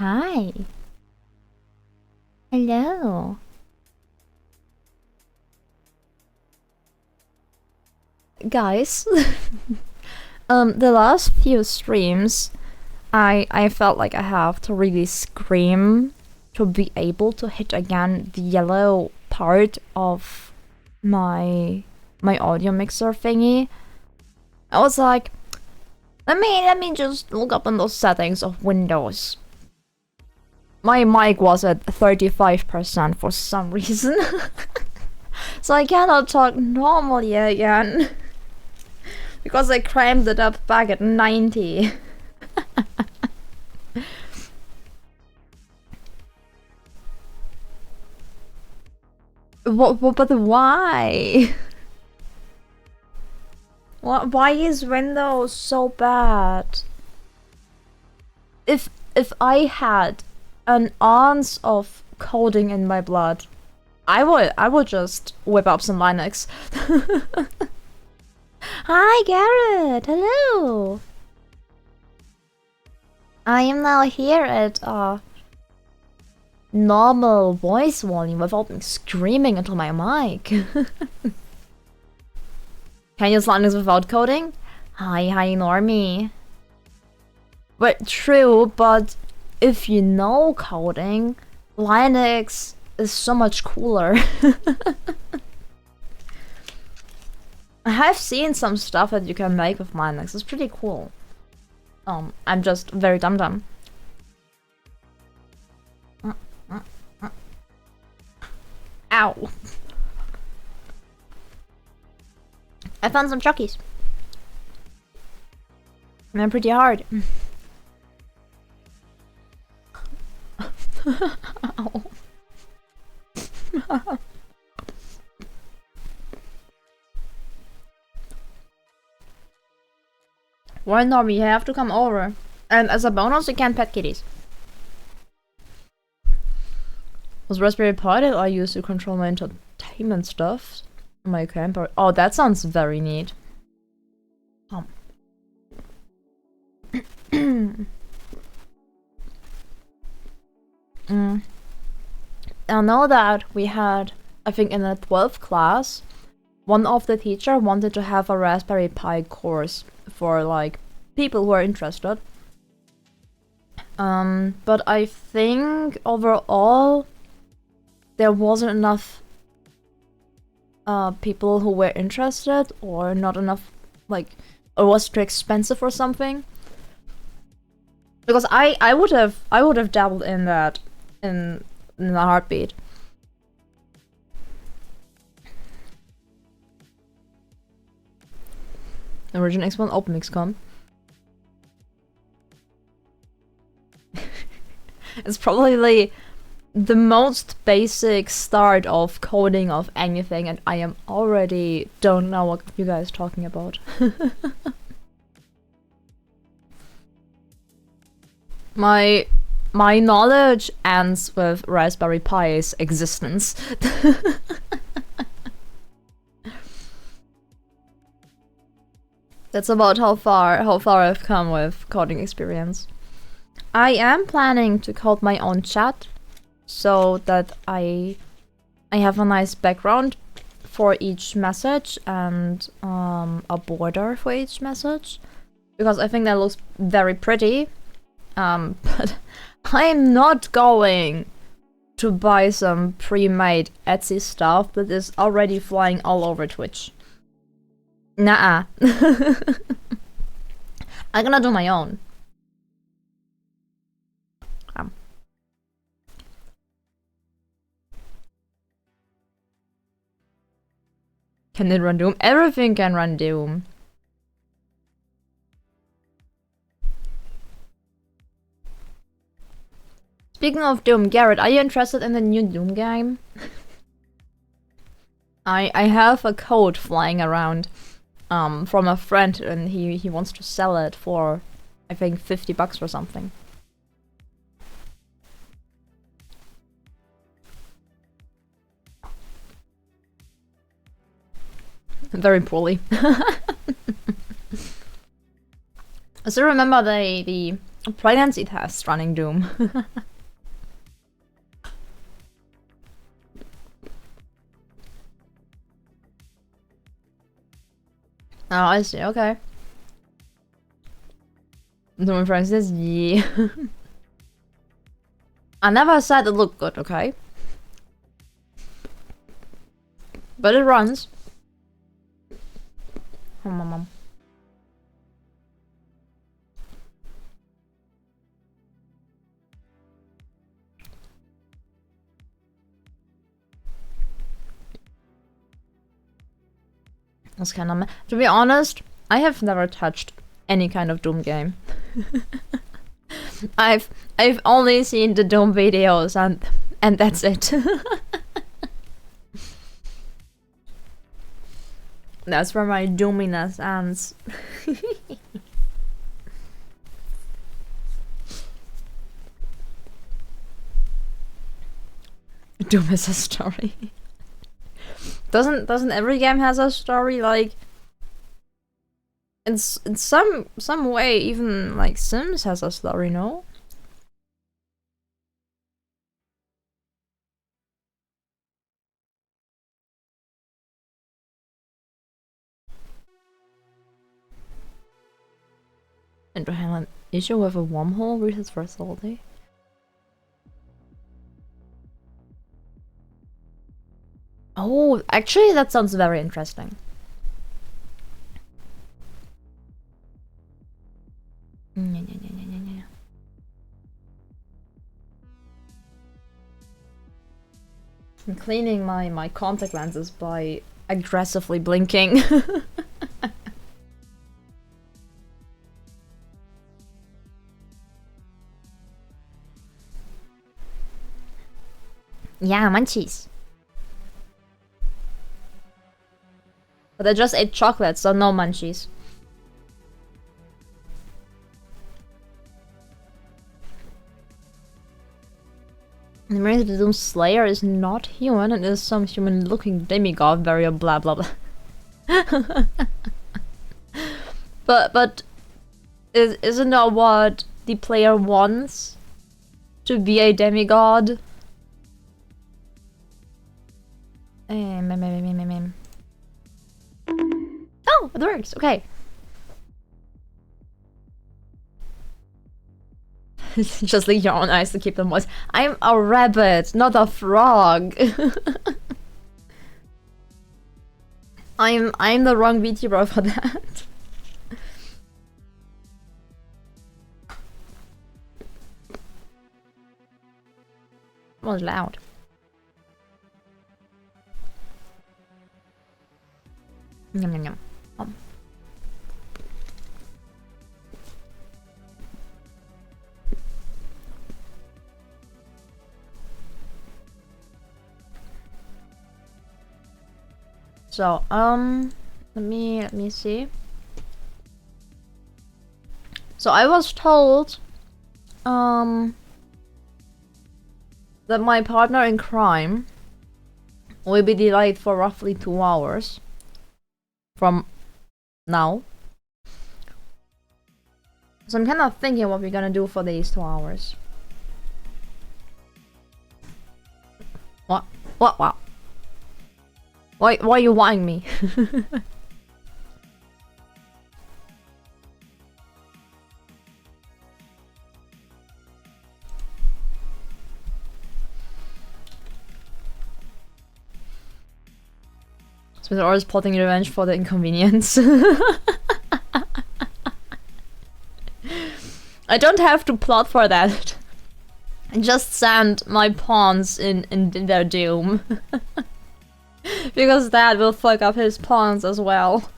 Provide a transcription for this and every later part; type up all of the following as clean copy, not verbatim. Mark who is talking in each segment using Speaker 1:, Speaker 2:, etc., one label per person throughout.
Speaker 1: Hi. Hello. Guys, the last few streams, I felt like I have to really scream to be able to hit again the yellow part of my audio mixer thingy. I was like, let me just look up in those settings of Windows. My mic was at 35% for some reason. So I cannot talk normally again. Because I crammed it up back at 90. But why? Why is Windows so bad? If I had an ounce of coding in my blood, I would just whip up some Linux. Hi Garrett, hello. I am now here at normal voice volume without me screaming into my mic. Can you use Linux without coding? Hi Normie. But true, but if you know coding, Linux is so much cooler. I have seen some stuff that you can make with Linux. It's pretty cool. I'm just very dumb. Ow. I found some chockies. They're pretty hard. Ow. Why not? You have to come over. And as a bonus, you can pet kitties. Was Raspberry Pi that I use to control my entertainment stuff? My camper. Oh, that sounds very neat. I know that we had, I think in the 12th class, one of the teacher wanted to have a Raspberry Pi course for like people who are interested. But I think overall there wasn't enough people who were interested, or not enough, like, or was too expensive or something. Because I would have dabbled in that in a heartbeat. Origin X1 OpenXCom. It's probably the most basic start of coding of anything, and I am already don't know what you guys are talking about. My knowledge ends with Raspberry Pi's existence. That's about how far I've come with coding experience. I am planning to code my own chat so that I have a nice background for each message and a border for each message, because I think that looks very pretty. But I'm not going to buy some pre-made Etsy stuff that is already flying all over Twitch. Nah. I'm gonna do my own. Can it run Doom? Everything can run Doom. Speaking of Doom, Garrett, are you interested in the new Doom game? I have a code flying around from a friend, and he wants to sell it for, I think, $50 or something. Very poorly. I still remember the Pregnancy test running Doom. Oh, I see, okay. Doing Francis, yeah. I never said it looked good, okay? But it runs. Oh, my mom. That's kind of. To be honest, I have never touched any kind of Doom game. I've only seen the Doom videos and that's it. That's where my doominess ends. Doom is a story. Doesn't every game has a story? Like, in some way, even like Sims has a story, no? And to handle an issue with a wormhole resets first all day. Oh, actually, that sounds very interesting. I'm cleaning my contact lenses by aggressively blinking. Yeah, munchies. But I just ate chocolate, so no munchies. The Marines the Doom Slayer is not human and is some human-looking demigod, very blah blah blah. but isn't that what the player wants? To be a demigod? Oh, it works. Okay. Just leave your own eyes to keep them moist. I'm a rabbit, not a frog. I'm the wrong VTuber for that. It was loud. Yum yum yum. So, let me see. So I was told, that my partner in crime will be delayed for roughly 2 hours from now. So I'm kind of thinking what we're gonna do for these 2 hours. What? What? Why are you wanting me? So they're always plotting revenge for the inconvenience. I don't have to plot for that. I just send my pawns in their doom. Because that will fuck up his pawns as well.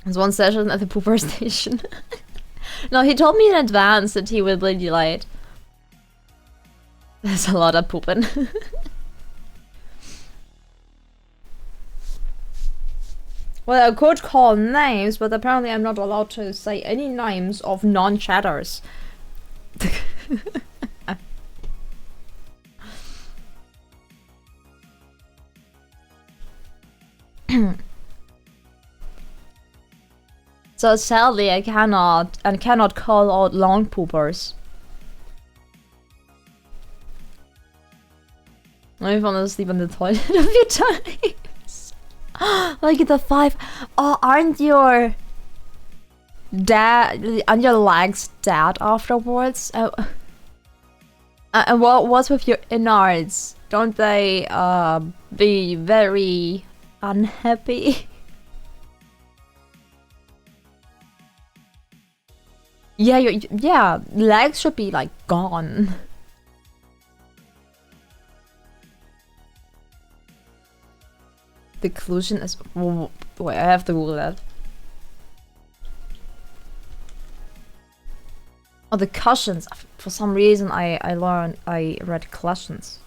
Speaker 1: There's one session at the pooper station. No, he told me in advance that he would be delayed. There's a lot of pooping. Well, I could call names, but apparently I'm not allowed to say any names of non-chatters. So sadly, I cannot call out long poopers. I've fallen asleep in the toilet a few times. Like the 5. Oh, aren't your legs dead afterwards? And what's with your innards? Don't they be very unhappy? Yeah, legs should be like gone. The conclusion is. Wait, I have to Google that. Oh, the cushions. For some reason, I read cushions.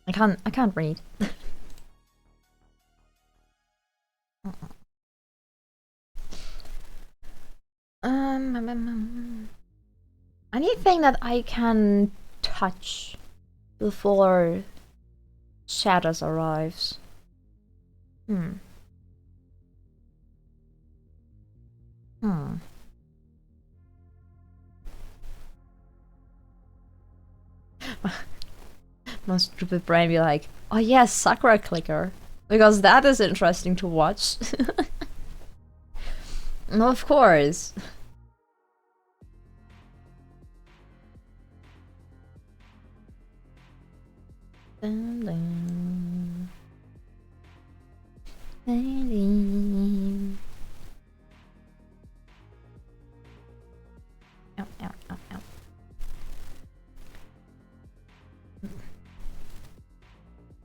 Speaker 1: I can't read. Anything that I can touch before Shadows arrives. Hmm. My stupid brain be like, oh yes, Sakura Clicker. Because that is interesting to watch. No, of course. Dun, dun. Ow, ow, ow, ow.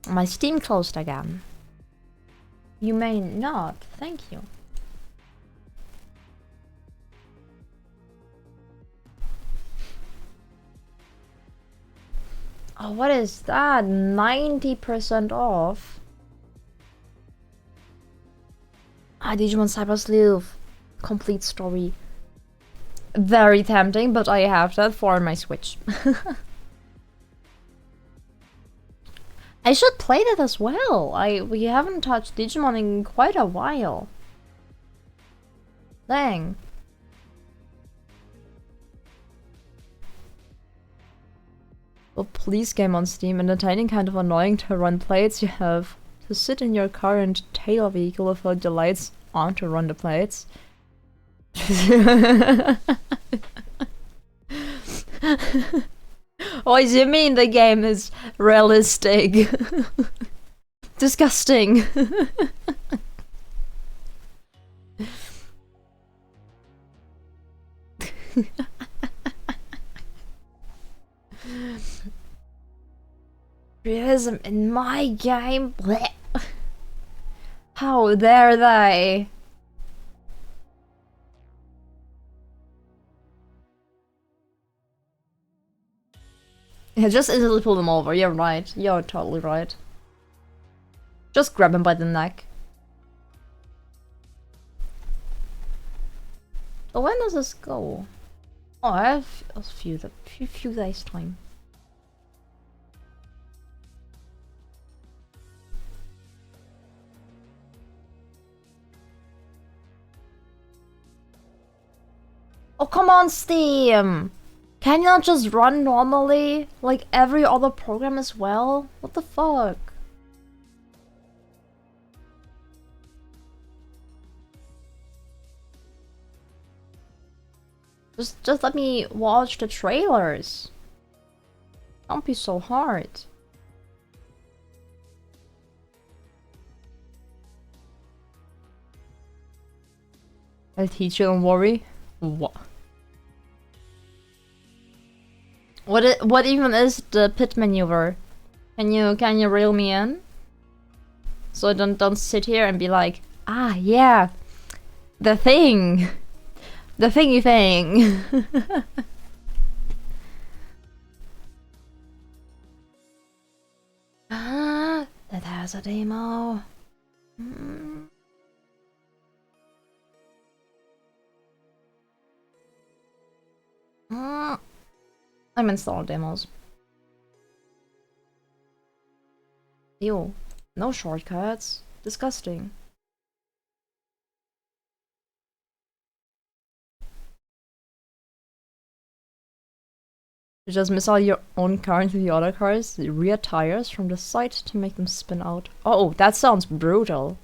Speaker 1: My Steam closed again. You may not. Thank you. Oh, what is that? 90% off? Digimon Cyber Sleuth. Complete story. Very tempting, but I have that for my Switch. I should play that as well. We haven't touched Digimon in quite a while. Dang. Well, please game on Steam. Entertaining, kind of annoying to run plates. You have to sit in your car and tail a vehicle without the lights on to run the plates. What do you mean the game is realistic? Disgusting. Realism in my game? Blech. How dare they? Yeah, just instantly pull them over. You're right. You're totally right. Just grab him by the neck. So when does this go? Oh, I have a few days time. Oh, come on, Steam! Can you not just run normally? Like every other program as well? What the fuck? Just let me watch the trailers. Don't be so hard. I'll teach you, don't worry. What? What even is the pit maneuver? Can you reel me in? So I don't sit here and be like, ah yeah, the thing. The thingy thing. That has a demo. I'm installing demos. Ew. No shortcuts. Disgusting. You just miss out your own car into the other cars, the rear tires from the side to make them spin out. Oh, that sounds brutal.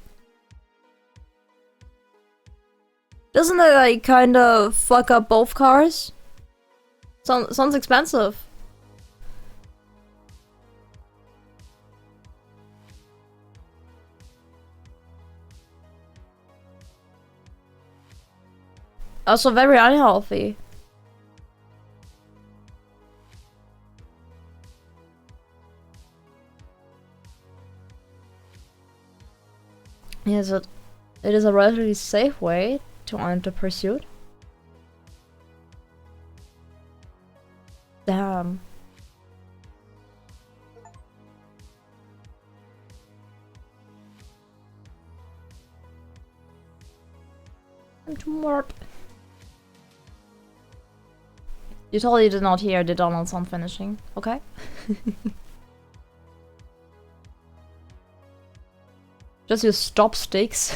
Speaker 1: Doesn't that like kind of fuck up both cars? Sounds expensive. Also very unhealthy. Yes, it is a relatively safe way to enter pursuit. Damn. Time to warp. You totally did not hear the Donald sound finishing, okay? Just use stop stakes.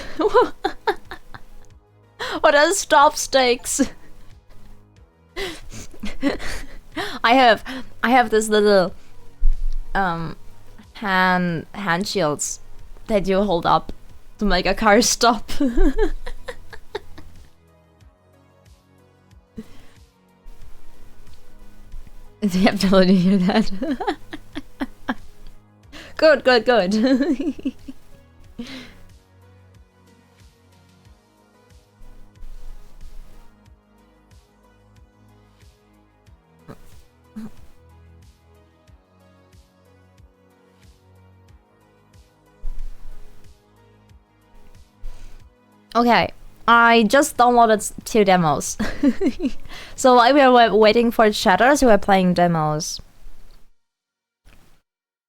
Speaker 1: What are stop stakes? I have this little hand shields that you hold up to make a car stop. You have to let me hear that. Good. Okay, I just downloaded 2 demos. So while we were waiting for chatters, we were playing demos.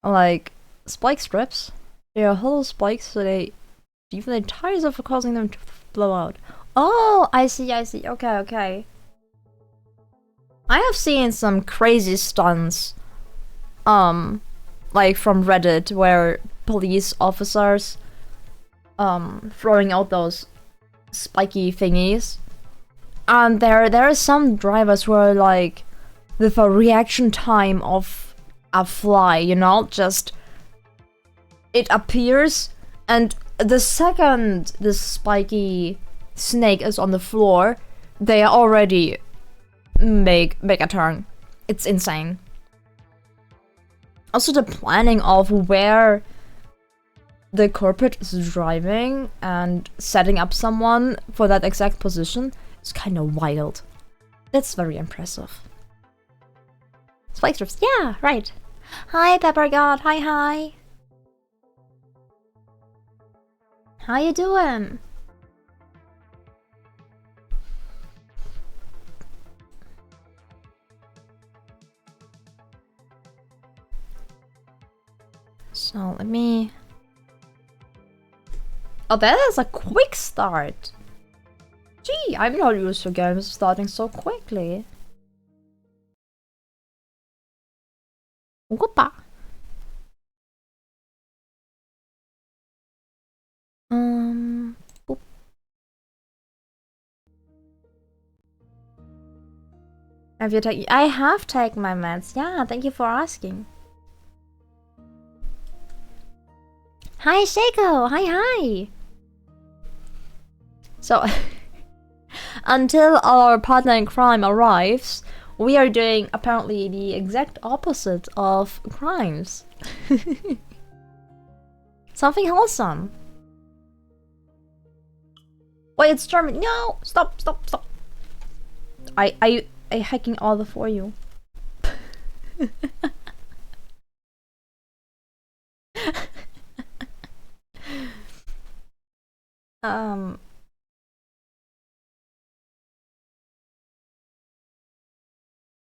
Speaker 1: Like spike strips. They are hollow spikes, so they even the tires are causing them to blow out. Oh, I see. Okay. I have seen some crazy stunts, like from Reddit, where police officers, throwing out those spiky thingies. And there are some drivers who are like, with a reaction time of a fly, you know, just it appears, and the second this spiky snake is on the floor, they already make a turn. It's insane. Also, the planning of where the culprit is driving and setting up someone for that exact position is kind of wild. That's very impressive. Spike strips, yeah, right. Hi, Pepper God. Hi. How you doing? So let me. Oh, that is a quick start. Gee, I'm not used to games starting so quickly. Whoopa. Boop. Have you taken? I have taken my meds. Yeah, thank you for asking. Hi, Seiko. Hi. So, until our partner in crime arrives, we are doing apparently the exact opposite of crimes. Something wholesome. Wait, it's German. No! Stop. I hacking all the for you.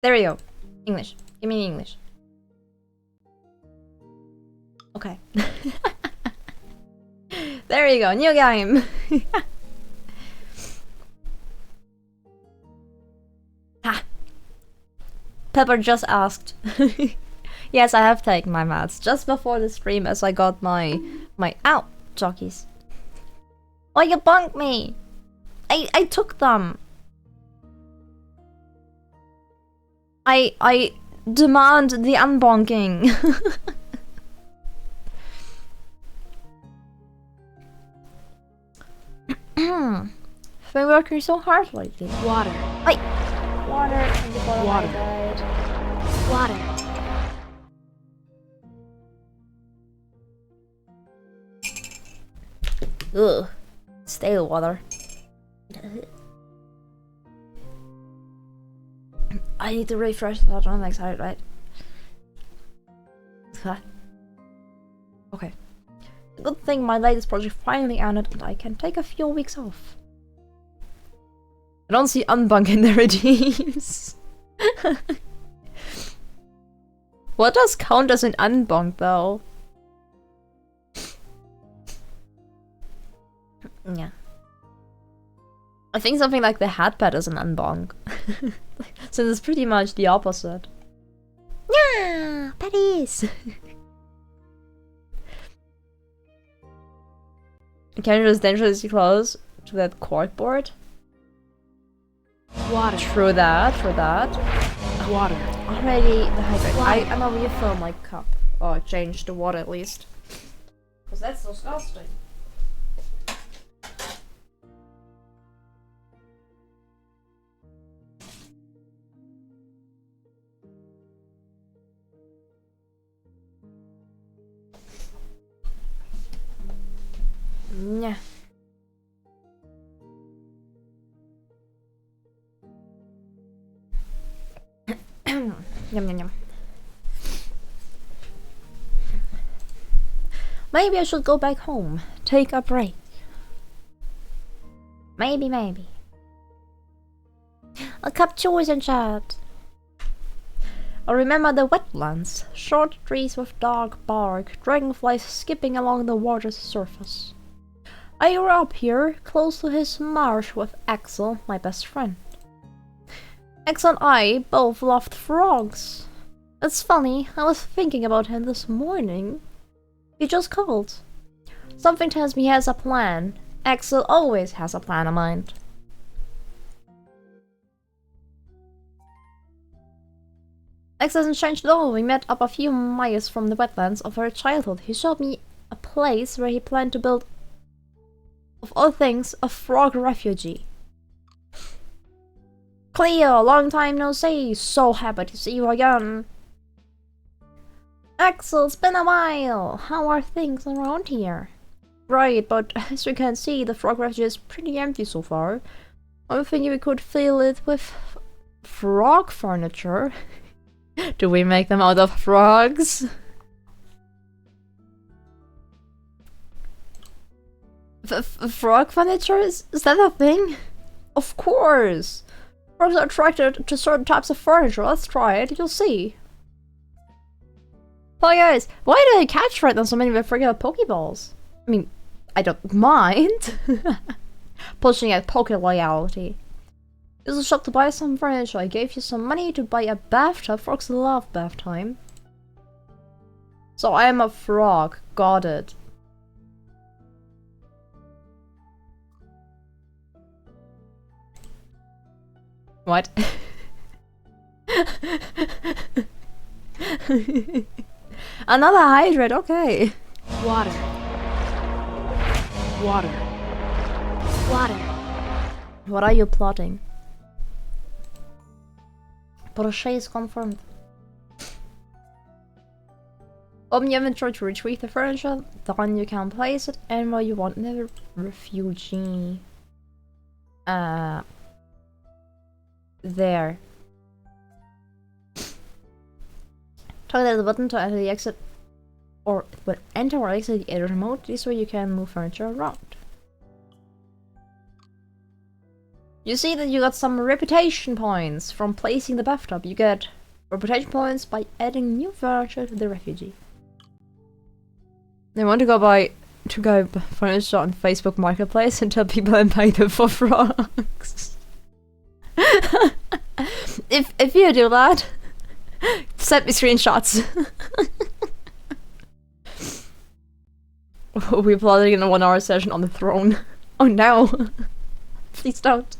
Speaker 1: There we go. English. Give me English. Okay. There you go. New game. Ha. Pepper just asked. Yes, I have taken my meds just before the stream as I got my ow jockeys. Oh, you bunked me. I took them. I demand the unbonking. Been working so hard lately.
Speaker 2: Water.
Speaker 1: Wait. Water.
Speaker 2: Water. Water.
Speaker 1: Ugh. Stale water. I need to refresh that on next side, right? Okay. Good thing my latest project finally ended and I can take a few weeks off. I don't see unbunk in the redeems. What does count as an unbunk though? Yeah. I think something like the headpad is an unbonk. So it's pretty much the opposite. Yeah, patties! Can you just dangerously close to that corkboard?
Speaker 2: Water.
Speaker 1: True that, true that.
Speaker 2: Water.
Speaker 1: Already dehydrated. I'm gonna refill my cup. Or change the water at least. Because that's disgusting. Yeah. Yum yum yum. Maybe I should go back home. Take a break. Maybe. A cup chores and chat. I remember the wetlands. Short trees with dark bark, dragonflies skipping along the water's surface. I grew up here, close to his marsh with Axel, my best friend. Axel and I both loved frogs. It's funny, I was thinking about him this morning. He just called. Something tells me he has a plan. Axel always has a plan in mind. Axel hasn't changed at all. We met up a few miles from the wetlands of our childhood. He showed me a place where he planned to build, of all things, a frog refugee. Cleo, long time no see. So happy to see you again. Axel, it's been a while. How are things around here? Right, but as you can see, the frog refugee is pretty empty so far. I'm thinking we could fill it with frog furniture. Do we make them out of frogs? Frog furniture? Is that a thing? Of course! Frogs are attracted to certain types of furniture. Let's try it, you'll see. Oh guys, why do I catch right now so many of my freaking Pokeballs? I mean, I don't mind. Pushing at Poke loyalty. This is a shop to buy some furniture. I gave you some money to buy a bathtub. Frogs love bath time. So I am a frog. Got it. What? Another hydrate, okay.
Speaker 2: Water. Water. Water.
Speaker 1: What are you plotting? Brochet is confirmed. Open your inventory to retrieve the furniture, then you can place it anywhere you want in the refugee. There. Target the button to enter the exit, or enter or exit the remote. This way you can move furniture around. You see that you got some reputation points from placing the bathtub. You get reputation points by adding new furniture to the refugee. They want to go furniture on Facebook Marketplace and tell people I buy them for frogs. if you do that, Send me screenshots. We're plotting in a 1 hour session on the throne. Oh no. Please don't.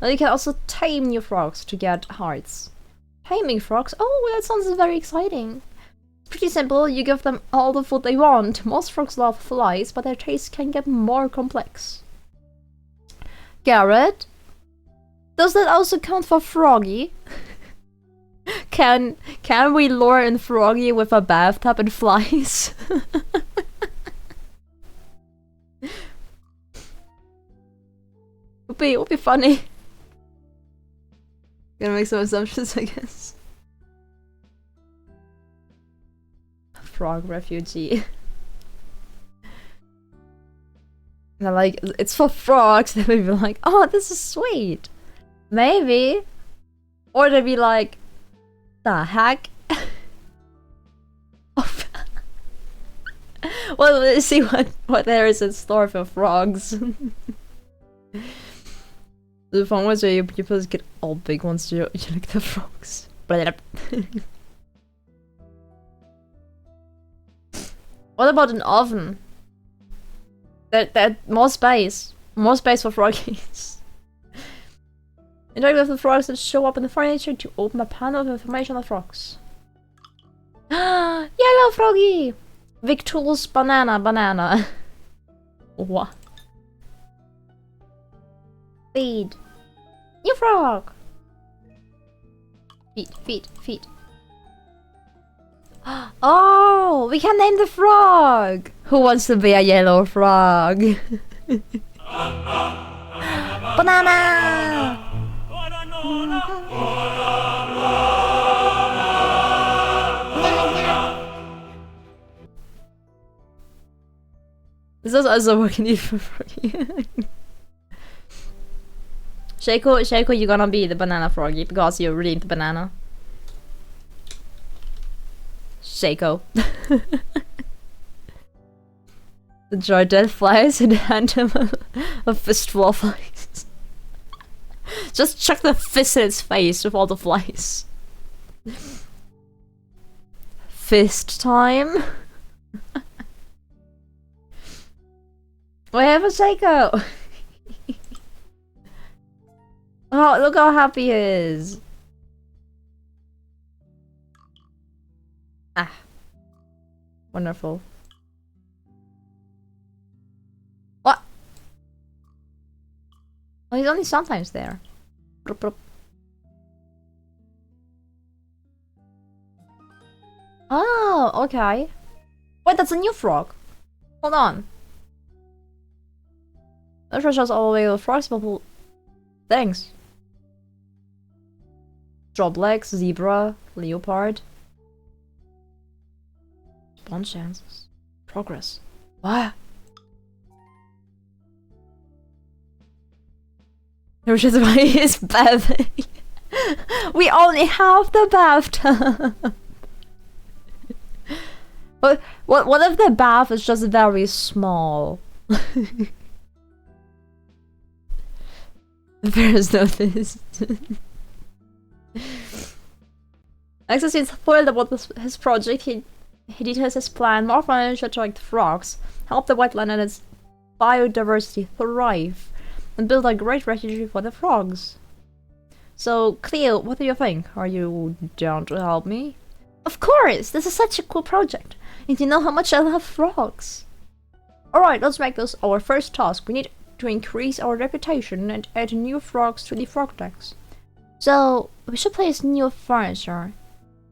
Speaker 1: And you can also tame new frogs to get hearts. Taming frogs? Oh, that sounds very exciting. It's pretty simple, you give them all the food they want. Most frogs love flies, but their tastes can get more complex. Garrett? Does that also count for Froggy? Can we lure in Froggy with a bathtub and flies? Would be funny. Gonna make some assumptions, I guess. Frog refugee. And like, it's for frogs. They may be like, oh, this is sweet. Maybe. Or they'd be like, the heck? Well, let's see what there is in store for frogs. The fun was where you just get all big ones, you like the frogs. What about an oven? That more space. More space for froggies. Interact with the frogs that show up in the furniture to open a panel of information on the frogs. Yellow froggy! Victuals banana. What? Feed. New frog! Feed. Oh, we can name the frog! Who wants to be a yellow frog? Banana! This is also what we need for froggy. Shaco, you're gonna be the banana froggy because you're really into banana. Shaco. The Jardel flies and hand him a fistful of flies. Just chuck the fist in its face with all the flies. Fist time. We have a Shaco. Oh, look how happy he is. Ah. Wonderful. What? Oh, he's only sometimes there. Bloop, bloop. Oh, okay. Wait, that's a new frog. Hold on. That shows all the way with frogs, but thanks. Droplegs, zebra, leopard. Spawn chances. Progress. What? Which is why he's bathing. We only have the bathtub. But what if the bath is just very small? There is no this. Access is spoiled about his project. He details his plan. More financial to attract frogs, help the wetland and its biodiversity thrive, and build a great refuge for the frogs. So, Cleo, what do you think? Are you down to help me? Of course! This is such a cool project. And you know how much I love frogs. Alright, let's make this our first task. We need to increase our reputation and add new frogs to the frog decks. So, we should place new furniture.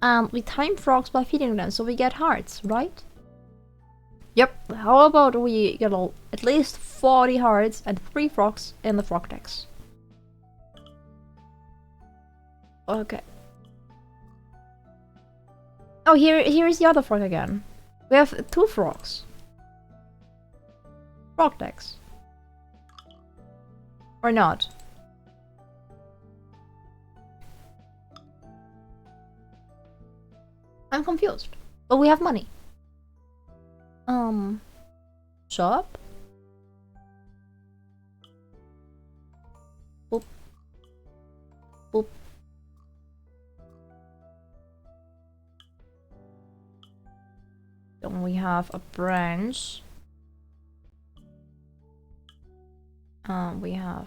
Speaker 1: And we time frogs by feeding them so we get hearts, right? Yep, how about we get at least 40 hearts and 3 frogs in the frog decks? Okay. Oh, here's the other frog again. We have 2 frogs. Frog decks. Or not. I'm confused. But we have money. Shop? Boop. Boop. We have a branch. We have...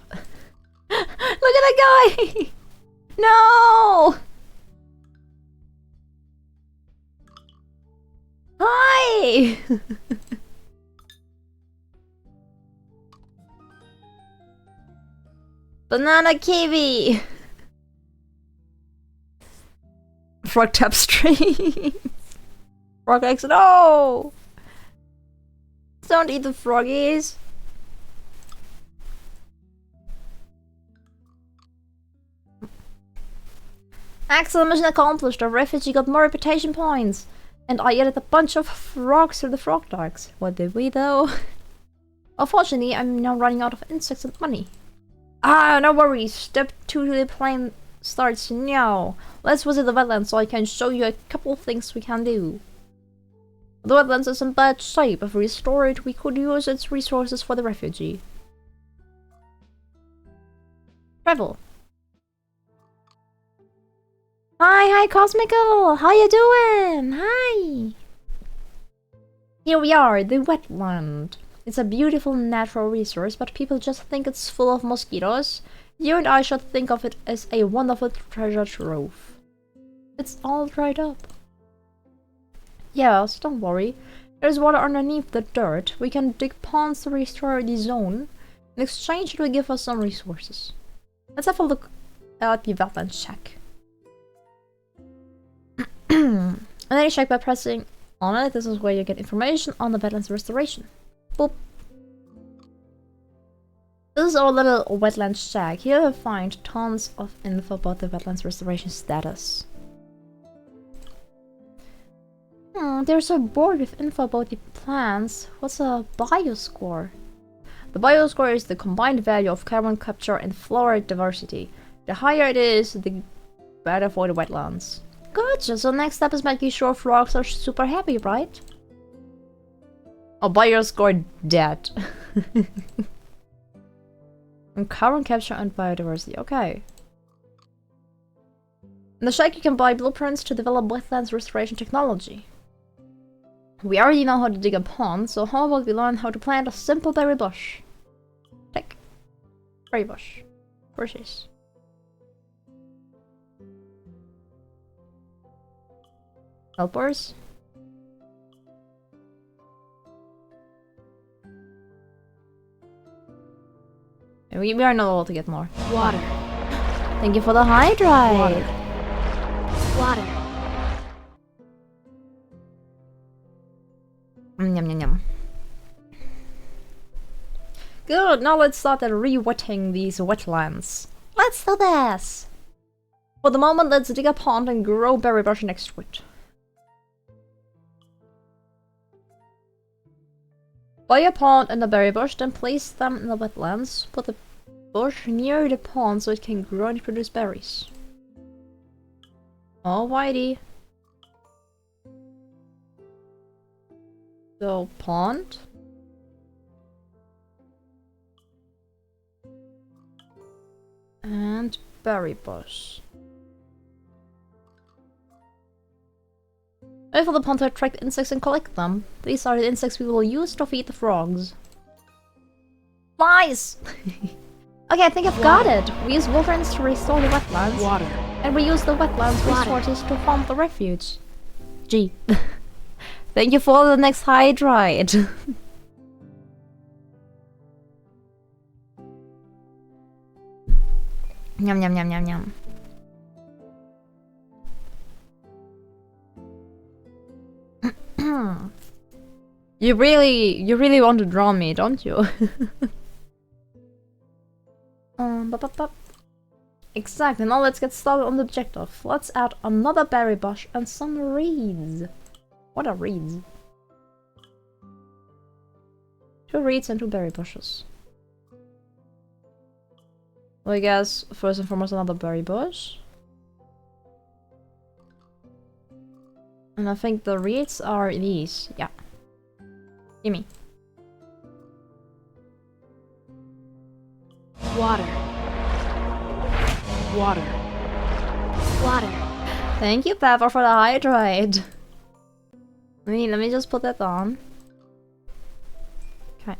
Speaker 1: Look at that guy! No! Hi! Banana kiwi! Frog tap stream. Frog eggs, no! Don't eat the froggies. Excellent, mission accomplished. Our refugee got more reputation points. And I added a bunch of frogs to the frog dogs. What did we though? Unfortunately, I'm now running out of insects and money. Ah, no worries. Step 2 to the plane starts now. Let's visit the wetlands so I can show you a couple of things we can do. The wetlands is in bad shape. If we restore it, we could use its resources for the refugee. Travel. Hi, Cosmical! How you doing? Hi! Here we are, the wetland. It's a beautiful natural resource, but people just think it's full of mosquitoes. You and I should think of it as a wonderful treasure trove. It's all dried up. Yes, don't worry. There's water underneath the dirt. We can dig ponds to restore the zone. In exchange, it will give us some resources. Let's have a look at the wetland check. And then you check by pressing on it. This is where you get information on the wetlands restoration. Boop. This is our little wetlands check. Here you'll find tons of info about the wetlands restoration status. There's a board with info about the plants. What's a bioscore? The bioscore is the combined value of carbon capture and flora diversity. The higher it is, the better for the wetlands. Gotcha, so next step is making sure frogs are super happy, right? Oh, bioscore dead. And carbon capture and biodiversity, okay. In the shack you can buy blueprints to develop wetlands restoration technology. We already know how to dig a pond, so how about we learn how to plant a simple berry bush? Take. Berry bush. Bushes. Helpers. We are not able to get more.
Speaker 2: Water.
Speaker 1: Thank you for the hydrate.
Speaker 2: Water. Water.
Speaker 1: Yum yum yum. Good, now let's start at re-wetting these wetlands. Let's do this! For the moment, let's dig a pond and grow berry bush next to it. Buy a pond and a berry bush, then place them in the wetlands. Put the bush near the pond so it can grow and produce berries. Alrighty. So, pond. And berry bush. Wait for the pond to attract insects and collect them. These are the insects we will use to feed the frogs. Flies! Okay, I think I've got it. We use wolverines to restore the wetlands.
Speaker 2: Water.
Speaker 1: And we use the wetlands resources to fund the refuge. Gee. Thank you for the next hydrate. Yum yum yum yum yum. You really want to draw me, don't you? Exactly, now let's get started on the objective. Let's add another berry bush and some reeds. What are reeds? 2 reeds and 2 berry bushes. Well, I guess first and foremost another berry bush. And I think the reeds are these, yeah. Gimme.
Speaker 2: Water. Water. Water.
Speaker 1: Thank you, Pepper, for the hydrate. Let me just put that on. Okay.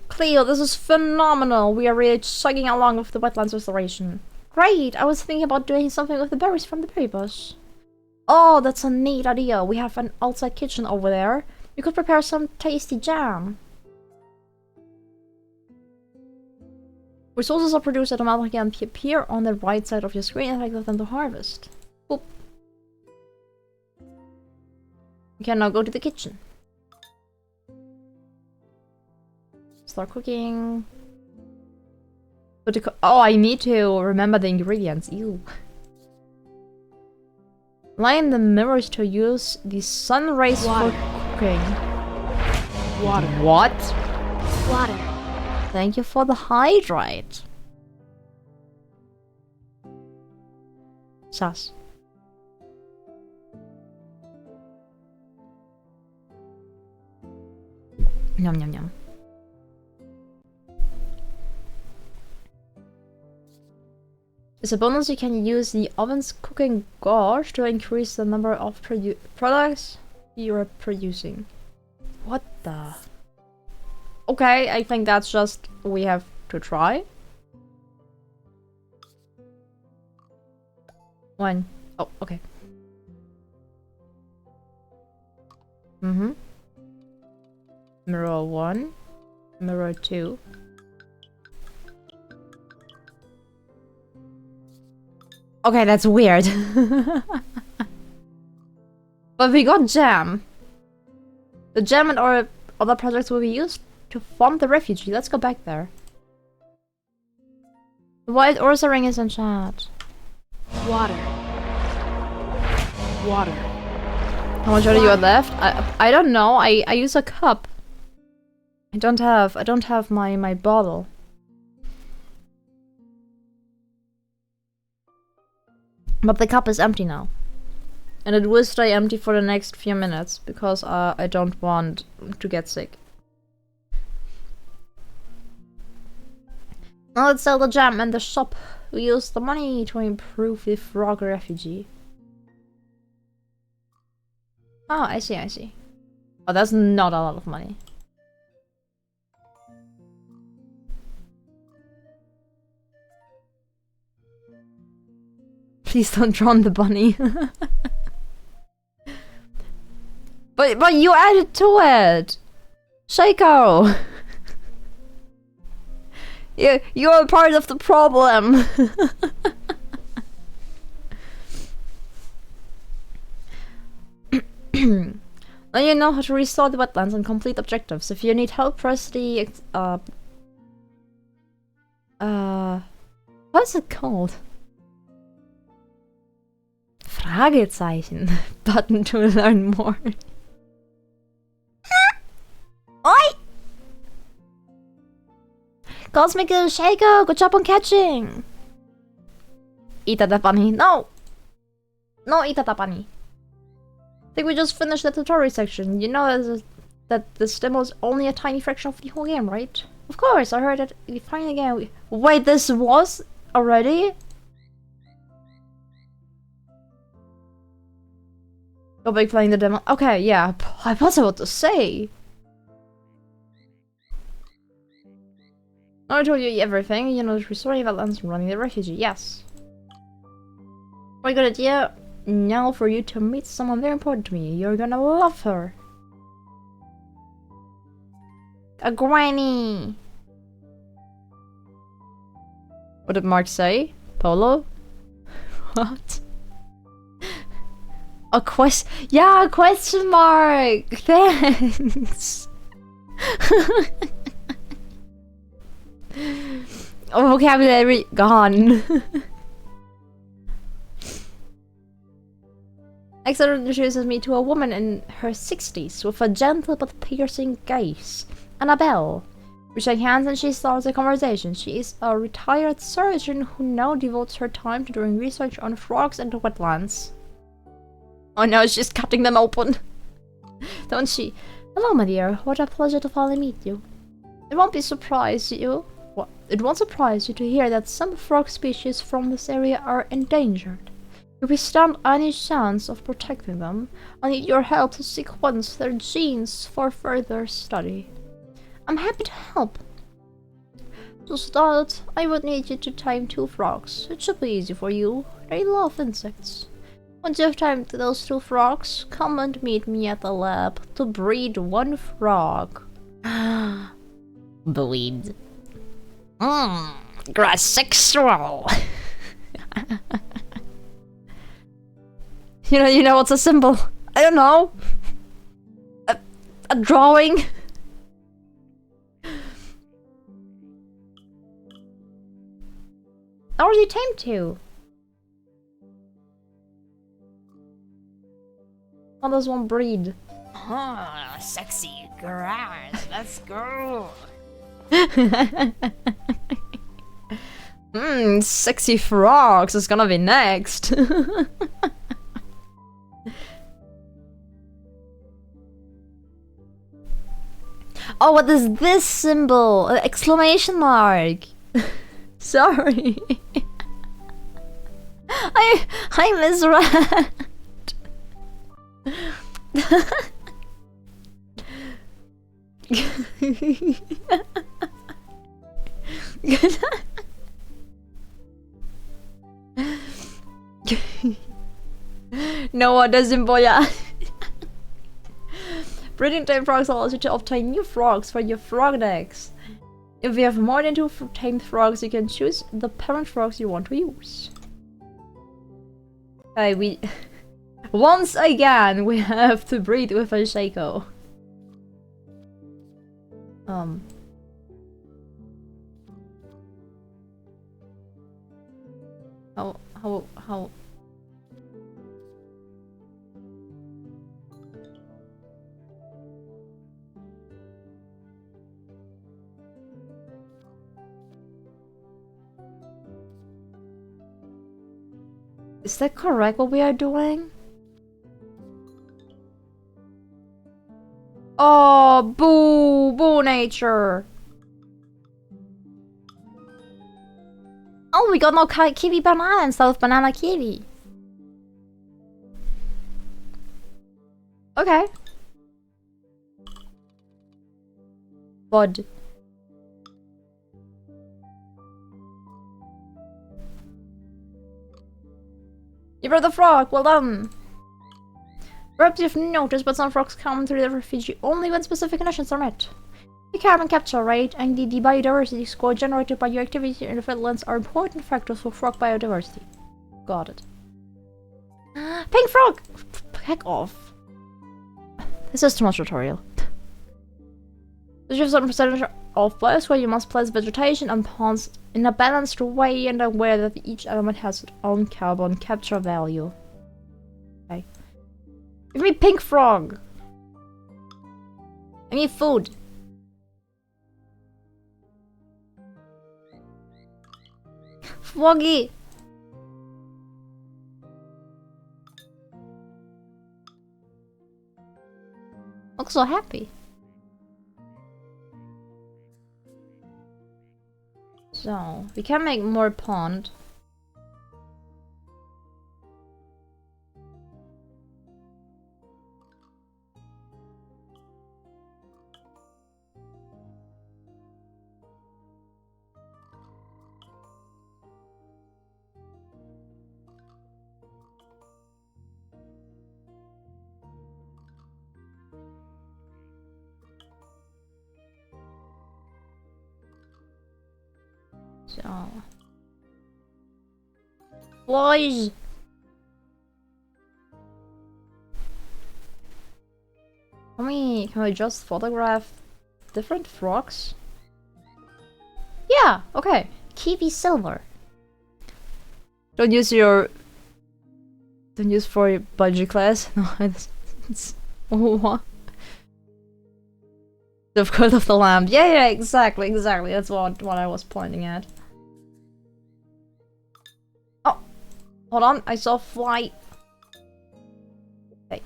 Speaker 1: Cleo, this is phenomenal. We are really chugging along with the wetlands restoration. Great! I was thinking about doing something with the berries from the berry bush. Oh, that's a neat idea. We have an outside kitchen over there. You could prepare some tasty jam. Resources are produced automatically and appear on the right side of your screen and I give them to harvest. Boop. You can now go to the kitchen. Start cooking. Oh, I need to remember the ingredients. Ew. Line the mirrors to use the sun rays for cooking.
Speaker 2: Water.
Speaker 1: What?
Speaker 2: Water.
Speaker 1: Thank you for the hydrate. Sus. Yum yum yum. As a bonus, you can use the oven's cooking gauge to increase the number of products you are producing. What the? Okay, I think that's just we have to try. One. Oh, okay. Mirror 1. Mirror 2. Okay, that's weird. But we got jam. The jam and our other projects will be used to fund the refugee. Let's go back there. The white Ursa ring is in chat.
Speaker 2: Water. Water.
Speaker 1: How much water you are left? I don't know. I use a cup. I don't have my bottle. But the cup is empty now. And it will stay empty for the next few minutes, because I don't want to get sick. Now let's sell the jam and the shop. We use the money to improve the frog refugee. Oh, I see, I see. Oh, that's not a lot of money. Please don't drown the bunny. But you added to it! Shaco! You're part of the problem! Now you know how to restore the wetlands and complete objectives. If you need help, press the what's it called? Fragezeichen button to learn more. Oi! Cosmic Shaco, good job on catching! Eat that bunny. No! No, eat that bunny. I think we just finished the tutorial section. You know that this demo is only a tiny fraction of the whole game, right? Of course, I heard that we finally again. Wait, this was already? Go back playing the demo. Okay, yeah, I was about to say. I told you everything. You know, restoring wetlands and running the refugee. Yes. Very good idea. Now for you to meet someone very important to me. You're gonna love her. A granny. What did Mark say? Polo? What? A yeah, a question mark! Thanks! Oh, vocabulary gone. Exeter introduces me to a woman in her 60s with a gentle but piercing gaze and a bell. We shake hands and she starts a conversation. She is a retired surgeon who now devotes her time to doing research on frogs and the wetlands. Oh no, she's cutting them open. Don't she? Hello, my dear. What a pleasure to finally meet you. It won't be surprise you. Well, it won't surprise you to hear that some frog species from this area are endangered. If we stand any chance of protecting them, I need your help to sequence their genes for further study. I'm happy to help. To start, I would need you to tame 2 frogs. It should be easy for you. They love insects. Once you've tamed those 2 frogs, come and meet me at the lab to breed 1 frog. Breed. Grass sexual. You know what's a symbol? I don't know. A drawing. I already tamed 2. Oh, there's 1 breed.
Speaker 3: Oh, sexy grass. Let's go.
Speaker 1: Sexy frogs is gonna be next. Oh, what is this symbol? An exclamation mark. Sorry. I misread. No, what does symbol, yeah. Breeding tame frogs allows you to obtain new frogs for your frog decks. If you have more than 2 tamed frogs, you can choose the parent frogs you want to use. We... Once again, we have to breed with a Shaco. How... Is that correct what we are doing? Oh, boo! Boo nature! Oh, we got no kiwi banana instead of banana kiwi. Okay. Bud. You brought the frog, well done! Perhaps you've noticed, but some frogs come to the refugee only when specific conditions are met. The carbon capture rate and the biodiversity score generated by your activity in the wetlands are important factors for frog biodiversity. Got it. Pink frog! Heck off. This is too much tutorial. To achieve a certain percentage of biosphere, you must place vegetation and ponds in a balanced way and aware that each element has its own carbon capture value. Okay. Give me pink frog! I need food. Froggy! Looks so happy. So, we can make more pond. So... Boys! Can we just photograph different frogs? Yeah, okay. Kiwi silver. Don't use for your budget class. No, it's what? The cult of the lamb. Yeah, exactly. That's what I was pointing at. Oh, hold on. I saw a fly. Okay.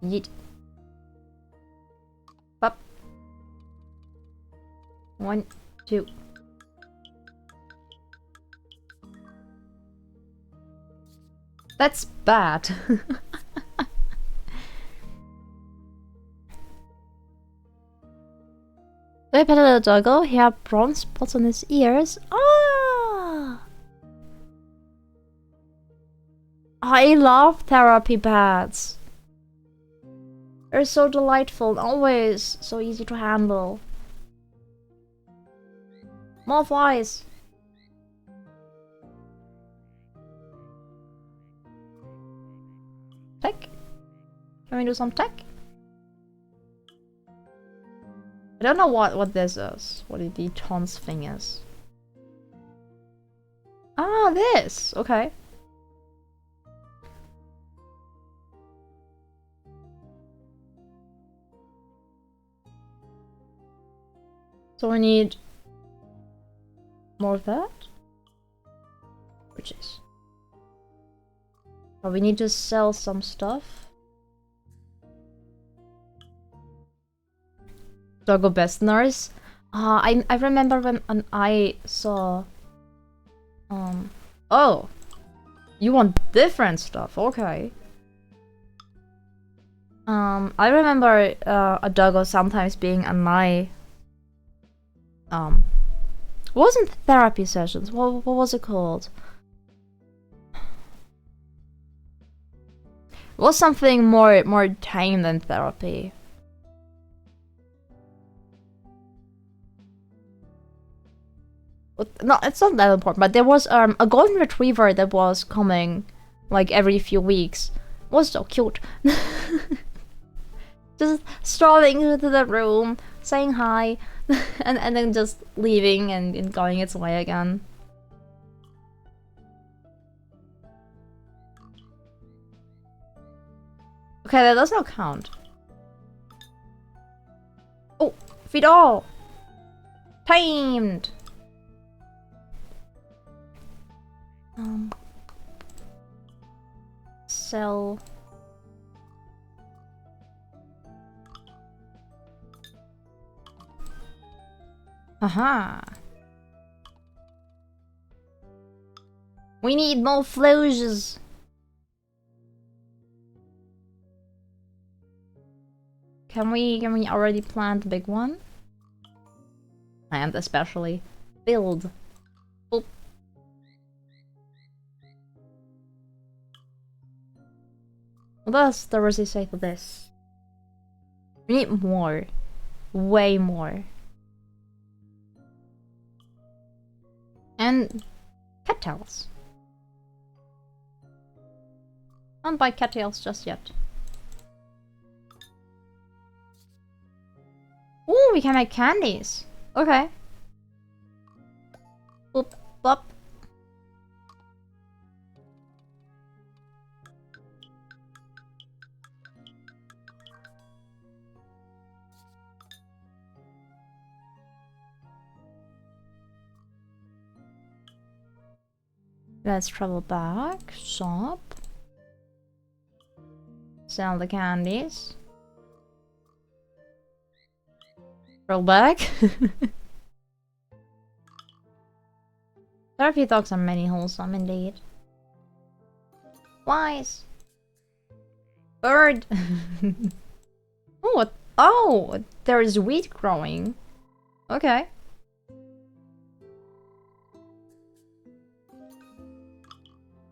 Speaker 1: Yeet. 1, 2. That's bad. I petted a doggo. He had brown spots on his ears. Ah! I love therapy pets. They're so delightful and always so easy to handle. More flies. Tech? Can we do some tech? I don't know what this is. What the tons thing is. Ah, this! Okay. So we need more of that. Purchase. But we need to sell some stuff. Doggo best nurse. I remember when I saw. Oh, you want different stuff? Okay. I remember a doggo sometimes being on my. It wasn't therapy sessions. What was it called? It was something more tame than therapy. No, it's not that important. But there was a golden retriever that was coming like every few weeks. It was so cute. Just strolling into the room, saying hi, and then just leaving and going its way again. Okay, that does not count. Oh, feed all! Tamed! Sell. Aha! We need more flowers. Can we already plant the big one? And especially build. Oh. What does the recipe say to this? We need more. Way more. And cattails. Don't buy cattails just yet. Ooh, we can make candies. Okay. Boop, bop. Let's travel back. Shop. Sell the candies. Roll back. Therapy dogs are many wholesome indeed. Flies. Bird. Oh, what? Oh, there is wheat growing. Okay.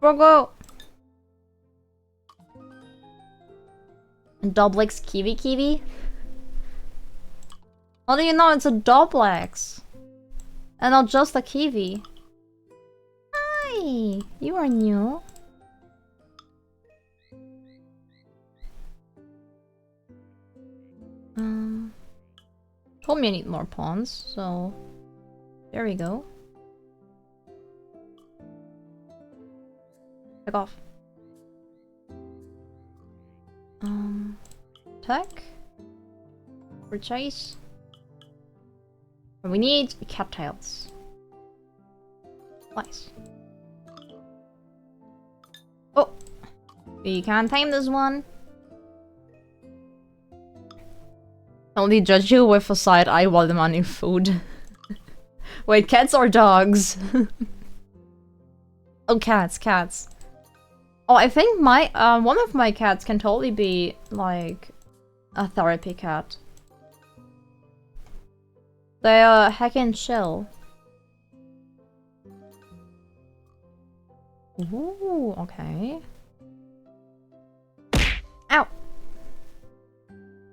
Speaker 1: Go. Doblex kiwi. How do you know it's a Doblex? And not just a kiwi? Hi! You are new. Told me I need more pawns, so there we go. Pick off. Attack. Purchase. And we need cattails. Nice. Oh! We can't tame this one. Only judge you with a side eye while demanding food. Wait, cats or dogs? Oh, cats. Oh, I think my one of my cats can totally be like a therapy cat. They are heckin' chill. Ooh, okay. Ow!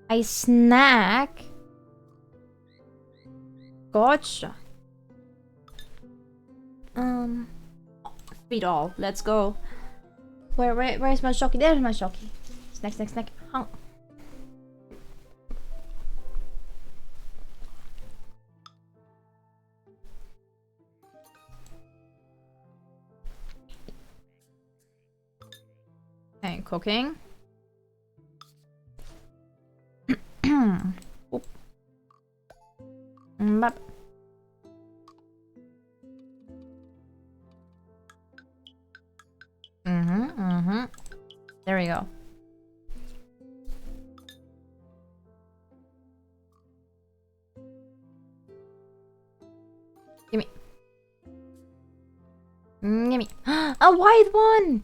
Speaker 1: A snack? Gotcha. Feed all. Let's go. Where's my shocky? There's my shocky. Snack. Oh. Okay, cooking. Oop. Bop. There we go. Gimme. Gimme. A white one!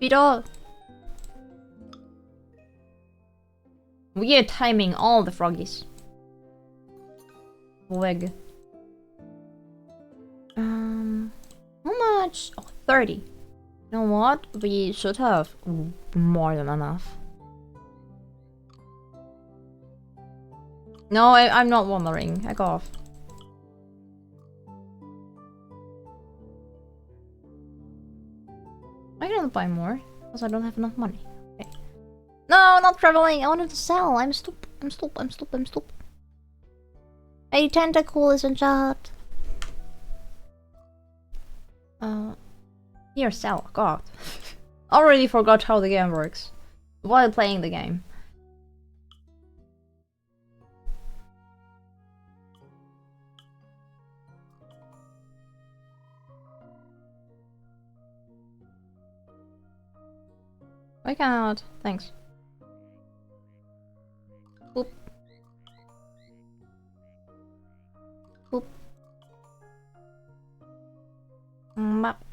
Speaker 1: Beetle! We are timing all the froggies. Wig. How much? Oh, 30. You know what? We should have more than enough. No, I'm not wandering. Heck off. I cannot buy more, because I don't have enough money. Okay. No, not traveling! I wanted to sell! I'm stupid. A tentacle is in chat. Here, sell. God. Already forgot how the game works. While playing the game. I cannot. Thanks. Boop. Boop. Map.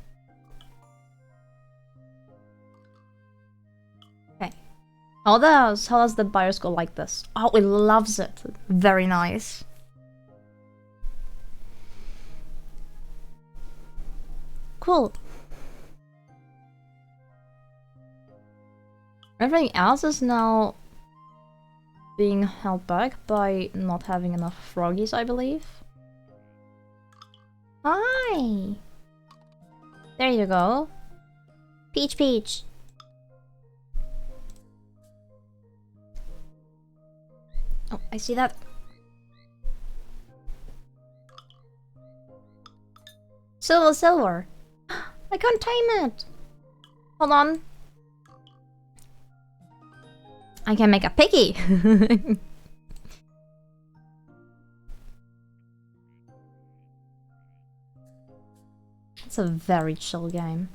Speaker 1: Okay. How does the BIOS go like this? Oh, it loves it. Very nice. Cool. Everything else is now being held back by not having enough froggies, I believe. Hi! There you go. Peach. Oh, I see that. Silver. I can't time it. Hold on. I can make a piggy. It's a very chill game.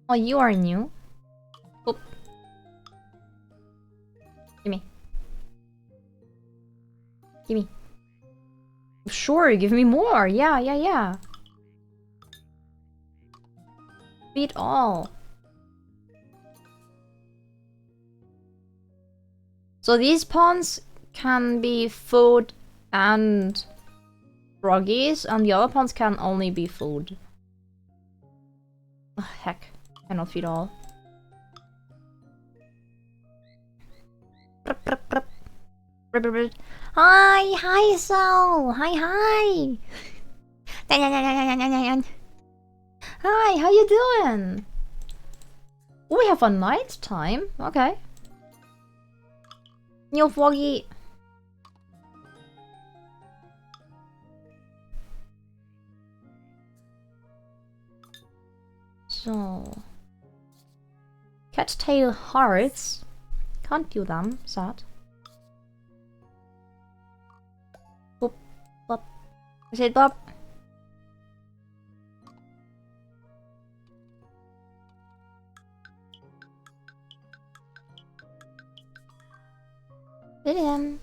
Speaker 1: Oh, you are new. Oop. Gimme. Sure, give me more. Yeah. Feed all. So these pawns can be food and froggies, and the other pawns can only be food. Ugh, heck, cannot feed all. Hi, Sol! Hi! Hi, how you doing? Oh, we have a night time. Okay. New froggy. So, cattail hearts. Can't do them. Sad. Boop, bop. I said bop. Hit him.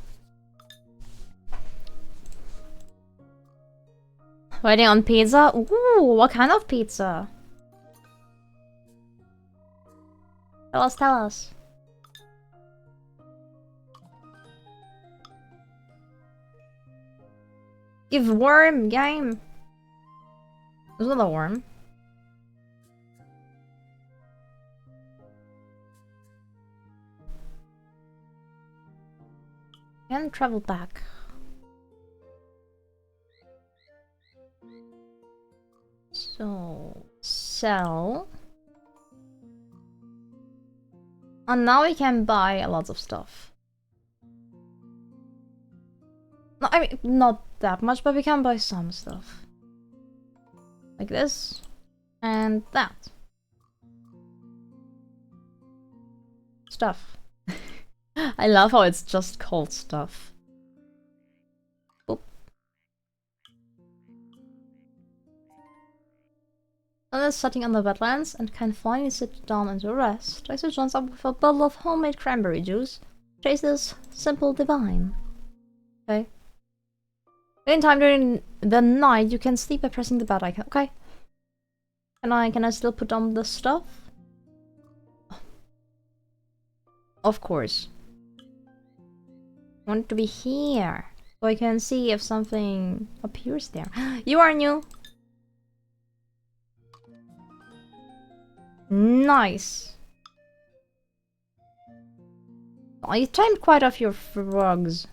Speaker 1: Waiting on pizza? Ooh, what kind of pizza? Tell us, tell us. Give worm game. There's another worm. And travel back. So sell. And now we can buy a lot of stuff. No, I mean, not that much, but we can buy some stuff. Like this. And that. Stuff. I love how it's just called stuff. Oop. And is sitting on the wetlands and can finally sit down and rest. I sit John's up with a bottle of homemade cranberry juice. Taste this simple divine. Okay. Anytime during the night, you can sleep by pressing the bed icon. Okay. Can I still put on the stuff? Of course. I want it to be here, so I can see if something appears there. You are new. Nice. Oh, you tamed quite a few frogs.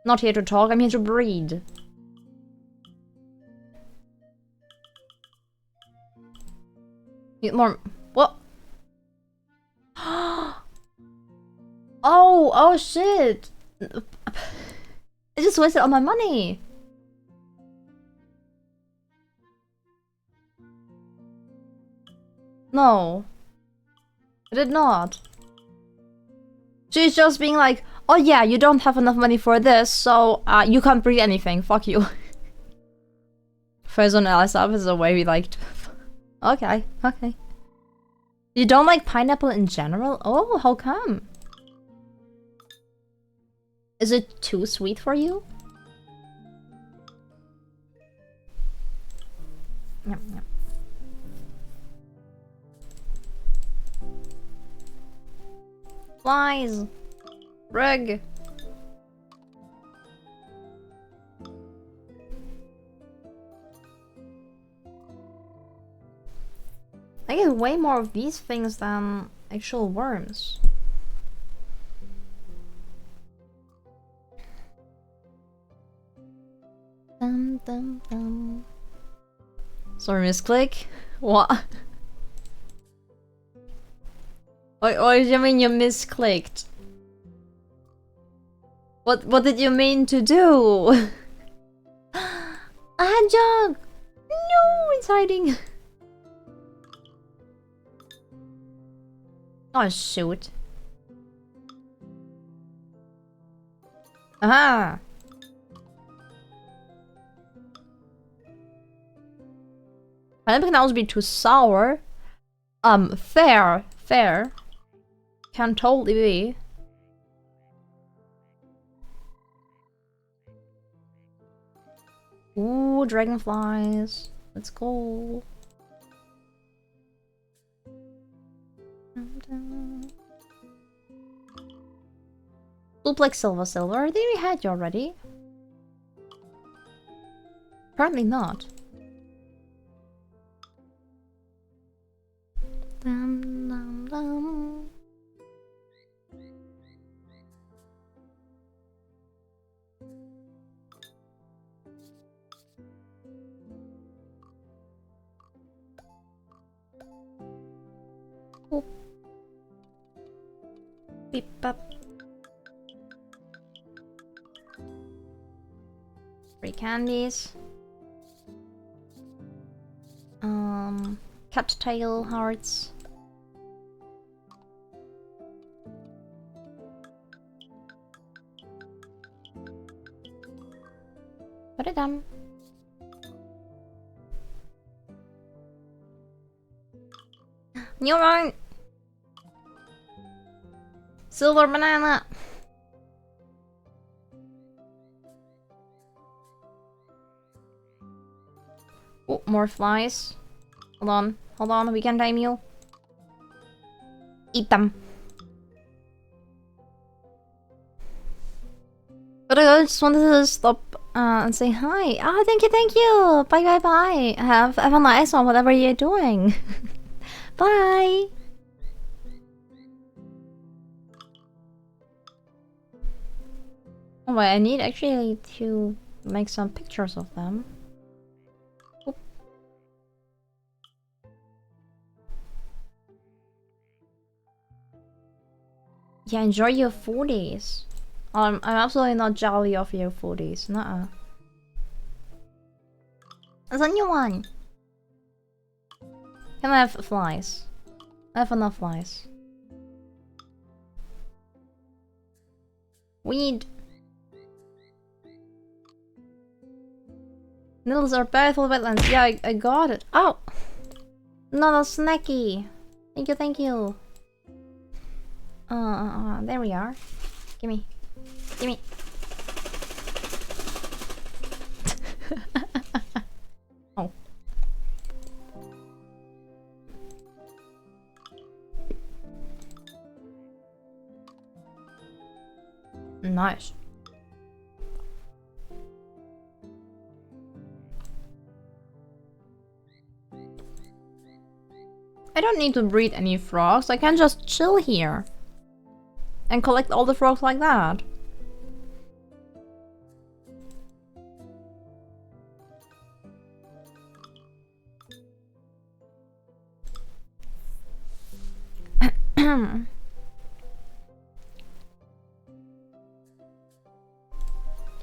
Speaker 1: Not here to talk, I'm here to breed. Need more. What? Oh shit! I just wasted all my money. No, I did not. She's just being like, oh yeah, you don't have enough money for this, so you can't breed anything. Fuck you. Frozen LSF is a way we like to... Okay, okay. You don't like pineapple in general? Oh, how come? Is it too sweet for you? Yep, yep. Flies! Rug! I get way more of these things than actual worms. Dum dum dum. Sorry, misclick. What? What do you mean you misclicked? What did you mean to do? A hedgehog! No, it's hiding. Oh shoot. Aha! Pineapple can also be too sour. Fair. Can totally be. Ooh, dragonflies. Let's go. Look like silver. They had you already. Apparently not. Dum, dum, dum. Oh. Beep up. Free candies. Cattail hearts. Put it on. New one. Silver banana. Oh, more flies. Hold on, we can time you. Eat them. But I just wanted to stop and say hi. Ah, thank you. Bye. Have a nice one, whatever you're doing. Bye. Oh wait, I need actually to make some pictures of them. Oop. Yeah, enjoy your foodies. I'm absolutely not jelly of your foodies. Nuh-uh. There's a new one. Can I have flies? I have enough flies. Weed. Noodles are bad for wetlands. Yeah, I got it. Oh! Not a snacky. Thank you. There we are. Gimme. Oh. Nice. I don't need to breed any frogs. I can just chill here and collect all the frogs like that.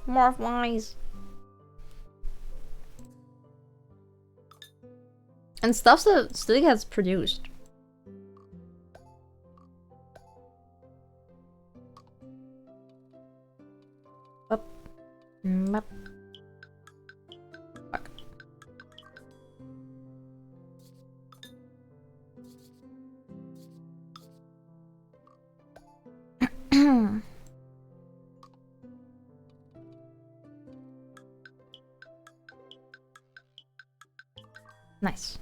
Speaker 1: More flies. And stuff that still gets produced. Up. Up. Fuck. Nice.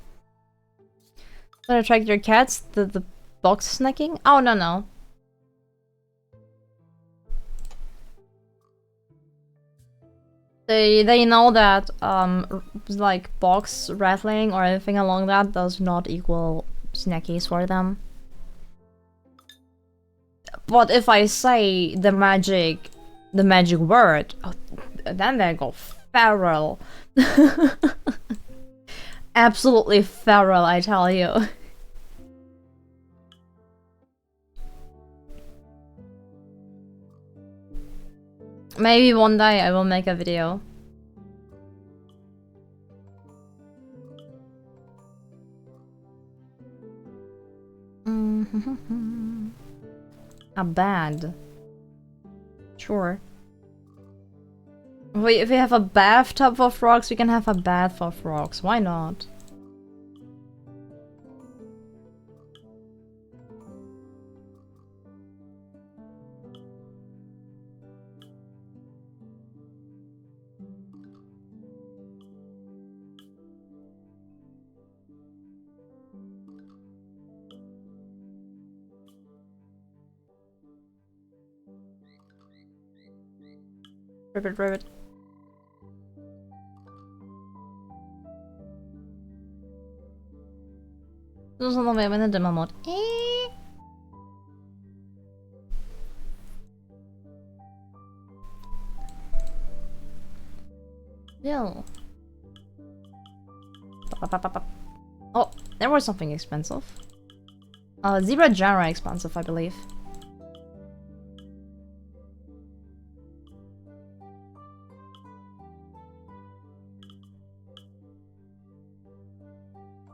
Speaker 1: That attract your cats? The box snacking? Oh no. They know that like box rattling or anything along that does not equal snackies for them. But if I say the magic word, oh, then they go feral. Absolutely feral, I tell you. Maybe one day I will make a video. A bed. Sure. Wait, if we have a bathtub for frogs, we can have a bed for frogs. Why not? Ribbit. Så nå vil jeg med dømme mot. Yo. Oh, there was something expensive. Zebra Jara expensive, I believe.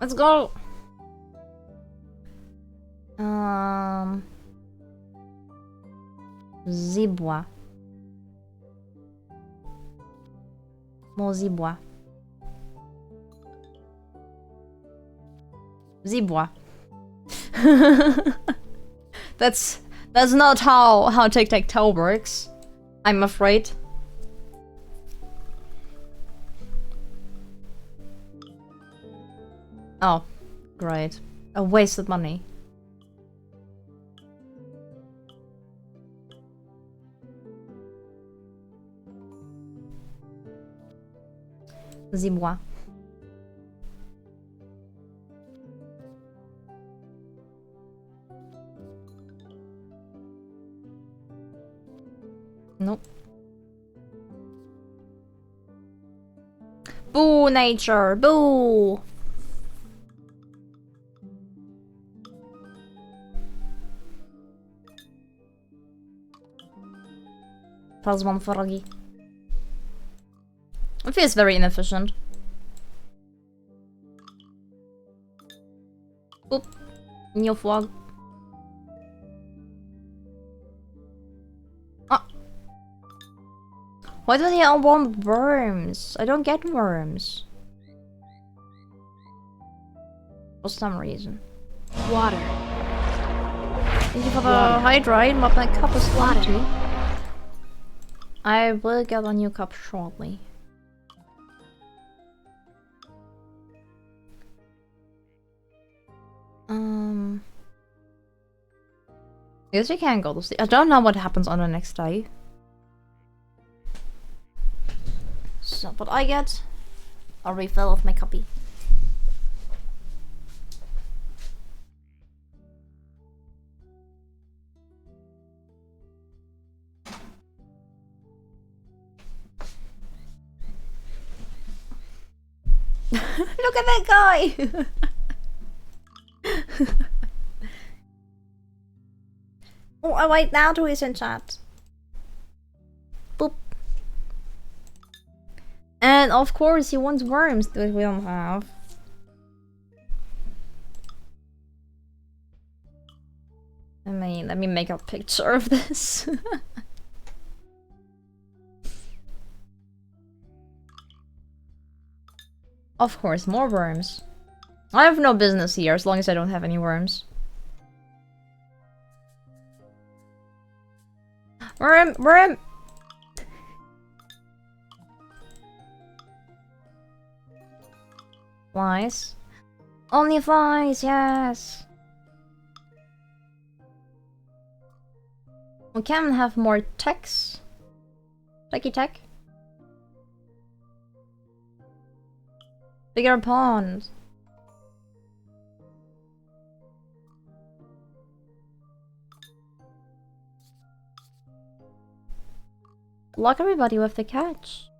Speaker 1: Let's go! Zibwa. More zibwa. Zibwa. That's not how tic-tac-toe works, I'm afraid. Oh, great. A waste of money. Dis-moi. Nope. Boo, nature! Boo! Plus one froggy. It feels very inefficient. Oop. New frog. Ah. Why do they all want worms? I don't get worms. For some reason.
Speaker 2: Water.
Speaker 1: Thank you for the hydrate, but my cup is empty. I will get a new cup shortly. I guess we can go to sleep. I don't know what happens on the next day. So, but I get a refill of my copy. Look at that guy! Oh, wait, now who is in chat? Boop. And of course he wants worms that we don't have. I mean, let me make a picture of this. Of course, more worms. I have no business here as long as I don't have any worms. Worm! Worm! Flies. Only flies, yes! We can have more techs. Techie tech. Bigger pond. Lock everybody with the catch.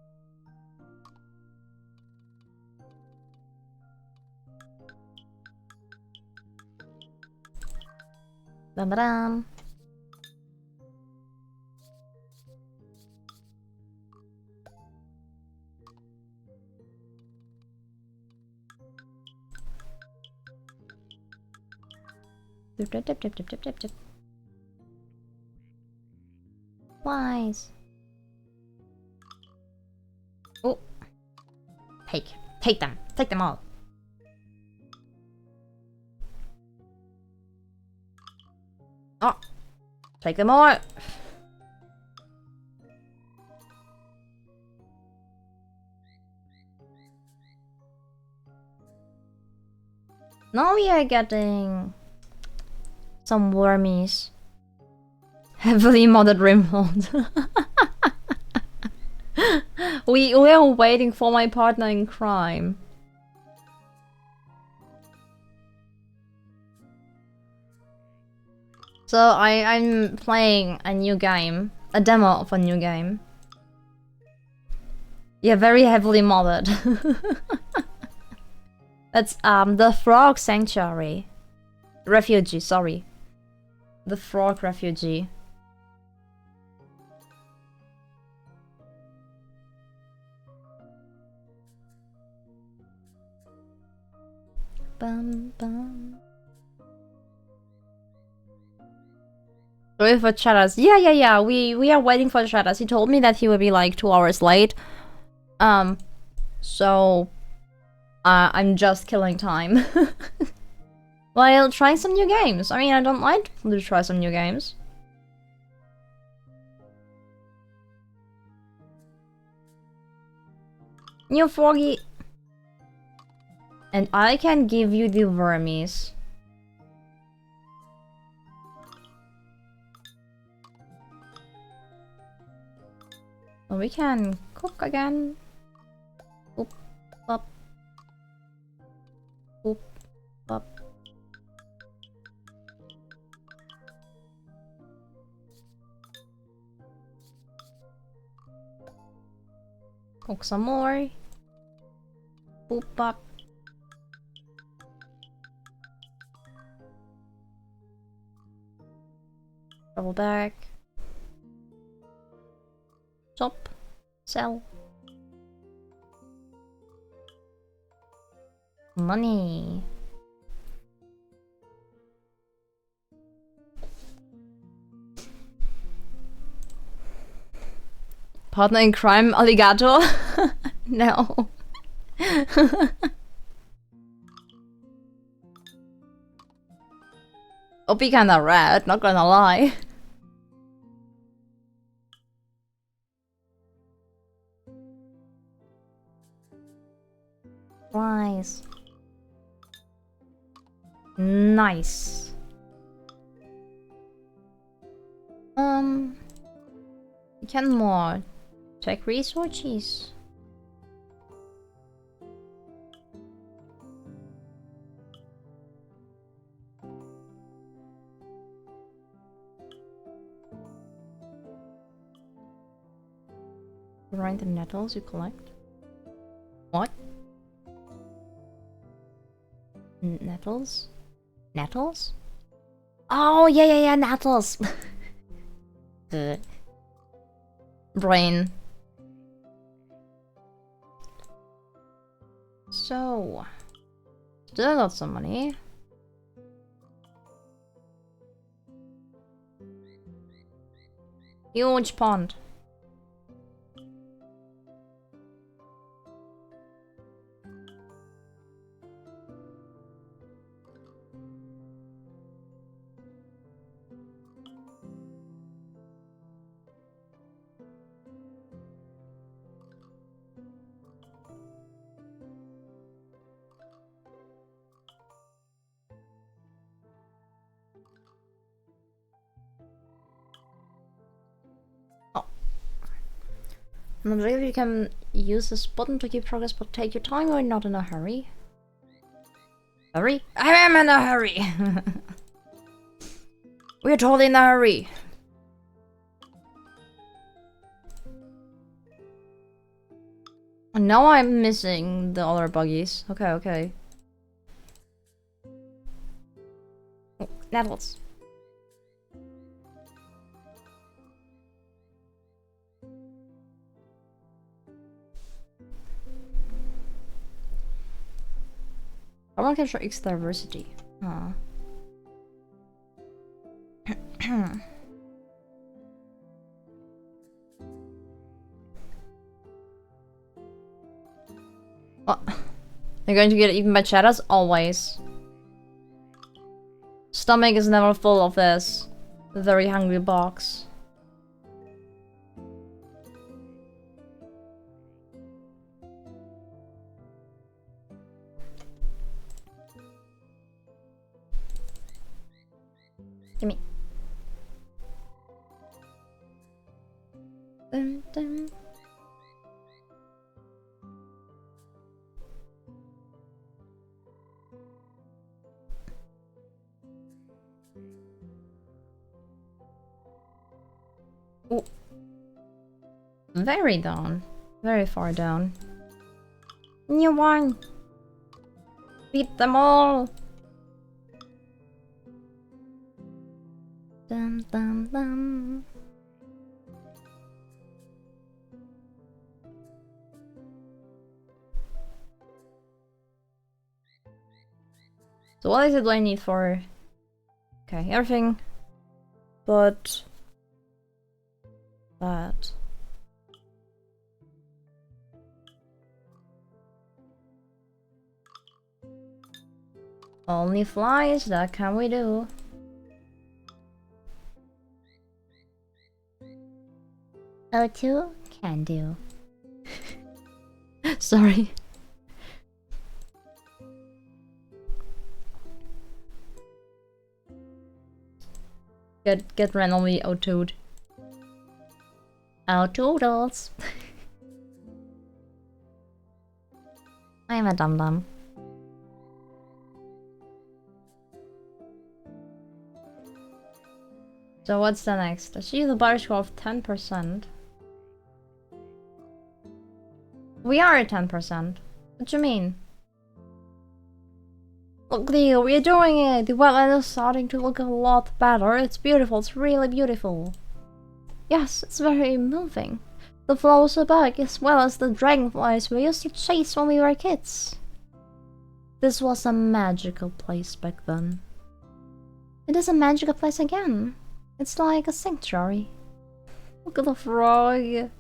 Speaker 1: Ba-ba-dum. Dip, dip, dip, dip, dip, dip, dip, dip. Flies. Oh. Take them. Take them all. Oh. Take them all. Now we are getting some wormies. Heavily modded remote. we are waiting for my partner in crime. So I'm playing a new game. A demo of a new game. Yeah, very heavily modded. That's the Frog Sanctuary. Refugee, sorry. The Frog Refugee. Bum bum. Sorry for Chatters. Yeah. We are waiting for Chatters. He told me that he will be like 2 hours late. So I'm just killing time. While trying some new games. I mean, I don't mind to try some new games. New Froggy. And I can give you the wormies. So we can cook again. Oop, up. Oop, up. Cook some more. Boop up. Double back. Chop. Sell. Money. Partner in crime, alligator? No. Opie kinda red, not gonna lie. Nice. Nice. We can more check resources. Grind the nettles you collect. What? Nettles? Nettles? Oh, yeah, nettles! Brain. So... Still got some money. Huge pond. I'm not sure if you can use this button to keep progress, but take your time, we're not in a hurry. Hurry? I am in a hurry! We're totally in a hurry! And now I'm missing the other buggies. Okay. Oh, nettles. I want to capture X diversity. Huh. What? You're going to get eaten by cheddars? Always. Stomach is never full of this. Very hungry box. Gimme. Dun, dun. Ooh. Very down. Very far down. New one! Beat them all! Dum dum dum. So what is it do I need for... Okay, everything but that. Only flies, that can we do. O2 can do. Sorry. Get randomly auto-toed. Auto-toodles. I'm a dum-dum. So what's the next? Achieve the bar score of 10%. We are at 10%. What do you mean? Look, Leo, we're doing it! The wetland is starting to look a lot better. It's beautiful, it's really beautiful. Yes, it's very moving. The flowers are back, as well as the dragonflies we used to chase when we were kids. This was a magical place back then. It is a magical place again. It's like a sanctuary. Look at the frog.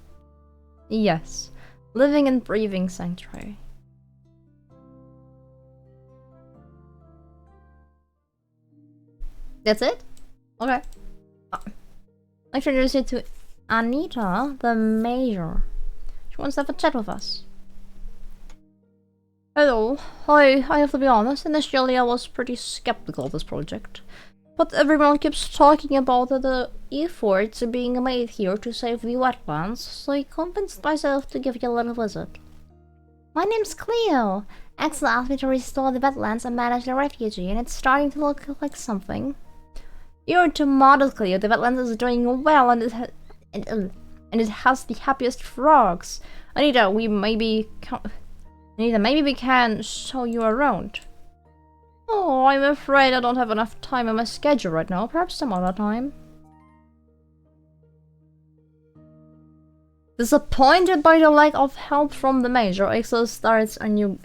Speaker 1: Yes, living and breathing sanctuary. That's it? Okay. I'll introduce you to Anita, the Major. She wants to have a chat with us. Hello. I have to be honest, initially I was pretty skeptical of this project. But everyone keeps talking about the efforts being made here to save the wetlands, so I convinced myself to give you a little visit. My name's Cleo. Axel asked me to restore the wetlands and manage the refugee, and it's starting to look like something. You're too modest, Cleo. The wetlands is doing well, and it has the happiest frogs. Anita, maybe we can show you around. Oh, I'm afraid I don't have enough time in my schedule right now. Perhaps some other time. Disappointed by the lack of help from the Major, Axel sets a new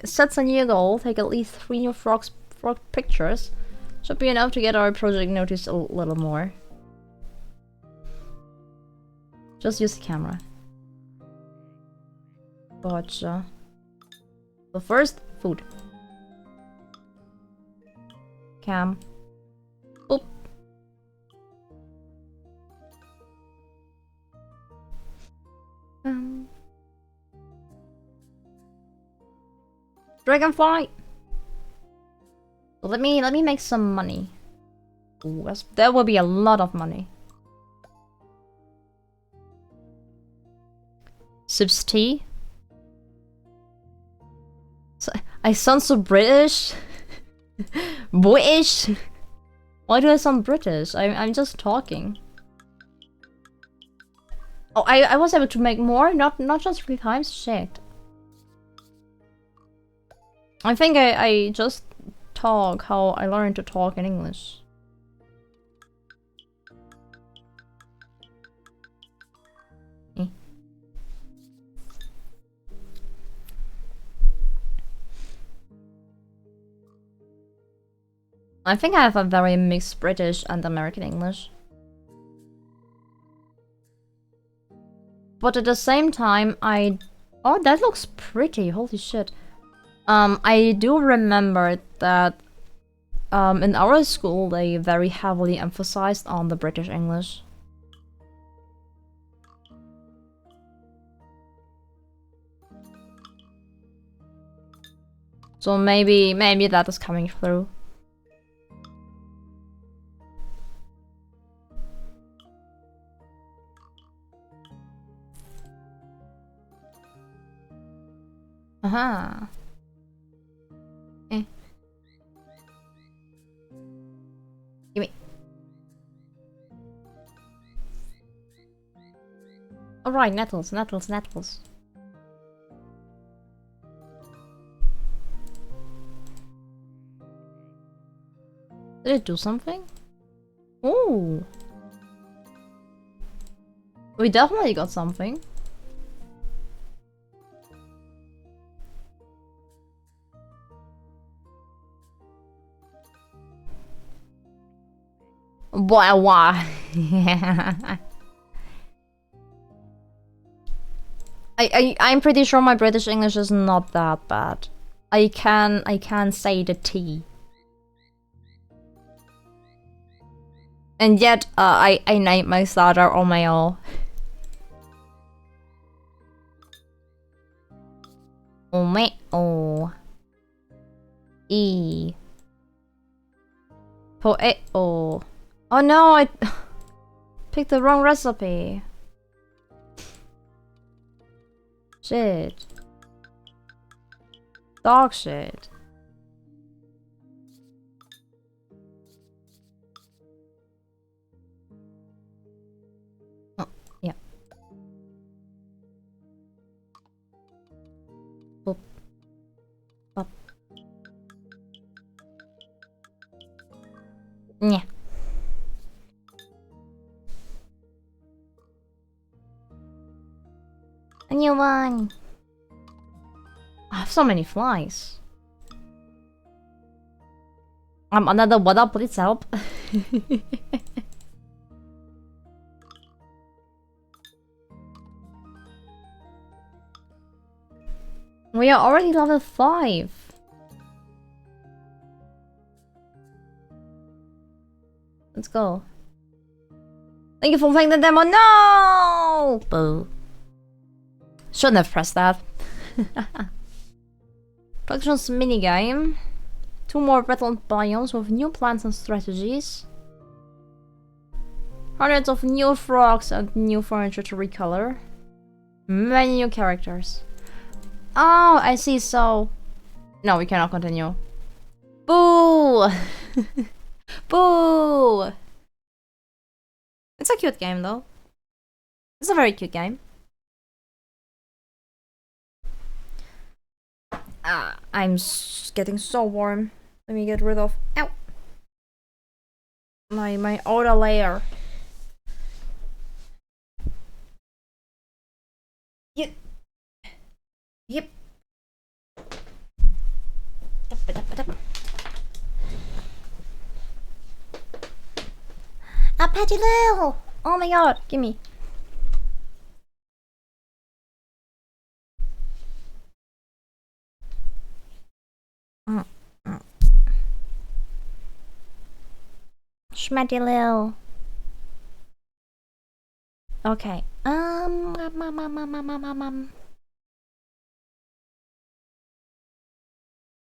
Speaker 1: goal. Take at least 3 new frog pictures. Should be enough to get our project noticed a little more. Just use the camera. Gotcha. So first, food. Cam. Oop. Dragonfly. Let me make some money. Ooh, that will be a lot of money. Sips tea. So, I sound so British. British. Why do I sound British? I'm just talking. Oh, I was able to make more, not just 3 times. Shit. I think I just talk how I learned to talk in English. I think I have a very mixed British and American English. But at the same time, oh, that looks pretty, holy shit. I do remember that in our school they very heavily emphasized on the British English. So maybe that is coming through. Aha. Gimme. Alright, nettles. Did it do something? Ooh. We definitely got something. Why? I'm pretty sure my British English is not that bad. I can say the T. And yet, I named my starter Omeo. Omeo. E. Poeo. Oh no, Picked the wrong recipe. Shit. Dog shit. Oh, yeah. Boop. Up. Yeah. A new one. I have so many flies. Another what up, please help. We are already level 5. Let's go. Thank you for playing the demo. No! Boo. Shouldn't have pressed that. Collections minigame. 2 more battle biomes with new plants and strategies. Hundreds of new frogs and new furniture to recolor. Many new characters. Oh, I see, so... No, we cannot continue. Boo! Boo! It's a cute game, though. It's a very cute game. I'm getting so warm. Let me get rid of... Ow! My outer layer. Yep. Yep. A Patty Lil! Oh my god, gimme. Schmatty Lil. Okay.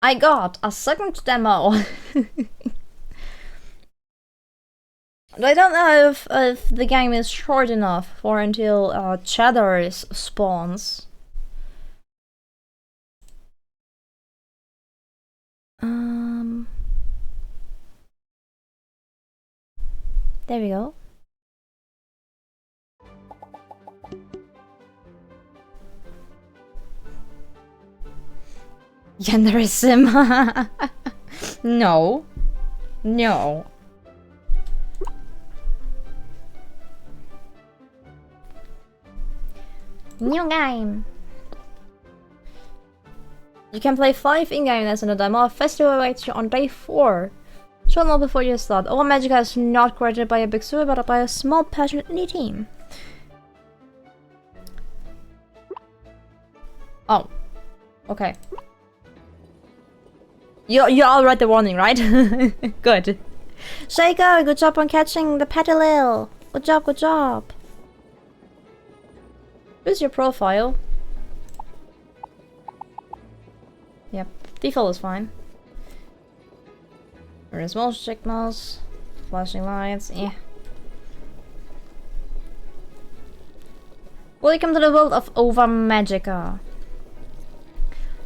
Speaker 1: I got a second demo. I don't know if the game is short enough for until Cheddar spawns. There we go. Genderism. No. No. New game. You can play 5 in-game events in the demo. Festival awaits you on day 4. Short know before you start. All Magica is not created by a big studio, but by a small, passionate indie team. Oh. Okay. You all read the warning, right? Good. Shaker, good job on catching the Petalil. Good job, good job. Where's your profile? Yep, default is fine. There's motion signals, flashing lights, Welcome to the world of Ova Magica.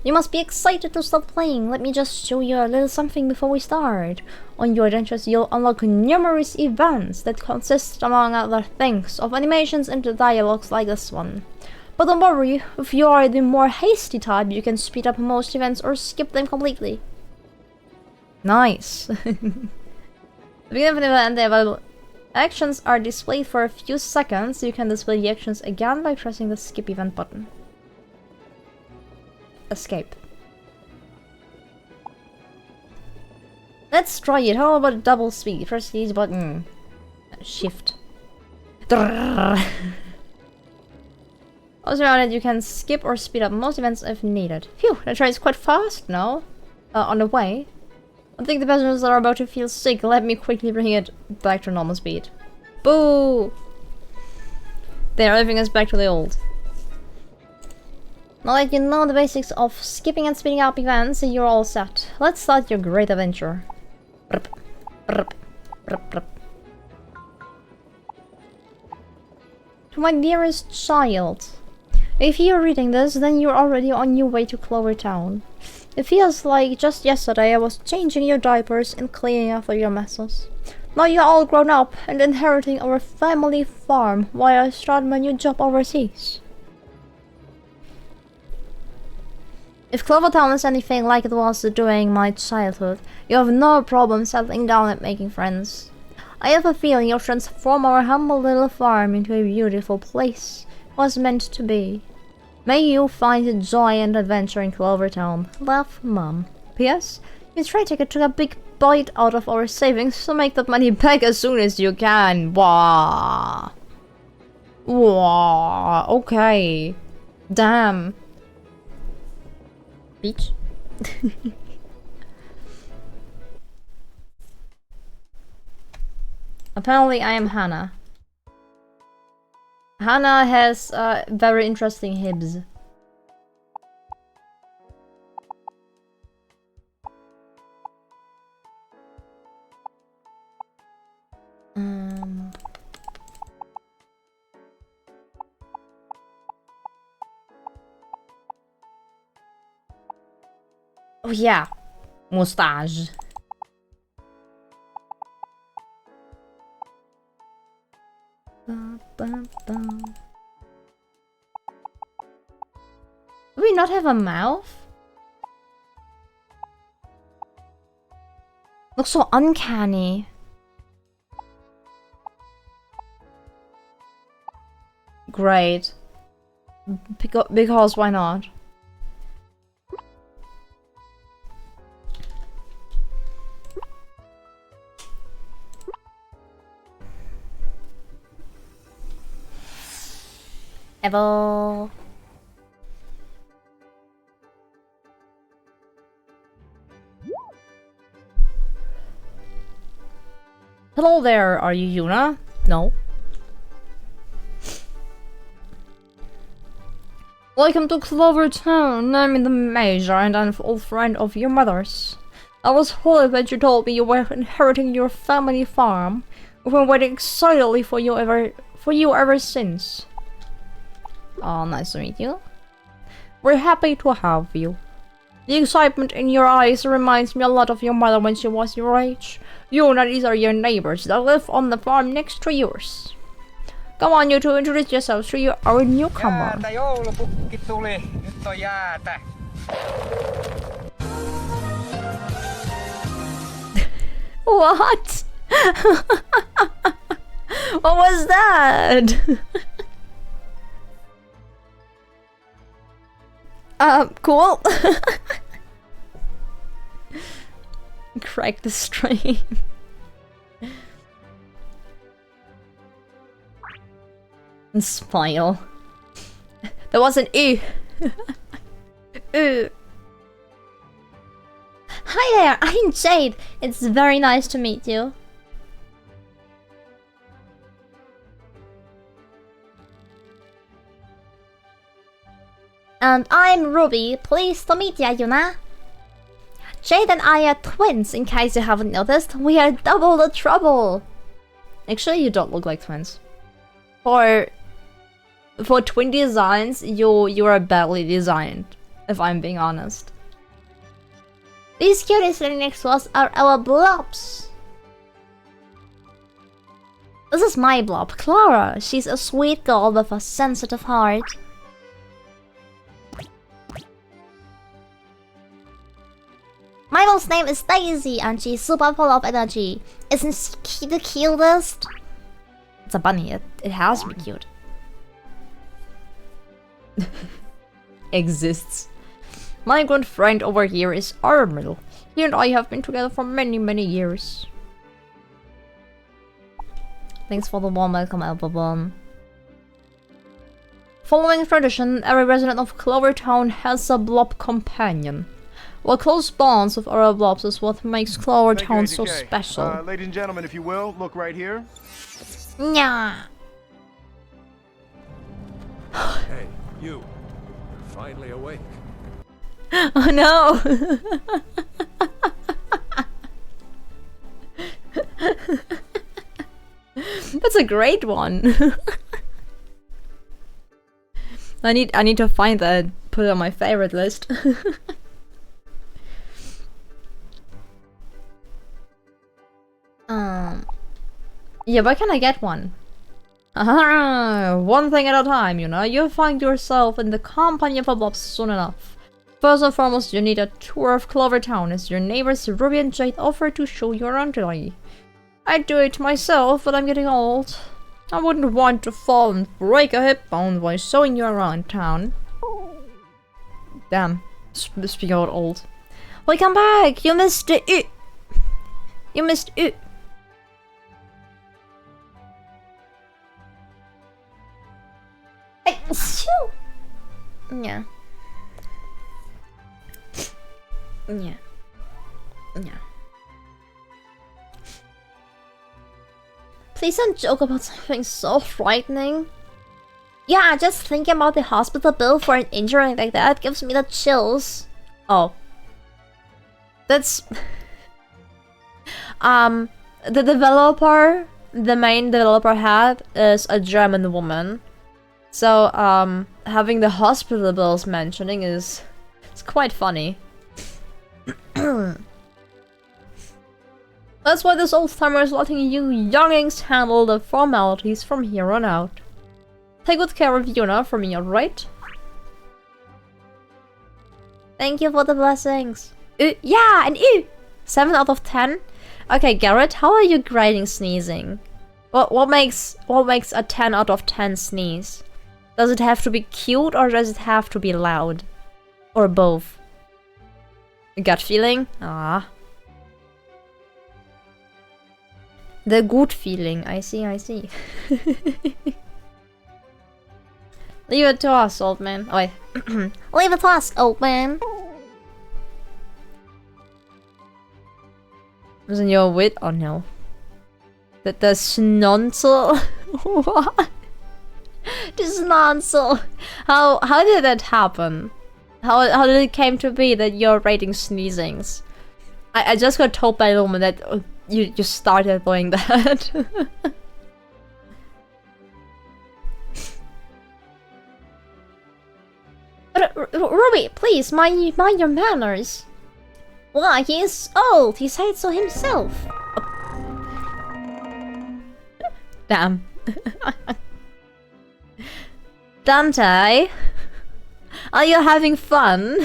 Speaker 1: You must be excited to start playing. Let me just show you a little something before we start. On your adventures, you'll unlock numerous events that consist, among other things, of animations and dialogues like this one. But don't worry, if you are the more hasty type, you can speed up most events or skip them completely. Nice. The beginning of an event and the available actions are displayed for a few seconds. You can display the actions again by pressing the skip event button. Escape. Let's try it. How about double speed? Press these button. Shift. Also added you can skip or speed up most events if needed. Phew, that train is quite fast now. On the way. I think the passengers are about to feel sick. Let me quickly bring it back to normal speed. Boo! There, everything is back to the old. Now that you know the basics of skipping and speeding up events, you're all set. Let's start your great adventure. To my dearest child. If you're reading this, then you're already on your way to Clover Town. It feels like just yesterday I was changing your diapers and cleaning after your messes. Now you're all grown up and inheriting our family farm while I start my new job overseas. If Clover Town is anything like it was during my childhood, you have no problem settling down and making friends. I have a feeling you'll transform our humble little farm into a beautiful place. It was meant to be. May you find joy and adventure in Clover Town. Love, Mom. P.S. Your train ticket took a big bite out of our savings, so make that money back as soon as you can. Wah. Wah. Okay. Damn. Beach? Apparently I am Hannah. Hannah has very interesting hips. Oh yeah, mustache. Do we not have a mouth? Looks so uncanny. Great. Because why not? Evo. Hello there, are you Yuna? No. Welcome to Clover Town. I'm the Major and I'm an old friend of your mother's. I was honored that you told me you were inheriting your family farm. We've been waiting excitedly for you ever since. Oh, nice to meet you. We're happy to have you. The excitement in your eyes reminds me a lot of your mother when she was your age. You and these are your neighbors that live on the farm next to yours. Come on, you two, introduce yourselves to our newcomer.
Speaker 4: Jäätä joulupukki tuli, nyt on jäätä.
Speaker 1: What? What was that? Cool. Crack the stream. And smile. There was an E. Hi there, I'm Jade. It's very nice to meet you. And I'm Ruby. Pleased to meet ya, Yuna. Jade and I are twins, in case you haven't noticed. We are double the trouble. Actually, you don't look like twins. For twin designs, you are badly designed, if I'm being honest. These cuties sitting next to us are our blobs. This is my blob, Clara. She's a sweet girl with a sensitive heart. My mom's name is Daisy and she's super full of energy. Isn't she the cutest? It's a bunny, it has to be cute. Exists. My good friend over here is Armil. He and I have been together for many years. Thanks for the warm welcome, Albabon. Following tradition, every resident of Clover Town has a blob companion. Well, close bonds with other blobs is what makes Clover Town so special.
Speaker 5: Ladies and gentlemen, if you will, look right here.
Speaker 1: Nya.
Speaker 6: Hey, you. You're finally awake.
Speaker 1: Oh no! That's a great one. I need to find that and put it on my favorite list. Yeah, where can I get one? One thing at a time, you know. You'll find yourself in the company of a blob soon enough. First and foremost, you need a tour of Clover Town, as your neighbors Ruby and Jade offer to show you around today. I'd do it myself, but I'm getting old. I wouldn't want to fall and break a hip bone while showing you around town. Damn. Speaking about old. Welcome back! You missed it! You missed it! Yeah. Yeah. Yeah. Please don't joke about something so frightening. Yeah, just thinking about the hospital bill for an injury like that gives me the chills. Oh. That's... The developer, the main developer had is a German woman. So, having the hospital bills mentioning is... it's quite funny. That's why this old timer is letting you youngings handle the formalities from here on out. Take good care of Yuna for me, alright? Thank you for the blessings. Yeah, and 7 out of 10? Okay, Garrett, how are you grading sneezing? What makes a 10 out of 10 sneeze? Does it have to be cute or does it have to be loud? Or both? Gut feeling? Ah. The good feeling. I see, I see. Leave it to us, old man. Oh, wait. Leave it to us, old man. Wasn't your wit? Oh no. The snonsel? What? The snonsel. How did that happen? How did it came to be that you're rating sneezings? I just got told by the woman that you started doing that. But, Ruby, please, mind your manners. Why, he is old. He said so himself. Damn. Dante, are you having fun?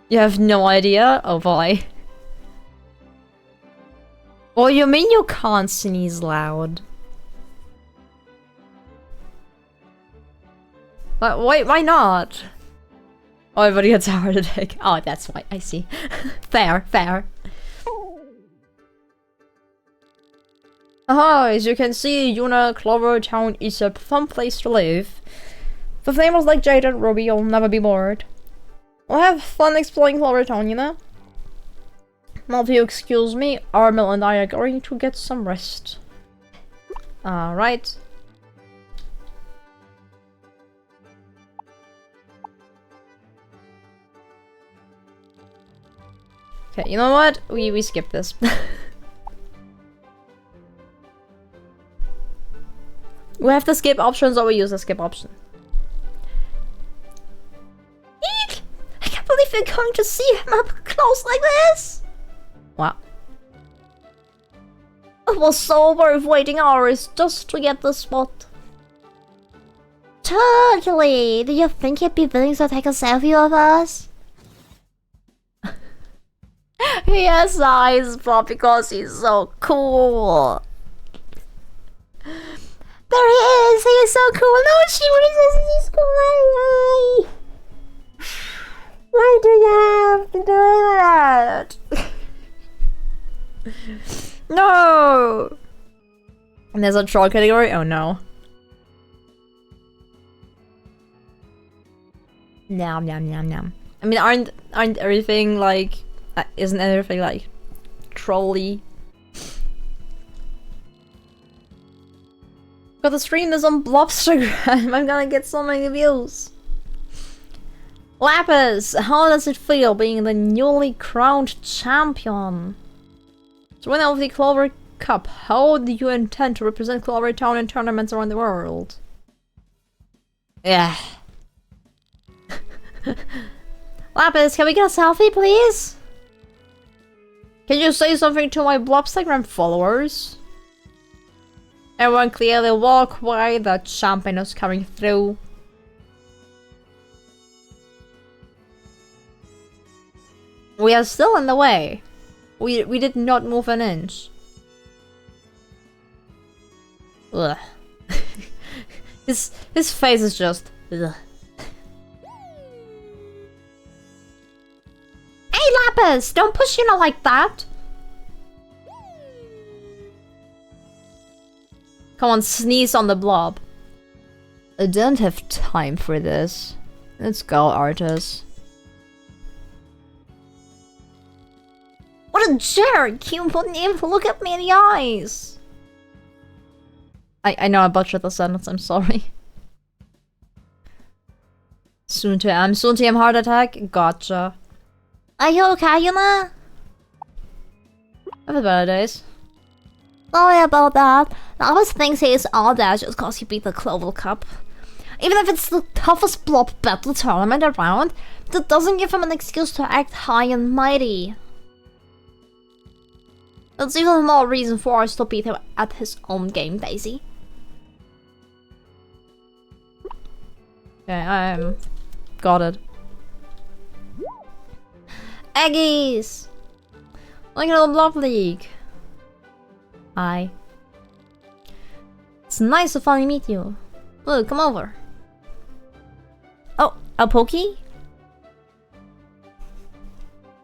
Speaker 1: You have no idea? Oh boy. Well, you mean you can't sneeze loud? But wait, why not? Oh, everybody gets a heart attack. Oh, that's why. I see. Fair, fair. Aha, as you can see, Yuna Clover Town is a fun place to live. For famous like Jade and Ruby, you'll never be bored. We'll have fun exploring Clover Town, you know? Now, if you excuse me, Armel and I are going to get some rest. Alright. Okay, you know what? We skip this. We have the skip options or we use the skip option. Eek! I can't believe you're going to see him up close like this! Wow. It was so worth waiting hours just to get the spot. Totally! Do you think he'd be willing to take a selfie with us? He has eyes, but because he's so cool. There he is! He is so cool! No, she says he's cool! Why do you have to do that? No! And there's a troll category? Oh no. Nom nom nom nom. I mean, aren't everything like... isn't everything like... trolly? Gotta stream this on Blobstagram. I'm gonna get so many views. Lapis, how does it feel being the newly crowned champion? So winner of the Clover Cup, how do you intend to represent Clover Town in tournaments around the world? Yeah. Lapis, can we get a selfie, please? Can you say something to my Blobstagram followers? Everyone clearly walk away, the champagne is coming through. We are still in the way. We did not move an inch. Ugh. his face is just ugh. Hey Lapis, don't push like that. Come on, sneeze on the blob. I don't have time for this. Let's go, Artis. What a jerk! You wouldn't even look at me in the eyes! I know I butchered the sentence, I'm sorry. Soon to M heart attack? Gotcha. Are you okay, Yuna? I've had better days. Sorry about that. Lapis thinks he is all that just cause he beat the Clover Cup. Even if it's the toughest blob battle tournament around, that doesn't give him an excuse to act high and mighty. That's even more reason for us to beat him at his own game, Daisy. Okay, got it. Eggies! Look at the Blob League. Hi. It's nice to finally meet you. Look, come over. Oh, a Pokey?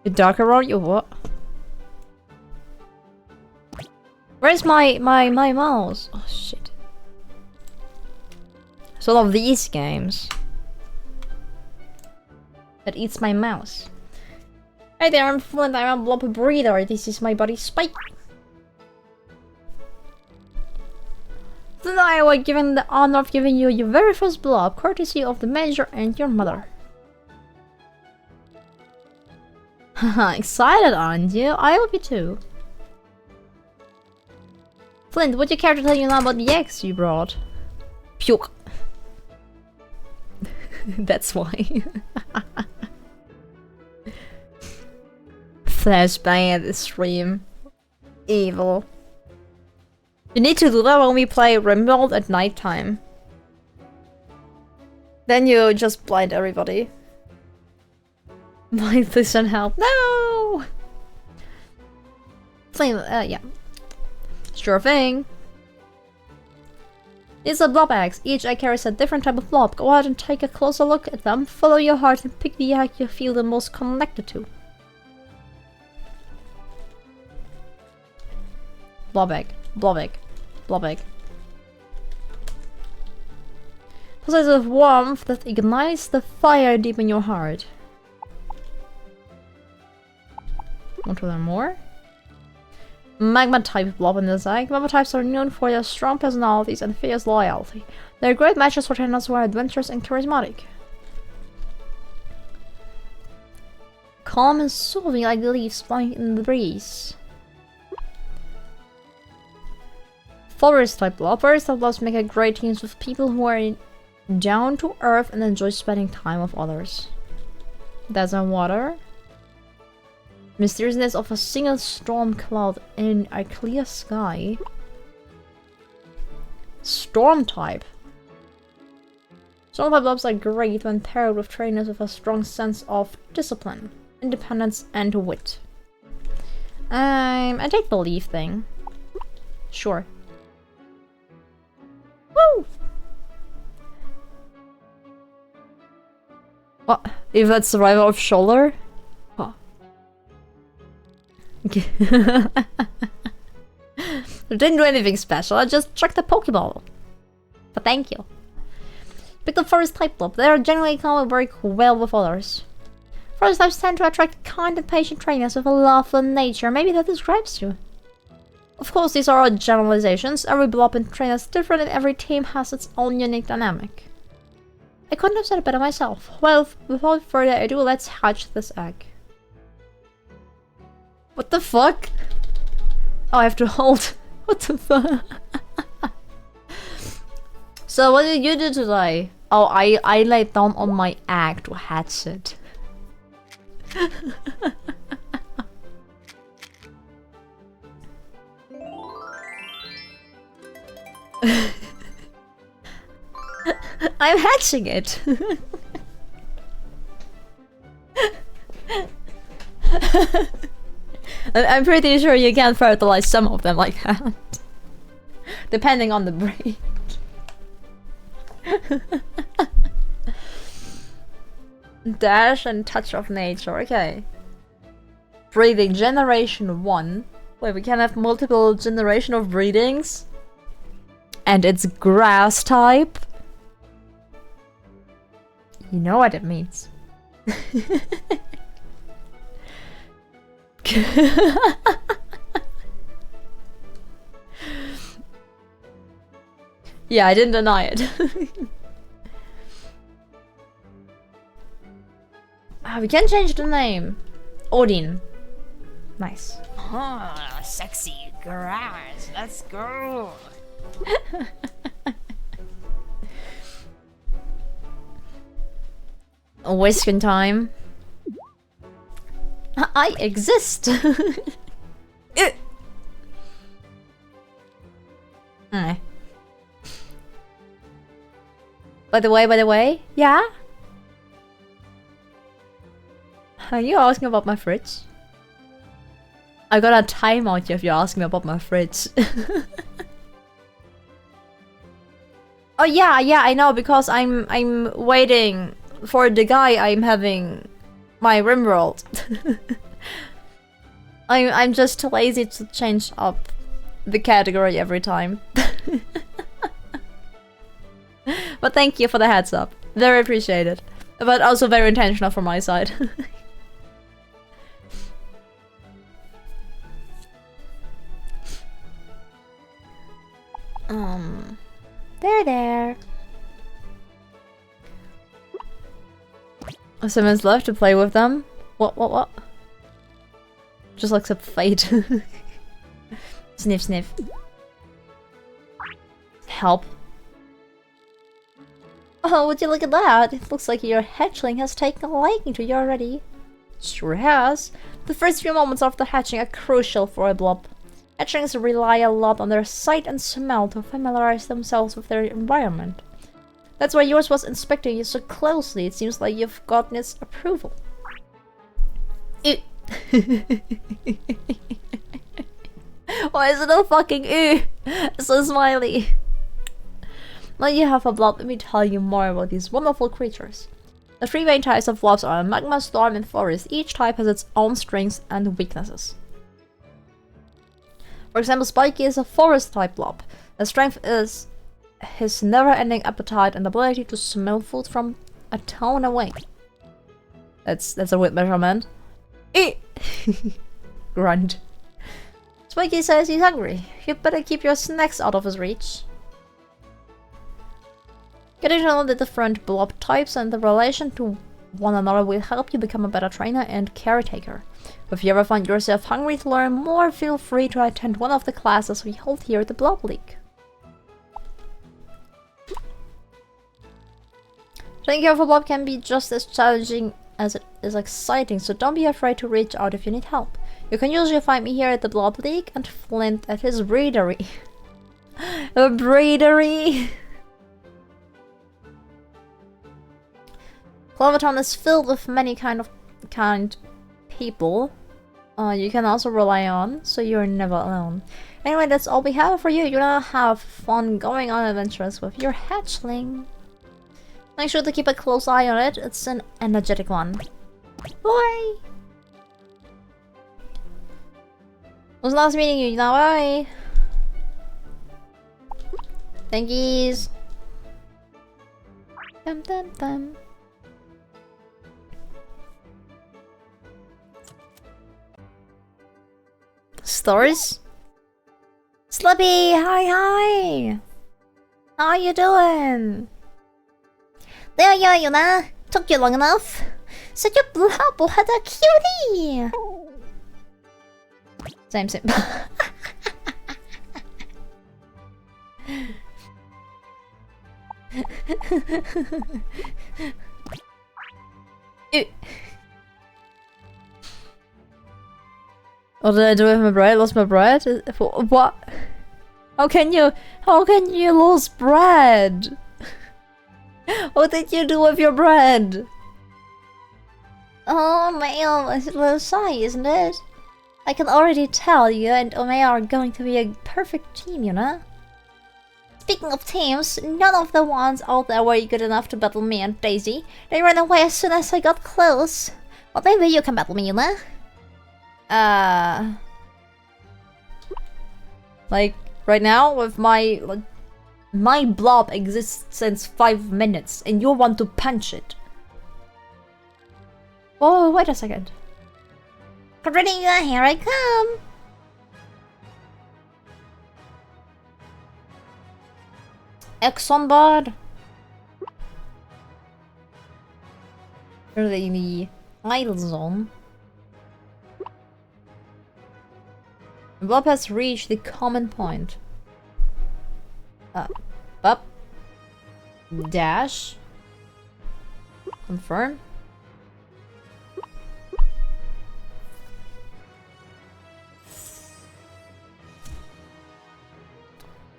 Speaker 1: You dark around you, what? Where's my mouse? Oh shit. So all of these games that eats my mouse. Hey there, I'm Flint, I'm a blob breeder. This is my buddy Spike. Tonight I was given the honor of giving you your very first blob, courtesy of the manager and your mother. Haha, excited aren't you? I will be too. Flint, would you care to tell you now about the eggs you brought? Puke. That's why. Flashbang at the stream. Evil. You need to do that when we play Rimworld at nighttime. Then you just blind everybody. Blind, please don't help. No! Flame, yeah. Sure thing. These are blob eggs. Each egg carries a different type of blob. Go ahead and take a closer look at them. Follow your heart and pick the egg you feel the most connected to. Blob egg. Blob egg. Blob egg. Possessed of warmth that ignites the fire deep in your heart. Want to learn more? Magma type blob in this egg. Magma types are known for their strong personalities and fierce loyalty. They're great matches for trainers who are adventurous and charismatic. Calm and soothing like the leaves flying in the breeze. Forest type blob. Forest type blobs make a great teams with people who are down to earth and enjoy spending time with others. Desert water. Mysteriousness of a single storm cloud in a clear sky. Storm type. Storm type blobs are great when paired with trainers with a strong sense of discipline, independence, and wit. I take the leaf thing. Sure. Woo! What? If that's survival of shoulder? Huh. It didn't do anything special, I just chucked a Pokeball. But thank you. Pick the forest type blob. They are generally common work well with others. Forest types tend to attract kind and patient trainers with a love for nature. Maybe that describes you. Of course, these are all generalizations. Every blob and trainer is different and every team has its own unique dynamic. I couldn't have said it better myself. Well, without further ado, let's hatch this egg. What the fuck? Oh, I have to hold. What the fuck? So, what did you do today? Oh, I lay down on my egg to hatch it. I'm hatching it. I'm pretty sure you can fertilize some of them like that. Depending on the breed. Dash and touch of nature, okay. Breeding generation 1. Wait, we can have multiple generation of breedings? And it's grass type? You know what it means. Yeah, I didn't deny it. We can change the name. Odin. Nice.
Speaker 3: Oh, sexy grass. Let's go.
Speaker 1: Wasting time. I exist. By the way, yeah? Are you asking about my fridge? I got a timeout if you're asking me about my fridge. Oh yeah, I know, because I'm waiting for the guy I'm having my rimworld. I'm just too lazy to change up the category every time. But thank you for the heads up. Very appreciated. But also very intentional from my side. There. Someone's left to play with them? What? Just accept fate. Sniff. Help. Oh, would you look at that? It looks like your hatchling has taken a liking to you already. Sure has. The first few moments after hatching are crucial for a blob. Hatchlings rely a lot on their sight and smell to familiarize themselves with their environment. That's why yours was inspecting you so closely. It seems like you've gotten its approval. Why is it a fucking so smiley? Now you have a blob, let me tell you more about these wonderful creatures. The three main types of blobs are magma, storm, and forest. Each type has its own strengths and weaknesses. For example, Spiky is a forest type blob. His strength is his never-ending appetite and ability to smell food from a town away. That's a weird measurement. Grunt. Spiky says he's hungry. You'd better keep your snacks out of his reach. Getting to know the different blob types and the relation to one another will help you become a better trainer and caretaker. If you ever find yourself hungry to learn more, feel free to attend one of the classes we hold here at the Blob League. Taking care of a blob can be just as challenging as it is exciting, so don't be afraid to reach out if you need help. You can usually find me here at the Blob League and Flint at his breedery. A breedery! Clovertown is filled with many kind people you can also rely on, so you're never alone. Anyway, that's all we have for you. You're gonna have fun going on adventures with your hatchling. Make sure to keep a close eye on it. It's an energetic one. Bye! It was nice meeting you. Now bye! Thank yous. Dum. Stories? Slippy, hi! How you doing? There you are. Took you long enough. Such a blob, what a cutie! Same. Ew. What did I do with my bread? Lost my bread? What? How can you lose bread? What did you do with your bread? Oh, Mayo is a little shy, isn't it? I can already tell you and Omeo are going to be a perfect team, you know? Speaking of teams, none of the ones out there were good enough to battle me and Daisy. They ran away as soon as I got close. But maybe you can battle me, you know? Like, right now, with my... Like, my blob exists since 5 minutes, and you want to punch it. Oh, wait a second. Cornelia, here I come! Exxonbard! Early in the idle zone. The blob has reached the common point. Up. Dash. Confirm.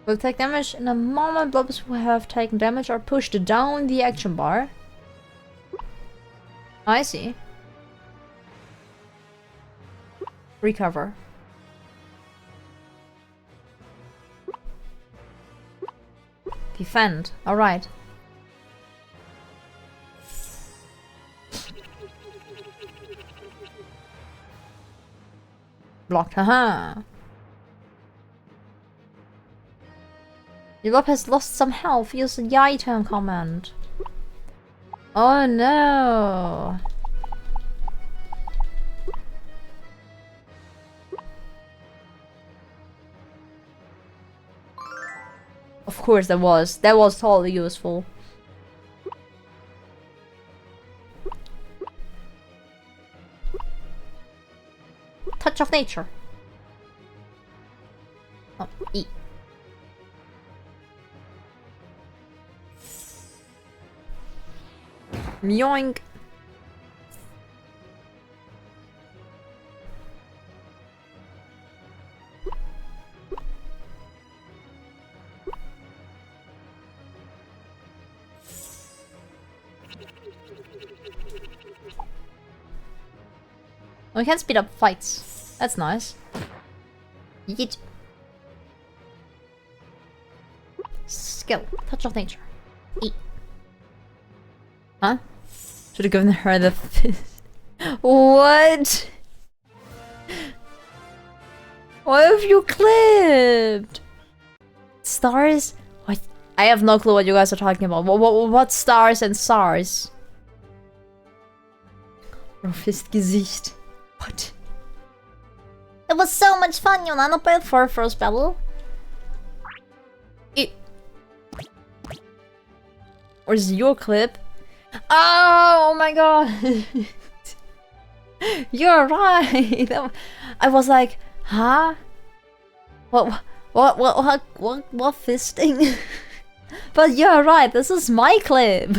Speaker 1: Will take damage in a moment. Blobs who have taken damage are pushed down the action bar. I see. Recover. Defend. Alright. Blocked. Haha. Your blob has lost some health. Use the item command. Oh no. Of course that was. That was totally useful. Touch of nature. Oh, E. Yoink. We can speed up fights. That's nice. Yeet. Skill. Touch of nature. E. Huh? Should have given her the What? Why have you clipped? Stars? What? I have no clue what you guys are talking about. What stars and stars? Roughes Gesicht. What? It was so much fun, you know, not for first battle. Where's your clip? Oh my god! You're right. I was like, huh? What fisting? But you're right. This is my clip.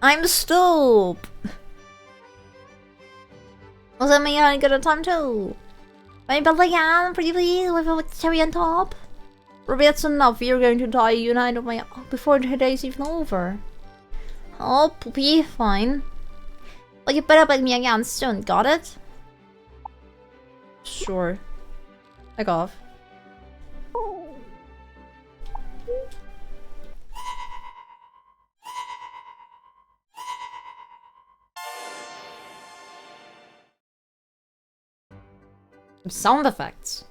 Speaker 1: I'm stupid. Was that me having a good time too? Maybe again, pretty please, with a cherry on top. Ruby, that's enough. You're going to die united with my before the day's even over. Oh, poopy, fine. Well, you better beg me again soon, got it? Sure. Back off. Sound effects.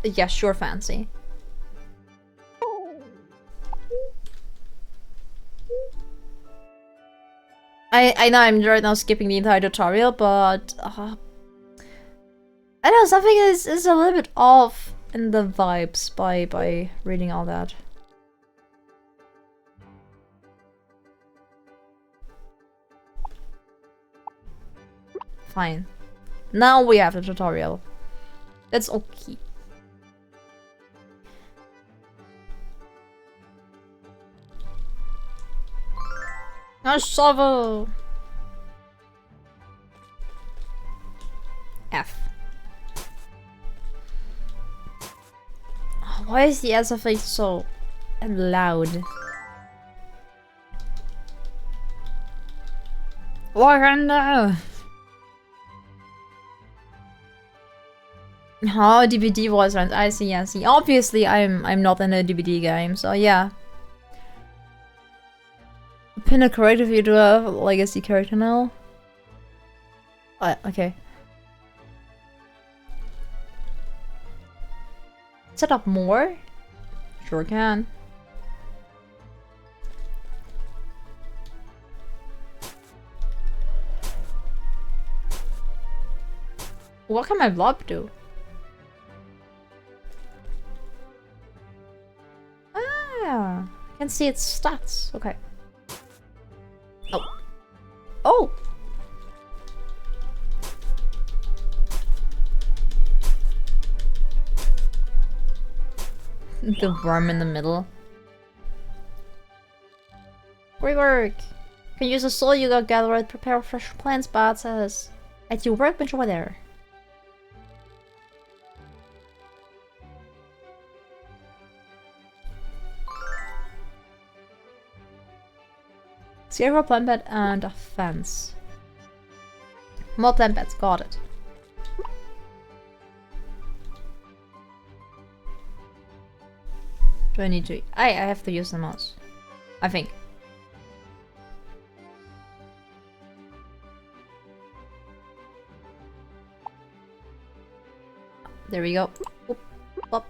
Speaker 1: Yeah, sure, fancy. I know I'm right now skipping the entire tutorial, but I don't know, something is a little bit off in the vibes by reading all that. fine. Now we have the tutorial. That's okay. A shovel! F. Why is the SFX so loud? Wakanda! Oh, DVD voice lines. I see, I see. Obviously, I'm not in a DVD game, so yeah. Pin a character if you do a legacy character now. Okay. Set up more? Sure can. What can my blob do? Ah, I can see its stats. Okay. Oh. Oh! The worm in the middle. Great work! You can use the soil you got gathered, prepare fresh plant spots at your workbench over there. Scarecrow, plant bed, and a fence. More plant beds, got it. Do I need to? I have to use the mouse. I think. There we go. Oop, up.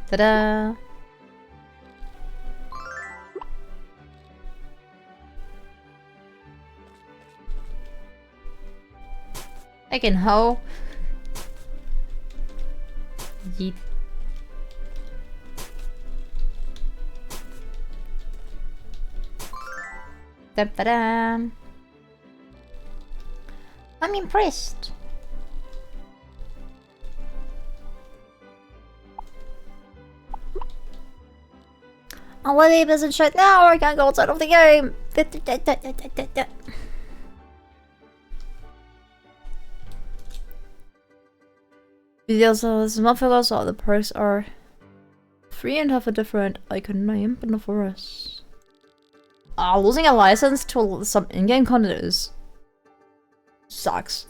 Speaker 1: Ta-da! I can hoe. Yeet. Da-da-da. I'm impressed. I'll let it doesn't shut now or I can't go outside of the game. Videos of this motherfuckers, all the perks are free and have a different icon name, but not for us. Losing a license to some in-game content is sucks.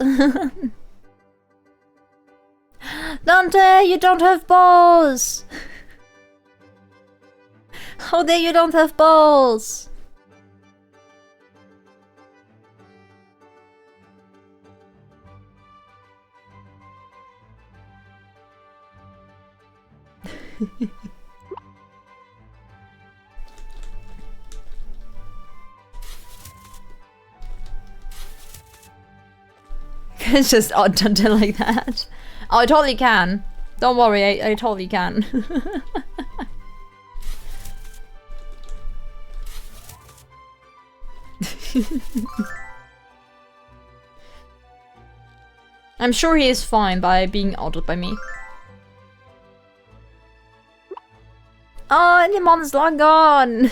Speaker 1: Dante, you don't have balls! How dare you don't have balls? It's just odd Dante like that. Oh, I totally can. Don't worry, I totally can. I'm sure he is fine by being altered by me. Oh, Nimon's long gone!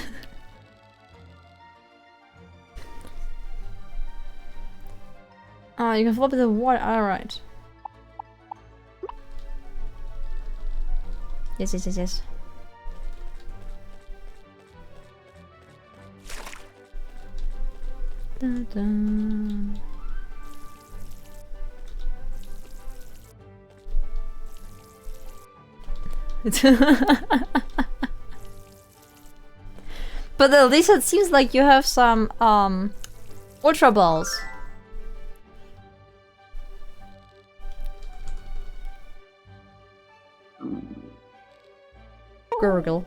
Speaker 1: Oh, you can flip the water. Alright. Yes, yes, yes, yes. Dun, dun. But at least it seems like you have some ultra balls. Gurgle.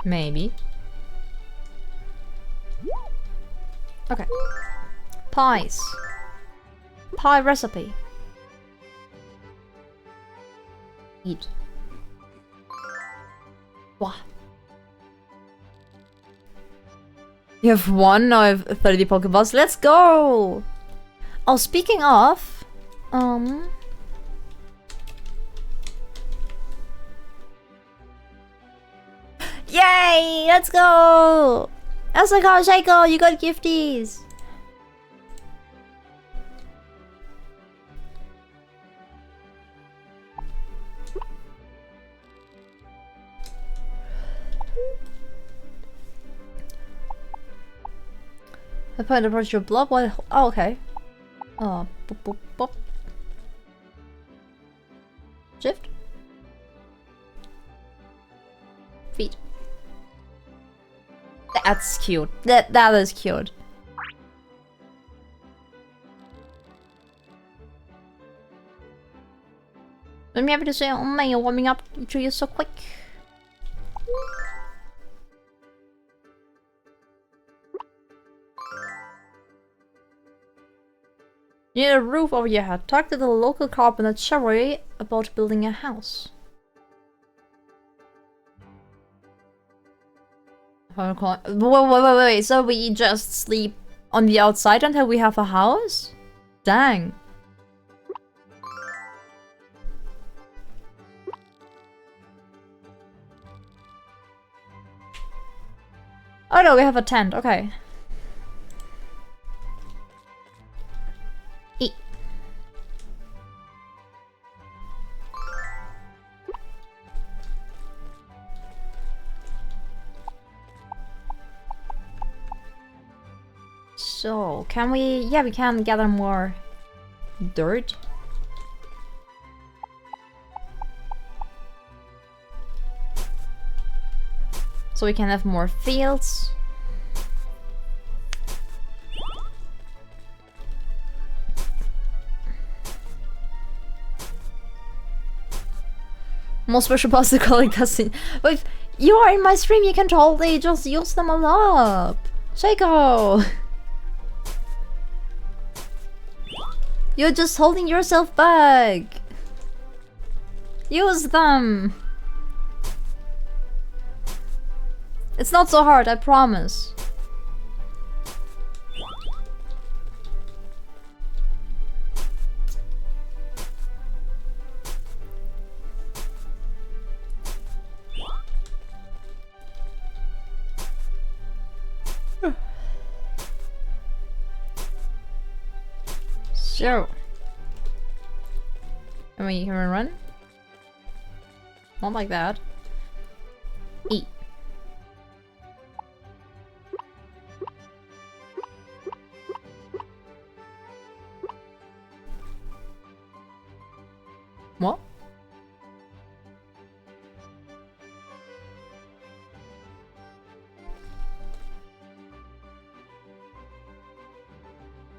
Speaker 1: Maybe. Okay. Pies. Pie recipe. What? You have one, I have 30 Pokeballs. Let's go! Oh, speaking of, yay! Let's go! Asaka, Shaiko, you got gifties! I put approach your blob while. Oh, okay. Oh, boop, boop, boop. Shift. Feet. That's cute. That is cute. I'm happy to say, oh man, you're warming up to you so quick. You need a roof over your head. Talk to the local carpenter Cherry about building a house. Wait. So we just sleep on the outside until we have a house? Dang. Oh no, we have a tent. Okay. Eat. So, can we... Yeah, we can gather more dirt. So we can have more fields. More special parts to collect us in. But if you are in my stream, you can totally just use them all up. Shaiko! You're just holding yourself back. Use them. It's not so hard, I promise. So, can we run? Not like that. Eat. What?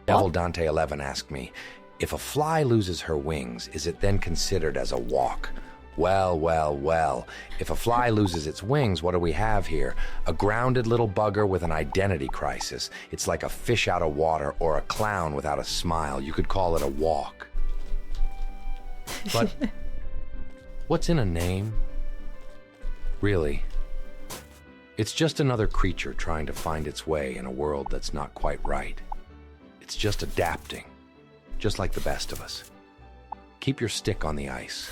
Speaker 7: Devil Dante 11 asked me, if a fly loses her wings, is it then considered as a walk? Well. If a fly loses its wings, what do we have here? A grounded little bugger with an identity crisis. It's like a fish out of water or a clown without a smile. You could call it a walk. But what's in a name? Really? It's just another creature trying to find its way in a world that's not quite right. It's just adapting, just like the best of us. Keep your stick on the ice.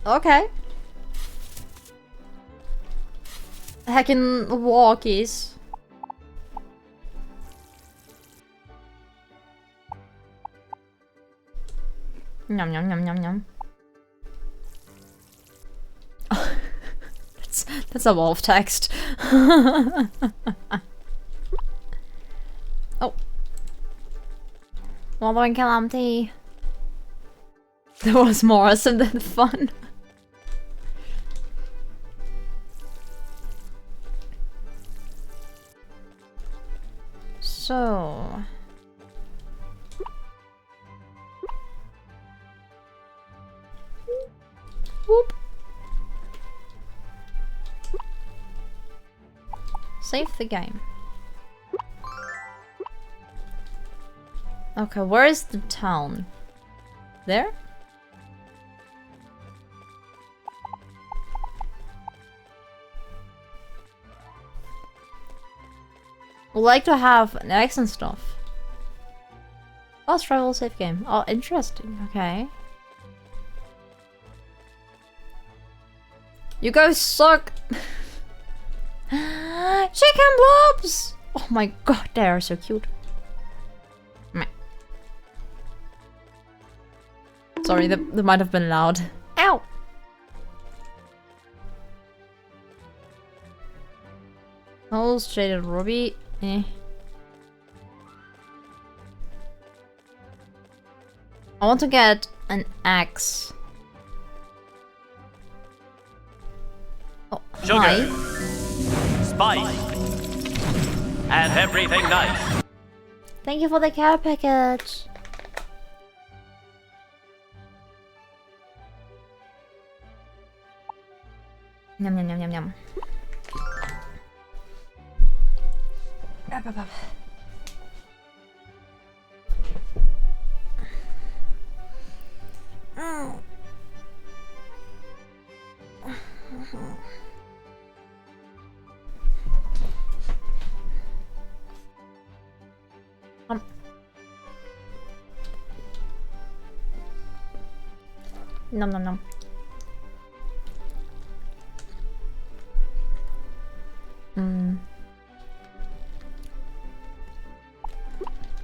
Speaker 1: Okay. Heckin' walkies. Yum yum yum yum yum. That's a wolf text. Oh. Mothering calamity. That was more awesome than fun. So... Whoop. Save the game. Okay, where is the town? There? would like to have an X and stuff. Fast travel safe game. Oh, interesting. Okay. You guys suck. Chicken blobs! Oh my god, they are so cute. Meh. Sorry, that might have been loud. Ow! Oh, shaded ruby. Eh. I want to get an axe. Oh, hi.
Speaker 8: Spice, and everything nice.
Speaker 1: Thank you for the care package. Yum yum yum yum yum. Up, up, up. Nom nom nom.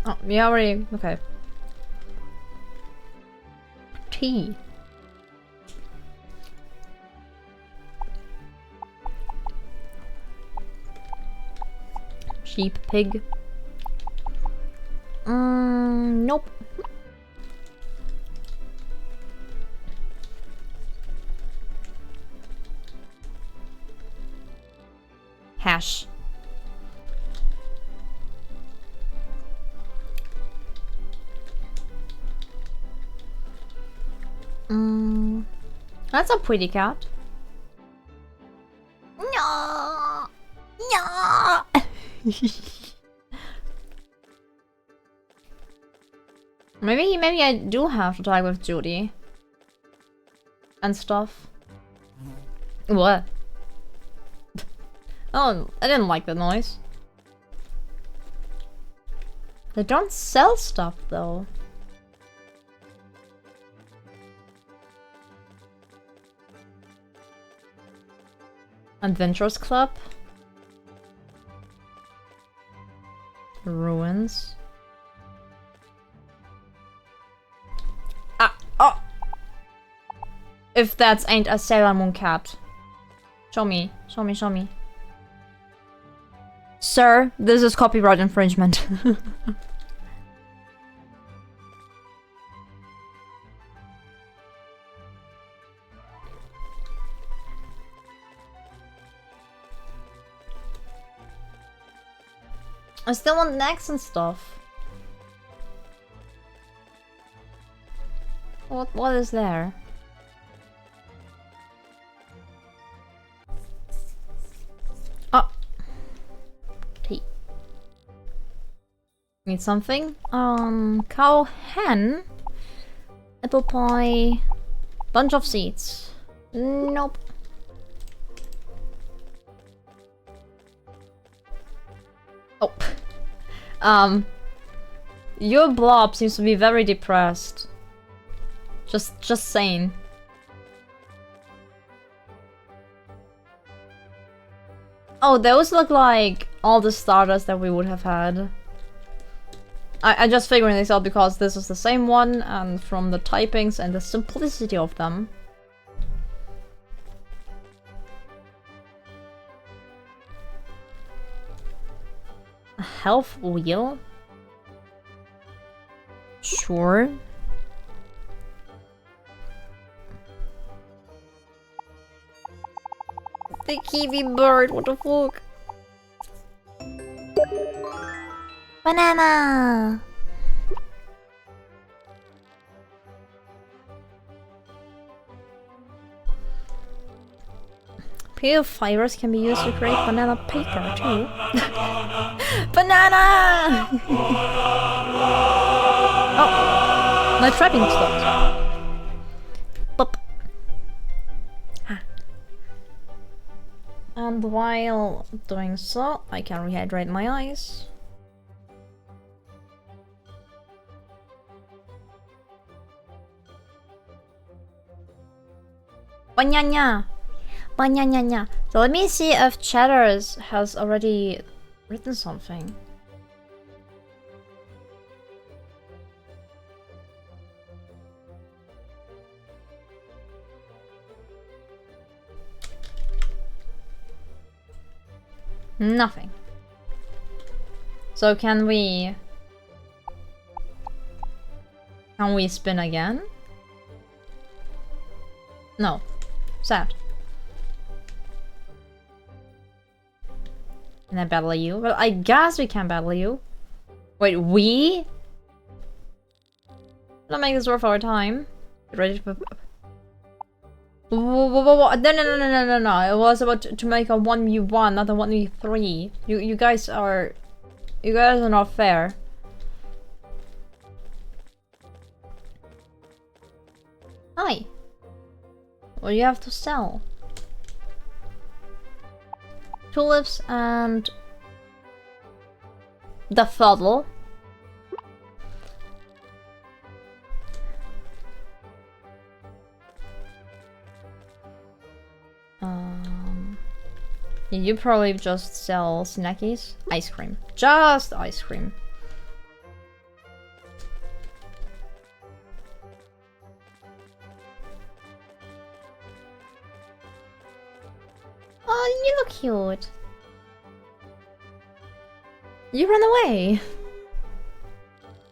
Speaker 1: Oh, we already... okay. Tea. Sheep, pig. Nope. Hash. That's a pretty cat. No, no. maybe I do have to talk with Judy and stuff. What? Oh, I didn't like the noise. They don't sell stuff though. Adventures Club. Ruins. Ah! Oh! If that ain't a Sailor Moon cat. Show me. Show me, show me. Sir, this is copyright infringement. I still want necks and stuff. What is there? Oh. Tea. Need something? Cow hen. Apple pie. Bunch of seeds. Nope. Oh. Your blob seems to be very depressed. Just saying. Oh, those look like all the starters that we would have had. I just figuring this out because this is the same one, and from the typings and the simplicity of them. A health wheel? Sure. The kiwi bird, what the fuck? Banana! Pale fibers can be used to create banana paper too. Banana! Oh, my trapping stopped. Bop. Ah. And while doing so, I can rehydrate my eyes. Banyanya! Banyanya! So let me see if Chatters has already written something. Nothing. So can we spin again? No. Sad. Can I battle you? Well, I guess we can battle you. Wait, we? Let's make this worth our time. Get ready to... No. It was about to make a 1v1, not a 1v3. You guys are not fair. Hi. What do you have to sell? Tulips and the fuddle. You probably just sell snackies. Ice cream. Just ice cream. Oh, you look cute. You run away.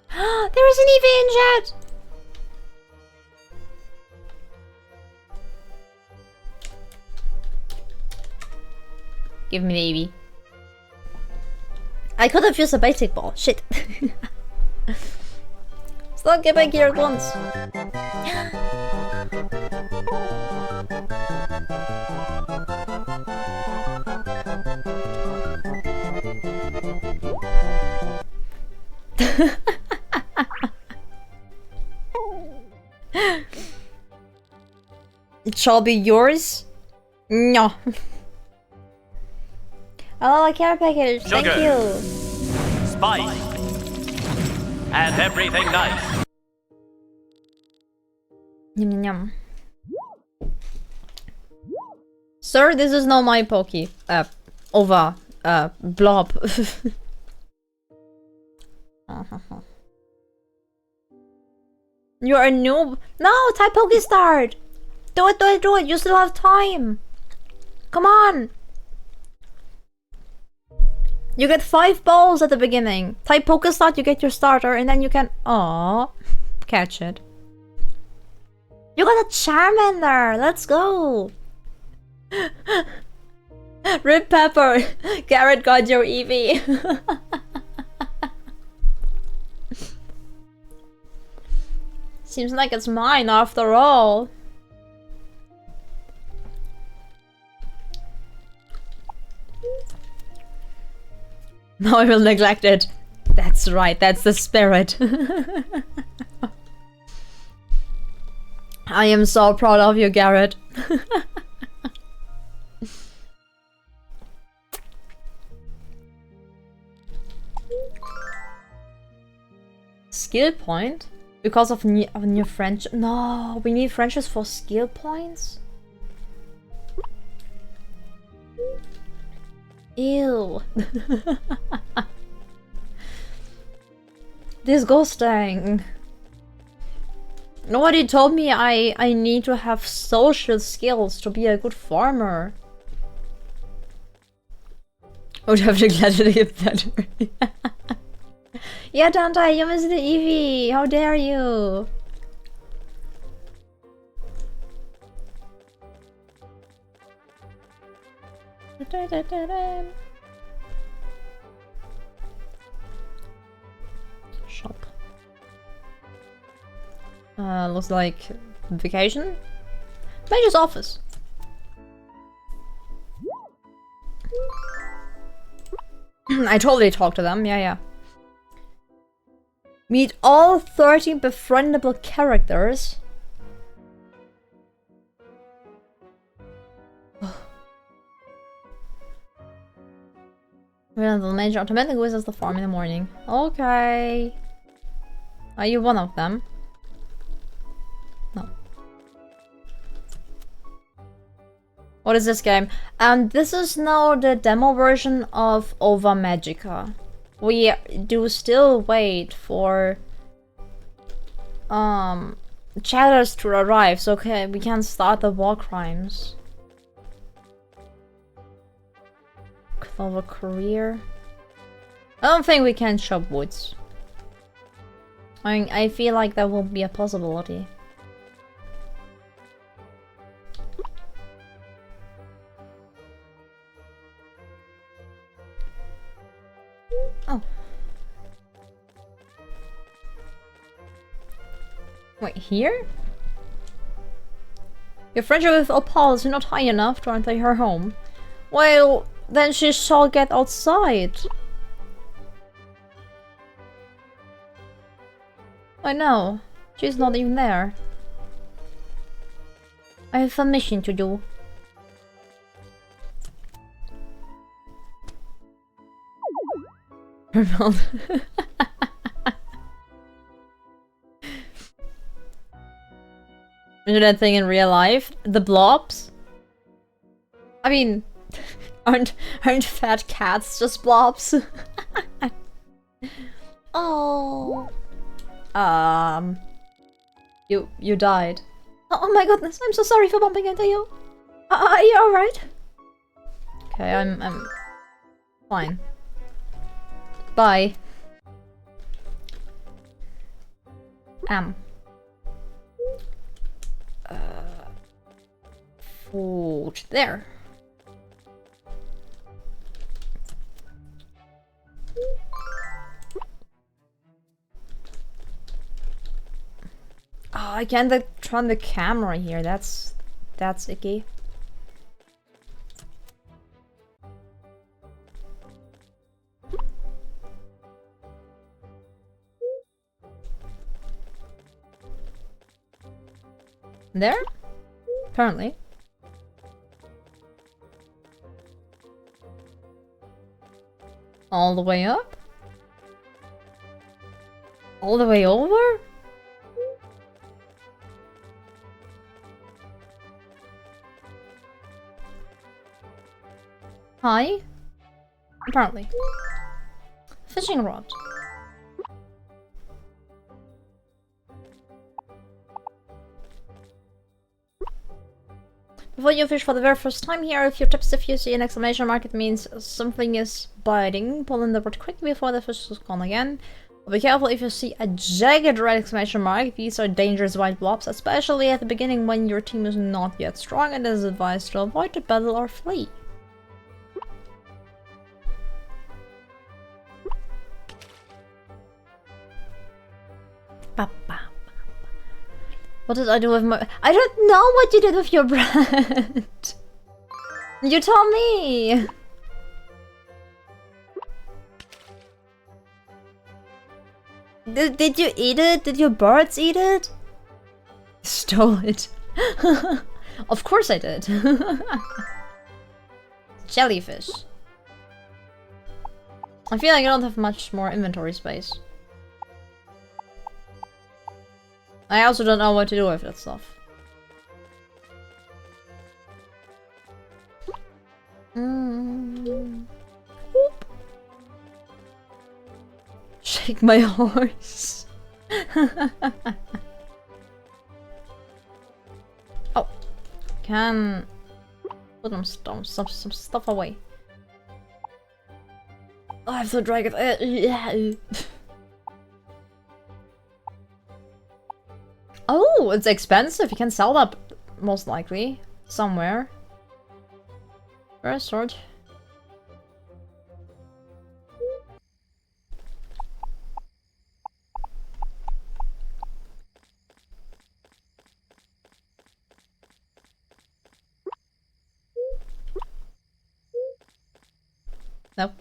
Speaker 1: There is an EV in chat! Give me the EV. I could have used a basic ball. Shit. Stop, get back here at once. It shall be yours? No. Oh, a care package.
Speaker 8: Sugar.
Speaker 1: Thank you.
Speaker 8: Spice. And everything nice.
Speaker 1: Yum yum yum. Sir, this is not my pokey. Blob. You're a noob. No, type Poke Start. Do it, do it, do it. You still have time. Come on. You get 5 balls at the beginning. Type Poke Start, you get your starter, and then you can... Aww. Catch it. You got a Charmander. Let's go. Rip Pepper. Garrett got your Eevee. Seems like it's mine after all. No, I will neglect it. That's right, that's the spirit. I am so proud of you, Garrett. Skill point? Because of new friendship? No, we need friendships for skill points? Ew. Disgusting. Nobody told me I need to have social skills to be a good farmer. I would have neglected it better. Yeah, Dante, you missed the Eevee! How dare you! Shop. Looks like vacation? Major's office. I totally talked to them, yeah. Meet all 13 befriendable characters. The major automatic visits the farm in the morning. Okay. Are you one of them? No. What is this game? This is now the demo version of Ova Magica. We do still wait for chatters to arrive, so okay, we can start the war crimes. Clover career. I don't think we can chop woods. I mean, I feel like that will be a possibility. Oh. Wait, here? Your friendship with Opal is not high enough to enter her home. Well, then she shall get outside. I know. She's not even there. I have a mission to do. Remember that thing in real life? The blobs? I mean, aren't fat cats just blobs? Oh. You died. Oh my goodness, I'm so sorry for bumping into you. Are you alright? Okay, I'm fine. Bye. Food there. Oh, I can't turn the camera here. That's icky. There? Apparently. All the way up? All the way over? Hi? Apparently. Fishing rod. Before you fish for the very first time here, if you see an exclamation mark, it means something is biting. Pull in the rod quickly before the fish is gone again. Be careful if you see a jagged red exclamation mark. These are dangerous white blobs, especially at the beginning when your team is not yet strong, and it is advised to avoid the battle or flee. What did I do with my... I don't know what you did with your bread! You tell me! Did you eat it? Did your birds eat it? Stole it. Of course I did. Jellyfish. I feel like I don't have much more inventory space. I also don't know what to do with that stuff. Whoop. Shake my horse. Oh, can put some stuff away. Oh, I have to drag it. Oh, it's expensive. You can sell that most likely somewhere. Where's a sword? Nope.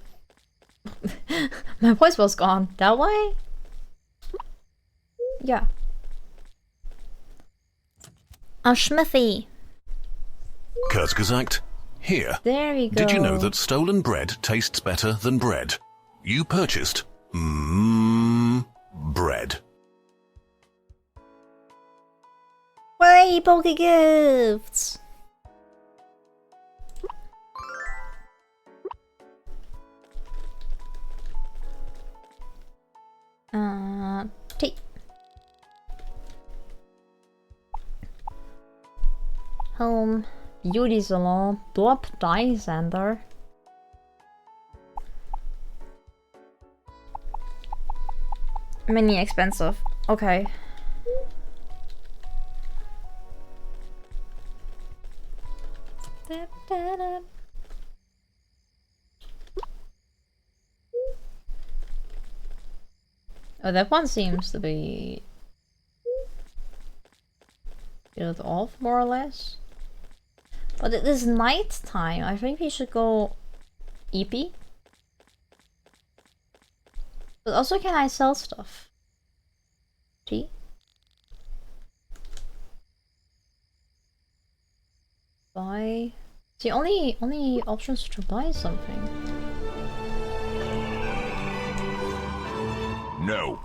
Speaker 1: My voice was gone. That way? Yeah. A smithy.
Speaker 9: Kurz gesagt, Here.
Speaker 1: There we go.
Speaker 9: Did you know that stolen bread tastes better than bread? You purchased bread.
Speaker 1: Way Poke Gifts! Tea. Home. Beauty Salon. Blob Dye Center. Mini expensive. Okay. Oh, that one seems to be built off more or less. But it is night time. I think we should go EP. But also, can I sell stuff? Tea? Buy. The only options to buy something.
Speaker 9: No.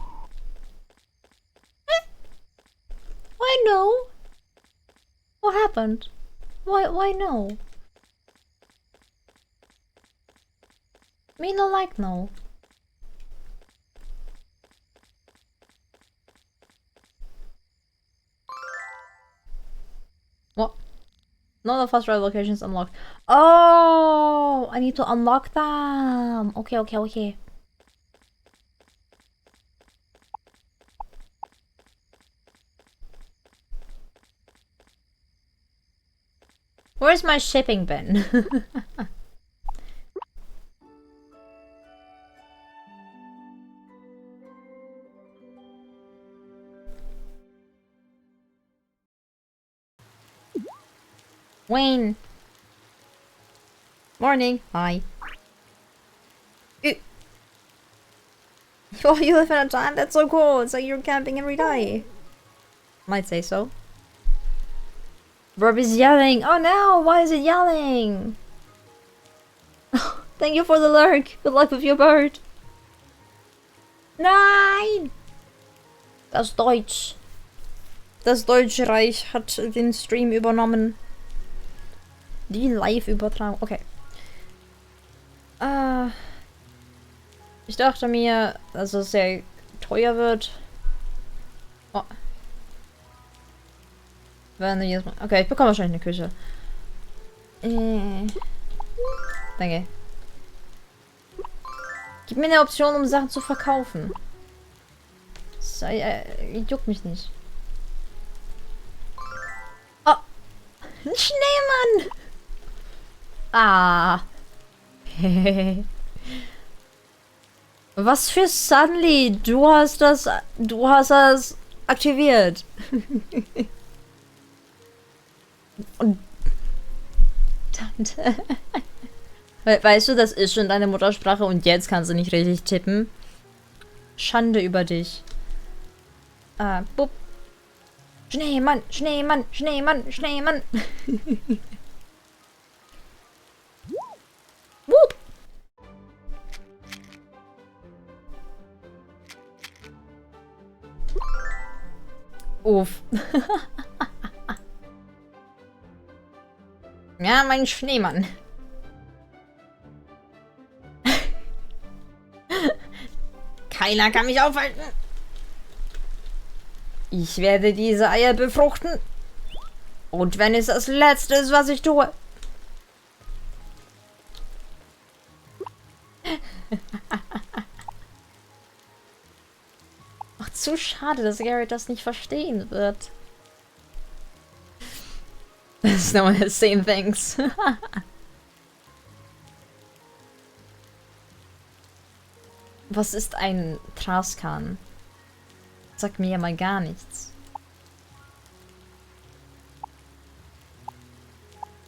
Speaker 1: Why no? What happened? Why no? Me no like no. What? None of fast drive locations unlocked. Oh, I need to unlock them. Okay. Where's my shipping bin? Wayne. Morning. Hi. Oh, you live in a tent? That's so cool. It's like you're camping every day. Might say so. Verb is yelling. Oh no, why is it yelling? Thank you for the lurk. Good luck with your bird. Nein! Das Deutsch. Das Deutsche Reich hat den Stream übernommen. Die Live-Übertragung. Okay. Ich dachte mir, dass es sehr teuer wird. Oh. Wenn du jetzt mal. Okay, ich bekomme wahrscheinlich eine Küche. Danke. Gib mir eine Option, um Sachen zu verkaufen. Das, juckt mich nicht. Oh! Ein Schneemann! Ah. Was für Suddenly? Du hast das aktiviert. Und Tante. Weißt du, das ist schon deine Muttersprache und jetzt kannst du nicht richtig tippen. Schande über dich. Bup. Schneemann, Schneemann, Schneemann, Schneemann. Wupp. Uff. Ja, mein Schneemann. Keiner kann mich aufhalten. Ich werde diese Eier befruchten. Und wenn es das Letzte ist, was ich tue. Ach, zu schade, dass Garrett das nicht verstehen wird. There's no one has seen things. Was ist ein Traskan? Sagt mir ja mal gar nichts.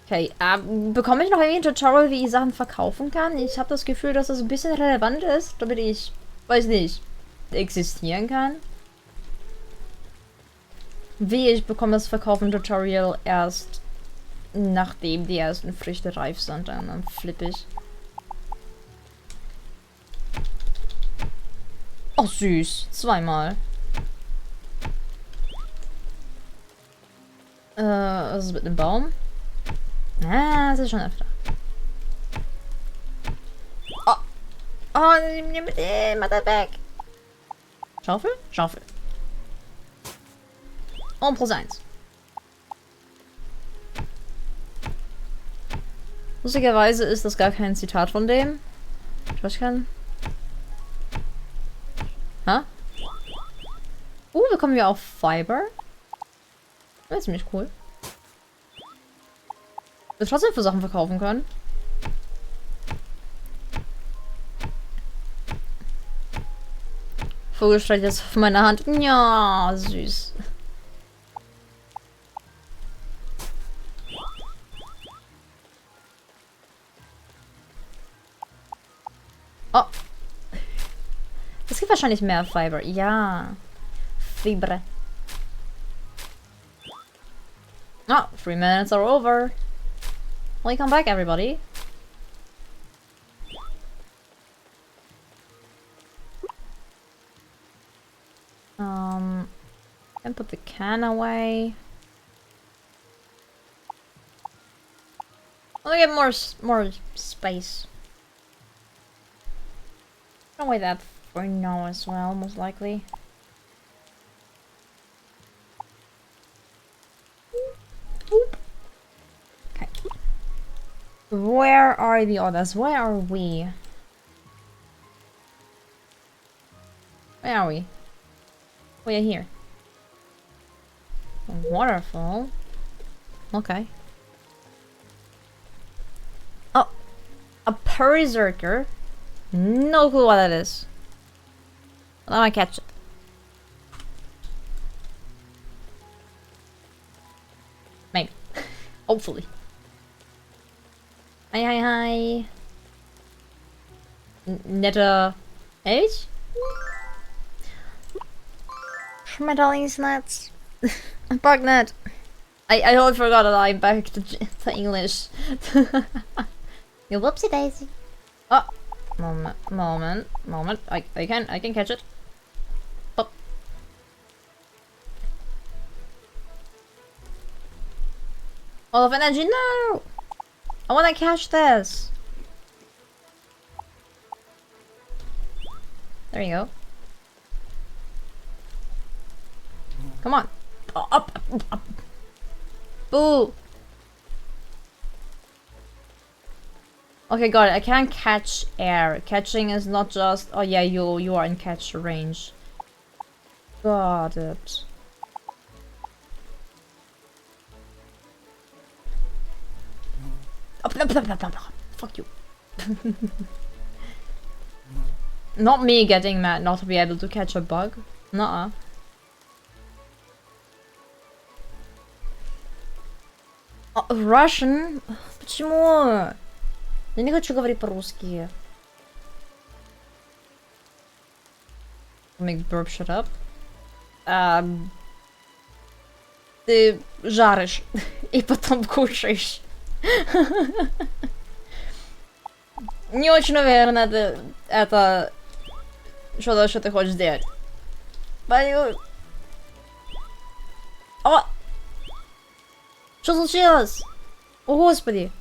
Speaker 1: Okay, bekomme ich noch irgendwie ein Tutorial, wie ich Sachen verkaufen kann? Ich habe das Gefühl, dass das ein bisschen relevant ist, damit ich, weiß nicht, existieren kann. Wie ich bekomme das Verkaufen-Tutorial erst nachdem die ersten Früchte reif sind, dann flippe ich. Oh, süß. Zweimal. Was ist mit dem Baum? Ah, das ist schon öfter. Oh. Oh, mach das weg. Schaufel? Schaufel. Und plus 1. Lustigerweise ist das gar kein Zitat von dem. Ich kann. Ha? Bekommen wir auch Fiber? Das ist ziemlich cool. Wir trotzdem für Sachen verkaufen können. Vogel steht jetzt auf meiner Hand. Ja, süß. Oh. Es gibt wahrscheinlich mehr Fiber. Ja. Fibre. Oh, 3 minutes are over. Welcome back, everybody. And put the can away. I'll get more space. I'll wait that for now as well, most likely. Okay. Where are the others? Where are we? Where are we? We are here. A waterfall. Okay. Oh, a berserker. No clue what that is. Let me catch it. Maybe. Hopefully. Hi, hi, hi. Netter H? Schmetterlingsnetz. Bugnet. I totally forgot that I'm back to English. You whoopsie daisy. Oh, moment. I can catch it. Oh. All of energy, no! I wanna catch this. There you go. Come on. Oh, up. Boo. Okay, got it. I can't catch air. Catching is not just... Oh yeah, you are in catch range. Got it. Fuck you. Not me getting mad not to be able to catch a bug. Nuh-uh. Russian? Почему? Я не хочу говорить по-русски. Make burp shut up. Ты жаришь и потом кушаешь. Не очень уверена, это что-то, что ты хочешь сделать. О! Что случилось? О, господи.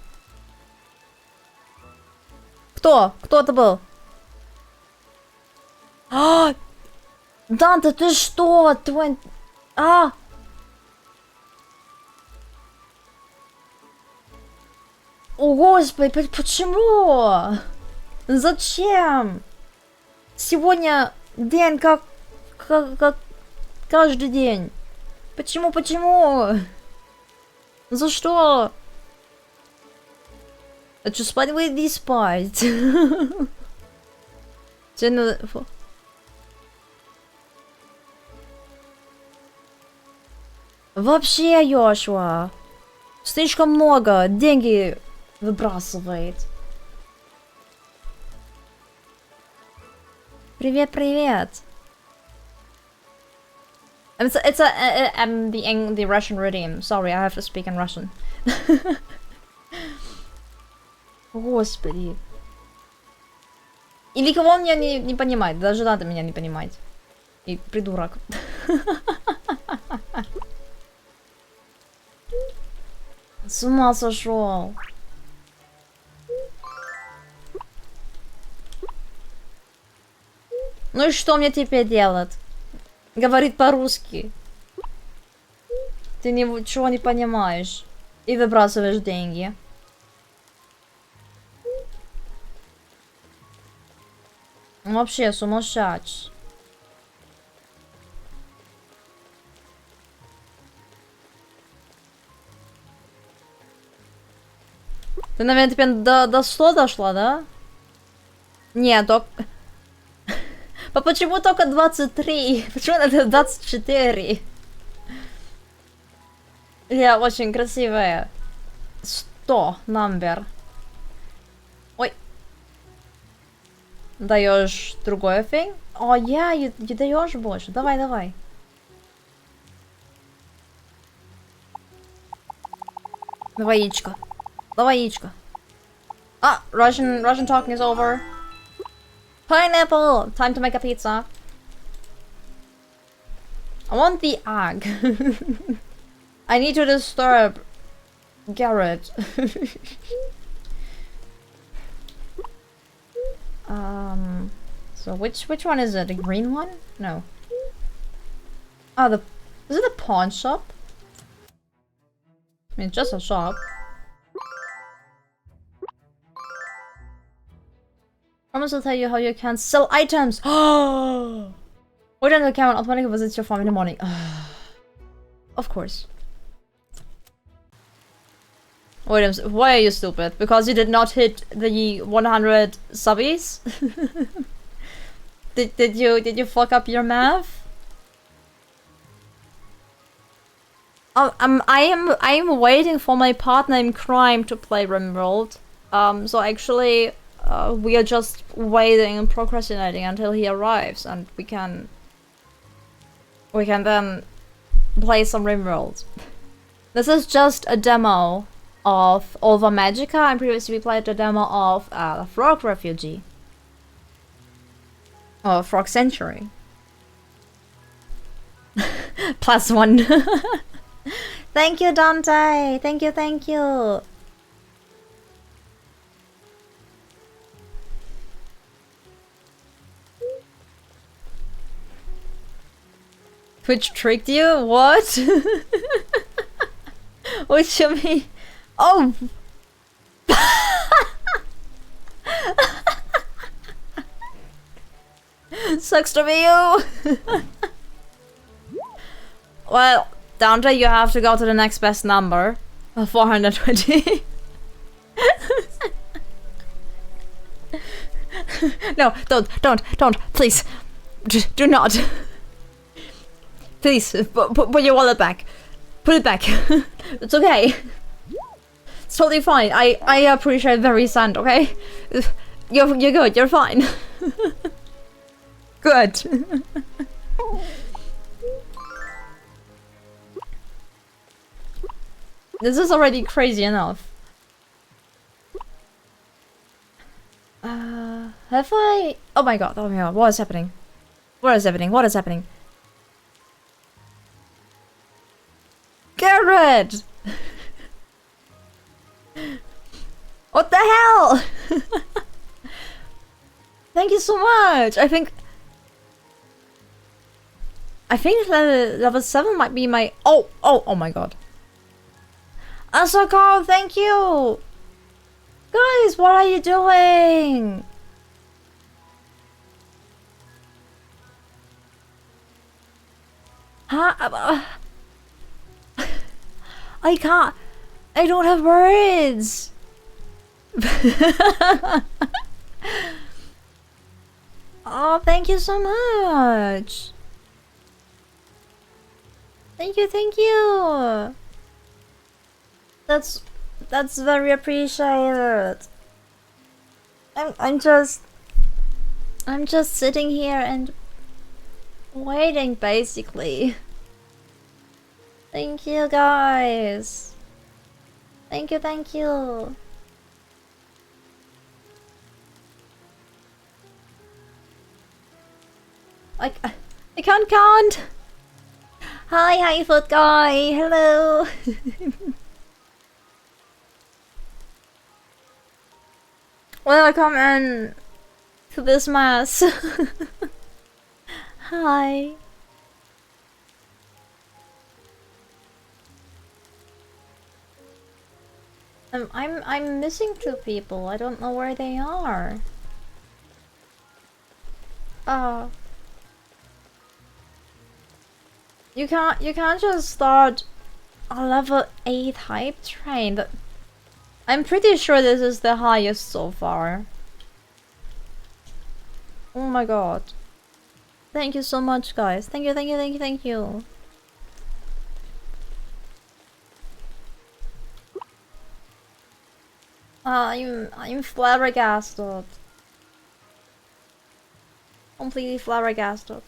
Speaker 1: Кто? Кто это был? А! Данте, ты что? Твой... А! О, господи, почему? Зачем? Сегодня день как каждый день. Почему? За что? Это что, спать выйди спать? Тебе надо... Вообще, Йошуа. Слишком много. Деньги выбрасывает. Привет. the Russian redeem. Sorry, I have to speak in Russian. Господи. Или кого он меня не понимает? Даже надо меня не понимать. И придурок. С ума сошел. Ну и что мне теперь делать? Говорит по-русски. Ты ничего не понимаешь. И выбрасываешь деньги. Вообще сумасшедший. Ты, наверное, теперь до 100 дошла, да? Нет, только... Почему только 23? Почему это 24? Я очень красивая. 100 номер. Ой. Даешь другой thing? О, я даешь больше. Давай, давай. Давай яичко. Давай яичко. Ah, Russian talking is over. Pineapple! Time to make a pizza. I want the egg. I need to disturb Garrett. So which one is it? The green one? No. Oh, is it a pawn shop? I mean, it's just a shop. Promise will tell you how you can sell items. Oh! Wait until the camera automatically visits your farm in the morning. Of course. Wait, why are you stupid? Because you did not hit the 100 subbies? Did you fuck up your math? I am waiting for my partner in crime to play RimWorld. So actually, we are just waiting and procrastinating until he arrives, and we can then play some RimWorld. This is just a demo of Over Magica, and previously we played a demo of Frog Refugee. Or Frog Century. +1. Thank you, Dante! Thank you, thank you! Twitch tricked you? What? What you mean? Oh! Sucks to be you! Well, Dante, you have to go to the next best number. 420. No, don't, please. Do not. Please, put your wallet back. Put it back. It's okay. It's totally fine. I appreciate very sand, okay? You're good, you're fine. Good. This is already crazy enough. Have I... Oh my god, what is happening? What is happening? What is happening? Garrett! What the hell? Thank you so much. I think level 7 might be my... Oh my god. Asako, thank you! Guys, what are you doing? Huh? I can't... I don't have words! Oh, thank you so much! Thank you! That's very appreciated. I'm just sitting here and waiting, basically. Thank you, guys. Thank you, thank you. I can't count. Hi, foot guy. Hello. Welcome in to this mess. Hi. I'm missing 2 people. I don't know where they are. You can't just start a level 8 hype train. I'm pretty sure this is the highest so far. Oh my god. Thank you so much, guys. Thank you, thank you, thank you, thank you. I'm flabbergasted. Completely flabbergasted.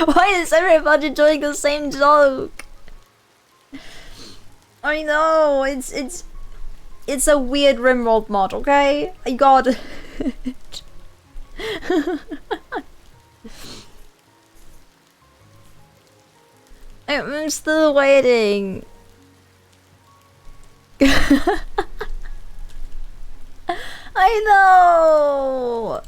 Speaker 1: Why is everybody doing the same joke? I know, it's a weird rimworld mod, okay? I got it. I'm still waiting. I know.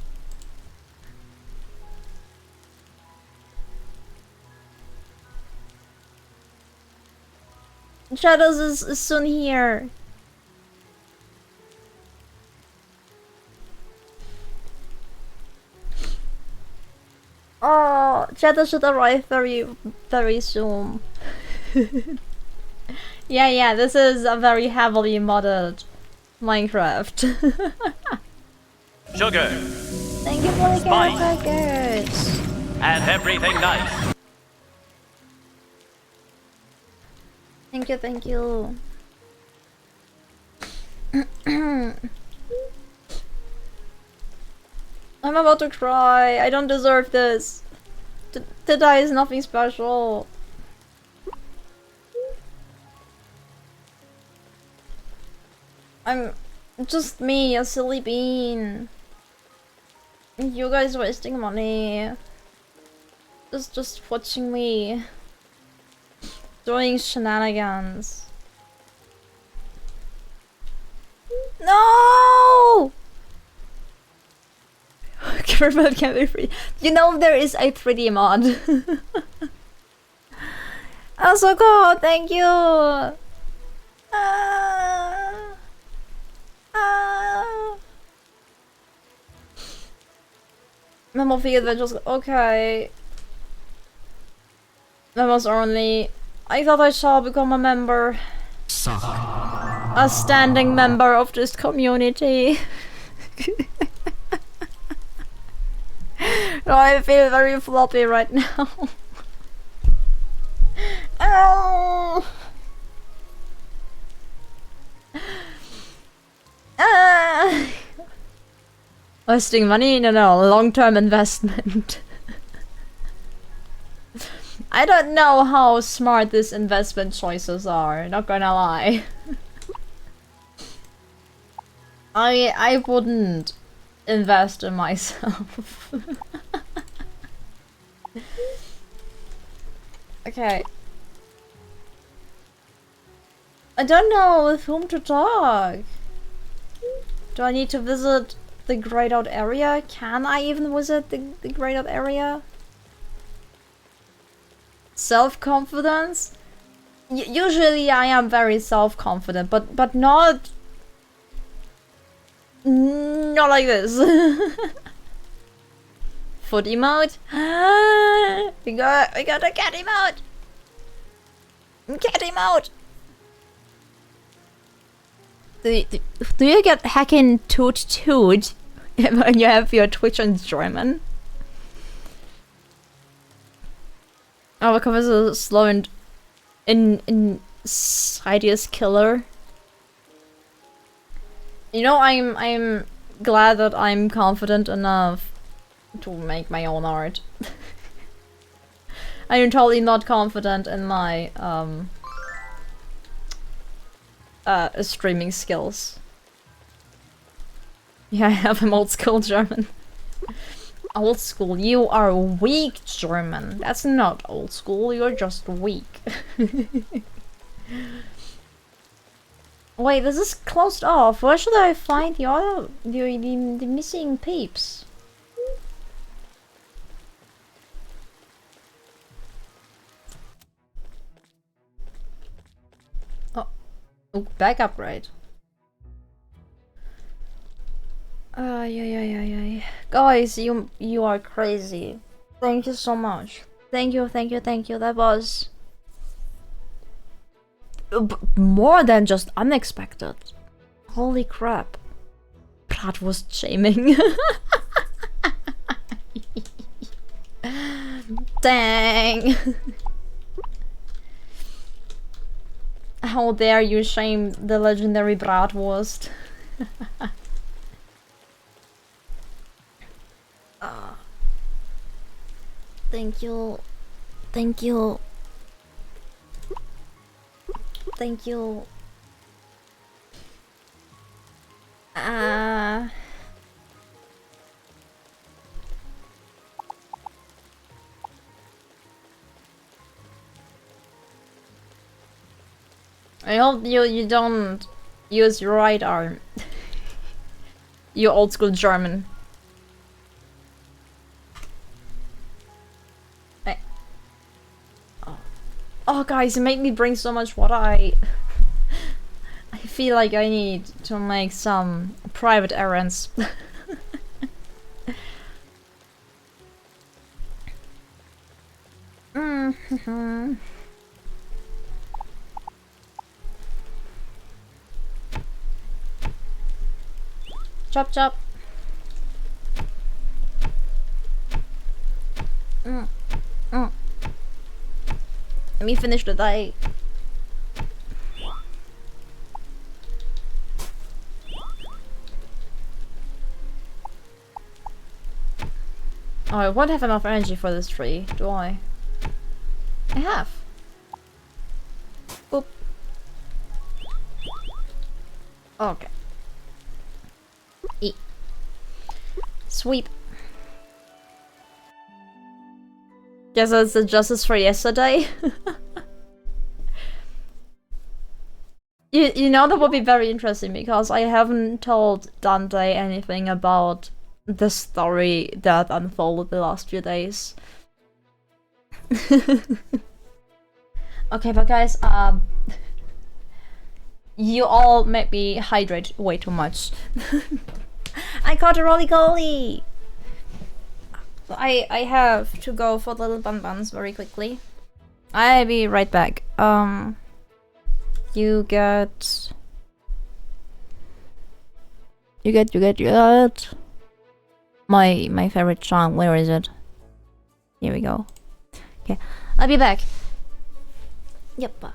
Speaker 1: Shadows is soon here. Oh, Shadow should arrive very soon. Yeah, this is a very heavily modded Minecraft.
Speaker 8: Sugar.
Speaker 1: Thank you for the
Speaker 8: Spice.
Speaker 1: packets.
Speaker 8: And everything nice.
Speaker 1: Thank you, thank you. I'm about to cry. I don't deserve this. To die is nothing special. I'm just me, a silly bean. You guys wasting money. Just watching me doing shenanigans. No! Careful, can be free. You know there is a 3D mod. Also cool, thank you. Memo fee adventures. Okay. Memos only. I thought I shall become a member.
Speaker 10: Suck.
Speaker 1: A standing member of this community. No, I feel very floppy right now. Oh. Wasting money? No, long-term investment. I don't know how smart these investment choices are, not gonna lie. I wouldn't invest in myself. Okay. I don't know with whom to talk. Do I need to visit the grayed out area? Can I even visit the grayed out area? Self-confidence? Usually I am very self-confident, but not like this. Foot emote? we got a cat emote! Cat emote! Do you get hacking toot when you have your Twitch enjoyment? Oh, because it's a slow and insidious killer. You know, I'm glad that I'm confident enough to make my own art. I am totally not confident in my streaming skills. Yeah, I have an old school German. Old school, you are weak German. That's not old school, you're just weak. Wait, this is closed off. Where should I find the other, the missing peeps? Oh, back upgrade. Yeah. Guys, you are crazy. Thank you so much. Thank you. That was more than just unexpected. Holy crap. Bratwurst shaming. Dang. How dare you shame the legendary Bratwurst. Thank you. Thank you. I hope you don't use your right arm. You old school German. Oh guys, it made me bring so much water. I feel like I need to make some private errands. Chop chop. Let me finish the day. Oh, I won't have enough energy for this tree, do I? I have. Boop. Okay. Eat. Sweep. Guess that's the justice for yesterday. You know, that would be very interesting because I haven't told Dante anything about the story that unfolded the last few days. Okay, but guys, you all made me hydrate way too much. I caught a roly-goly! I have to go for the little bun-buns very quickly. I'll be right back. You get my favorite song. Where is it? Here we go. Okay, I'll be back. Yep.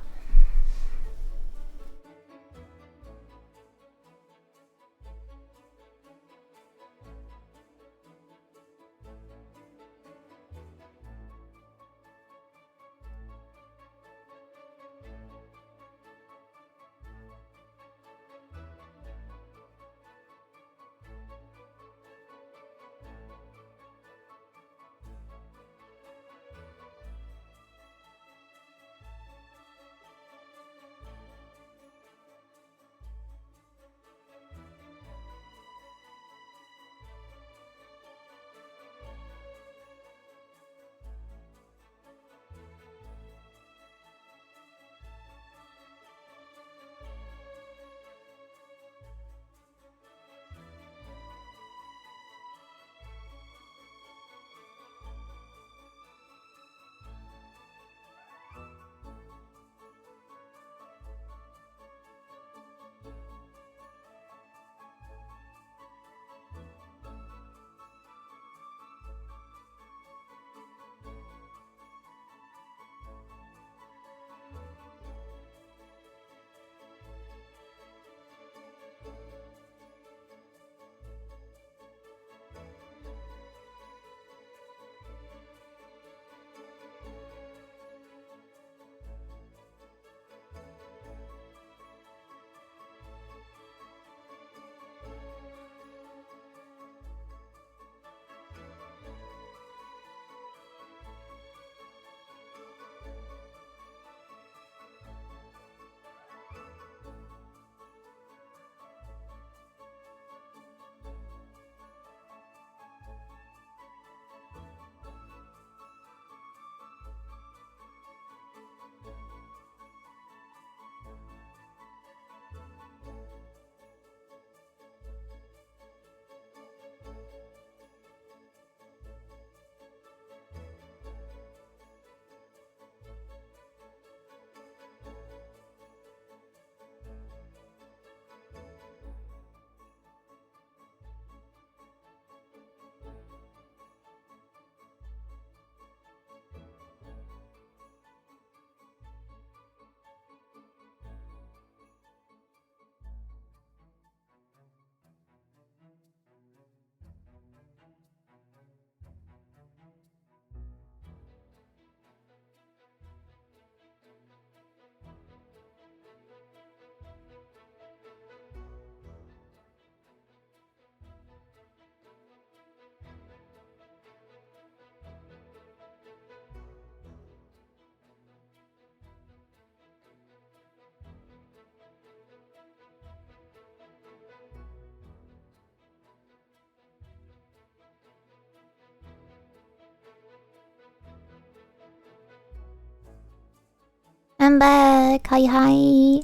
Speaker 1: I'm back. Hi, hi.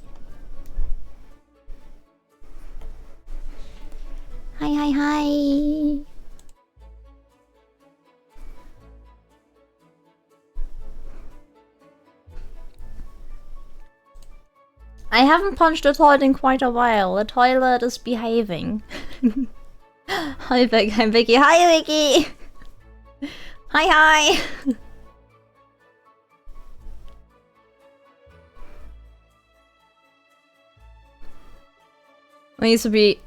Speaker 1: Hi, hi, hi. I haven't punched the toilet in quite a while. The toilet is behaving. Hi, Vic. I'm Vicky. Hi, Vicky. Hi, hi. It needs to be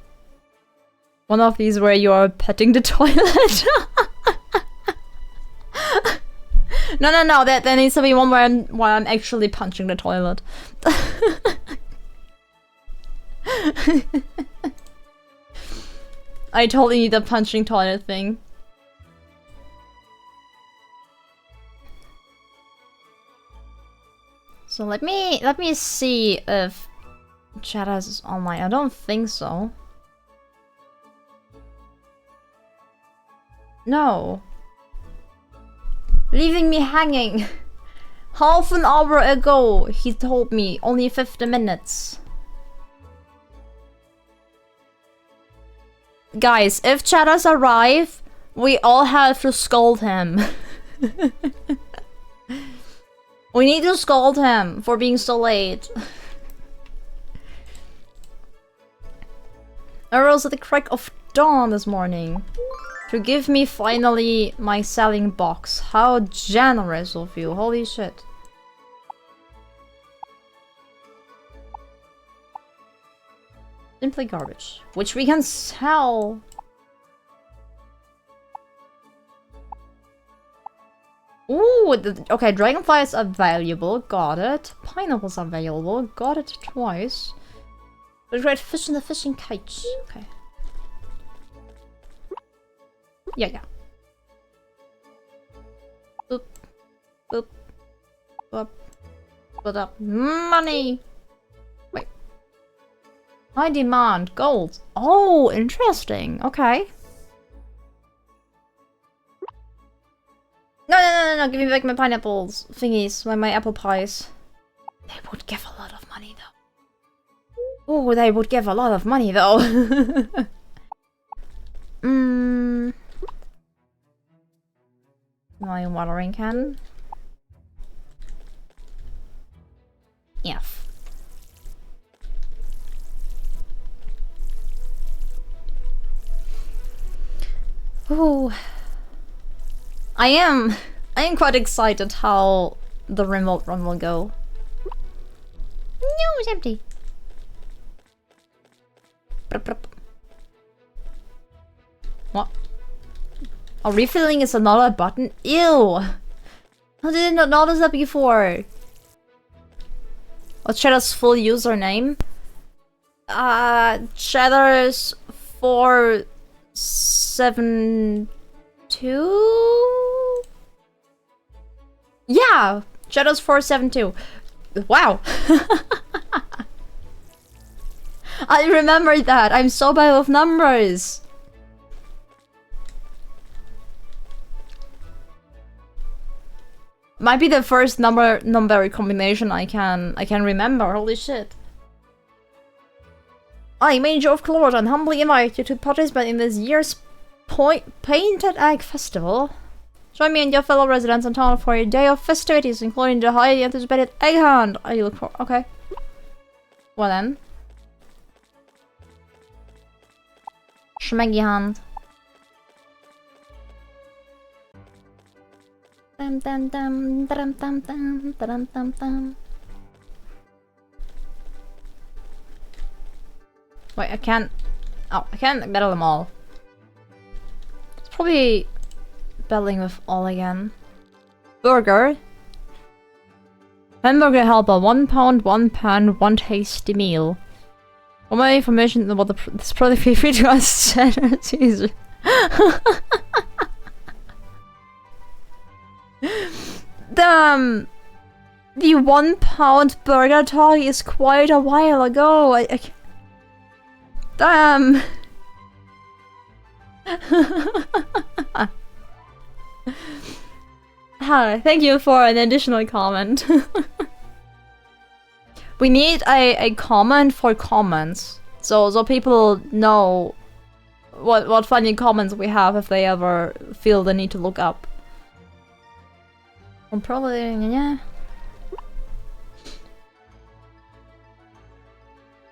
Speaker 1: one of these where you are petting the toilet. No. There needs to be one where I'm actually punching the toilet. I totally need a punching toilet thing. So let me see if Chatters is online. I don't think so. No. Leaving me hanging. Half an hour ago, he told me. Only 50 minutes. Guys, if Chatters arrive, we all have to scold him. We need to scold him for being so late. I rose at the crack of dawn this morning to give me finally my selling box. How generous of you, holy shit. Simply garbage, which we can sell. Ooh, okay, dragonflies are valuable, got it. Pineapples are valuable, got it twice. There's great fish in the fishing cage, okay. Yeah. Boop. Boop. Boop. Put up money! Wait. High demand, gold. Oh, interesting, okay. No, give me back my pineapples thingies, my apple pies. They would give a lot of money though. Oh, they would give a lot of money though. My watering can. Yeah. Oh. I am quite excited how the remote run will go. No, it's empty. What? Oh, refilling is another button? Ew! How did I not notice that before? What's Cheddar's full username? Cheddar's 472? Yeah! Cheddar's 472. Wow! I remember that! I'm so bad with numbers! Might be the first number combination I can remember. Holy shit! I, Major of Clorton, humbly invite you to participate in this year's Painted Egg Festival. Join me and your fellow residents in town for a day of festivities, including the highly anticipated egg hunt. I look for. Okay. Well then. Schmeggy hunt. Dum dum dum dum dum dum dum dum dum. Wait, I can't. Oh, I can't battle them all. It's probably battling with all again. Burger. Hamburger helper, 1 pound, 1 pan, 1 tasty meal. For more information about this product, feel free to ask Jesus. The 1 pound burger talk is quite a while ago. Damn. Hi, thank you for an additional comment. We need a comment for comments, so people know what funny comments we have if they ever feel the need to look up. I'm probably yeah.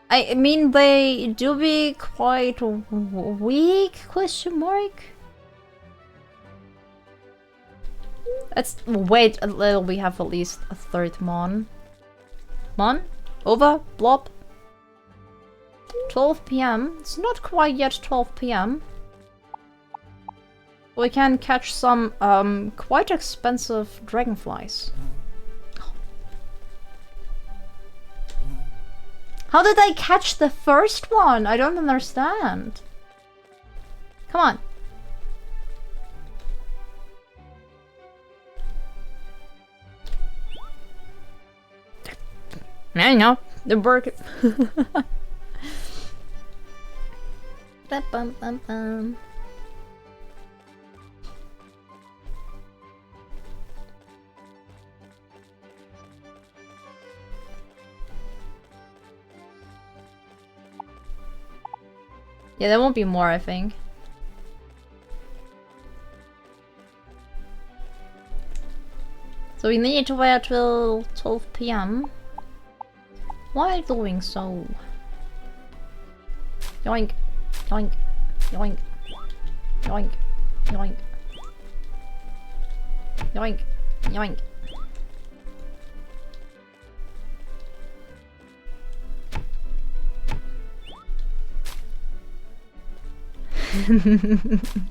Speaker 1: I mean, they do be quite weak, question mark? Let's wait until we have at least a third mon. Mon? Over? Blob? 12 PM? It's not quite yet 12 PM. We can catch some quite expensive dragonflies. How did I catch the first one? I don't understand. Come on. I know. The bird. Bum, bum, bum. Yeah, there won't be more, I think. So we need to wait till 12 PM. Why doing so? Yoink, yoink, yoink, yoink, yoink, yoink, yoink.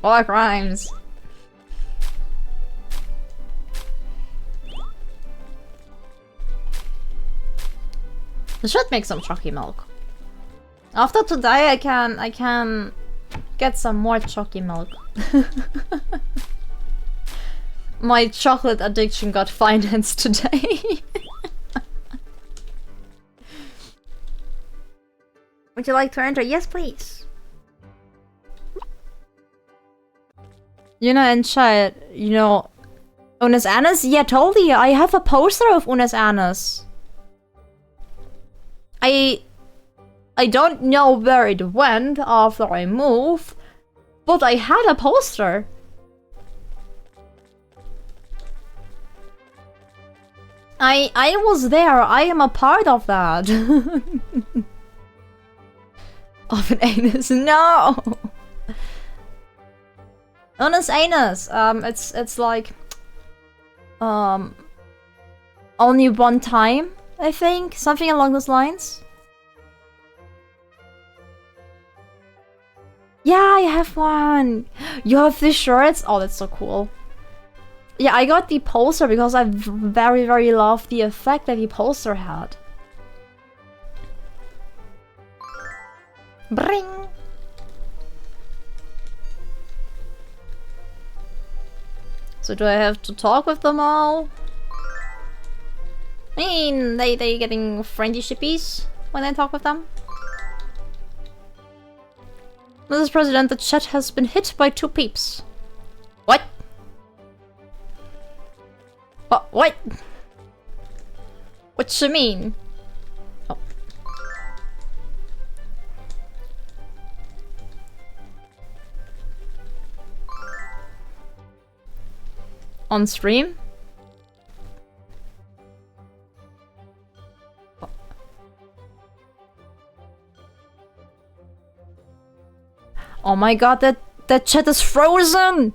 Speaker 1: All crimes. I should make some chalky milk. After today, I can get some more chalky milk. My chocolate addiction got financed today. Would you like to enter? Yes, please. You know, in chat, you know, Unis Annis? Yeah, totally. I have a poster of Unis Annis. I don't know where it went after I moved, but I had a poster. I was there. I am a part of that. Of an anus? No. Honest anus. It's like only one time, I think, something along those lines. Yeah, I have one. You have the shirts? Oh, that's so cool. Yeah, I got the poster because I very love the effect that the poster had. Bring. So do I have to talk with them all? I mean, they getting friendly shippies when I talk with them. Mrs. President, the chat has been hit by 2 peeps. What? What? What you mean? Oh. On stream? Oh my god, that chat is frozen!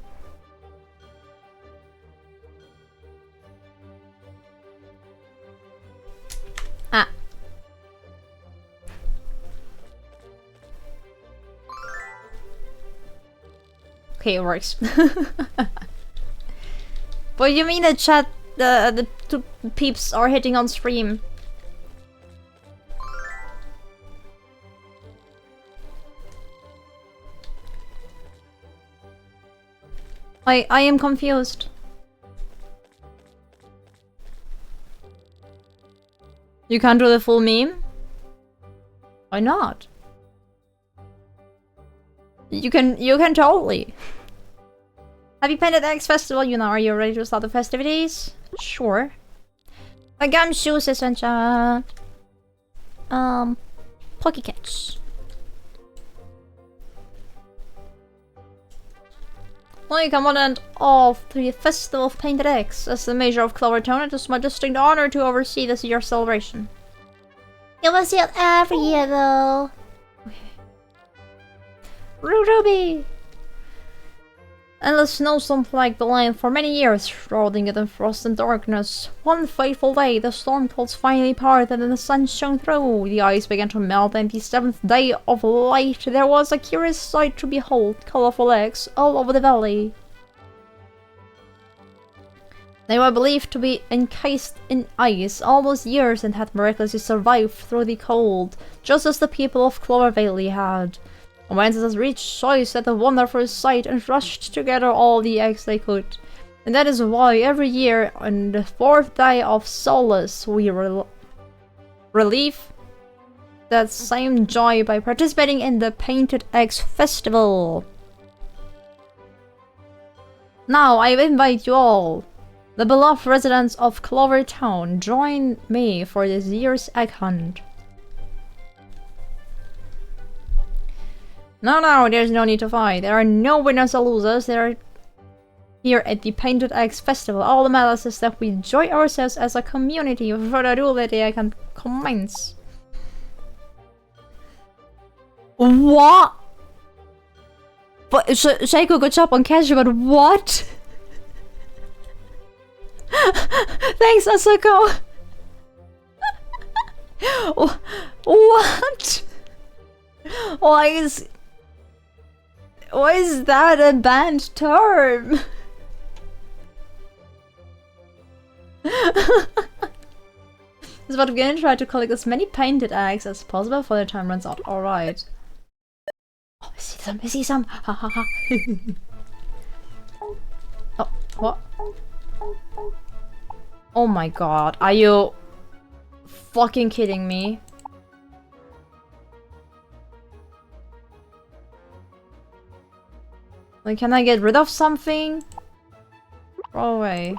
Speaker 1: Ah. Okay, it works. What do you mean the chat, the 2 peeps are hitting on stream? I am confused. You can't do the full meme? Why not? You can totally. Have you painted the X Festival? You know, are you ready to start the festivities? Sure. A gumshoe says in chat. Pokécats. Well, component of the Festival of Painted Eggs. As the mayor of Clovertown, it is my distinct honor to oversee this year's celebration. You must see it every year, though. Okay. Ruby! Endless snowstorm plagued the land for many years, shrouding it in frost and darkness. One fateful day, the storm clouds finally parted and the sun shone through. The ice began to melt, and the 7th day of light, there was a curious sight to behold: colorful eggs all over the valley. They were believed to be encased in ice all those years and had miraculously survived through the cold, just as the people of Clover Valley had. Amandas rejoiced at the wonderful sight and rushed to gather all the eggs they could. And that is why every year on the 4th day of Solace we relieve that same joy by participating in the Painted Eggs Festival. Now I invite you all, the beloved residents of Clover Town, join me for this year's egg hunt. No, there's no need to fight. There are no winners or losers. They're here at the Painted Eggs Festival. All that matters is that we enjoy ourselves as a community. Without further ado, let the egg hunt commence. What? But Shaco, good job on catching, but what? Thanks, Asuko. What? Why is that a banned term? This is what we're gonna try to collect as many painted eggs as possible before the time runs out. Alright. Oh, I see some, Ha ha ha. Oh, what? Oh my god, are you fucking kidding me? Like, can I get rid of something? Throw away.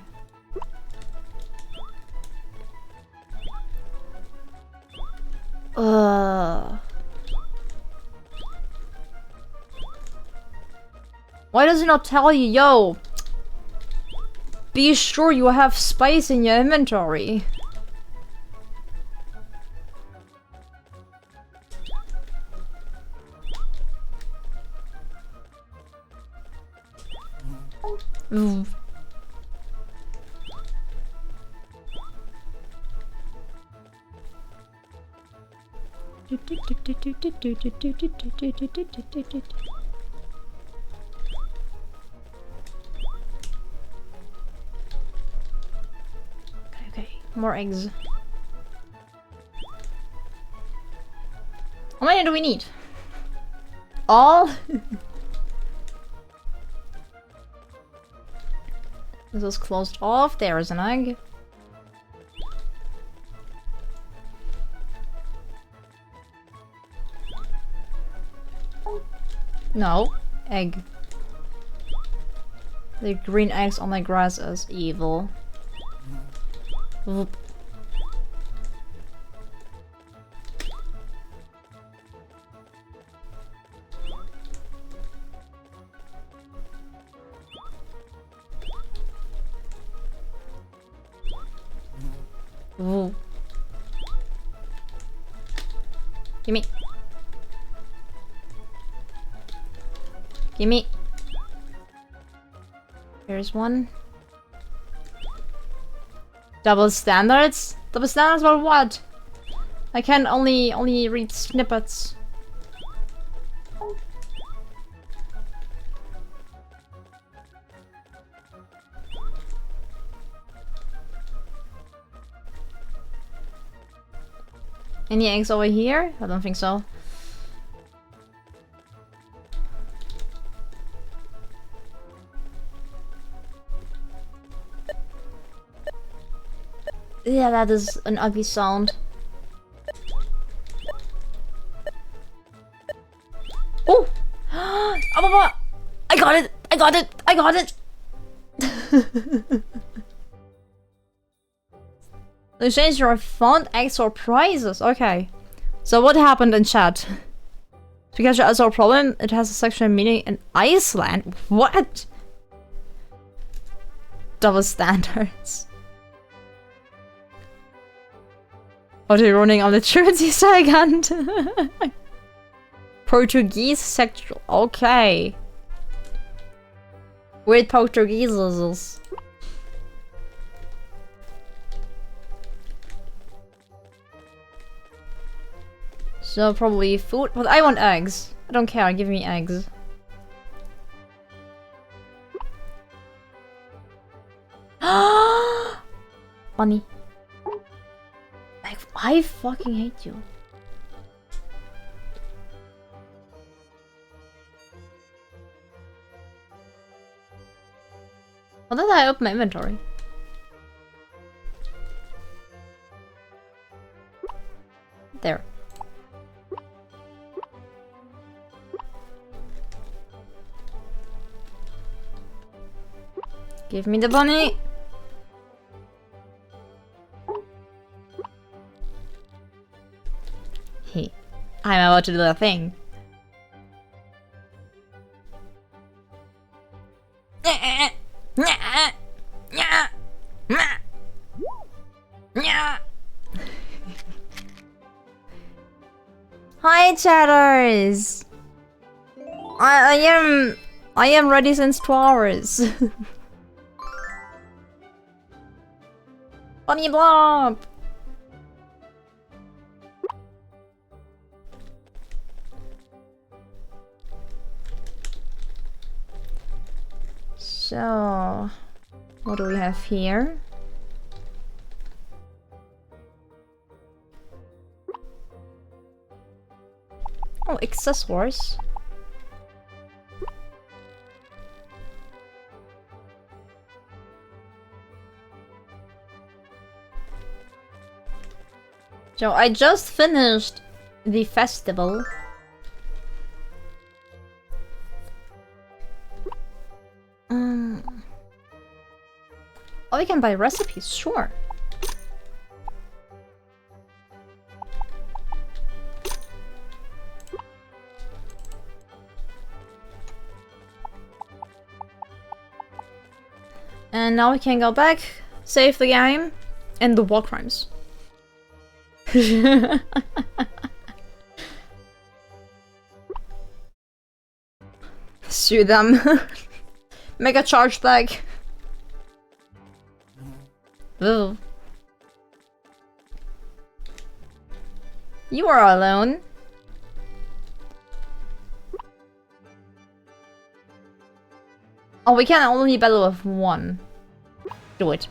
Speaker 1: Why does it not tell you, yo? Be sure you have space in your inventory. Ooh. Okay, more eggs. How many do we need? All? This is closed off. There is an egg. No. Egg. The green eggs on the grass is evil. Oop. Ooh. Gimme. Gimme. Here's one. Double standards? Double standards for what? I can only read snippets. Any eggs over here? I don't think so. Yeah, that is an ugly sound. Oh! I got it! I got it! I got it! They changed your font eggs or prizes. Okay. So what happened in chat? Because I saw a problem, it has a sexual meaning in Iceland? What? Double standards. Oh, they're running on the Jersey second. Portuguese sexual. Okay. Weird Portuguese. So probably food, but I want eggs. I don't care, give me eggs. Bunny. I fucking hate you. How did I open my inventory? There. Give me the bunny! Hey, I'm about to do the thing. Hi, chatters! I am ready since 2 hours. Bunny blob! So, what do we have here? Oh, accessories. So I just finished the festival. Oh, we can buy recipes, sure. And now we can go back, save the game, and do war crimes. Sue them. Make a chargeback. Ooh. You are alone. Oh, we can only battle with one. Do it.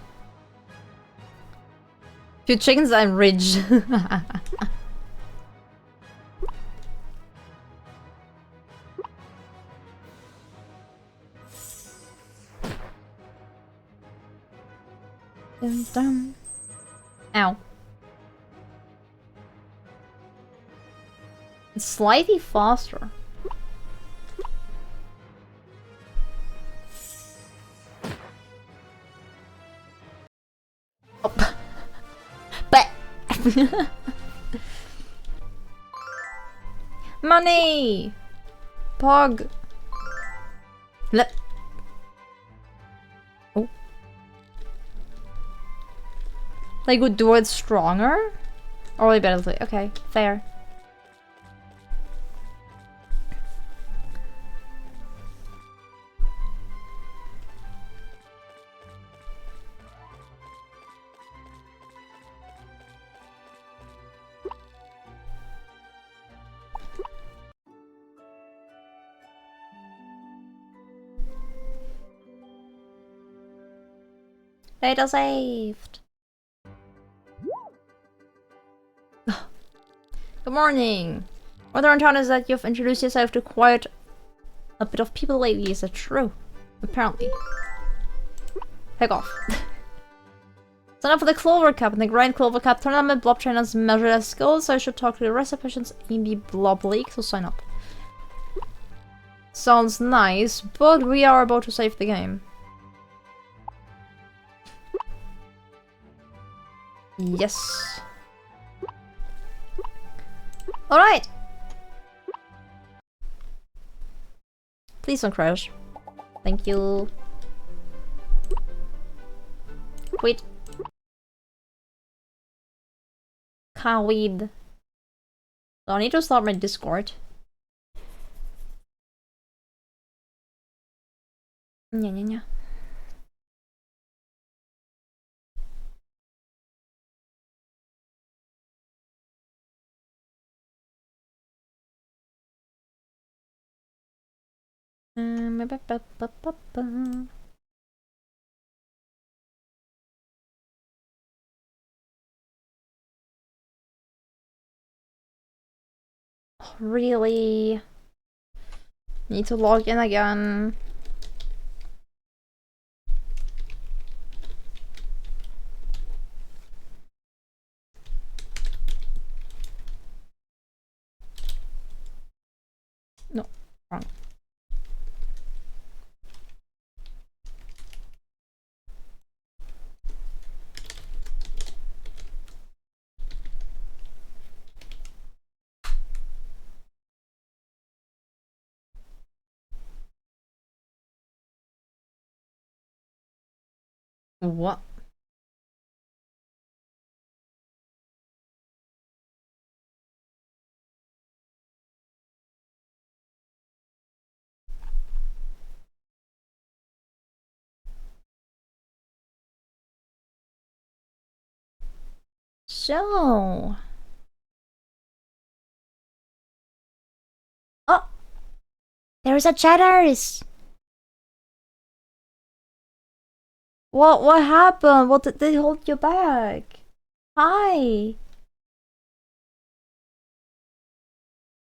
Speaker 1: Few chickens, I'm rich. Dum. Ow. It's slightly faster. Oh. But money! Pog! Let. Oh. Like, would do it stronger? Or we better play. Okay, fair. Data saved. Good morning. Weather in town is that you've introduced yourself to quite a bit of people lately. Is that true? Apparently. Heck off. Sign up for the Clover Cup and the Grand Clover Cup tournament. Blob trainers measure their skills, so I should talk to the rest of patients in the Blob League to sign up. Sounds nice, but we are about to save the game. Yes. Alright! Please don't crash. Thank you. Wait. Kawid. So I need to start my Discord. Yeah. Really? Need to log in again. No, wrong. What? So... Oh! There's a Cheddars! What happened? What did they hold you back? Hi!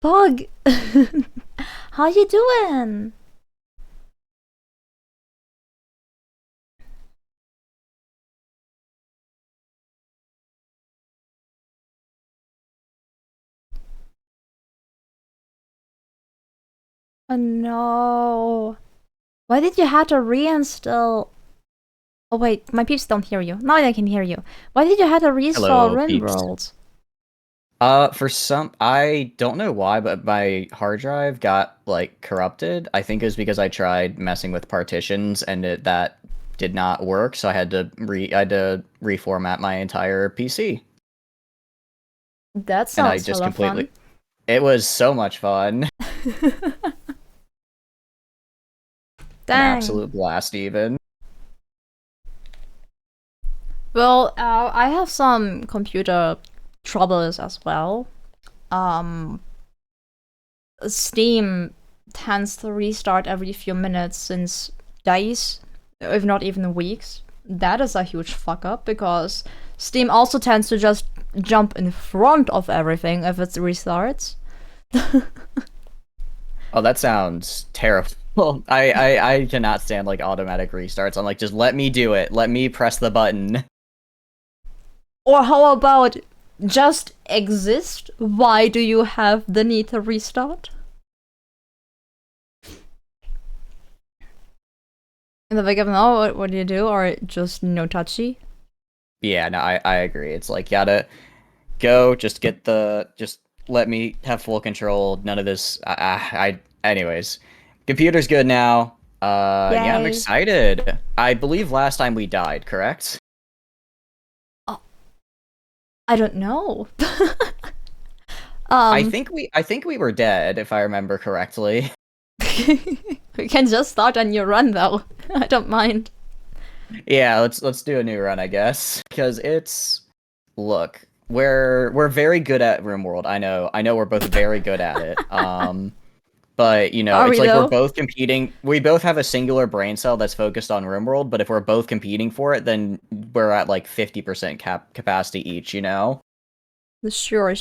Speaker 1: Bug! How you doing? Oh no. Why did you have to reinstall? Oh wait, my peeps don't hear you. Now I can hear you. Why did you have to reinstall
Speaker 10: Hello, peeps.
Speaker 1: RimWorld?
Speaker 10: For some, I don't know why, but my hard drive got, like, corrupted. I think it was because I tried messing with partitions and that did not work, so I had to reformat my entire PC.
Speaker 1: That
Speaker 10: And I
Speaker 1: sounds
Speaker 10: just
Speaker 1: hella
Speaker 10: completely...
Speaker 1: fun.
Speaker 10: It was so much fun. An
Speaker 1: Dang.
Speaker 10: absolute blast, even.
Speaker 1: Well, I have some computer troubles as well. Steam tends to restart every few minutes since days, if not even weeks. That is a huge fuck up because Steam also tends to just jump in front of everything if it restarts.
Speaker 10: Oh, that sounds terrible. I cannot stand, like, automatic restarts. I'm like, just let me do it. Let me press the button.
Speaker 1: Or how about just exist? Why do you have the need to restart? In the wake of no, what do you do? Or just no touchy?
Speaker 10: Yeah, no, I agree. It's like, gotta go, just let me have full control. None of this, anyways. Computer's good now. Yeah, I'm
Speaker 1: Yay.
Speaker 10: excited. I believe last time we died, correct?
Speaker 1: I don't know.
Speaker 10: I think we were dead, if I remember correctly.
Speaker 1: We can just start a new run though. I don't mind.
Speaker 10: Yeah, let's do a new run, I guess. Because look, we're very good at RimWorld. I know we're both very good at it. But you know,
Speaker 1: Are
Speaker 10: it's
Speaker 1: we
Speaker 10: like
Speaker 1: though?
Speaker 10: we're both competing. We both have a singular brain cell that's focused on RimWorld, but if we're both competing for it, then we're at like 50% capacity each, you know?
Speaker 1: Sure.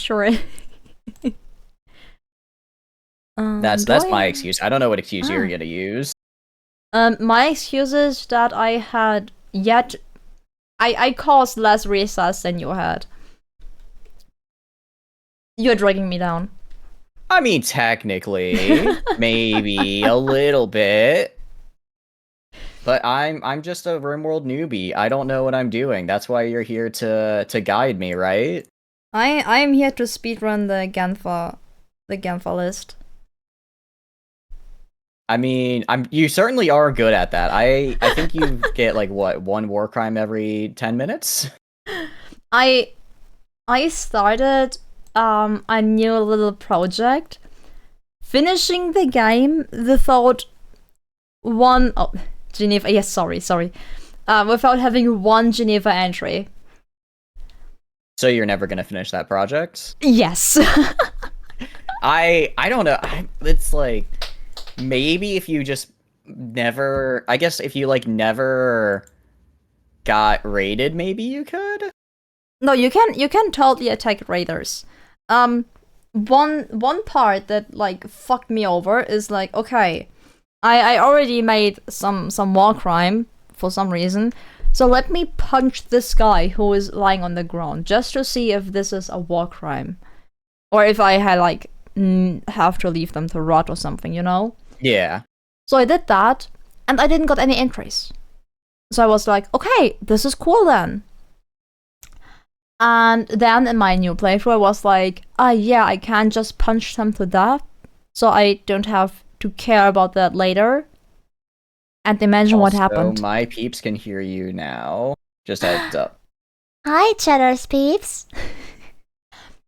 Speaker 10: That's my excuse. I don't know what excuse you're
Speaker 1: Ah.
Speaker 10: gonna use.
Speaker 1: My excuse is that I had yet I caused less restarts than you had. You're dragging me down.
Speaker 10: I mean, technically, maybe a little bit. But I'm just a RimWorld newbie. I don't know what I'm doing. That's why you're here to guide me, right?
Speaker 1: I am here to speedrun the Genfa list.
Speaker 10: I mean, you certainly are good at that. I think you get like what, one war crime every 10 minutes?
Speaker 1: I started a new little project, finishing the game without Geneva. Yes, sorry. Without having one Geneva entry.
Speaker 10: So you're never gonna finish that project?
Speaker 1: Yes.
Speaker 10: I don't know. It's like maybe if you just never. I guess if you like never got raided, maybe you could.
Speaker 1: No, you can totally attack raiders. One part that like fucked me over is like, okay, I already made some war crime for some reason, so let me punch this guy who is lying on the ground just to see if this is a war crime, or if I had like have to leave them to rot or something, you know?
Speaker 10: Yeah.
Speaker 1: So I did that, and I didn't got any entries. So I was like, okay, this is cool then. And then in my new playthrough, I was like, yeah, I can just punch them to death, so I don't have to care about that later. And imagine what happened.
Speaker 10: My peeps can hear you now. Just heads up.
Speaker 1: Hi, Cheddar's peeps.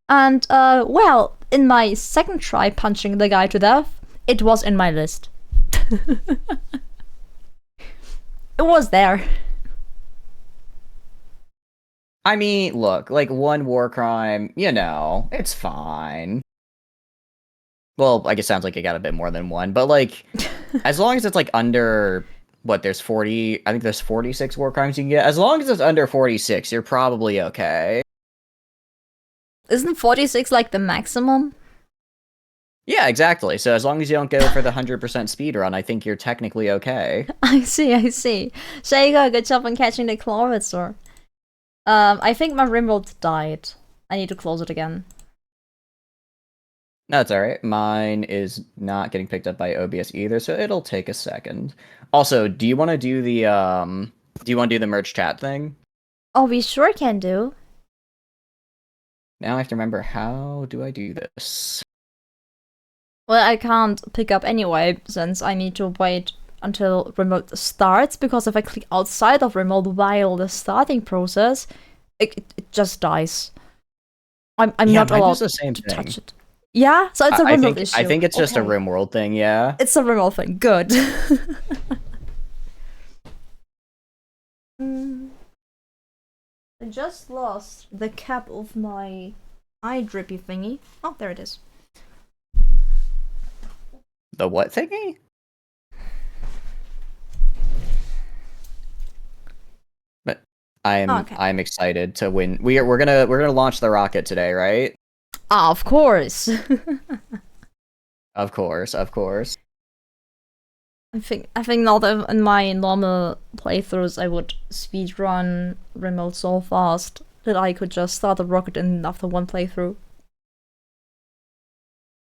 Speaker 1: And, well, in my second try punching the guy to death, it was in my list. It was there.
Speaker 10: I mean, look, like one war crime, you know, it's fine. Well, I guess it sounds like it got a bit more than one, but like, as long as it's like under, what, there's 40, I think there's 46 war crimes you can get. As long as it's under 46, you're probably okay.
Speaker 1: Isn't 46 like the maximum?
Speaker 10: Yeah, exactly. So as long as you don't go for the 100% speed run, I think you're technically okay.
Speaker 1: I see. Shago, good job on catching the Chlorwitzer. I think my remote died. I need to close it again.
Speaker 10: No, it's alright. Mine is not getting picked up by OBS either, so it'll take a second. Also, do you want to do the merge chat thing?
Speaker 1: Oh, we sure can do.
Speaker 10: Now I have to remember, how do I do this?
Speaker 1: Well, I can't pick up anyway, since I need to wait until remote starts, because if I click outside of remote while the starting process, it just dies. I'm not allowed to touch it. Yeah? So it's a remote issue.
Speaker 10: I think it's just a RimWorld thing, yeah.
Speaker 1: It's a remote thing. Good. I just lost the cap of my eye drippy thingy. Oh, there it is.
Speaker 10: The what thingy? But I'm excited to win. We're gonna launch the rocket today, right?
Speaker 1: Of course.
Speaker 10: Of course.
Speaker 1: I think not in my normal playthroughs I would speedrun remote so fast that I could just start the rocket in after one playthrough.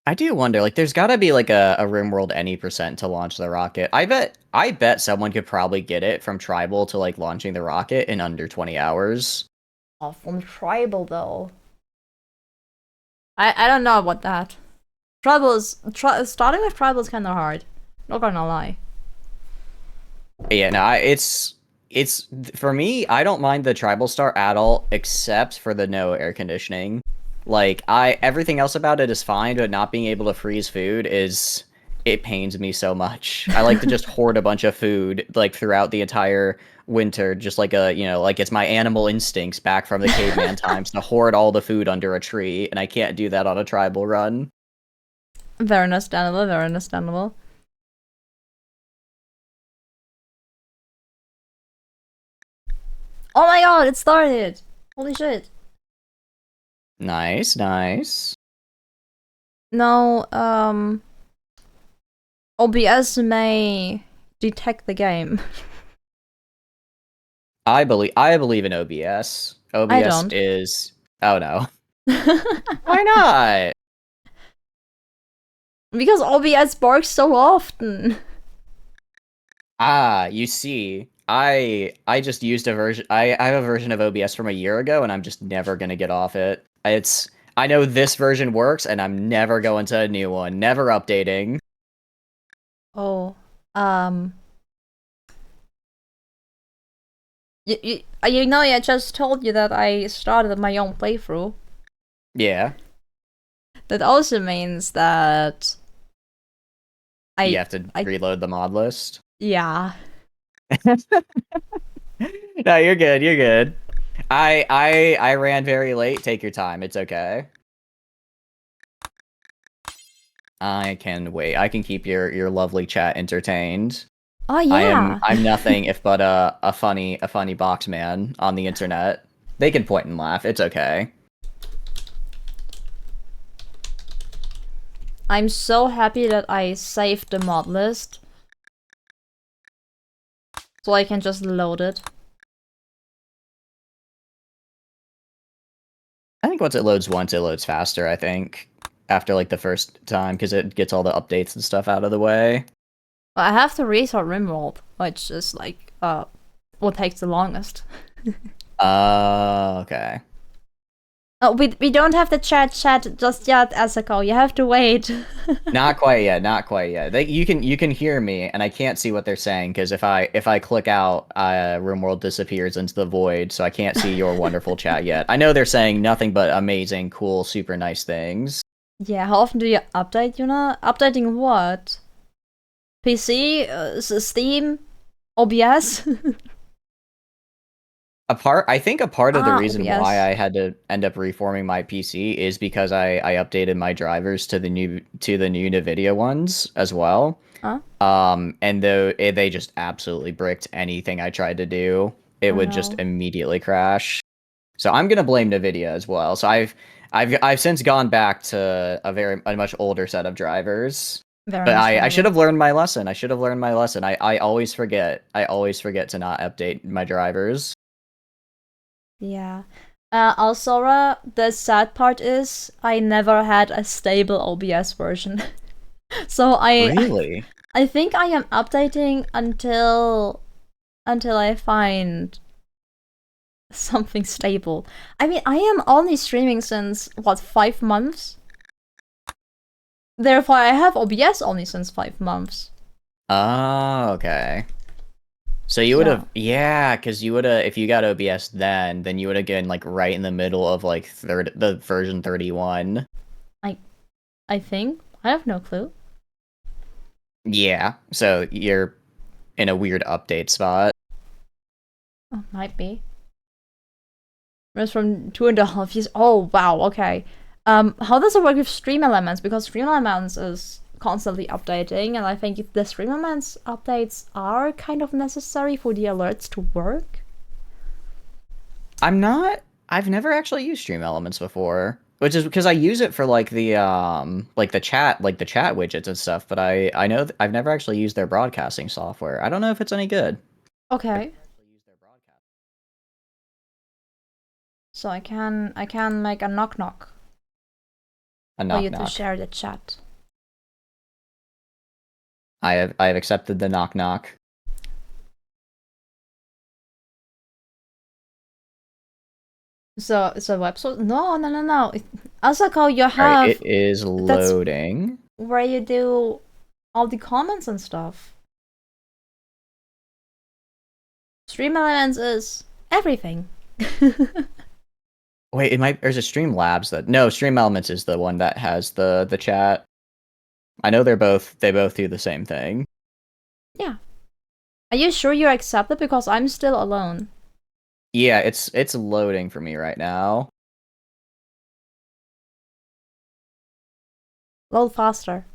Speaker 10: I do wonder, like, there's gotta be like a RimWorld any percent to launch the rocket. I bet someone could probably get it from Tribal to like launching the rocket in under 20 hours.
Speaker 1: Oh, from Tribal though. I don't know about that. Starting with Tribal is kind of hard. Not gonna lie.
Speaker 10: Yeah, no, it's for me. I don't mind the Tribal start at all, except for the no air conditioning. Like everything else about it is fine, but not being able to freeze food it pains me so much. I like to just hoard a bunch of food like throughout the entire winter, just like like it's my animal instincts back from the caveman times to hoard all the food under a tree, and I can't do that on a Tribal run.
Speaker 1: Very understandable, very understandable. Oh my god, it started! Holy shit.
Speaker 10: Nice.
Speaker 1: No, OBS may detect the game.
Speaker 10: I believe in OBS. OBS is... Oh no. Why not?
Speaker 1: Because OBS barks so often.
Speaker 10: Ah, you see. I just used a version... I have a version of OBS from a year ago, and I'm just never gonna get off it. I know this version works, and I'm never going to a new one. Never updating.
Speaker 1: Oh, you know, I just told you that I started my own playthrough.
Speaker 10: Yeah.
Speaker 1: That also means that
Speaker 10: You have to reload the mod list.
Speaker 1: Yeah.
Speaker 10: No, you're good. You're good. I ran very late. Take your time. It's okay. I can wait. I can keep your lovely chat entertained.
Speaker 1: Oh yeah.
Speaker 10: I'm nothing if but a funny box man on the internet. They can point and laugh. It's okay.
Speaker 1: I'm so happy that I saved the mod list. So I can just load it.
Speaker 10: I think once it loads faster, I think. After like the first time, because it gets all the updates and stuff out of the way.
Speaker 1: But I have to restart Rimworld, which is like what takes the longest.
Speaker 10: Okay.
Speaker 1: Oh, we don't have the chat just yet, Asako. You have to wait.
Speaker 10: Not quite yet. Not quite yet. You can hear me, and I can't see what they're saying because if I click out, RimWorld disappears into the void, so I can't see your wonderful chat yet. I know they're saying nothing but amazing, cool, super nice things.
Speaker 1: Yeah, how often do you update, Yuna? Updating what? PC? Steam? OBS?
Speaker 10: I think a part of the reason
Speaker 1: OBS.
Speaker 10: why I had to end up reforming my PC is because I updated my drivers to the new NVIDIA ones as well.
Speaker 1: Huh?
Speaker 10: And they just absolutely bricked anything I tried to do. It would just immediately crash. So I'm gonna blame NVIDIA as well. So I've since gone back to a much older set of drivers. But I should have learned my lesson. I always forget. I always forget to not update my drivers.
Speaker 1: Yeah. Also, the sad part is I never had a stable OBS version. So
Speaker 10: Really?
Speaker 1: I think I am updating until I find something stable. I mean, I am only streaming since what, 5 months? Therefore, I have OBS only since 5 months.
Speaker 10: Oh, okay. So you would have, yeah, because you would have, if you got OBS then you would have been like right in the middle of like the version 31.
Speaker 1: I think. I have no clue.
Speaker 10: Yeah, so you're in a weird update spot.
Speaker 1: Oh, might be. It's from 2.5 years. Oh wow, okay. How does it work with Stream Elements? Because Stream Elements is constantly updating, and I think the Stream Elements updates are kind of necessary for the alerts to work.
Speaker 10: I've never actually used Stream Elements before, which is because I use it for like the chat widgets and stuff, but I know I've never actually used their broadcasting software. I don't know if it's any good.
Speaker 1: Okay. So I can make a knock knock.
Speaker 10: A knock
Speaker 1: for you
Speaker 10: knock.
Speaker 1: to share the chat.
Speaker 10: I have accepted the knock knock.
Speaker 1: So it's a website? No. Asako, you have.
Speaker 10: Right, it is loading.
Speaker 1: Where you do all the comments and stuff. Stream Elements is everything.
Speaker 10: Wait, there's a Streamlabs that no, Stream Elements is the one that has the chat. I know they both do the same thing.
Speaker 1: Yeah. Are you sure you accept it? Because I'm still alone.
Speaker 10: Yeah, it's loading for me right now.
Speaker 1: Load faster.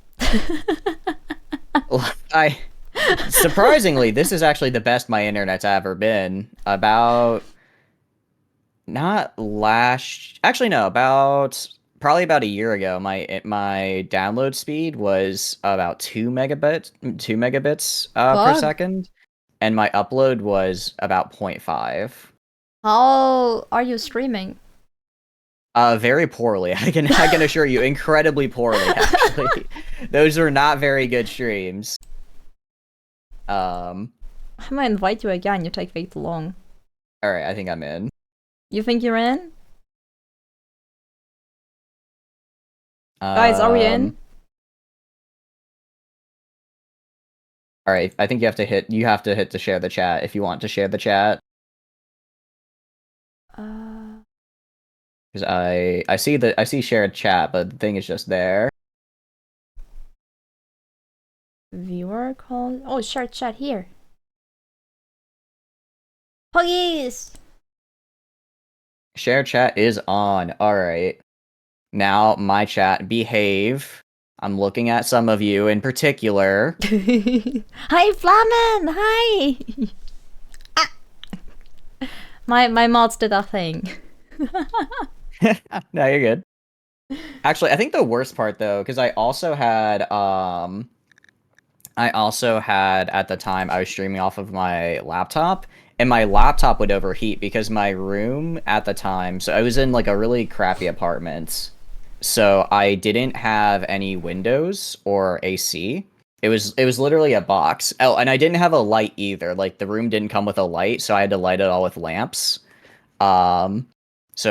Speaker 10: Surprisingly, this is actually the best my internet's ever been. Probably about a year ago, my download speed was about 2 megabits per second, and my upload was about 0.5.
Speaker 1: How are you streaming?
Speaker 10: Very poorly. I can assure you, incredibly poorly. Actually, those are not very good streams.
Speaker 1: I might invite you again. You take way too long.
Speaker 10: All right, I think I'm in.
Speaker 1: You think you're in? Guys, are we in?
Speaker 10: All right, I think you have to hit to share the chat if you want to share the chat. Because I see shared chat, but the thing is just there.
Speaker 1: Viewer call. Oh, share chat here. Huggies!
Speaker 10: Share chat is on. All right. Now my chat, behave. I'm looking at some of you in particular.
Speaker 1: Hi, Flamin! Hi! Ah. My mods did a thing.
Speaker 10: No, you're good. Actually, I think the worst part though, because I also had at the time I was streaming off of my laptop, and my laptop would overheat because my room at the time, so I was in like a really crappy apartment. So I didn't have any windows or AC. It was literally a box. Oh, and I didn't have a light either. Like the room didn't come with a light, so I had to light it all with lamps. So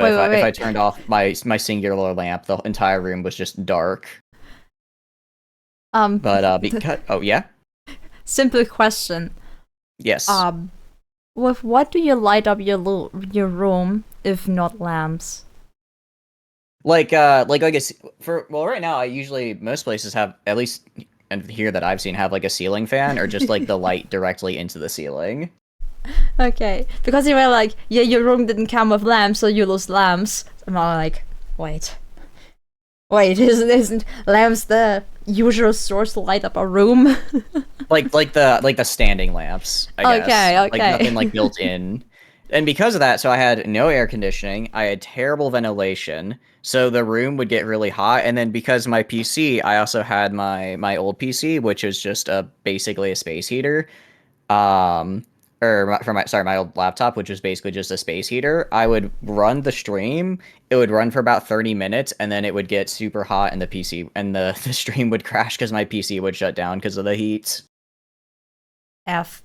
Speaker 10: if I turned off my singular lamp, the entire room was just dark. But because yeah.
Speaker 1: Simple question.
Speaker 10: Yes.
Speaker 1: With what do you light up your room if not lamps?
Speaker 10: Like I guess right now I usually most places have at least and here that I've seen have like a ceiling fan or just like the light directly into the ceiling.
Speaker 1: Okay, because you were like, yeah, your room didn't come with lamps, so you lose lamps. And I'm like, wait, isn't lamps the usual source to light up a room?
Speaker 10: like the standing lamps, I guess.
Speaker 1: Okay.
Speaker 10: Like nothing like built in. And because of that, so I had no air conditioning, I had terrible ventilation, so the room would get really hot. And then because my PC, I also had my old PC, which was just basically a space heater. My old laptop, which was basically just a space heater. I would run the stream. It would run for about 30 minutes, and then it would get super hot, and the stream would crash because my PC would shut down because of the heat.
Speaker 1: F.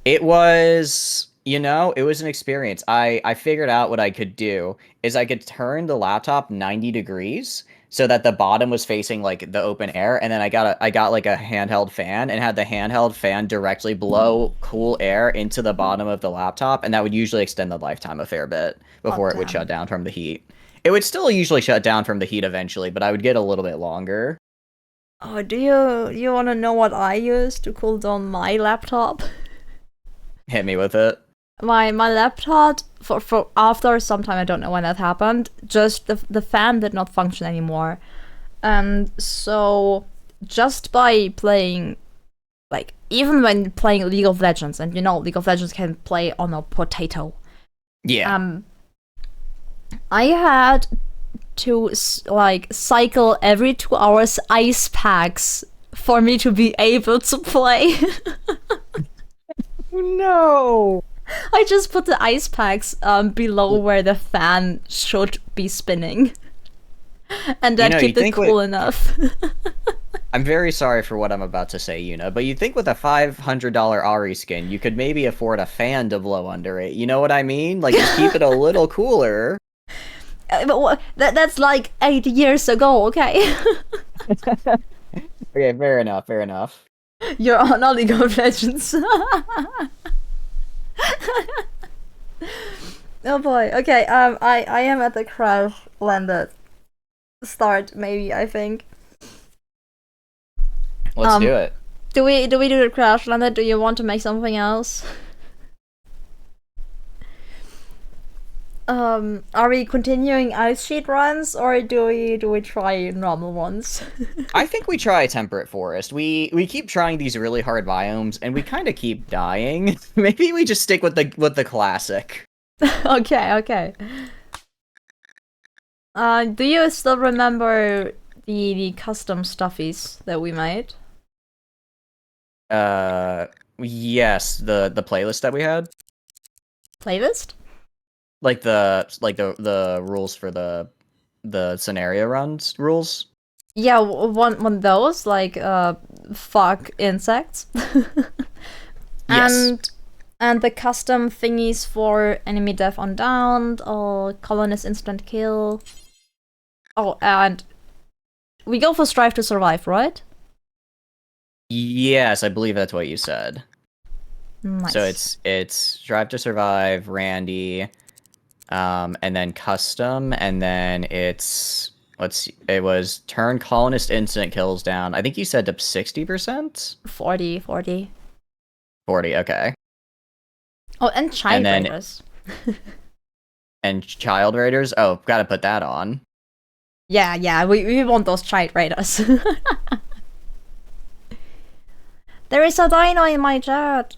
Speaker 10: It was, it was an experience. I figured out what I could do is I could turn the laptop 90 degrees so that the bottom was facing like the open air, and then I got like a handheld fan and had the handheld fan directly blow cool air into the bottom of the laptop, and that would usually extend the lifetime a fair bit before it would shut down from the heat. It would still usually shut down from the heat eventually, but I would get a little bit longer.
Speaker 1: Oh, do you want to know what I use to cool down my laptop?
Speaker 10: Hit me with it.
Speaker 1: My laptop for after some time, I don't know when that happened, just the fan did not function anymore. And so just by playing, like, even when playing League of Legends, and League of Legends can play on a potato.
Speaker 10: Yeah.
Speaker 1: I had to like cycle every 2 hours ice packs for me to be able to play.
Speaker 10: No.
Speaker 1: I just put the ice packs below where the fan should be spinning. And that keep it cool enough.
Speaker 10: I'm very sorry for what I'm about to say, Yuna, but you'd think with a $500 Ari skin, you could maybe afford a fan to blow under it. You know what I mean? Like, just keep it a little cooler.
Speaker 1: But that's like 8 years ago, okay?
Speaker 10: Okay, fair enough.
Speaker 1: You're on a League of Legends. Oh boy. Okay. I am at the crash landed start. Maybe I think.
Speaker 10: Let's do it.
Speaker 1: Do we do the crash landed? Do you want to make something else? Are we continuing ice sheet runs, or do we try normal ones?
Speaker 10: I think we try temperate forest. We keep trying these really hard biomes, and we kind of keep dying. Maybe we just stick with the classic.
Speaker 1: Okay. Do you still remember the custom stuffies that we made?
Speaker 10: Yes, the playlist that we had.
Speaker 1: Playlist?
Speaker 10: Like the rules for the scenario runs rules.
Speaker 1: Yeah, one of those, like fuck insects.
Speaker 10: Yes.
Speaker 1: And the custom thingies for enemy death on downed or colonist instant kill. Oh, and we go for strive to survive, right?
Speaker 10: Yes, I believe that's what you said.
Speaker 1: Nice.
Speaker 10: So it's strive to survive, Randy, and then custom, and then it was turn colonist instant kills down. I think you said up 60%?
Speaker 1: 40.
Speaker 10: 40, okay.
Speaker 1: Oh, and child
Speaker 10: And then-
Speaker 1: raiders.
Speaker 10: And child raiders? Oh, gotta put that on.
Speaker 1: Yeah, we want those child raiders. There is a dino in my chat.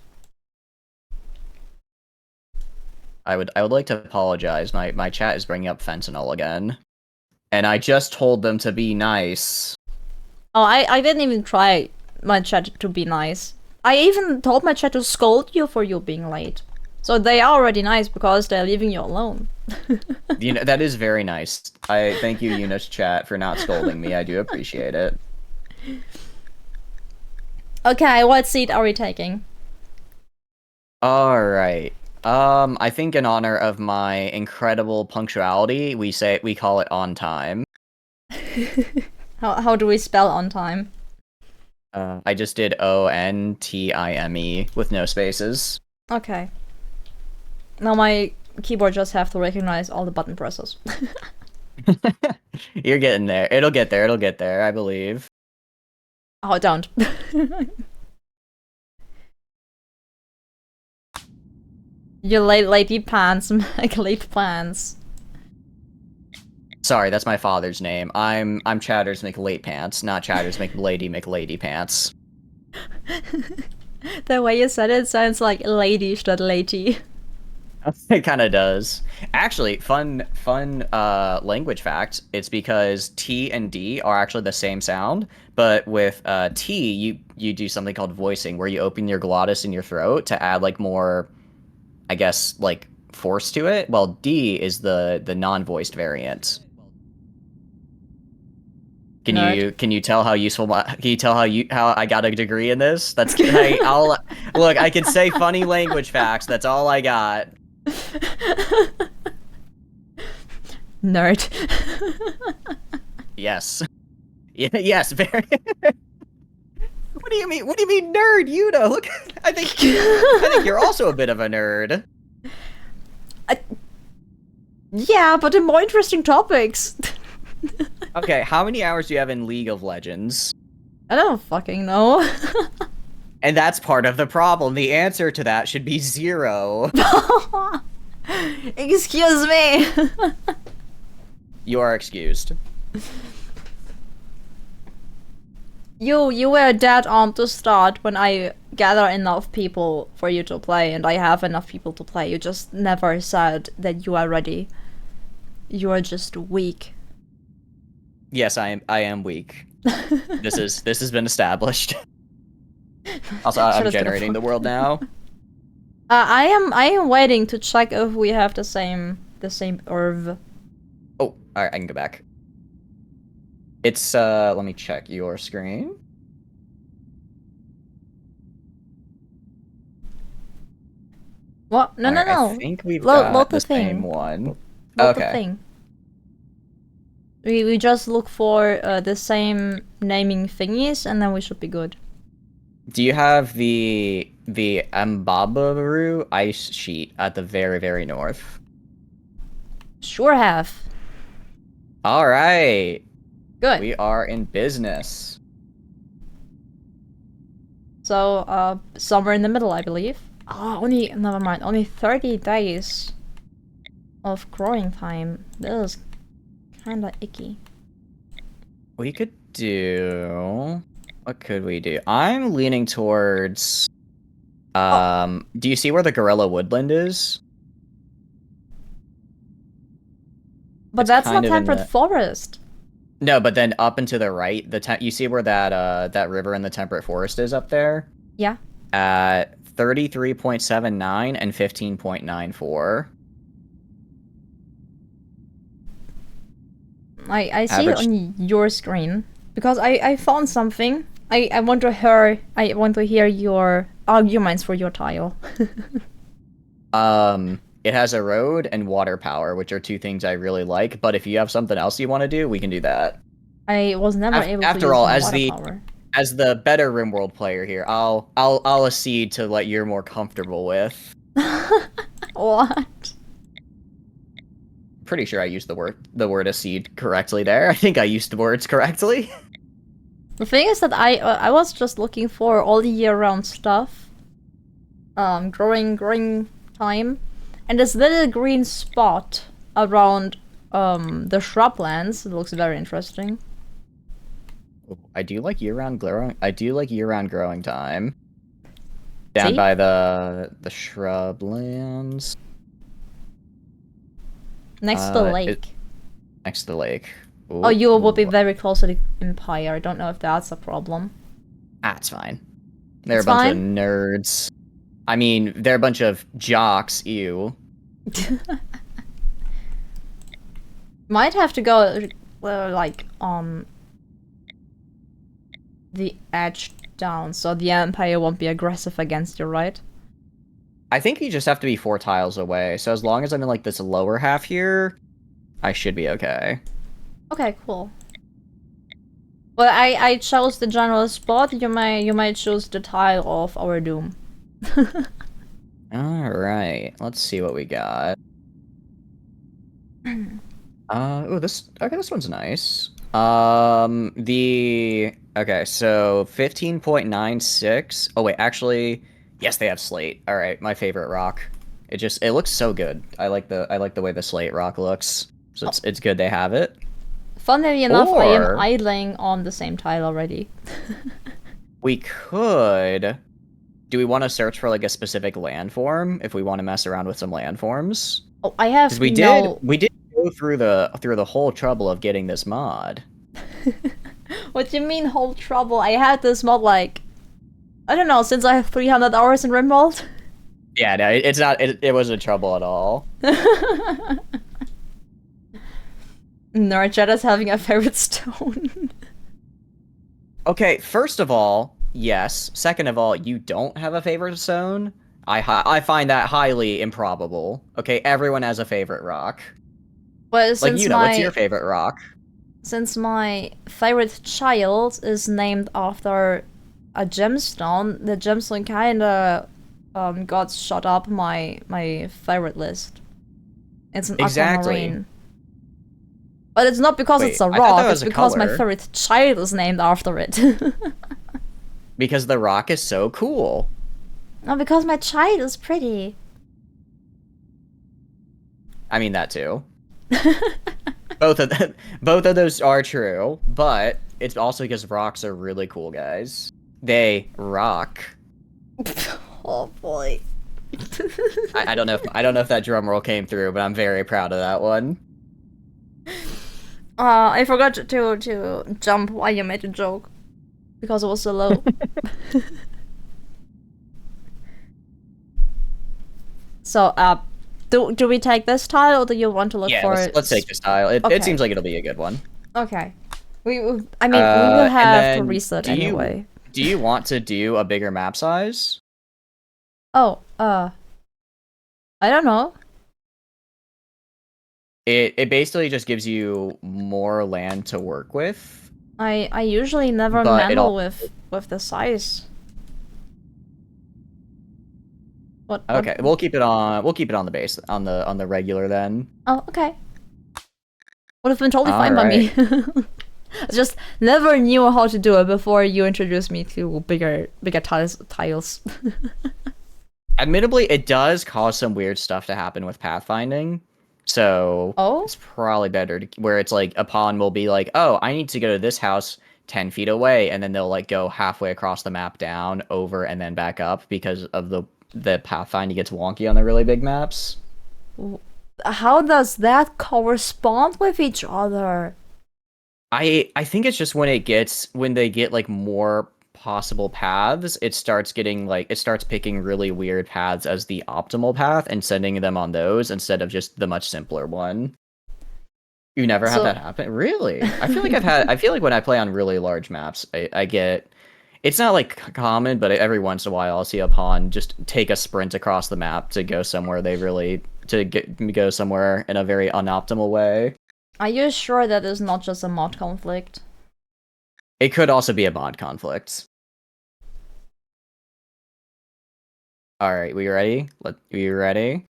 Speaker 10: I would like to apologize. My chat is bringing up fentanyl again. And I just told them to be nice.
Speaker 1: Oh, I didn't even try my chat to be nice. I even told my chat to scold you for you being late. So they are already nice because they're leaving you alone.
Speaker 10: You know, that is very nice. I thank you, Eunice chat, for not scolding me. I do appreciate it.
Speaker 1: Okay, what seat are we taking?
Speaker 10: Alright. I think in honor of my incredible punctuality, we call it on time.
Speaker 1: How do we spell on time?
Speaker 10: I just did ONTIME with no spaces.
Speaker 1: Okay. Now my keyboard just have to recognize all the button presses.
Speaker 10: You're getting there. It'll get there, I believe.
Speaker 1: Oh, don't. You lady pants make late pants.
Speaker 10: Sorry, that's my father's name. I'm Chatters make late pants, not Chatters make lady pants.
Speaker 1: The way you said it sounds like lady instead lady.
Speaker 10: It kind of does. Actually, fun language fact. It's because T and D are actually the same sound, but with T, you do something called voicing, where you open your glottis in your throat to add like more, I guess, like force to it. While D is the non-voiced variant. Can you tell how useful how I got a degree in this? That's I'll look. I can say funny language facts. That's all I got.
Speaker 1: Nerd.
Speaker 10: Yes. Yes, very. What do you mean? What do you mean, nerd? Yuda, look. I think you're also a bit of a nerd.
Speaker 1: Yeah, but in more interesting topics.
Speaker 10: Okay, how many hours do you have in League of Legends?
Speaker 1: I don't fucking know.
Speaker 10: And that's part of the problem. The answer to that should be 0.
Speaker 1: Excuse me.
Speaker 10: You are excused.
Speaker 1: You were dead on to start when I gather enough people for you to play, and I have enough people to play. You just never said that you are ready. You are just weak.
Speaker 10: Yes, I am weak. This has been established. Also, I'm generating the world now.
Speaker 1: I am waiting to check if we have the same Irv.
Speaker 10: Oh, alright, I can go back. It's let me check your screen.
Speaker 1: What? No.
Speaker 10: I think we've got the same one.
Speaker 1: Load the thing. We just look for the same naming thingies, and then we should be good.
Speaker 10: Do you have the Mbabaru ice sheet at the very, very north?
Speaker 1: Sure have.
Speaker 10: All right.
Speaker 1: Good.
Speaker 10: We are in business.
Speaker 1: So, somewhere in the middle, I believe. Oh, never mind. Only 30 days of growing time. This is kinda icky.
Speaker 10: We could do... What could we do? I'm leaning towards... Do you see where the Gorilla Woodland is?
Speaker 1: But
Speaker 10: It's
Speaker 1: that's
Speaker 10: kind
Speaker 1: not
Speaker 10: of in
Speaker 1: temperate
Speaker 10: the-
Speaker 1: forest.
Speaker 10: No, but then up and to the right, you see where that river in the temperate forest is up there?
Speaker 1: Yeah.
Speaker 10: At 33.79 and 15.94.
Speaker 1: I see it on your screen because I found something. I want to hear your arguments for your tile.
Speaker 10: It has a road and water power, which are two things I really like. But if you have something else you want to do, we can do that.
Speaker 1: I was never able to
Speaker 10: After
Speaker 1: use
Speaker 10: all,
Speaker 1: my
Speaker 10: as
Speaker 1: water
Speaker 10: the
Speaker 1: power.
Speaker 10: as the better RimWorld player here, I'll accede to what you're more comfortable with.
Speaker 1: What?
Speaker 10: Pretty sure I used the word accede correctly there. I think I used the words correctly.
Speaker 1: The thing is that I was just looking for all the year-round stuff. Growing time. And this little green spot around the shrublands looks very interesting.
Speaker 10: I do like year-round growing time. Down
Speaker 1: See?
Speaker 10: by the shrublands.
Speaker 1: Next to the lake.
Speaker 10: Next to the lake. Ooh.
Speaker 1: Oh, you will be very close to the Empire. I don't know if that's a problem.
Speaker 10: That's fine. They're
Speaker 1: It's
Speaker 10: a bunch
Speaker 1: fine?
Speaker 10: of nerds. I mean, they're a bunch of jocks, ew.
Speaker 1: Might have to go, like, the edge down, so the Empire won't be aggressive against you, right?
Speaker 10: I think you just have to be 4 tiles away, so as long as I'm in, like, this lower half here, I should be okay.
Speaker 1: Okay, cool. Well, I chose the general spot. You might choose the tile of our doom.
Speaker 10: Alright, let's see what we got. This one's nice. Okay, so 15.96. Oh wait, actually, yes, they have slate. All right, my favorite rock. It looks so good. I like the way the slate rock looks. So it's good they have it.
Speaker 1: Funnily enough, I am idling on the same tile already.
Speaker 10: We could. Do we want to search for like a specific landform if we want to mess around with some landforms?
Speaker 1: Oh, I have.
Speaker 10: Because we did go through the whole trouble of getting this mod.
Speaker 1: What do you mean whole trouble? I had this mod like, I don't know, since I have 300 hours in RimWorld.
Speaker 10: Yeah, no, it's not. It wasn't trouble at all.
Speaker 1: Nerdjet is having a favorite stone.
Speaker 10: Okay, first of all, yes. Second of all, you don't have a favorite stone. I find that highly improbable. Okay, everyone has a favorite rock.
Speaker 1: But
Speaker 10: Like, you know, what's your favorite rock?
Speaker 1: Since my favorite child is named after a gemstone, the gemstone kinda got shot up my favorite list. It's an aquamarine. But it's not because it's a rock, it's because my favorite child is named after it.
Speaker 10: Because the rock is so cool.
Speaker 1: No, because my child is pretty.
Speaker 10: I mean that too. both of those are true, but it's also because rocks are really cool, guys. They rock.
Speaker 1: Oh boy.
Speaker 10: I don't know if that drum roll came through, but I'm very proud of that one.
Speaker 1: I forgot to jump while you made a joke because it was so low. So, do we take this tile, or do you want to look for?
Speaker 10: Yeah, let's take this tile. It seems like it'll be a good one.
Speaker 1: Okay. I mean, we will have to reset anyway.
Speaker 10: Do you want to do a bigger map size?
Speaker 1: Oh, I don't know.
Speaker 10: It basically just gives you more land to work with.
Speaker 1: I usually never meddle with the size. What?
Speaker 10: Okay, we'll keep it on the base on the regular then.
Speaker 1: Oh, okay. Would have been totally fine by me. I just never knew how to do it before you introduced me to bigger tiles.
Speaker 10: Admittedly, it does cause some weird stuff to happen with pathfinding. So it's probably better where it's like a pawn will be like, oh, I need to go to this house 10 feet away, and then they'll like go halfway across the map down, over, and then back up because of the pathfinding gets wonky on the really big maps.
Speaker 1: How does that correspond with each other?
Speaker 10: I think it's just when they get like more possible paths, it starts picking really weird paths as the optimal path and sending them on those instead of just the much simpler one. You never had that happen? Really? I feel like when I play on really large maps, I get, it's not like common, but every once in a while I'll see a pawn just take a sprint across the map to go somewhere they really go somewhere in a very unoptimal way.
Speaker 1: Are you sure that is not just a mod conflict?
Speaker 10: It could also be a mod conflict. All right, we ready? We ready?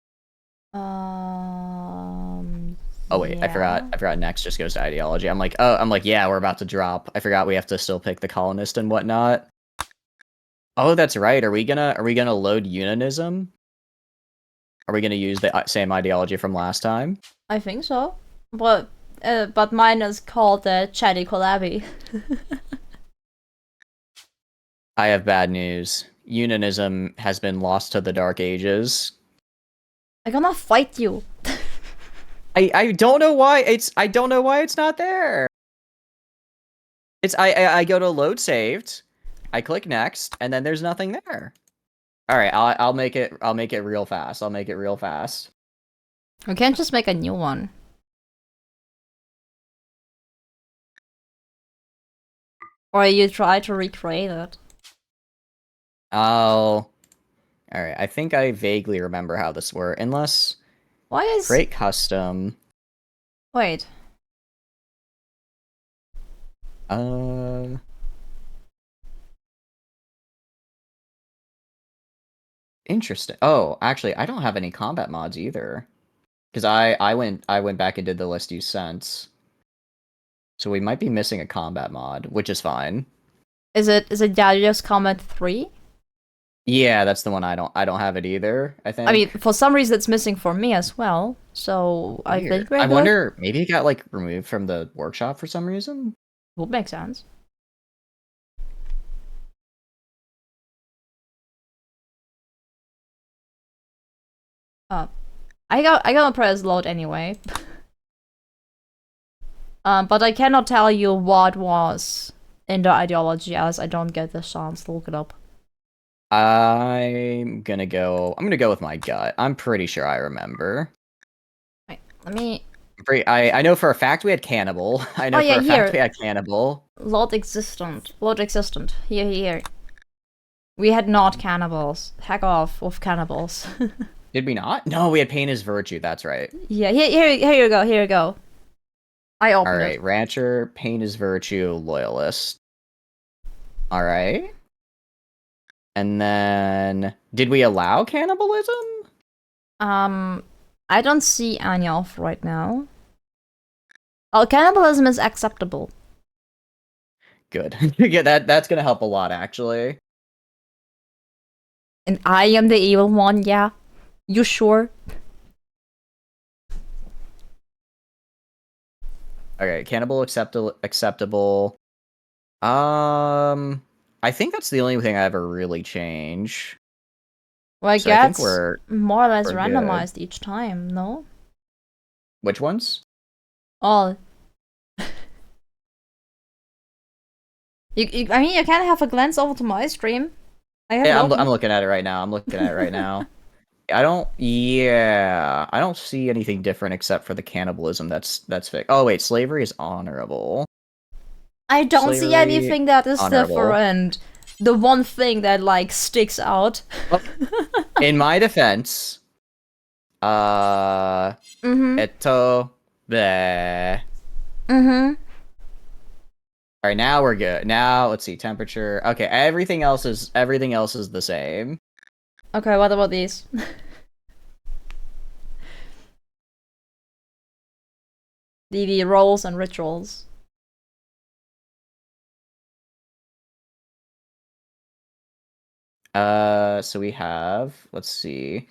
Speaker 10: Oh wait, I forgot. I forgot. Next just goes to ideology. I'm like, yeah, we're about to drop. I forgot we have to still pick the colonist and whatnot. Oh, that's right. Are we gonna load Unanism? Are we gonna use the same ideology from last time?
Speaker 1: I think so. But mine is called Chatty Collabby.
Speaker 10: I have bad news. Unanism has been lost to the Dark Ages.
Speaker 1: I'm gonna fight you.
Speaker 10: I don't know why it's not there. It's I go to load saved, I click next, and then there's nothing there. All right, I'll make it real fast. I'll make it real fast.
Speaker 1: We can't just make a new one. Or you try to recreate it.
Speaker 10: All right, I think I vaguely remember how this works. Unless
Speaker 1: why is
Speaker 10: create custom?
Speaker 1: Wait.
Speaker 10: Interesting. Oh, actually, I don't have any combat mods either, because I went back and did the list you sent. So we might be missing a combat mod, which is fine.
Speaker 1: Is it Darius Combat 3?
Speaker 10: Yeah, that's the one I don't have it either, I think.
Speaker 1: I mean, for some reason it's missing for me as well. So weird. I think we're
Speaker 10: I
Speaker 1: good.
Speaker 10: wonder, maybe it got like removed from the workshop for some reason?
Speaker 1: Would make sense. I gotta press load anyway. But I cannot tell you what was in the ideology as I don't get the chance to look it up.
Speaker 10: I'm gonna go with my gut. I'm pretty sure I remember.
Speaker 1: Wait, let me...
Speaker 10: I know for a fact we had cannibal. I know for a fact we had cannibal.
Speaker 1: Load existent. Here. We had not cannibals. Heck off with cannibals.
Speaker 10: Did we not? No, we had pain is virtue, that's right.
Speaker 1: Yeah, here you go. I opened it.
Speaker 10: Alright, rancher, pain is virtue, loyalist. Alright. And then, did we allow cannibalism?
Speaker 1: I don't see any of right now. Oh, cannibalism is acceptable.
Speaker 10: Good. Yeah, that's gonna help a lot, actually.
Speaker 1: And I am the evil one, yeah? You sure?
Speaker 10: Okay, cannibal acceptable. I think that's the only thing I ever really change.
Speaker 1: Well, I guess more or less randomized each time, no?
Speaker 10: Which ones?
Speaker 1: All. I mean, you can have a glance over to my stream.
Speaker 10: I'm looking at it right now. I don't see anything different except for the cannibalism that's fake. Oh wait, slavery is honorable.
Speaker 1: I don't see anything that is different. The one thing that like sticks out.
Speaker 10: In my defense, eto bleh. All right, now we're good. Now let's see temperature. Okay, everything else is the same.
Speaker 1: Okay, what about these? The roles and rituals.
Speaker 10: So we have, let's see,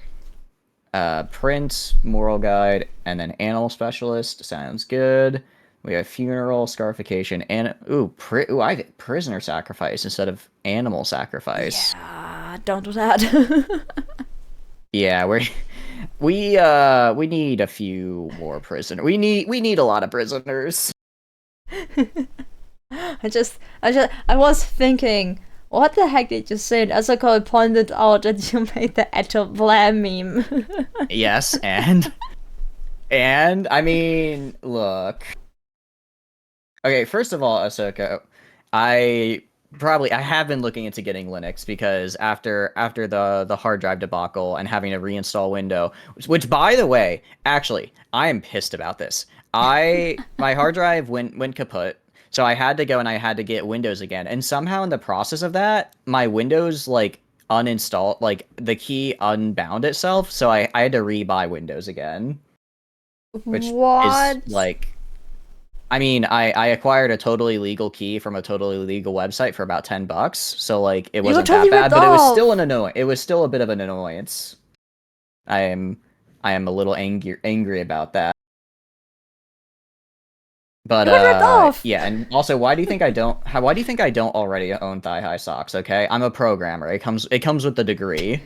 Speaker 10: Prince, Moral Guide, and then Animal Specialist. Sounds good. We have Funeral, Scarification, and I have Prisoner Sacrifice instead of Animal Sacrifice.
Speaker 1: Yeah, don't do that.
Speaker 10: Yeah, we need a few more prisoners. We need a lot of prisoners.
Speaker 1: I was thinking, what the heck did you say? Asako pointed out that you made the Eto Blam meme.
Speaker 10: Yes, and I mean, look. Okay, first of all, Ahsoka, I probably I have been looking into getting Linux because after the hard drive debacle and having to reinstall Windows, which by the way, actually, I am pissed about this. My hard drive went kaput, so I had to go and I had to get Windows again. And somehow in the process of that, my Windows like uninstalled, like the key unbound itself, so I had to re-buy Windows again, which
Speaker 1: What?
Speaker 10: is like, I mean, I acquired a totally legal key from a totally legal website for about $10, so like it wasn't
Speaker 1: totally
Speaker 10: that bad,
Speaker 1: ripped
Speaker 10: but it was
Speaker 1: off.
Speaker 10: still an annoying. It was still a bit of an annoyance. I am a little angry about that. But
Speaker 1: You got ripped off.
Speaker 10: yeah, and also, why do you think I don't? Why do you think I don't already own thigh-high socks? Okay, I'm a programmer. It comes with the degree.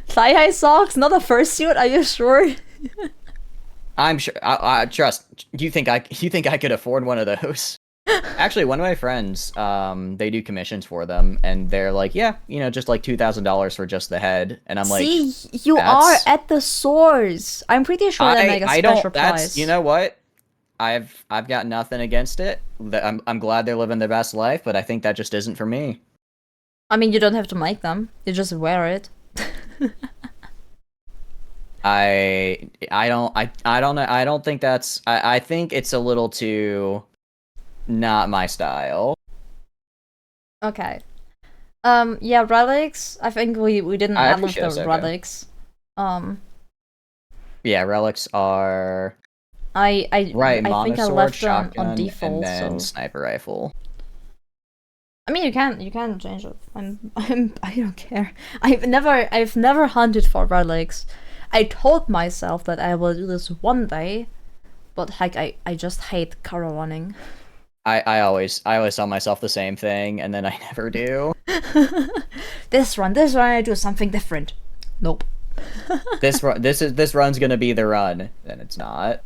Speaker 1: Thigh-high socks, not a fursuit. Are you sure?
Speaker 10: I'm sure. I trust. You think I could afford one of those? Actually, one of my friends, they do commissions for them, and they're like, yeah, just like $2,000 for just the head, and I'm like,
Speaker 1: See, you are at the source. I'm pretty sure they make a special price.
Speaker 10: You know what? I've got nothing against it. I'm glad they're living their best life, but I think that just isn't for me.
Speaker 1: I mean, you don't have to make them. You just wear it.
Speaker 10: I don't know. I don't think that's. I think it's a little too not my style.
Speaker 1: Okay. Yeah, relics. I think we didn't add the
Speaker 10: appreciate it,
Speaker 1: relics.
Speaker 10: Yeah, relics are
Speaker 1: I
Speaker 10: right.
Speaker 1: I think I
Speaker 10: Monosword,
Speaker 1: left them
Speaker 10: shotgun,
Speaker 1: on default.
Speaker 10: and then
Speaker 1: So
Speaker 10: sniper rifle.
Speaker 1: I mean, you can change it. I don't care. I've never hunted for relics. I told myself that I will do this one day, but like I just hate color running.
Speaker 10: I always tell myself the same thing, and then I never do.
Speaker 1: This run I do something different. Nope.
Speaker 10: This run's gonna be the run, and it's not.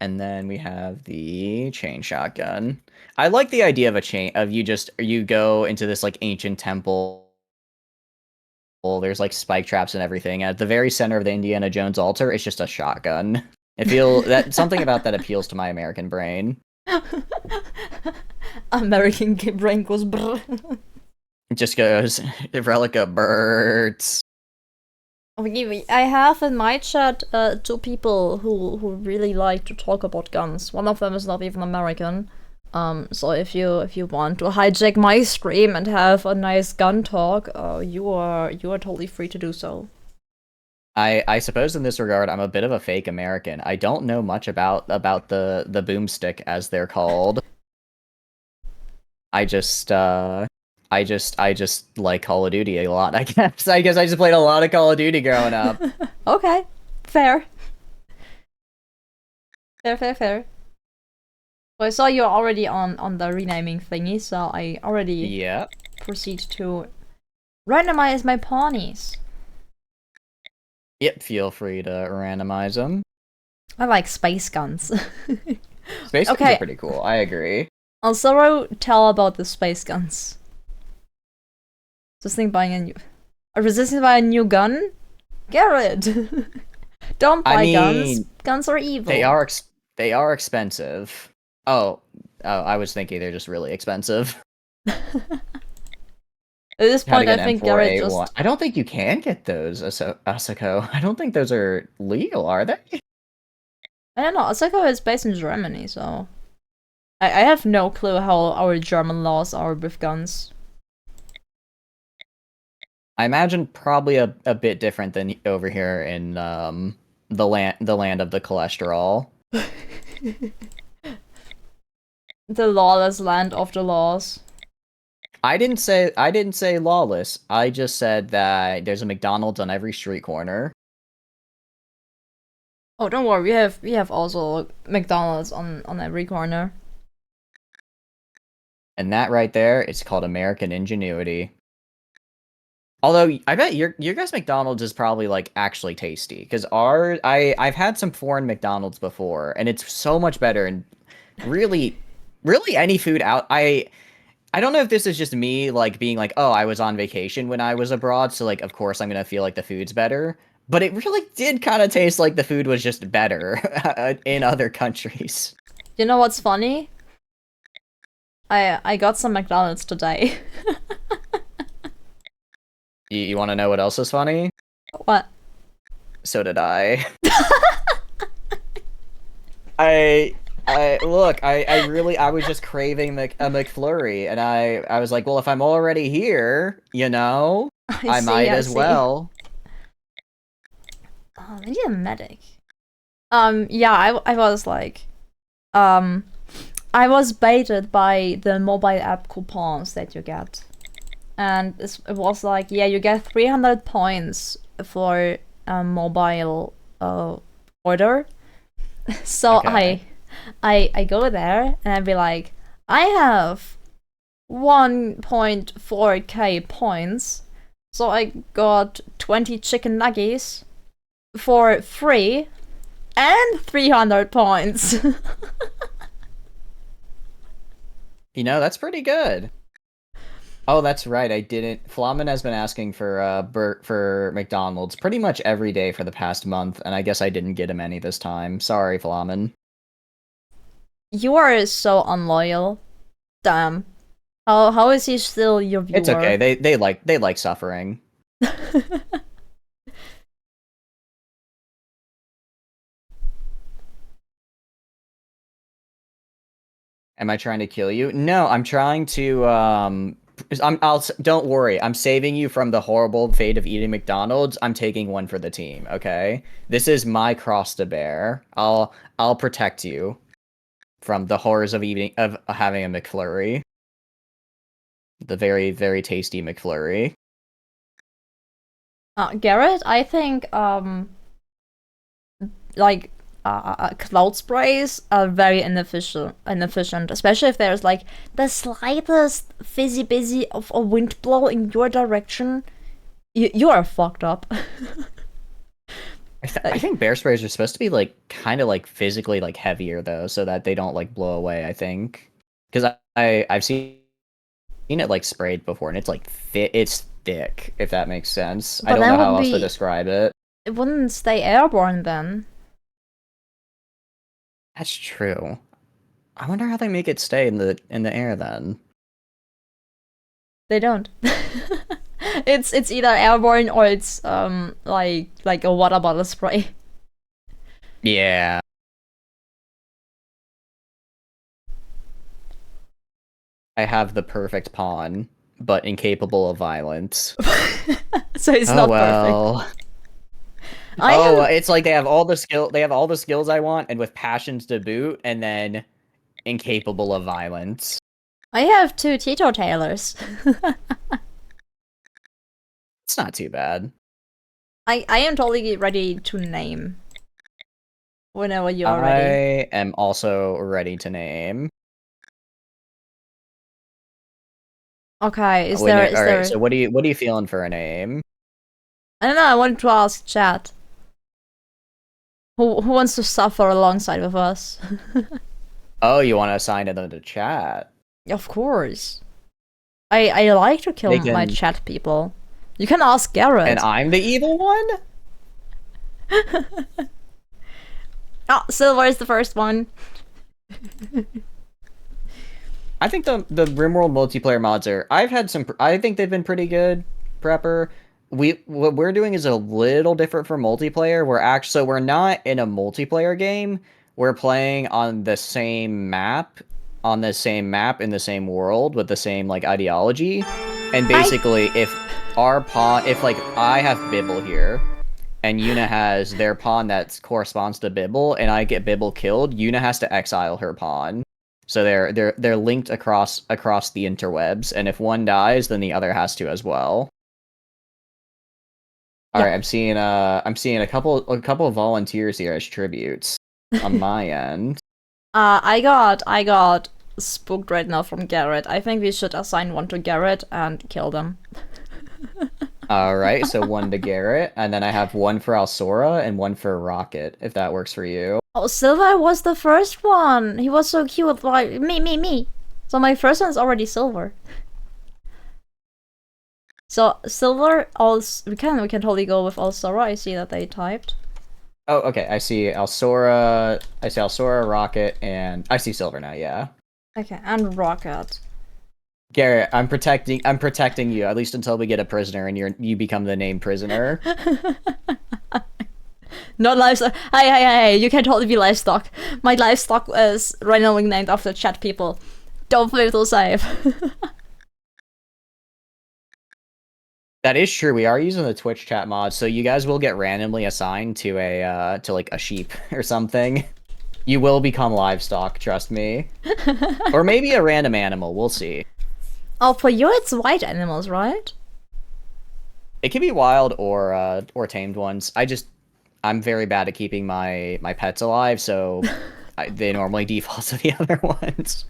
Speaker 10: And then we have the chain shotgun. I like the idea of you go into this like ancient temple. There's like spike traps and everything. At the very center of the Indiana Jones altar, it's just a shotgun. Something about that appeals to my American brain.
Speaker 1: American brain goes brr.
Speaker 10: It just goes Relica birds.
Speaker 1: I have in my chat two people who really like to talk about guns. One of them is not even American. So if you want to hijack my stream and have a nice gun talk, you are totally free to do so.
Speaker 10: I suppose in this regard, I'm a bit of a fake American. I don't know much about the boomstick, as they're called. I just like Call of Duty a lot, I guess. I just played a lot of Call of Duty growing up.
Speaker 1: Okay, fair. Fair. So I saw you're already on the renaming thingy, so I already proceed to randomize my pawnies.
Speaker 10: Yep, feel free to randomize them.
Speaker 1: I like space guns.
Speaker 10: Space guns are pretty cool, I agree.
Speaker 1: Also, tell about the space guns. Just think buying a resistance by a new gun? Garrett! Don't buy guns. Guns are evil.
Speaker 10: They are expensive. Oh, I was thinking they're just really expensive.
Speaker 1: At this point, I think Garrett just...
Speaker 10: I don't think you can get those, Asako. I don't think those are legal, are they?
Speaker 1: I don't know. Asako is based in Germany, so... I have no clue how our German laws are with guns.
Speaker 10: I imagine probably a bit different than over here in the land of the cholesterol.
Speaker 1: The lawless land of the laws.
Speaker 10: I didn't say lawless. I just said that there's a McDonald's on every street corner.
Speaker 1: Oh, don't worry. We have also McDonald's on every corner.
Speaker 10: And that right there, it's called American ingenuity. Although I bet your guys' McDonald's is probably like actually tasty, because I've had some foreign McDonald's before, and it's so much better. And really any food out. I don't know if this is just me like being like, oh, I was on vacation when I was abroad, so like of course I'm gonna feel like the food's better. but it really did kind of taste like the food was just better in other countries.
Speaker 1: You know what's funny? I got some McDonald's today.
Speaker 10: You want to know what else is funny?
Speaker 1: What?
Speaker 10: So did I. I was just craving a McFlurry, and I was like, well, if I'm already here, you know, I might as well.
Speaker 1: Oh, I need a medic. Yeah, I was like, I was baited by the mobile app coupons that you get. And it was like, yeah, you get 300 points for a mobile order. So
Speaker 10: Okay.
Speaker 1: I go there and I'd be like, I have 1.4k points, so I got 20 chicken nuggets for free and 300 points.
Speaker 10: You know, that's pretty good. Oh, that's right. I didn't. Flamin has been asking for McDonald's pretty much every day for the past month, and I guess I didn't get him any this time. Sorry, Flamin.
Speaker 1: You are so unloyal. Damn. How is he still your viewer?
Speaker 10: It's okay. They like suffering. Am I trying to kill you? No, I'm trying to don't worry. I'm saving you from the horrible fate of eating McDonald's. I'm taking one for the team, okay? This is my cross to bear. I'll protect you from the horrors of having a McFlurry. The very, very tasty McFlurry.
Speaker 1: Garrett, I think like cloud sprays are very inefficient, especially if there's like the slightest fizzy busy of a wind blow in your direction. You are fucked up.
Speaker 10: I think bear sprays are supposed to be like kind of like physically like heavier though, so that they don't like blow away. I think because I've seen it like sprayed before, and it's like it's thick, if that makes sense.
Speaker 1: But
Speaker 10: I don't know how else to describe it.
Speaker 1: It wouldn't stay airborne then.
Speaker 10: That's true. I wonder how they make it stay in the air then.
Speaker 1: They don't. It's either airborne or it's like a water bottle spray.
Speaker 10: Yeah. I have the perfect pawn, but incapable of violence.
Speaker 1: So it's not perfect.
Speaker 10: It's like they have all the skills I want, and with passions to boot, and then incapable of violence.
Speaker 1: I have 2 teetotalers.
Speaker 10: It's not too bad.
Speaker 1: I am totally ready to name. Whenever you are ready.
Speaker 10: I am also ready to name.
Speaker 1: Okay, is there...
Speaker 10: So what are you feeling for a name?
Speaker 1: I don't know, I wanted to ask chat. Who wants to suffer alongside with us?
Speaker 10: Oh, you want to assign it to the chat?
Speaker 1: Of course. I like to kill my chat people. You can ask Garrett.
Speaker 10: And I'm the evil one?
Speaker 1: Oh, Silver is the first one.
Speaker 10: I think the RimWorld multiplayer mods are... I think they've been pretty good, Prepper. What we're doing is a little different for multiplayer. We're not in a multiplayer game. We're playing on the same map, in the same world with the same like ideology. And basically, if I have Bibble here, and Yuna has their pawn that corresponds to Bibble, and I get Bibble killed, Yuna has to exile her pawn. So they're linked across the interwebs, and if one dies, then the other has to as well. All right, I'm seeing a couple of volunteers here as tributes on my end.
Speaker 1: I got spooked right now from Garrett. I think we should assign one to Garrett and kill them.
Speaker 10: All right, so one to Garrett, and then I have one for Alsora and one for Rocket, if that works for you.
Speaker 1: Oh, Silver was the first one. He was so cute. Like me. So my first one's already Silver. So silver, we can totally go with Alsora. I see that they typed.
Speaker 10: Oh, okay. I see Alsora. I see Alsora, Rocket, and I see silver now. Yeah.
Speaker 1: Okay, and Rocket.
Speaker 10: Garrett, I'm protecting you at least until we get a prisoner and you become the named prisoner.
Speaker 1: Not livestock. Hey! You can totally be livestock. My livestock is randomly named after chat people. Don't feel so safe.
Speaker 10: That is true. We are using the Twitch chat mod, so you guys will get randomly assigned to a like a sheep or something. You will become livestock, trust me. Or maybe a random animal. We'll see.
Speaker 1: Oh, for you it's white animals, right?
Speaker 10: It can be wild or tamed ones. I'm very bad at keeping my pets alive, so they normally default to the other ones.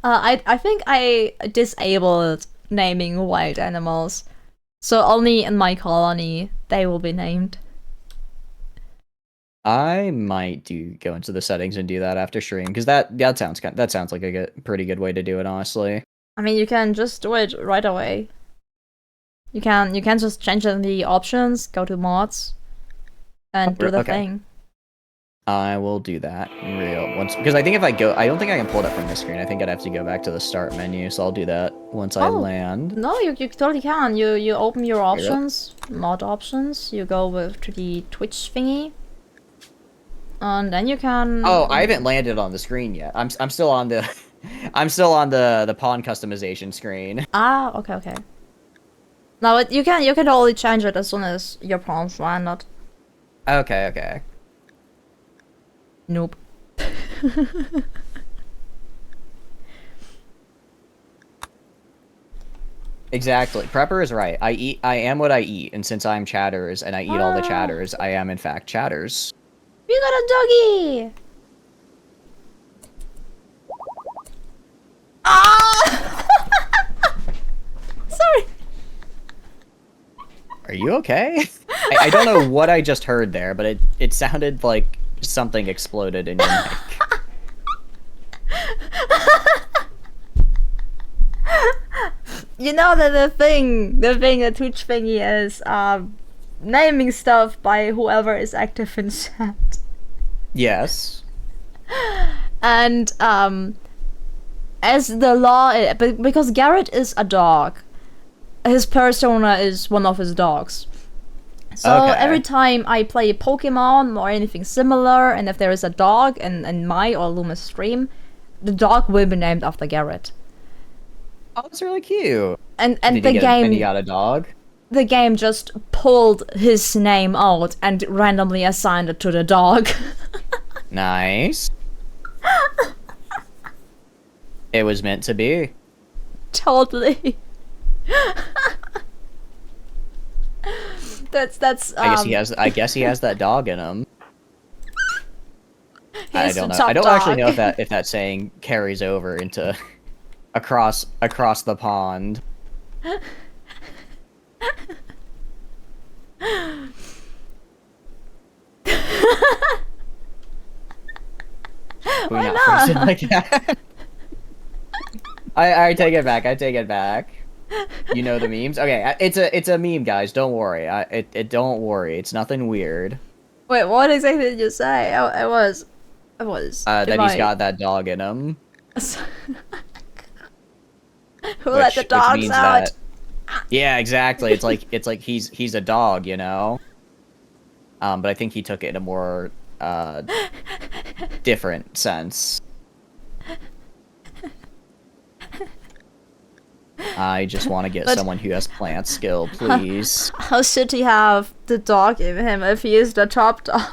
Speaker 1: I think I disabled naming wild animals, so only in my colony they will be named.
Speaker 10: I might go into the settings and do that after stream because that sounds like a pretty good way to do it, honestly.
Speaker 1: I mean, you can just do it right away. You can just change in the options, go to mods, and do the thing.
Speaker 10: I will do that once because I think if I don't think I can pull it up from this screen. I think I'd have to go back to the start menu, so I'll do that once I land.
Speaker 1: No, you totally can. You open your options, mod options. You go to the Twitch thingy. And then you can.
Speaker 10: Oh, I haven't landed on the screen yet. I'm still on the the pawn customization screen.
Speaker 1: Ah, okay. No, you can only change it as soon as your pawns landed.
Speaker 10: Okay.
Speaker 1: Nope.
Speaker 10: Exactly. Prepper is right. I am what I eat, and since I'm chatters and I eat all the chatters, I am in fact chatters.
Speaker 1: We got a doggy! Ah! Sorry.
Speaker 10: Are you okay? I don't know what I just heard there, but it sounded like something exploded in your mic.
Speaker 1: You know that the Twitch thingy is naming stuff by whoever is active in chat.
Speaker 10: Yes.
Speaker 1: And as the law, because Garrett is a dog, his persona is one of his dogs. So every time I play Pokemon or anything similar, and if there is a dog in my or Luma's stream, the dog will be named after Garrett.
Speaker 10: Oh, that's really cute.
Speaker 1: And
Speaker 10: and he got a dog?
Speaker 1: The game just pulled his name out and randomly assigned it to the dog.
Speaker 10: Nice. It was meant to be.
Speaker 1: Totally. That's
Speaker 10: I guess he has that dog in him. I don't know. I don't
Speaker 1: dog.
Speaker 10: actually know if that saying carries over into across the pond.
Speaker 1: Why not?
Speaker 10: Like that? I take it back. You know the memes? Okay, it's a meme, guys. Don't worry. Don't worry. It's nothing weird.
Speaker 1: Wait, what exactly did you say? I was.
Speaker 10: That he's got that dog in him.
Speaker 1: Who let the dogs out?
Speaker 10: Yeah, exactly. It's like he's a dog, you know. But I think he took it in a more different sense. I just want to get someone who has plant skill, please.
Speaker 1: How should he have the dog in him if he is the top dog?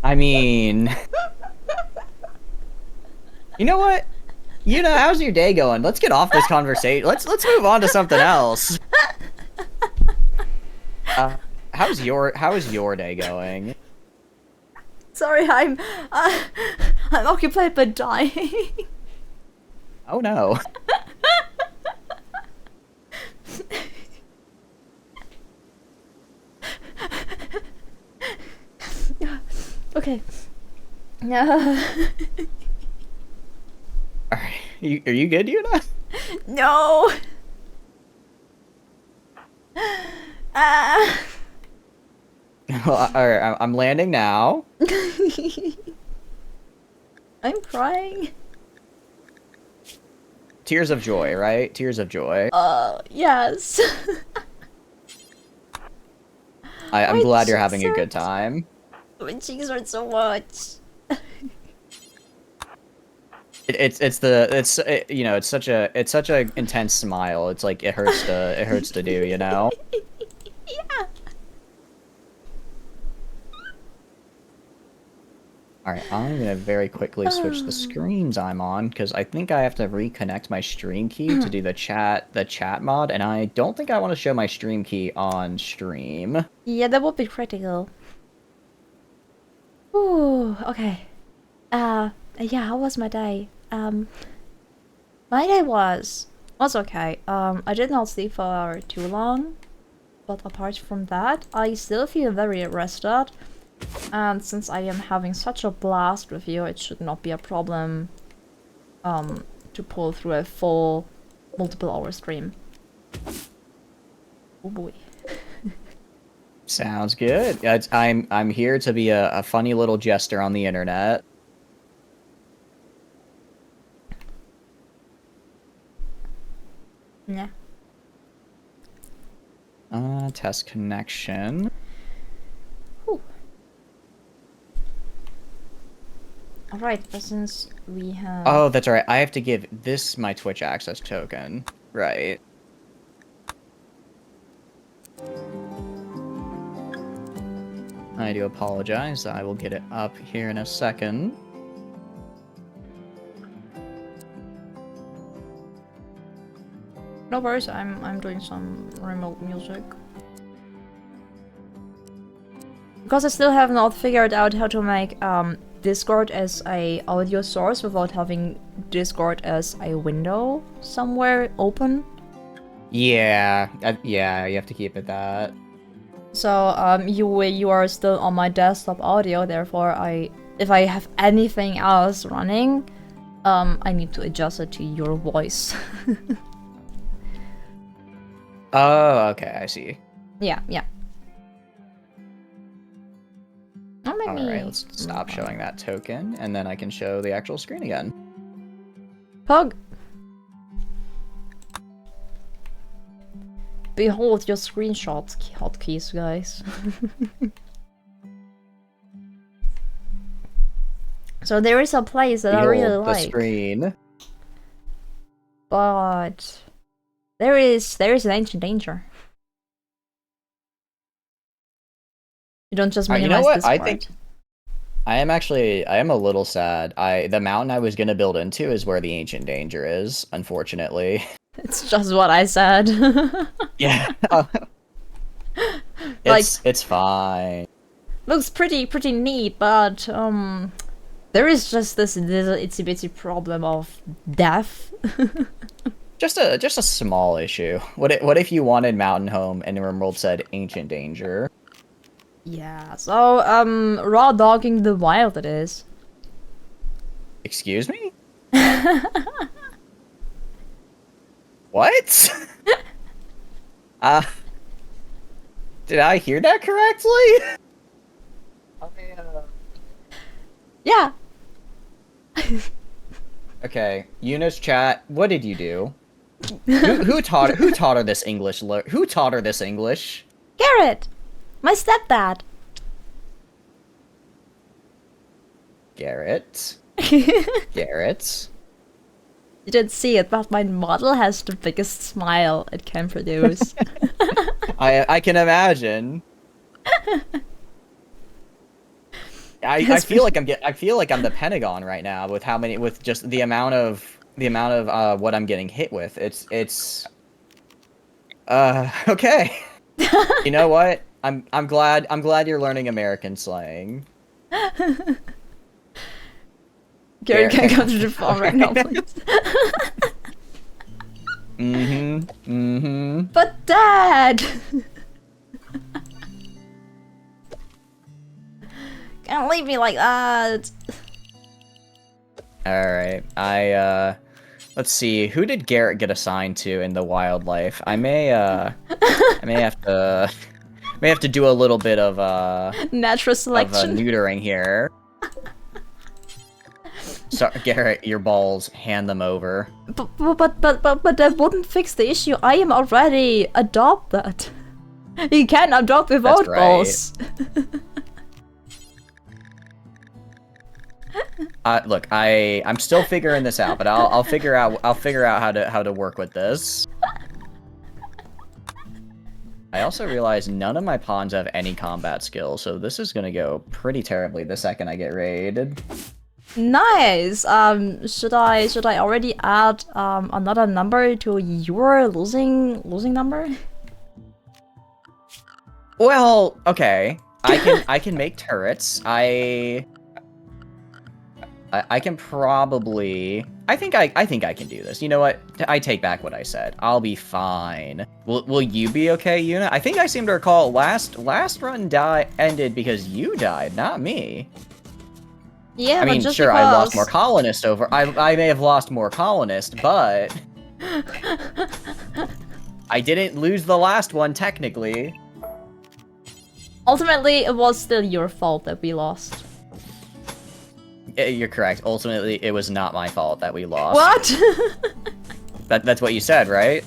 Speaker 10: I mean, you know what? You know, how's your day going? Let's get off this conversation. Let's move on to something else. How is your day going?
Speaker 1: Sorry, I'm occupied by dying.
Speaker 10: Oh no.
Speaker 1: Okay.
Speaker 10: Alright. Are you good, Yuna?
Speaker 1: No! Ah!
Speaker 10: Well, alright, I'm landing now.
Speaker 1: I'm crying.
Speaker 10: Tears of joy, right? Tears of joy.
Speaker 1: Yes.
Speaker 10: I'm
Speaker 1: My
Speaker 10: glad you're
Speaker 1: cheeks
Speaker 10: having a good
Speaker 1: hurt.
Speaker 10: time.
Speaker 1: My cheeks hurt so much.
Speaker 10: You know, it's such a intense smile. It's like it hurts to do, you know?
Speaker 1: Yeah.
Speaker 10: Alright, I'm gonna very quickly switch the screens I'm on, because I think I have to reconnect my stream key to do the chat mod, and I don't think I want to show my stream key on stream.
Speaker 1: Yeah, that would be critical. Ooh, okay. Yeah, how was my day? My day was okay. I did not sleep for too long, but apart from that, I still feel very rested. And since I am having such a blast with you, it should not be a problem to pull through a full multiple hour stream. Oh boy.
Speaker 10: Sounds good. I'm here to be a funny little jester on the internet.
Speaker 1: Yeah.
Speaker 10: Test connection.
Speaker 1: Whew. Alright, since we have...
Speaker 10: Oh, that's right. I have to give this my Twitch access token. Right. I do apologize. I will get it up here in a second.
Speaker 1: No worries, I'm doing some remote music. Because I still have not figured out how to make Discord as a audio source without having Discord as a window somewhere open.
Speaker 10: Yeah, yeah, you have to keep it that.
Speaker 1: So you are still on my desktop audio, therefore if I have anything else running, I need to adjust it to your voice.
Speaker 10: Oh, okay, I see.
Speaker 1: Yeah.
Speaker 10: Alright, let's stop showing that token, and then I can show the actual screen again.
Speaker 1: Pug! Behold your screenshot hotkeys, guys. So there is a place that I really
Speaker 10: the
Speaker 1: like.
Speaker 10: screen.
Speaker 1: But there is an ancient danger. You don't just minimize
Speaker 10: you know what?
Speaker 1: this
Speaker 10: I
Speaker 1: part.
Speaker 10: think I am a little sad. The mountain I was gonna build into is where the ancient danger is, unfortunately.
Speaker 1: It's just what I said.
Speaker 10: Yeah. It's fine.
Speaker 1: Looks pretty neat, but there is just this little itsy bitsy problem of death.
Speaker 10: Just a small issue. What if you wanted Mountain Home and Rimworld said ancient danger?
Speaker 1: Yeah, so raw dogging the wild it is.
Speaker 10: Excuse me? What? Did I hear that correctly?
Speaker 1: Yeah.
Speaker 10: Okay, Eunice chat, what did you do? who taught her this English? Who taught her this English?
Speaker 1: Garrett, my stepdad.
Speaker 10: Garrett. Garrett.
Speaker 1: You didn't see it, but my model has the biggest smile it can produce.
Speaker 10: I can imagine. I feel like I'm the Pentagon right now with just the amount of what I'm getting hit with. It's okay. You know what? I'm glad you're learning American slang.
Speaker 1: Garrett can come to the phone right now, please. But Dad! Can't leave me like that.
Speaker 10: Alright, Let's see. Who did Garrett get assigned to in the wildlife? I may have to do a little bit of
Speaker 1: Natural selection.
Speaker 10: neutering here. So, Garrett, your balls, hand them over.
Speaker 1: But that wouldn't fix the issue. I am already adopted. You can't adopt without
Speaker 10: That's right.
Speaker 1: balls.
Speaker 10: Look, I'm still figuring this out, but I'll figure out how to work with this. I also realize none of my pawns have any combat skills, so this is gonna go pretty terribly the second I get raided.
Speaker 1: Nice. Should I already add another number to your losing number?
Speaker 10: Well, okay. I can make turrets. I can probably. I think I can do this. You know what? I take back what I said. I'll be fine. Will you be okay, Yuna? I think I seem to recall last run ended because you died, not me.
Speaker 1: Yeah,
Speaker 10: I mean,
Speaker 1: just
Speaker 10: sure,
Speaker 1: because...
Speaker 10: I lost more colonists over. I may have lost more colonists, but I didn't lose the last one technically.
Speaker 1: Ultimately, it was still your fault that we lost.
Speaker 10: You're correct. Ultimately, it was not my fault that we lost.
Speaker 1: What?
Speaker 10: That's what you said, right?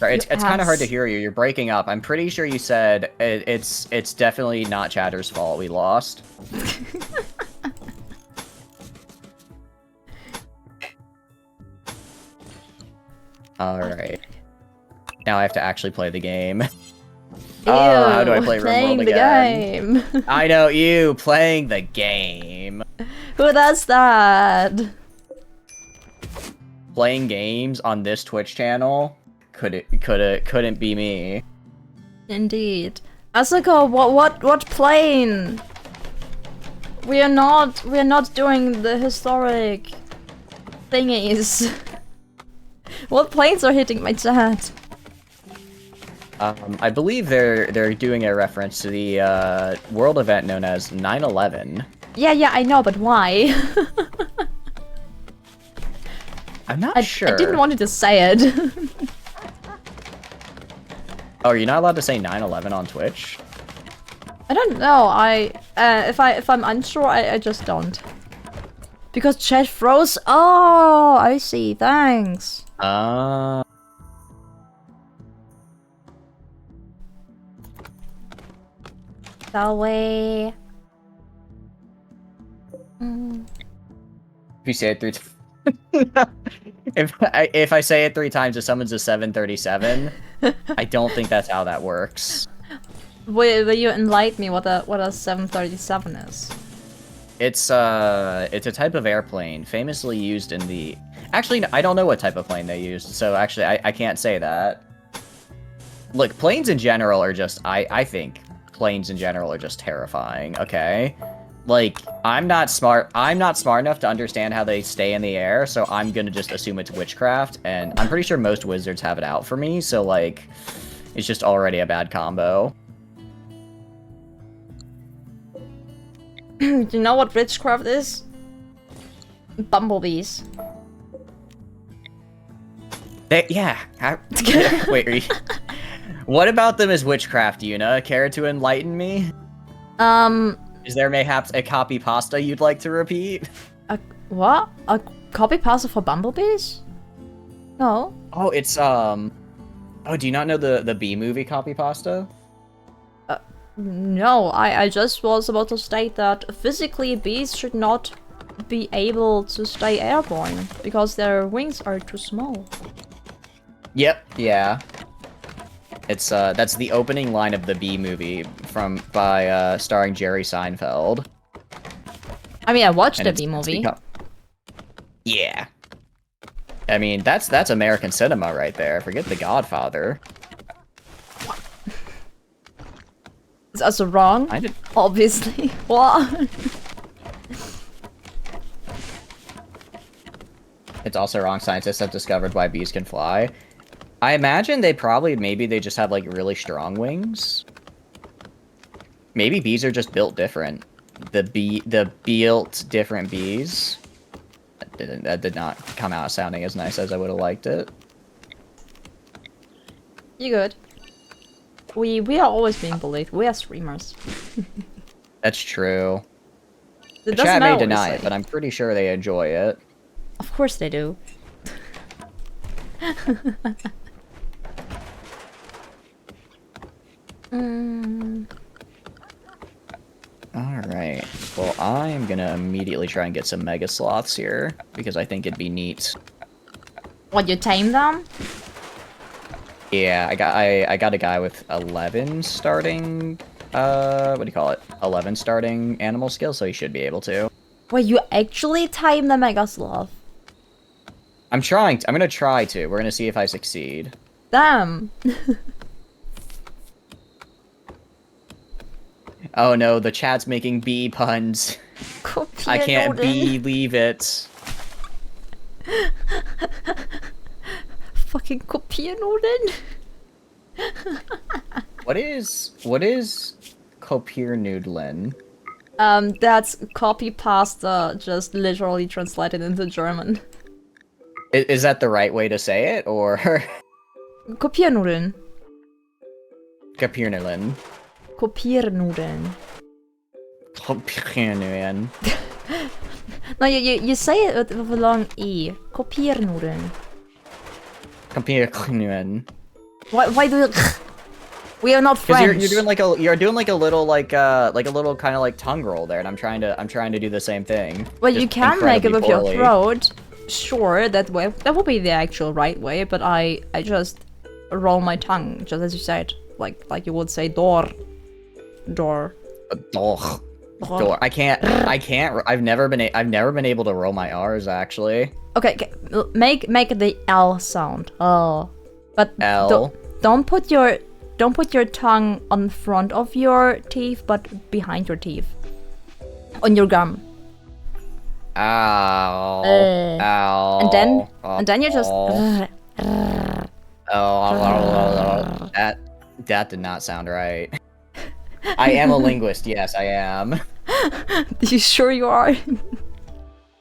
Speaker 10: Right, it's kind of hard to hear you. You're breaking up. I'm pretty sure you said it's definitely not Chatter's fault we lost. Alright. Now I have to actually play the game.
Speaker 1: Ew,
Speaker 10: how do I play
Speaker 1: playing
Speaker 10: RimWorld
Speaker 1: the
Speaker 10: again?
Speaker 1: game.
Speaker 10: I know, you playing the game.
Speaker 1: Who does that?
Speaker 10: Playing games on this Twitch channel couldn't be me.
Speaker 1: Indeed. Asuka, what plane? We're not doing the historic thingies. What planes are hitting my chat?
Speaker 10: I believe they're doing a reference to the world event known as 9/11.
Speaker 1: Yeah, I know, but why?
Speaker 10: I'm not sure.
Speaker 1: I didn't want to say it.
Speaker 10: Oh, you're not allowed to say 9/11 on Twitch?
Speaker 1: I don't know. If I'm unsure, I just don't. Because chat froze. Oh, I see. Thanks. Shall we?
Speaker 10: If you say it 3 times. If I say it 3 times, it summons a 737. I don't think that's how that works.
Speaker 1: Will you enlighten me what a 737 is?
Speaker 10: It's a type of airplane famously used in the. Actually, I don't know what type of plane they used, so actually I can't say that. Look, planes in general are just I think planes in general are just terrifying. Okay. Like, I'm not smart enough to understand how they stay in the air, so I'm gonna just assume it's witchcraft, and I'm pretty sure most wizards have it out for me, so, like, it's just already a bad combo.
Speaker 1: Do you know what witchcraft is? Bumblebees.
Speaker 10: Yeah. Wait, what about them is witchcraft, Yuna? Care to enlighten me? Is there mayhaps a copy pasta you'd like to repeat?
Speaker 1: What? A copy pasta for bumblebees? No.
Speaker 10: Oh, it's Oh, do you not know the Bee movie copy pasta?
Speaker 1: No, I just was about to state that physically bees should not be able to stay airborne because their wings are too small.
Speaker 10: Yep, yeah. It's that's the opening line of the Bee movie by starring Jerry Seinfeld.
Speaker 1: I mean, I watched the Bee movie.
Speaker 10: Yeah. I mean, that's American cinema right there. Forget The Godfather.
Speaker 1: Is also wrong? Obviously. What?
Speaker 10: It's also wrong. Scientists have discovered why bees can fly. I imagine maybe they just have, like, really strong wings. Maybe bees are just built different. The built different bees. That did not come out sounding as nice as I would have liked it.
Speaker 1: You good? We are always being bullied. We are streamers.
Speaker 10: That's true.
Speaker 1: It
Speaker 10: The
Speaker 1: doesn't
Speaker 10: chat
Speaker 1: matter
Speaker 10: may
Speaker 1: what you
Speaker 10: deny
Speaker 1: say.
Speaker 10: it, but I'm pretty sure they enjoy it.
Speaker 1: Of course they do.
Speaker 10: Alright. Well, I'm gonna immediately try and get some mega sloths here, because I think it'd be neat.
Speaker 1: What, you tame them?
Speaker 10: Yeah, I got a guy with 11 starting, what do you call it? 11 starting animal skills, so he should be able to.
Speaker 1: Wait, you actually tame the Mega Sloth?
Speaker 10: I'm gonna try to. We're gonna see if I succeed.
Speaker 1: Damn!
Speaker 10: Oh no, the chat's making bee puns. I can't believe it.
Speaker 1: Fucking Kopiernoden?
Speaker 10: What is Kopiernudeln?
Speaker 1: That's copy pasta, just literally translated into German.
Speaker 10: Is that the right way to say it, or
Speaker 1: Kopiernudeln.
Speaker 10: Kopiernudeln?
Speaker 1: Kopiernudeln.
Speaker 10: Kopiernudeln.
Speaker 1: No, you say it with a long E. Kopiernudeln.
Speaker 10: Kopiernudeln.
Speaker 1: Why do you... We are not French.
Speaker 10: Because you're doing like a little kind of like tongue roll there, and I'm trying to do the same thing.
Speaker 1: Well, you
Speaker 10: just
Speaker 1: can make it with your
Speaker 10: poorly.
Speaker 1: throat. Sure, that would be the actual right way, but I just roll my tongue, just as you said. Like you would say door. Door.
Speaker 10: Door. Door. I can't. I've never been able to roll my R's actually.
Speaker 1: Okay, make the L sound. Oh, but
Speaker 10: L.
Speaker 1: Don't put your tongue on front of your teeth, but behind your teeth. On your gum.
Speaker 10: Ow. Ow.
Speaker 1: And then you just.
Speaker 10: That did not sound right. I am a linguist. Yes, I am.
Speaker 1: You sure you are?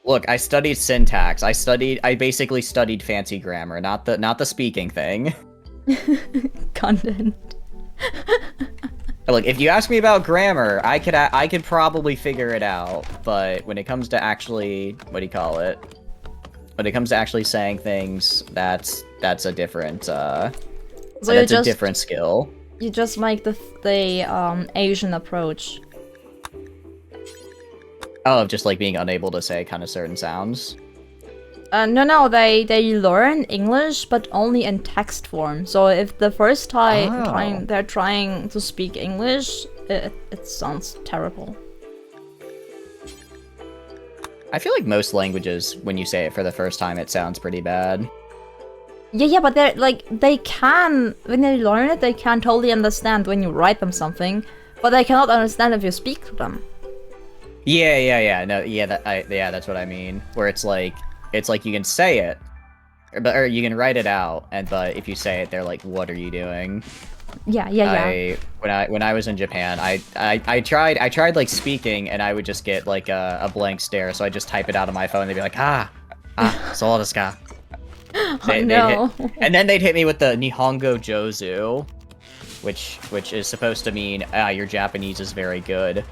Speaker 10: Look, I studied syntax. I basically studied fancy grammar, not the speaking thing.
Speaker 1: Content.
Speaker 10: Look, if you ask me about grammar, I could probably figure it out, but when it comes to actually, what do you call it? When it comes to actually saying things, that's a different a different skill.
Speaker 1: You just make the Asian approach.
Speaker 10: Oh, just like being unable to say kind of certain sounds.
Speaker 1: No, they learn English, but only in text form. So if the first time they're trying to speak English, it sounds terrible.
Speaker 10: I feel like most languages, when you say it for the first time, it sounds pretty bad.
Speaker 1: Yeah, but they can, when they learn it, they can totally understand when you write them something, but they cannot understand if you speak to them.
Speaker 10: Yeah. No, that's what I mean. Where it's like you can say it, or you can write it out, but if you say it, they're like, "What are you doing?"
Speaker 1: Yeah.
Speaker 10: When I was in Japan, I tried like speaking, and I would just get like a blank stare. So I just type it out on my phone. And they'd be like,そうですか.
Speaker 1: No.
Speaker 10: And then they'd hit me with the Nihongo Jozu, which is supposed to mean your Japanese is very good,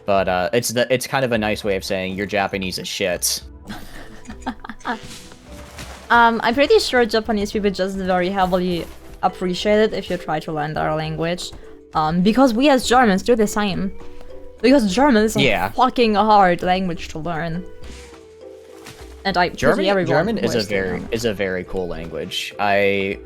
Speaker 10: but it's kind of a nice way of saying your Japanese is shit.
Speaker 1: I'm pretty sure Japanese people just very heavily appreciate it if you try to learn their language, because we as Germans do the same. Because German is a fucking hard language to learn. And
Speaker 10: German is a very cool language. My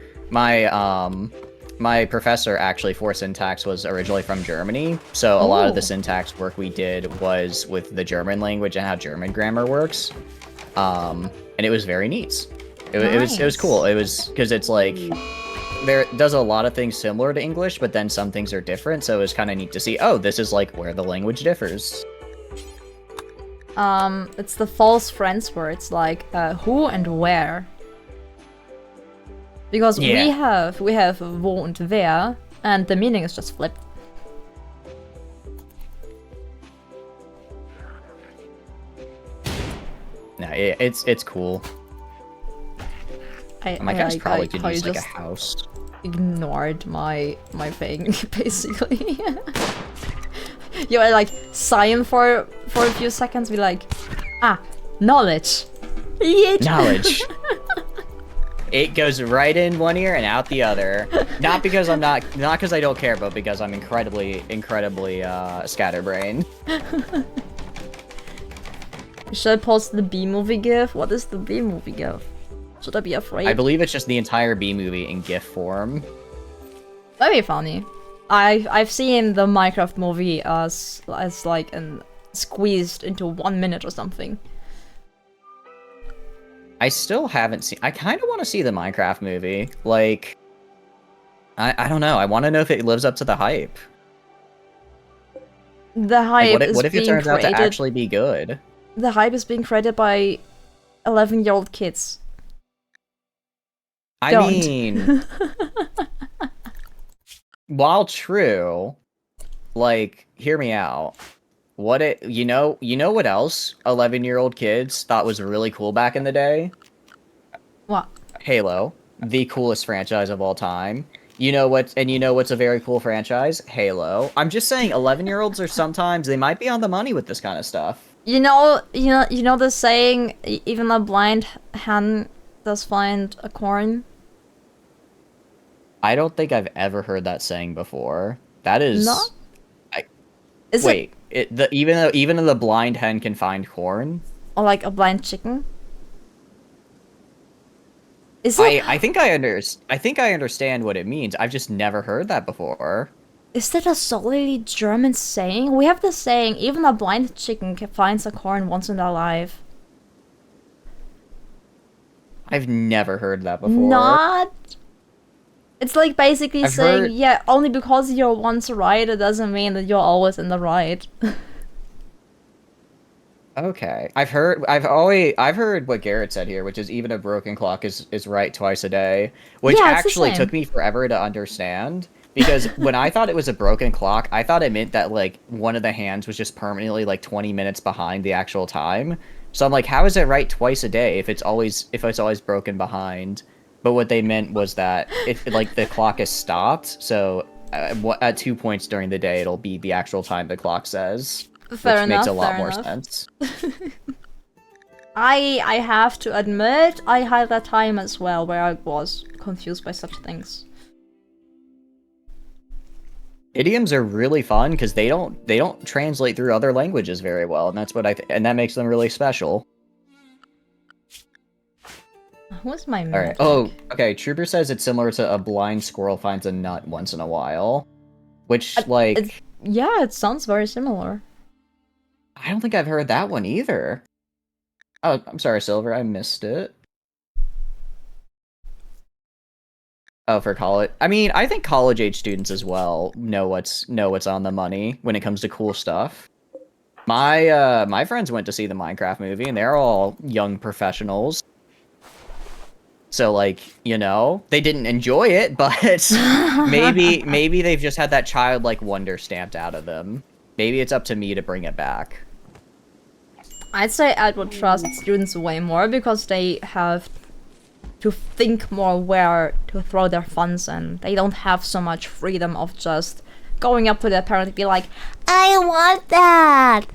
Speaker 10: professor actually for syntax was originally from Germany, so a lot of the syntax work we did was with the German language and how German grammar works. And it was very neat. It was cool. It was because it's like there does a lot of things similar to English, but then some things are different. So it was kind of neat to see. Oh, this is like where the language differs.
Speaker 1: It's the false friends words like who and where. Because we have wo and wer, and the meaning is just flipped.
Speaker 10: No, it's cool. My guy's probably could use like a house.
Speaker 1: Ignored my thing, basically. You were like silent for a few seconds, be like, knowledge.
Speaker 10: Knowledge. It goes right in one ear and out the other. Not because I'm not because I don't care, but because I'm incredibly scatterbrained.
Speaker 1: Should I post the B-movie gif? What is the B-movie gif? Should I be afraid?
Speaker 10: I believe it's just the entire B movie in GIF form.
Speaker 1: That'd be funny. I've seen the Minecraft movie as like squeezed into 1 minute or something.
Speaker 10: I still haven't seen. I kind of want to see the Minecraft movie. Like, I don't know. I want to know if it lives up to the hype.
Speaker 1: The hype
Speaker 10: like,
Speaker 1: is
Speaker 10: what if it
Speaker 1: being
Speaker 10: turns out
Speaker 1: created,
Speaker 10: to actually be good?
Speaker 1: The hype is being created by 11-year-old kids.
Speaker 10: I mean, while true, like, hear me out. You know what else 11-year-old kids thought was really cool back in the day?
Speaker 1: What?
Speaker 10: Halo, the coolest franchise of all time. You know what's a very cool franchise? Halo. I'm just saying 11-year-olds are sometimes they might be on the money with this kind of stuff.
Speaker 1: You know the saying, even a blind hen does find a corn?
Speaker 10: I don't think I've ever heard that saying before. That is
Speaker 1: No?
Speaker 10: Wait, even though the blind hen can find corn?
Speaker 1: Or like a blind chicken? Is it?
Speaker 10: I think I understand what it means. I've just never heard that before.
Speaker 1: Is that a solidly German saying? We have the saying, even a blind chicken finds a corn once in their life.
Speaker 10: I've never heard that before.
Speaker 1: Not. It's like basically
Speaker 10: I've
Speaker 1: saying,
Speaker 10: heard...
Speaker 1: yeah, only because you're once right, it doesn't mean that you're always in the right.
Speaker 10: Okay. I've heard what Garrett said here, which is even a broken clock is right twice a day, which
Speaker 1: Yeah,
Speaker 10: actually took me forever to understand. Because when I thought it was a broken clock, I thought it meant that like one of the hands was just permanently like 20 minutes behind the actual time. So I'm like, how is it right twice a day if it's always broken behind? But what they meant was that if like the clock is stopped, so at 2 points during the day it'll be the actual time the clock says, which makes a lot more sense.
Speaker 1: I have to admit, I had that time as well where I was confused by such things.
Speaker 10: Idioms are really fun because they don't translate through other languages very well, and that's what and that makes them really special.
Speaker 1: What's my
Speaker 10: All right. Oh, okay. Trooper says it's similar to a blind squirrel finds a nut once in a while, which
Speaker 1: yeah, it sounds very similar.
Speaker 10: I don't think I've heard that one either. Oh, I'm sorry, Silver. I missed it. Oh, for college. I mean, I think college-age students as well know what's on the money when it comes to cool stuff. My friends went to see the Minecraft movie, and they're all young professionals. So, like, you know, they didn't enjoy it, but maybe they've just had that childlike wonder stamped out of them. Maybe it's up to me to bring it back.
Speaker 1: I'd say I would trust students way more because they have to think more where to throw their funds in. They don't have so much freedom of just going up to their parent and be like, I want that!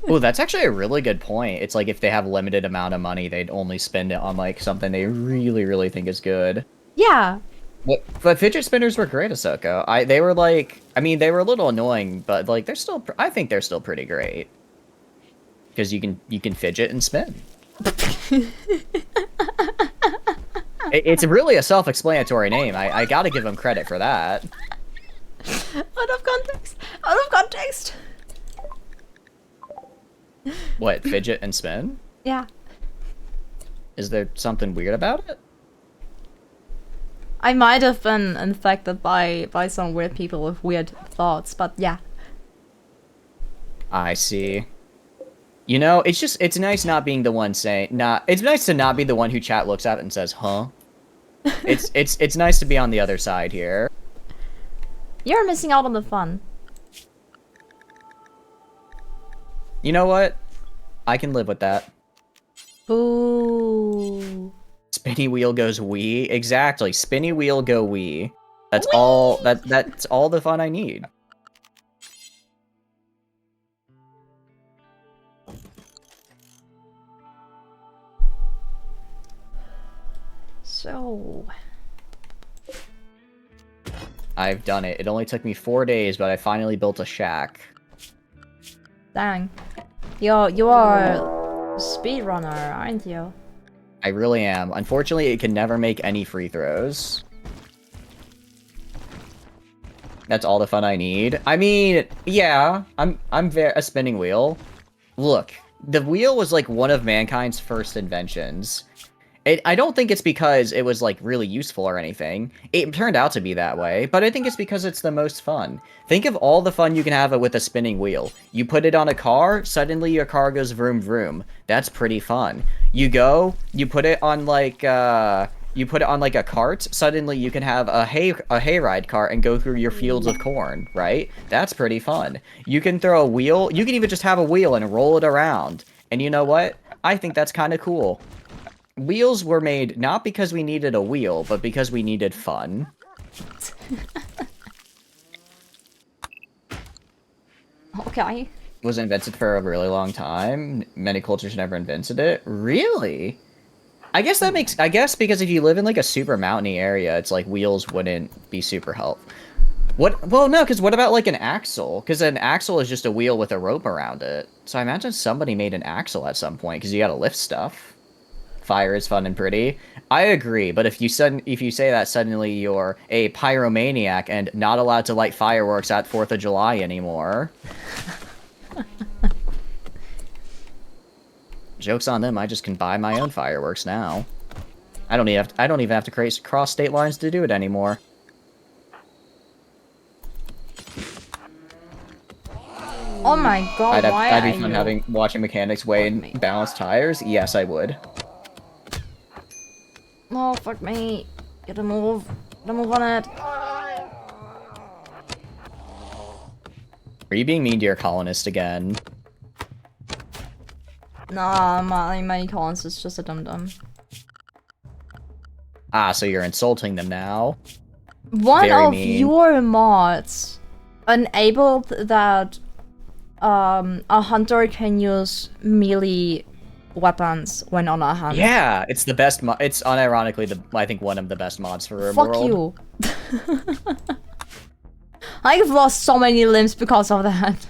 Speaker 10: Oh, that's actually a really good point. It's like if they have limited amount of money, they'd only spend it on like something they really, really think is good.
Speaker 1: Yeah.
Speaker 10: But fidget spinners were great, Ahsoka. They were like, I mean, they were a little annoying, but like I think they're still pretty great. Because you can fidget and spin. It's really a self-explanatory name. I gotta give them credit for that.
Speaker 1: Out of context. Out of context.
Speaker 10: What, fidget and spin?
Speaker 1: Yeah.
Speaker 10: Is there something weird about it?
Speaker 1: I might have been infected by some weird people with weird thoughts, but yeah.
Speaker 10: I see. You know, it's nice not being the one saying it's nice to not be the one who chat looks at and says, huh? It's nice to be on the other side here.
Speaker 1: You're missing out on the fun.
Speaker 10: You know what? I can live with that.
Speaker 1: Ooh.
Speaker 10: Spinny wheel goes wee. Exactly. Spinny wheel go wee. That's all. That's all the fun I need.
Speaker 1: So.
Speaker 10: I've done it. It only took me 4 days, but I finally built a shack.
Speaker 1: Dang. You are a speedrunner, aren't you?
Speaker 10: I really am. Unfortunately, it can never make any free throws. That's all the fun I need. I mean, yeah, I'm a spinning wheel. Look, the wheel was like one of mankind's first inventions. I don't think it's because it was like really useful or anything. It turned out to be that way, but I think it's because it's the most fun. Think of all the fun you can have with a spinning wheel. You put it on a car, suddenly your car goes vroom vroom. That's pretty fun. You put it on like a cart, suddenly you can have a hayride cart and go through your fields of corn, right? That's pretty fun. You can throw a wheel, you can even just have a wheel and roll it around. And you know what? I think that's kind of cool. Wheels were made not because we needed a wheel, but because we needed fun.
Speaker 1: Okay.
Speaker 10: It was invented for a really long time. Many cultures never invented it. Really? I guess because if you live in like a super mountainy area, it's like wheels wouldn't be super helpful. Well, no, because what about like an axle? Because an axle is just a wheel with a rope around it. So I imagine somebody made an axle at some point because you gotta lift stuff. Fire is fun and pretty. I agree, but if you say that, suddenly you're a pyromaniac and not allowed to light fireworks at 4th of July anymore. Joke's on them, I just can buy my own fireworks now. I don't even have to cross state lines to do it anymore.
Speaker 1: Oh my god,
Speaker 10: I'd be fun watching mechanics weigh and balance tires. Yes, I would.
Speaker 1: Oh, fuck me. Gotta move. Gotta move on it.
Speaker 10: Are you being mean to your colonist again?
Speaker 1: Nah, my colonist is just a dum-dum.
Speaker 10: Ah, so you're insulting them now?
Speaker 1: One
Speaker 10: Very
Speaker 1: of
Speaker 10: mean.
Speaker 1: your mods enabled that a hunter can use melee weapons when on a hunt.
Speaker 10: Yeah, it's the best it's unironically I think one of the best mods for Rim
Speaker 1: Fuck
Speaker 10: World.
Speaker 1: you. I've lost so many limbs because of that.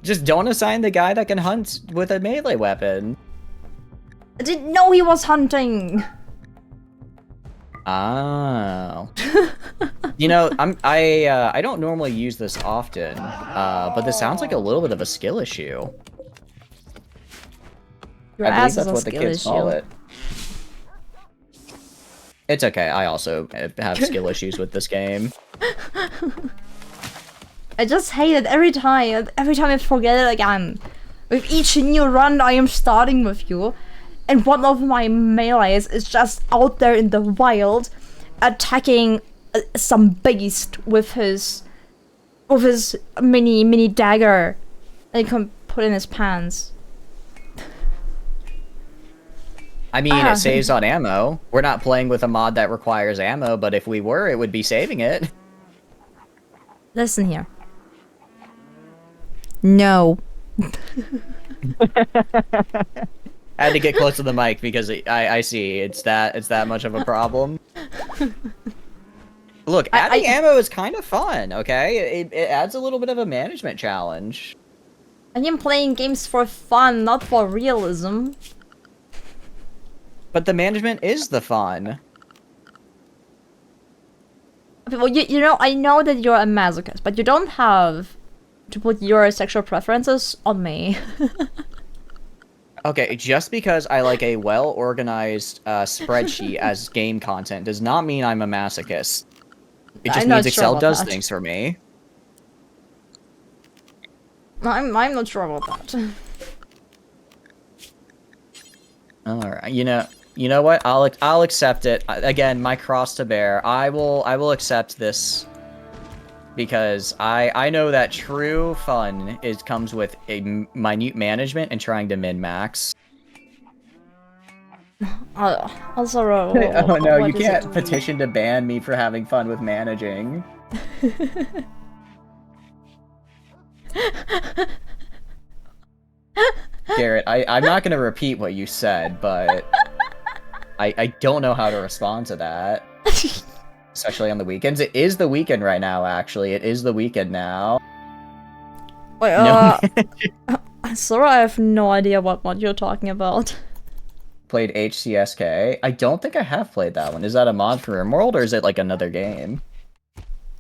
Speaker 10: Just don't assign the guy that can hunt with a melee weapon.
Speaker 1: I didn't know he was hunting.
Speaker 10: Oh. You know, I don't normally use this often, but this sounds like a little bit of a skill issue.
Speaker 1: Your
Speaker 10: I believe
Speaker 1: ass
Speaker 10: that's
Speaker 1: is a
Speaker 10: what the
Speaker 1: skill
Speaker 10: kids call
Speaker 1: issue.
Speaker 10: it. It's okay, I also have skill issues with this game.
Speaker 1: I just hate it every time. Every time I forget it again. With each new run I am starting with you, and one of my melees is just out there in the wild, attacking some beast with his mini dagger that he can put in his pants.
Speaker 10: I mean, it saves on ammo. We're not playing with a mod that requires ammo, but if we were, it would be saving it.
Speaker 1: Listen here. No.
Speaker 10: I had to get close to the mic because I see it's that much of a problem. Look, adding ammo is kind of fun, okay? It adds a little bit of a management challenge.
Speaker 1: I am playing games for fun, not for realism.
Speaker 10: But the management is the fun.
Speaker 1: Well, you know, I know that you're a masochist, but you don't have to put your sexual preferences on me.
Speaker 10: Okay, just because I like a well-organized spreadsheet as game content does not mean I'm a masochist. It just means Excel does things for me.
Speaker 1: I'm not sure about that.
Speaker 10: Alright, you know what? I'll accept it. Again, my cross to bear. I will accept this because I know that true fun comes with a minute management and trying to min-max.
Speaker 1: Also,
Speaker 10: Oh no,
Speaker 1: what
Speaker 10: you
Speaker 1: does
Speaker 10: can't
Speaker 1: it do?
Speaker 10: petition to ban me for having fun with managing. Garrett, I'm not gonna repeat what you said, but I don't know how to respond to that. Especially on the weekends. It is the weekend right now, actually. It is the weekend now.
Speaker 1: Wait,
Speaker 10: No
Speaker 1: Sora, I have no idea what you're talking about.
Speaker 10: played HCSK. I don't think I have played that one. Is that a mod for RimWorld, or is it like another game?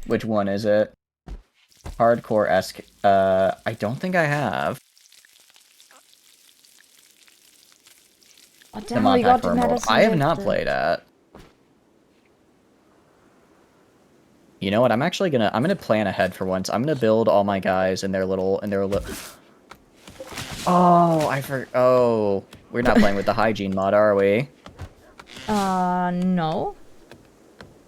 Speaker 10: Which one is it? Hardcore-esque. I don't think I have.
Speaker 1: Oh,
Speaker 10: The
Speaker 1: damn,
Speaker 10: mod
Speaker 1: we
Speaker 10: pack
Speaker 1: got
Speaker 10: for
Speaker 1: the
Speaker 10: RimWorld.
Speaker 1: medicine
Speaker 10: I have not
Speaker 1: gifted.
Speaker 10: played that. You know what? I'm gonna plan ahead for once. I'm gonna build all my guys in their little. Oh, oh, we're not playing with the hygiene mod, are we?
Speaker 1: No.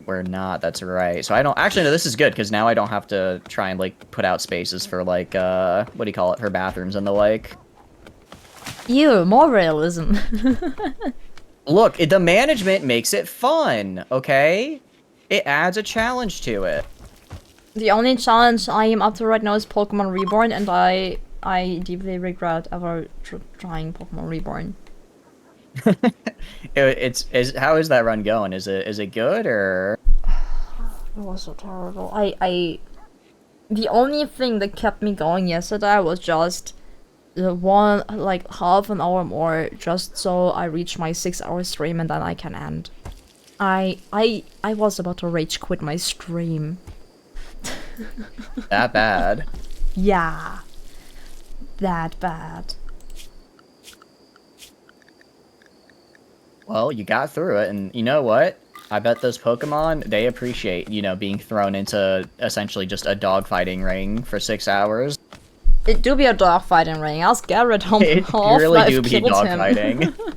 Speaker 10: We're not. That's right. So I don't actually. No, this is good because now I don't have to try and like put out spaces for like what do you call it, for bathrooms and the like.
Speaker 1: Ew, more realism.
Speaker 10: Look, the management makes it fun. Okay, it adds a challenge to it.
Speaker 1: The only challenge I am up to right now is Pokemon Reborn, and I deeply regret ever trying Pokemon Reborn.
Speaker 10: How is that run going? Is it good or?
Speaker 1: It was so terrible. The only thing that kept me going yesterday was just the one, like, half an hour more, just so I reach my 6-hour stream and then I can end. I was about to rage quit my stream.
Speaker 10: That bad?
Speaker 1: Yeah. That bad.
Speaker 10: Well, you got through it, and you know what? I bet those Pokemon, they appreciate, you know, being thrown into essentially just a dogfighting ring for 6 hours.
Speaker 1: It do be a dogfighting ring. Ask Garrett how
Speaker 10: It
Speaker 1: often
Speaker 10: really
Speaker 1: I've
Speaker 10: do be
Speaker 1: killed him.
Speaker 10: dogfighting.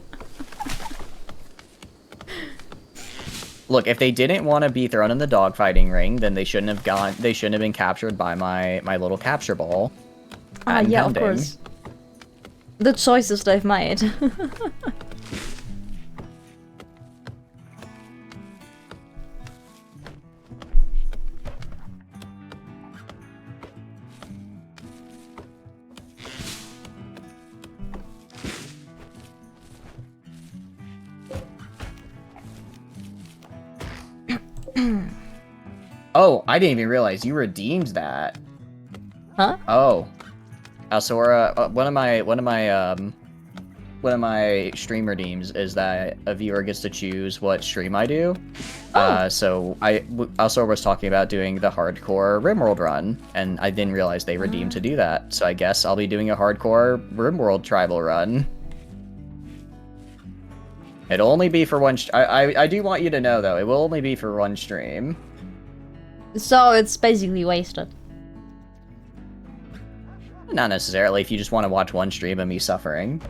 Speaker 10: Look, if they didn't want to be thrown in the dogfighting ring, then they shouldn't have gone. They shouldn't have been captured by my little capture ball.
Speaker 1: Yeah, of course. The choices they've made.
Speaker 10: Oh, I didn't even realize you redeemed that.
Speaker 1: Huh?
Speaker 10: Oh, Alsora, one of my stream redeems is that a viewer gets to choose what stream I do. So Alsora was talking about doing the hardcore RimWorld run, and I didn't realize they redeemed to do that. So I guess I'll be doing a hardcore RimWorld tribal run. It'll only be for one. I do want you to know though, it will only be for one stream.
Speaker 1: So it's basically wasted.
Speaker 10: Not necessarily. If you just want to watch one stream of me suffering.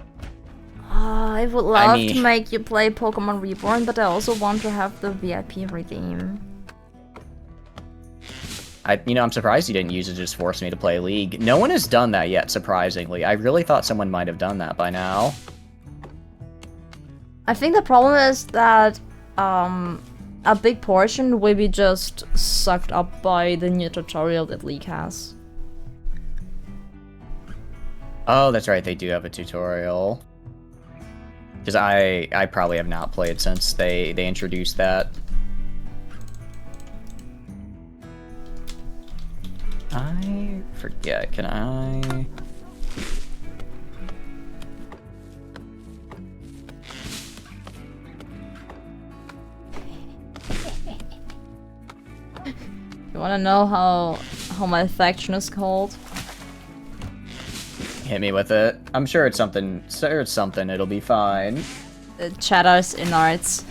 Speaker 1: I would love
Speaker 10: mean,
Speaker 1: to make you play Pokemon Reborn, but I also want to have the VIP redeem.
Speaker 10: I'm surprised you didn't use it to just force me to play League. No one has done that yet, surprisingly. I really thought someone might have done that by now.
Speaker 1: I think the problem is that a big portion will be just sucked up by the new tutorial that League has.
Speaker 10: Oh, that's right, they do have a tutorial. Because I probably have not played since they introduced that. I forget, can I...
Speaker 1: You wanna know how my faction is called?
Speaker 10: Hit me with it. I'm sure it's something. Sure, it's something. It'll be fine.
Speaker 1: Chatter's innards.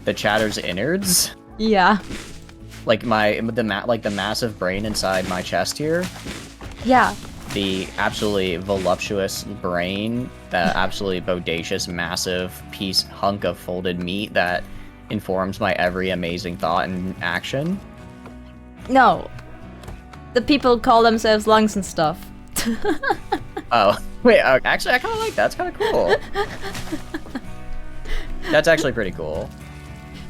Speaker 10: The Chatter's innards?
Speaker 1: Yeah.
Speaker 10: Like the massive brain inside my chest here?
Speaker 1: Yeah.
Speaker 10: The absolutely voluptuous brain, the absolutely bodacious, massive hunk of folded meat that informs my every amazing thought and action.
Speaker 1: No. The people call themselves lungs and stuff.
Speaker 10: Oh, wait, actually, I kind of like that. That's kind of cool. That's actually pretty cool.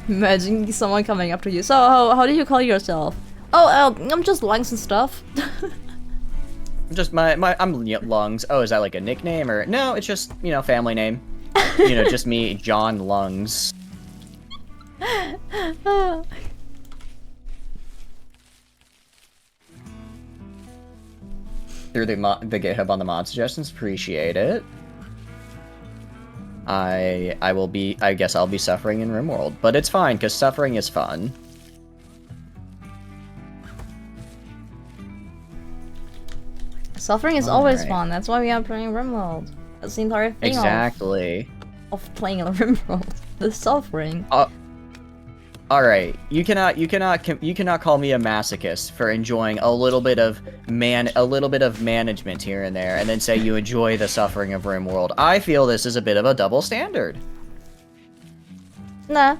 Speaker 1: Imagine someone coming up to you. So, how do you call yourself? Oh, I'm just lungs and stuff.
Speaker 10: Just I'm Lungs. Oh, is that like a nickname or no? It's just family name. Just me, John Lungs. Through the GitHub on the mod suggestions, appreciate it. I guess I'll be suffering in RimWorld, but it's fine because suffering is fun.
Speaker 1: Suffering is always fun. That's why we are playing RimWorld. That's the entire thing.
Speaker 10: Exactly.
Speaker 1: Of playing a RimWorld. The suffering.
Speaker 10: All right. You cannot call me a masochist for enjoying a little bit of management here and there, and then say you enjoy the suffering of RimWorld. I feel this is a bit of a double standard.
Speaker 1: Nah.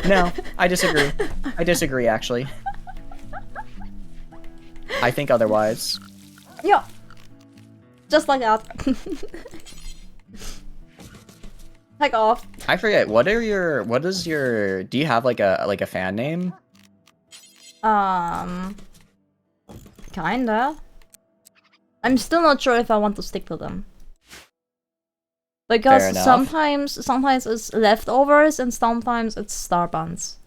Speaker 10: No, I disagree. I disagree, actually. I think otherwise.
Speaker 1: Yeah. Just like that. Heck off.
Speaker 10: I forget. Do you have like a fan name?
Speaker 1: Kinda. I'm still not sure if I want to stick to them. Because sometimes it's leftovers and sometimes it's star buns.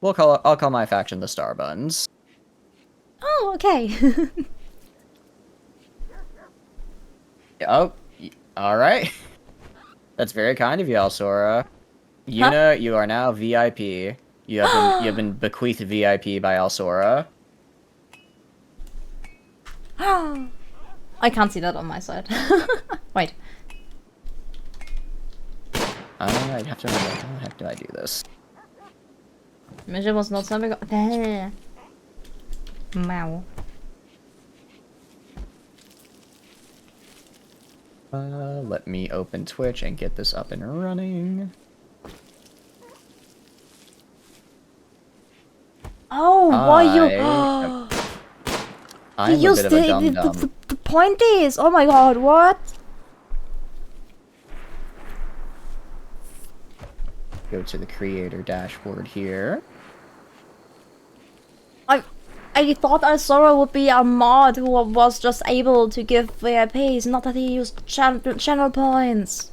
Speaker 10: I'll call my faction the Starbuns.
Speaker 1: Oh, okay.
Speaker 10: Oh, alright. That's very kind of you, Alsora. Yuna, you are now VIP. You have been bequeathed VIP by Alsora.
Speaker 1: I can't see that on my side. Wait.
Speaker 10: I have to remember, how the heck do I do this?
Speaker 1: Mission was not something. Meow.
Speaker 10: Let me open Twitch and get this up and running.
Speaker 1: Oh, why you?
Speaker 10: I'm a bit of a dum-dum.
Speaker 1: The point is, oh my god, what?
Speaker 10: Go to the creator dashboard here.
Speaker 1: I thought Asura would be a mod who was just able to give VIPs, not that he used channel points.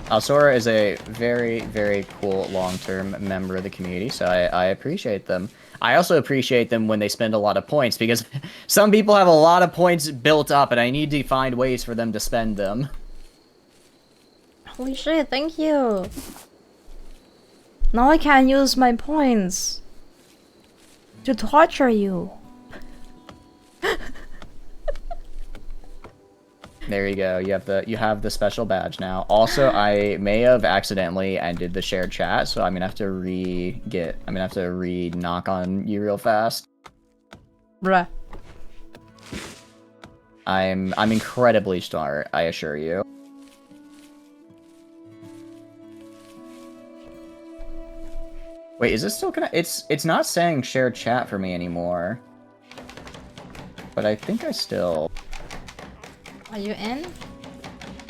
Speaker 10: Alsora is a very, very cool long-term member of the community, so I appreciate them. I also appreciate them when they spend a lot of points, because some people have a lot of points built up, and I need to find ways for them to spend them.
Speaker 1: Holy shit, thank you. Now I can use my points to torture you.
Speaker 10: There you go. You have the special badge now. Also, I may have accidentally ended the shared chat, so I'm gonna have to knock on you real fast.
Speaker 1: Bruh.
Speaker 10: I'm incredibly smart, I assure you. Wait, is this still it's not saying shared chat for me anymore. But I think I still...
Speaker 1: Are you in?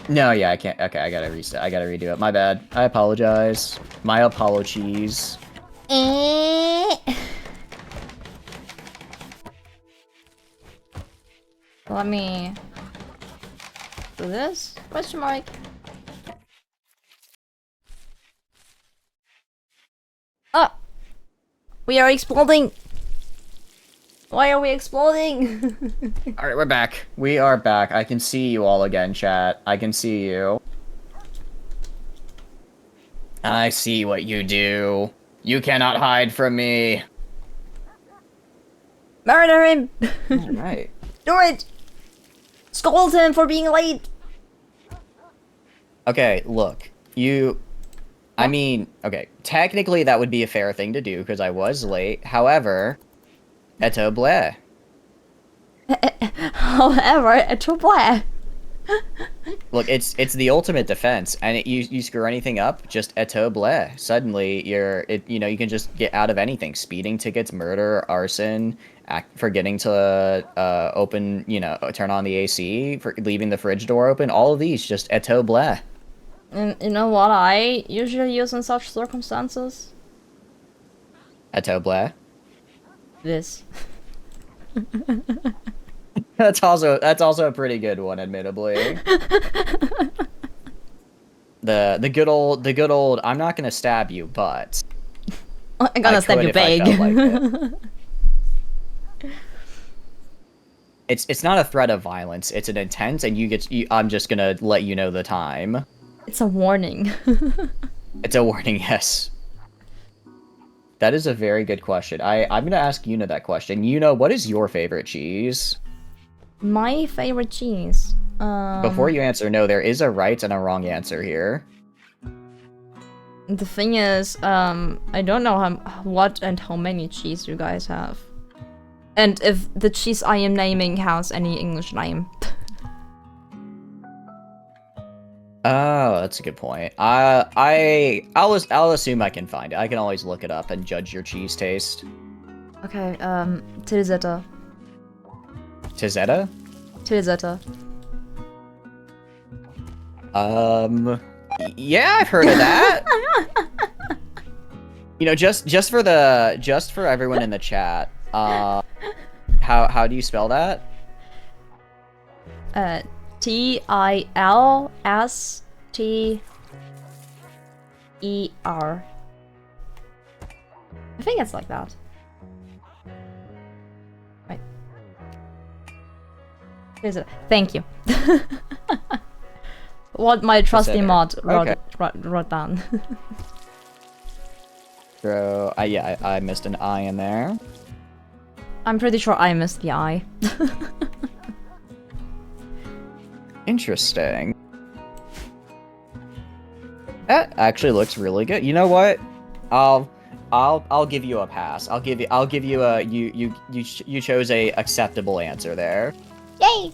Speaker 10: No, yeah, I can't. Okay, I gotta reset. I gotta redo it. My bad. I apologize. My apologies.
Speaker 1: Let me do this? Question mark. Ah! We are exploding! Why are we exploding?
Speaker 10: Alright, we're back. We are back. I can see you all again, chat. I can see you. I see what you do. You cannot hide from me.
Speaker 1: Murder him!
Speaker 10: Alright.
Speaker 1: Do it! Scold him for being late!
Speaker 10: Okay, look. I mean, okay, technically that would be a fair thing to do because I was late. However, eto bleh.
Speaker 1: However, eto bleh.
Speaker 10: Look, it's the ultimate defense, and you screw anything up, just eto bleh. Suddenly, you can just get out of anything: speeding tickets, murder, arson, forgetting to open, turn on the AC, for leaving the fridge door open. All of these just eto bleh.
Speaker 1: And you know what I usually use in such circumstances?
Speaker 10: Eto bleh.
Speaker 1: This.
Speaker 10: That's also a pretty good one, admittedly. the good old I'm not gonna stab you, but
Speaker 1: I'm gonna stab you big.
Speaker 10: It's not a threat of violence, it's an intent, and I'm just gonna let you know the time.
Speaker 1: It's a warning.
Speaker 10: It's a warning, yes. That is a very good question. I'm gonna ask Yuna that question. Yuna, what is your favorite cheese?
Speaker 1: My favorite cheese.
Speaker 10: Before you answer, no, there is a right and a wrong answer here.
Speaker 1: The thing is, I don't know what and how many cheese you guys have. And if the cheese I am naming has any English name.
Speaker 10: Oh, that's a good point. I'll assume I can find it. I can always look it up and judge your cheese taste.
Speaker 1: Okay, Tilsetta.
Speaker 10: Tizetta?
Speaker 1: Tilsetta.
Speaker 10: Yeah, I've heard of that. Just for everyone in the chat, how do you spell that?
Speaker 1: Tilster. I think it's like that. Right. Thank you. What my trusty mod wrote down.
Speaker 10: So, I missed an I in there.
Speaker 1: I'm pretty sure I missed the I.
Speaker 10: Interesting. That actually looks really good. You know what? I'll give you a pass. I'll give you a you chose a acceptable answer there.
Speaker 1: Yay!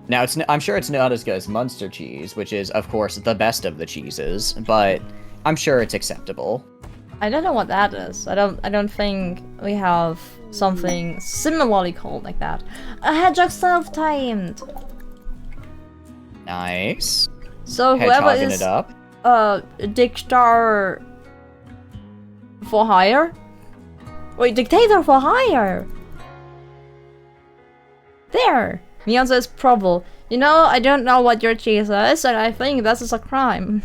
Speaker 10: Now I'm sure it's not as good as Munster cheese, which is of course the best of the cheeses, but I'm sure it's acceptable.
Speaker 1: I don't know what that is. I don't think we have something similarly called like that. A hedgehog self-tamed.
Speaker 10: Nice.
Speaker 1: So whoever
Speaker 10: Hedgehogging
Speaker 1: is
Speaker 10: it up.
Speaker 1: dictator for hire? Wait, dictator for hire. There. The answer is probable. You know, I don't know what your cheese is, and I think this is a crime.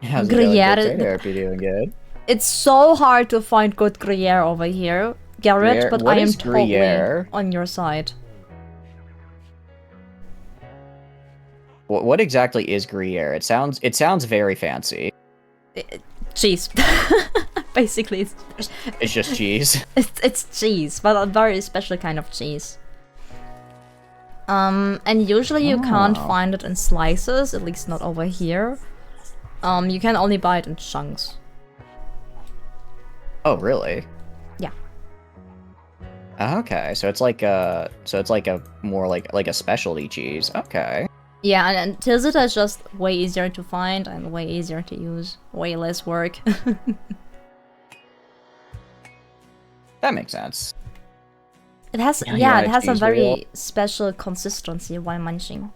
Speaker 10: How's
Speaker 1: Gruyere.
Speaker 10: it going, Dictator? Hope you're doing good.
Speaker 1: It's so hard to find good Gruyere over here, Garrett, but I am totally
Speaker 10: Gruyere?
Speaker 1: on your side.
Speaker 10: What exactly is Gruyere? It sounds very fancy.
Speaker 1: Cheese. Basically,
Speaker 10: it's just cheese.
Speaker 1: It's cheese, but a very special kind of cheese. And usually you can't find it in slices, at least not over here. You can only buy it in chunks.
Speaker 10: Oh, really?
Speaker 1: Yeah.
Speaker 10: Okay, so it's like a more like a specialty cheese. Okay.
Speaker 1: Yeah, and Tilsita is just way easier to find and way easier to use. Way less work.
Speaker 10: That makes sense.
Speaker 1: It has, yeah, it has a very special consistency while munching.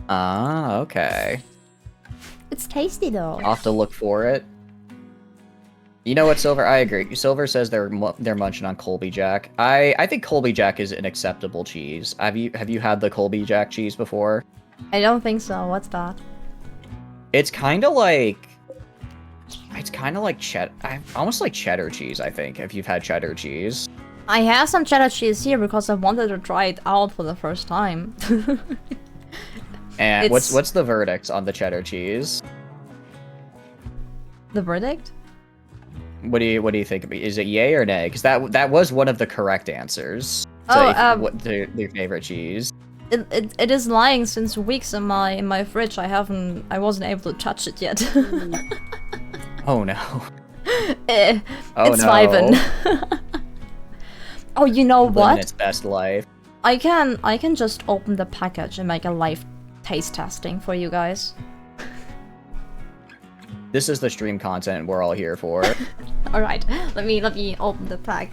Speaker 10: Ah, okay.
Speaker 1: It's tasty though.
Speaker 10: I'll have to look for it. You know what, Silver? I agree. Silver says they're munching on Colby Jack. I think Colby Jack is an acceptable cheese. Have you had the Colby Jack cheese before?
Speaker 1: I don't think so. What's that?
Speaker 10: It's kind of like cheddar, almost like cheddar cheese. I think if you've had cheddar cheese.
Speaker 1: I have some cheddar cheese here because I wanted to try it out for the first time.
Speaker 10: And what's the verdict on the cheddar cheese?
Speaker 1: The verdict?
Speaker 10: What do you think of it? Is it yay or nay? Because that was one of the correct answers. What their favorite cheese?
Speaker 1: It is lying since weeks in my fridge. I wasn't able to touch it yet.
Speaker 10: Oh no.
Speaker 1: It's vibin'. Oh, you know
Speaker 10: living
Speaker 1: what?
Speaker 10: its best life.
Speaker 1: I can just open the package and make a live taste testing for you guys.
Speaker 10: This is the stream content we're all here for.
Speaker 1: Alright, let me open the pack.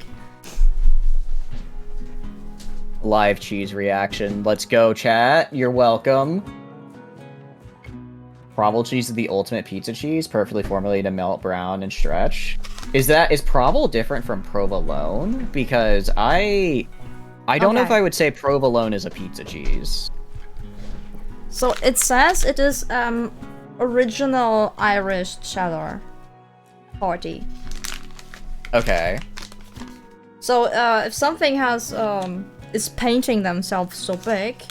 Speaker 10: Live cheese reaction. Let's go, chat. You're welcome. Provel cheese is the ultimate pizza cheese, perfectly formulated to melt, brown, and stretch. Is Provel different from provolone? Because I don't know if I would say provolone is a pizza cheese.
Speaker 1: So it says it is original Irish cheddar party.
Speaker 10: Okay.
Speaker 1: So if something has is painting themselves so big,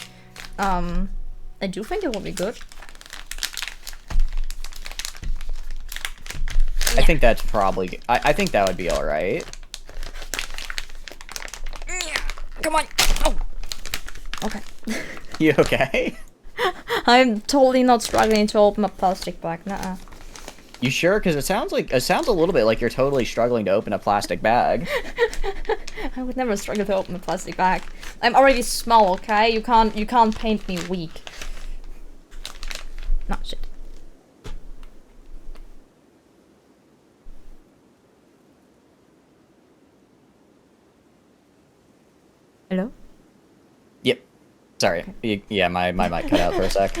Speaker 1: I do think it will be good.
Speaker 10: I think that's probably... I think that would be alright.
Speaker 1: Come on. Oh. Okay.
Speaker 10: You okay?
Speaker 1: I'm totally not struggling to open a plastic bag. Nuh-uh.
Speaker 10: You sure? Because it sounds a little bit like you're totally struggling to open a plastic bag.
Speaker 1: I would never struggle to open a plastic bag. I'm already small, okay? You can't paint me weak. No shit. Hello?
Speaker 10: Yep. Sorry. Yeah, my mic cut out for a sec.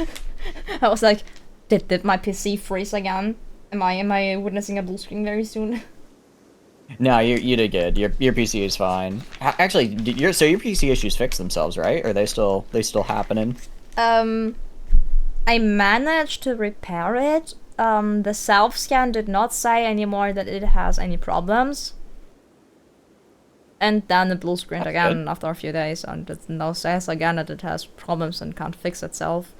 Speaker 1: I was like, did my PC freeze again? Am I witnessing a blue screen very soon?
Speaker 10: No, you did good. Your PC is fine. Actually, your PC issues fixed themselves, right? Or are they still happening?
Speaker 1: I managed to repair it. The self-scan did not say anymore that it has any problems. And then the blue screen again after a few days, and it now says again that it has problems and can't fix itself.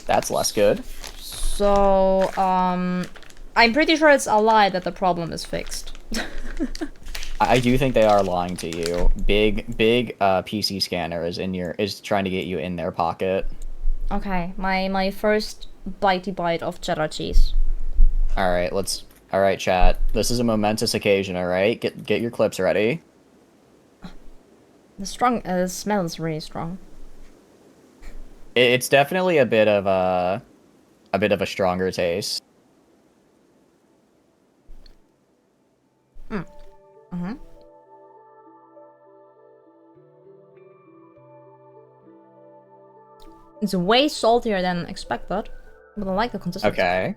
Speaker 10: That's less good.
Speaker 1: So, I'm pretty sure it's a lie that the problem is fixed.
Speaker 10: I do think they are lying to you. Big PC scanner is trying to get you in their pocket.
Speaker 1: Okay, my first bitey bite of cheddar cheese.
Speaker 10: Alright, chat. This is a momentous occasion, alright? Get your clips ready.
Speaker 1: The smell is really strong.
Speaker 10: It's definitely a bit of a stronger taste. It's way saltier than expected, but I like the consistency. Okay.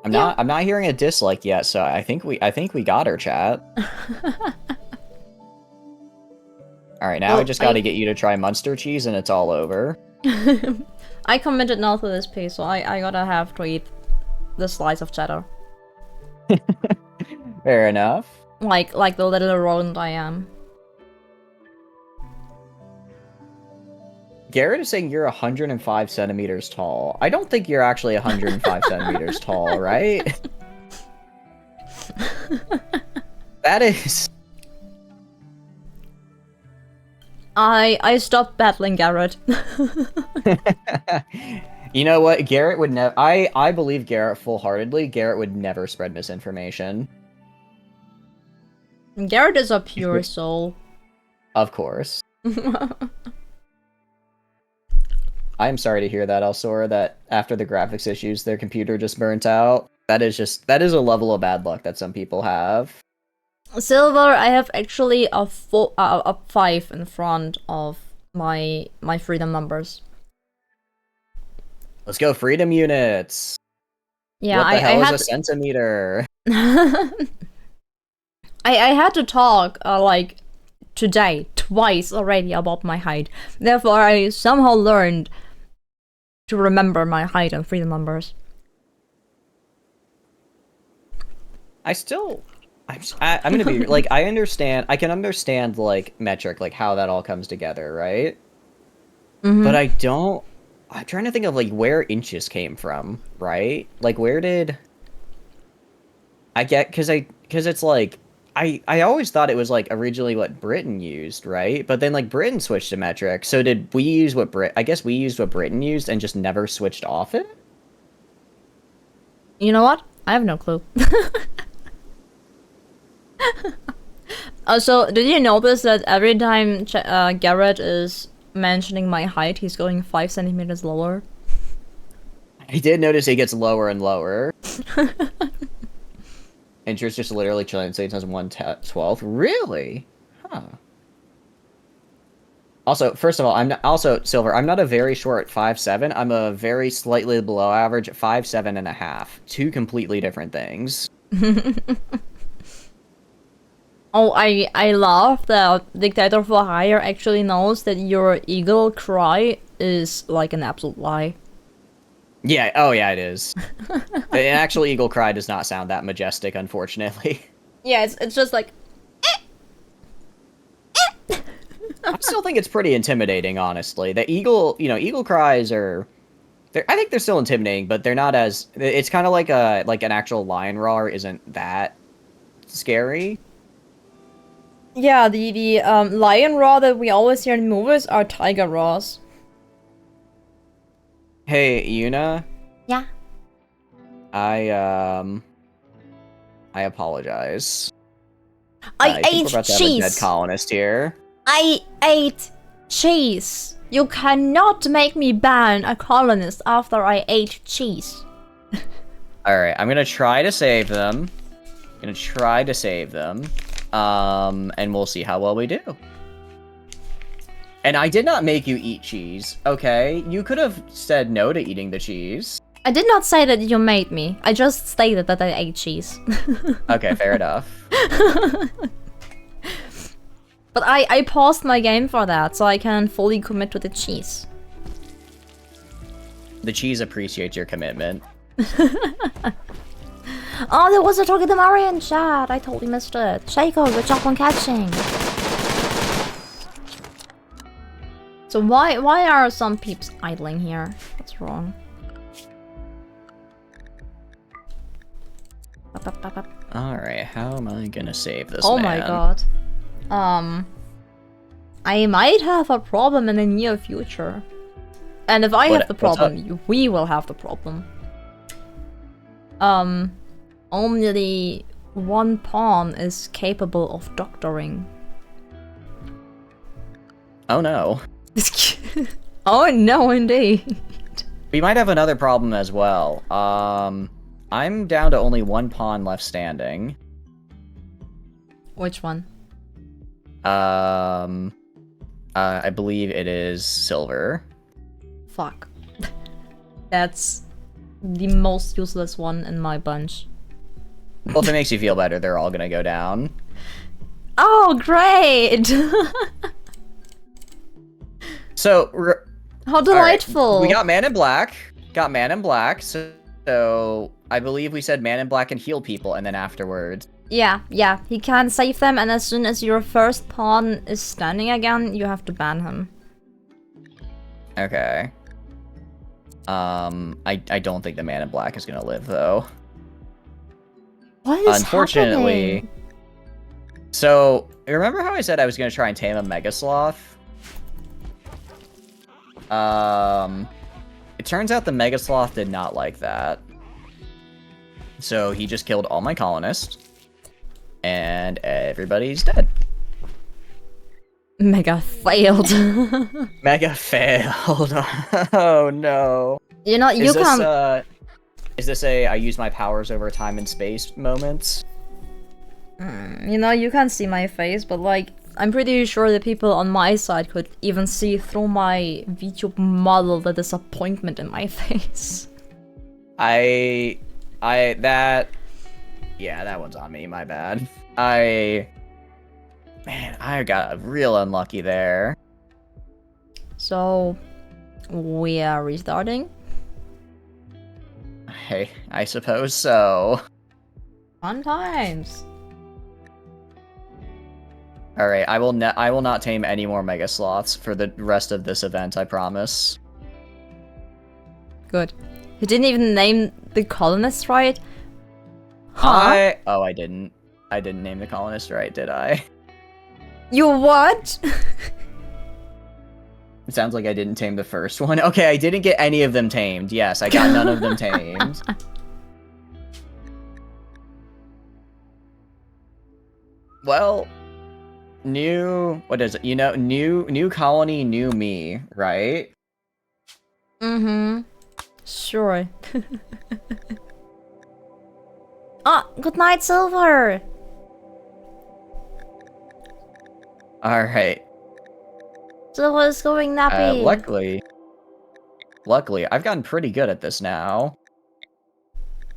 Speaker 10: I'm not hearing a dislike yet, so I think we got her, chat. Alright, now I just gotta get you to try Munster cheese and it's all over.
Speaker 1: I committed now to this piece, so I gotta have to eat the slice of cheddar.
Speaker 10: Fair enough.
Speaker 1: Like the little rodent I am.
Speaker 10: Garrett is saying you're 105 centimeters tall. I don't think you're actually 105 centimeters tall, right? That is...
Speaker 1: I stopped battling Garrett.
Speaker 10: You know what? Garrett would never... I believe Garrett full-heartedly. Garrett would never spread misinformation.
Speaker 1: Garrett is a pure soul.
Speaker 10: Of course. I am sorry to hear that, Elsora, that after the graphics issues, their computer just burnt out. That is a level of bad luck that some people have.
Speaker 1: Silver, I have actually a 5 in front of my freedom numbers.
Speaker 10: Let's go, freedom units!
Speaker 1: Yeah,
Speaker 10: what the hell is a centimeter?
Speaker 1: I had to talk, like, today, twice already about my height. Therefore, I somehow learned to remember my height and freedom numbers.
Speaker 10: I'm gonna be, like, I can understand, like, metric, like, how that all comes together, right?
Speaker 1: Mm-hmm.
Speaker 10: But I'm trying to think of, like, where inches came from, right? Like, where did... because it's, like, I always thought it was, like, originally what Britain used, right? But then, like, Britain switched to metric, so did we use I guess we used what Britain used and just never switched off it?
Speaker 1: You know what? I have no clue. So, did you notice that every time Garrett is mentioning my height, he's going 5 centimeters lower?
Speaker 10: I did notice he gets lower and lower. Interest just literally translates as 1/12. Really? Huh. Also, first of all, Silver, I'm not a very short 5'7". I'm a very slightly below average 5'7.5". Two completely different things.
Speaker 1: Oh, I love that Dictator for Hire actually knows that your eagle cry is like an absolute lie.
Speaker 10: Yeah, oh yeah, it is. An actual eagle cry does not sound that majestic, unfortunately.
Speaker 1: Yeah, it's just like...
Speaker 10: I still think it's pretty intimidating, honestly. The eagle, eagle cries are... I think they're still intimidating, but they're not as... It's kind of like an actual lion roar isn't that scary.
Speaker 1: Yeah, the lion roar that we always hear in movies are tiger roars.
Speaker 10: Hey, Yuna?
Speaker 1: Yeah?
Speaker 10: I apologize.
Speaker 1: I
Speaker 10: think
Speaker 1: ate
Speaker 10: we're about to
Speaker 1: cheese!
Speaker 10: have a dead colonist here.
Speaker 1: I ate cheese! You cannot make me ban a colonist after I ate cheese.
Speaker 10: Alright, I'm gonna try to save them. And we'll see how well we do. And I did not make you eat cheese, okay? You could have said no to eating the cheese.
Speaker 1: I did not say that you made me. I just stated that I ate cheese.
Speaker 10: Okay, fair enough.
Speaker 1: But I paused my game for that, so I can fully commit to the cheese.
Speaker 10: The cheese appreciates your commitment.
Speaker 1: Oh, there was a Talking to Mario in chat. I totally missed it. Shaco, good job on catching. So why are some peeps idling here? What's wrong?
Speaker 10: Alright, how am I gonna save this
Speaker 1: Oh
Speaker 10: man?
Speaker 1: my god. I might have a problem in the near future. And if I have the problem, we will have the problem. Only one pawn is capable of doctoring.
Speaker 10: Oh no.
Speaker 1: Oh no, indeed.
Speaker 10: We might have another problem as well. I'm down to only one pawn left standing.
Speaker 1: Which one?
Speaker 10: I believe it is silver.
Speaker 1: Fuck. That's the most useless one in my bunch.
Speaker 10: Well, if it makes you feel better, they're all gonna go down.
Speaker 1: Oh, great!
Speaker 10: So,
Speaker 1: how delightful!
Speaker 10: Right. We got Man in Black. So I believe we said Man in Black can heal people, and then afterwards.
Speaker 1: Yeah, he can save them, and as soon as your first pawn is standing again, you have to ban him.
Speaker 10: Okay. I don't think the Man in Black is gonna live, though.
Speaker 1: What is
Speaker 10: Unfortunately.
Speaker 1: happening?
Speaker 10: So, remember how I said I was gonna try and tame a Mega Sloth? It turns out the Mega Sloth did not like that. So he just killed all my colonists. And everybody's dead.
Speaker 1: Mega failed.
Speaker 10: Mega failed. Oh no.
Speaker 1: You know, you can't...
Speaker 10: Is this a I use my powers over time and space moment?
Speaker 1: You know, you can't see my face, but like, I'm pretty sure the people on my side could even see through my video model the disappointment in my face.
Speaker 10: Yeah, that one's on me, my bad. Man, I got real unlucky there.
Speaker 1: So, we are restarting?
Speaker 10: Hey, I suppose so.
Speaker 1: Fun times.
Speaker 10: Alright, I will not tame any more Mega Sloths for the rest of this event, I promise.
Speaker 1: Good. You didn't even name the colonists right? Huh?
Speaker 10: I didn't. I didn't name the colonist right, did I?
Speaker 1: You what?
Speaker 10: It sounds like I didn't tame the first one. Okay, I didn't get any of them tamed. Yes, I got none of them tamed. Well, what is it? You know, new colony, new me, right?
Speaker 1: Mm-hmm. Sure. Oh, good night, Silver!
Speaker 10: Alright.
Speaker 1: Silver's going nappy.
Speaker 10: Luckily, I've gotten pretty good at this now.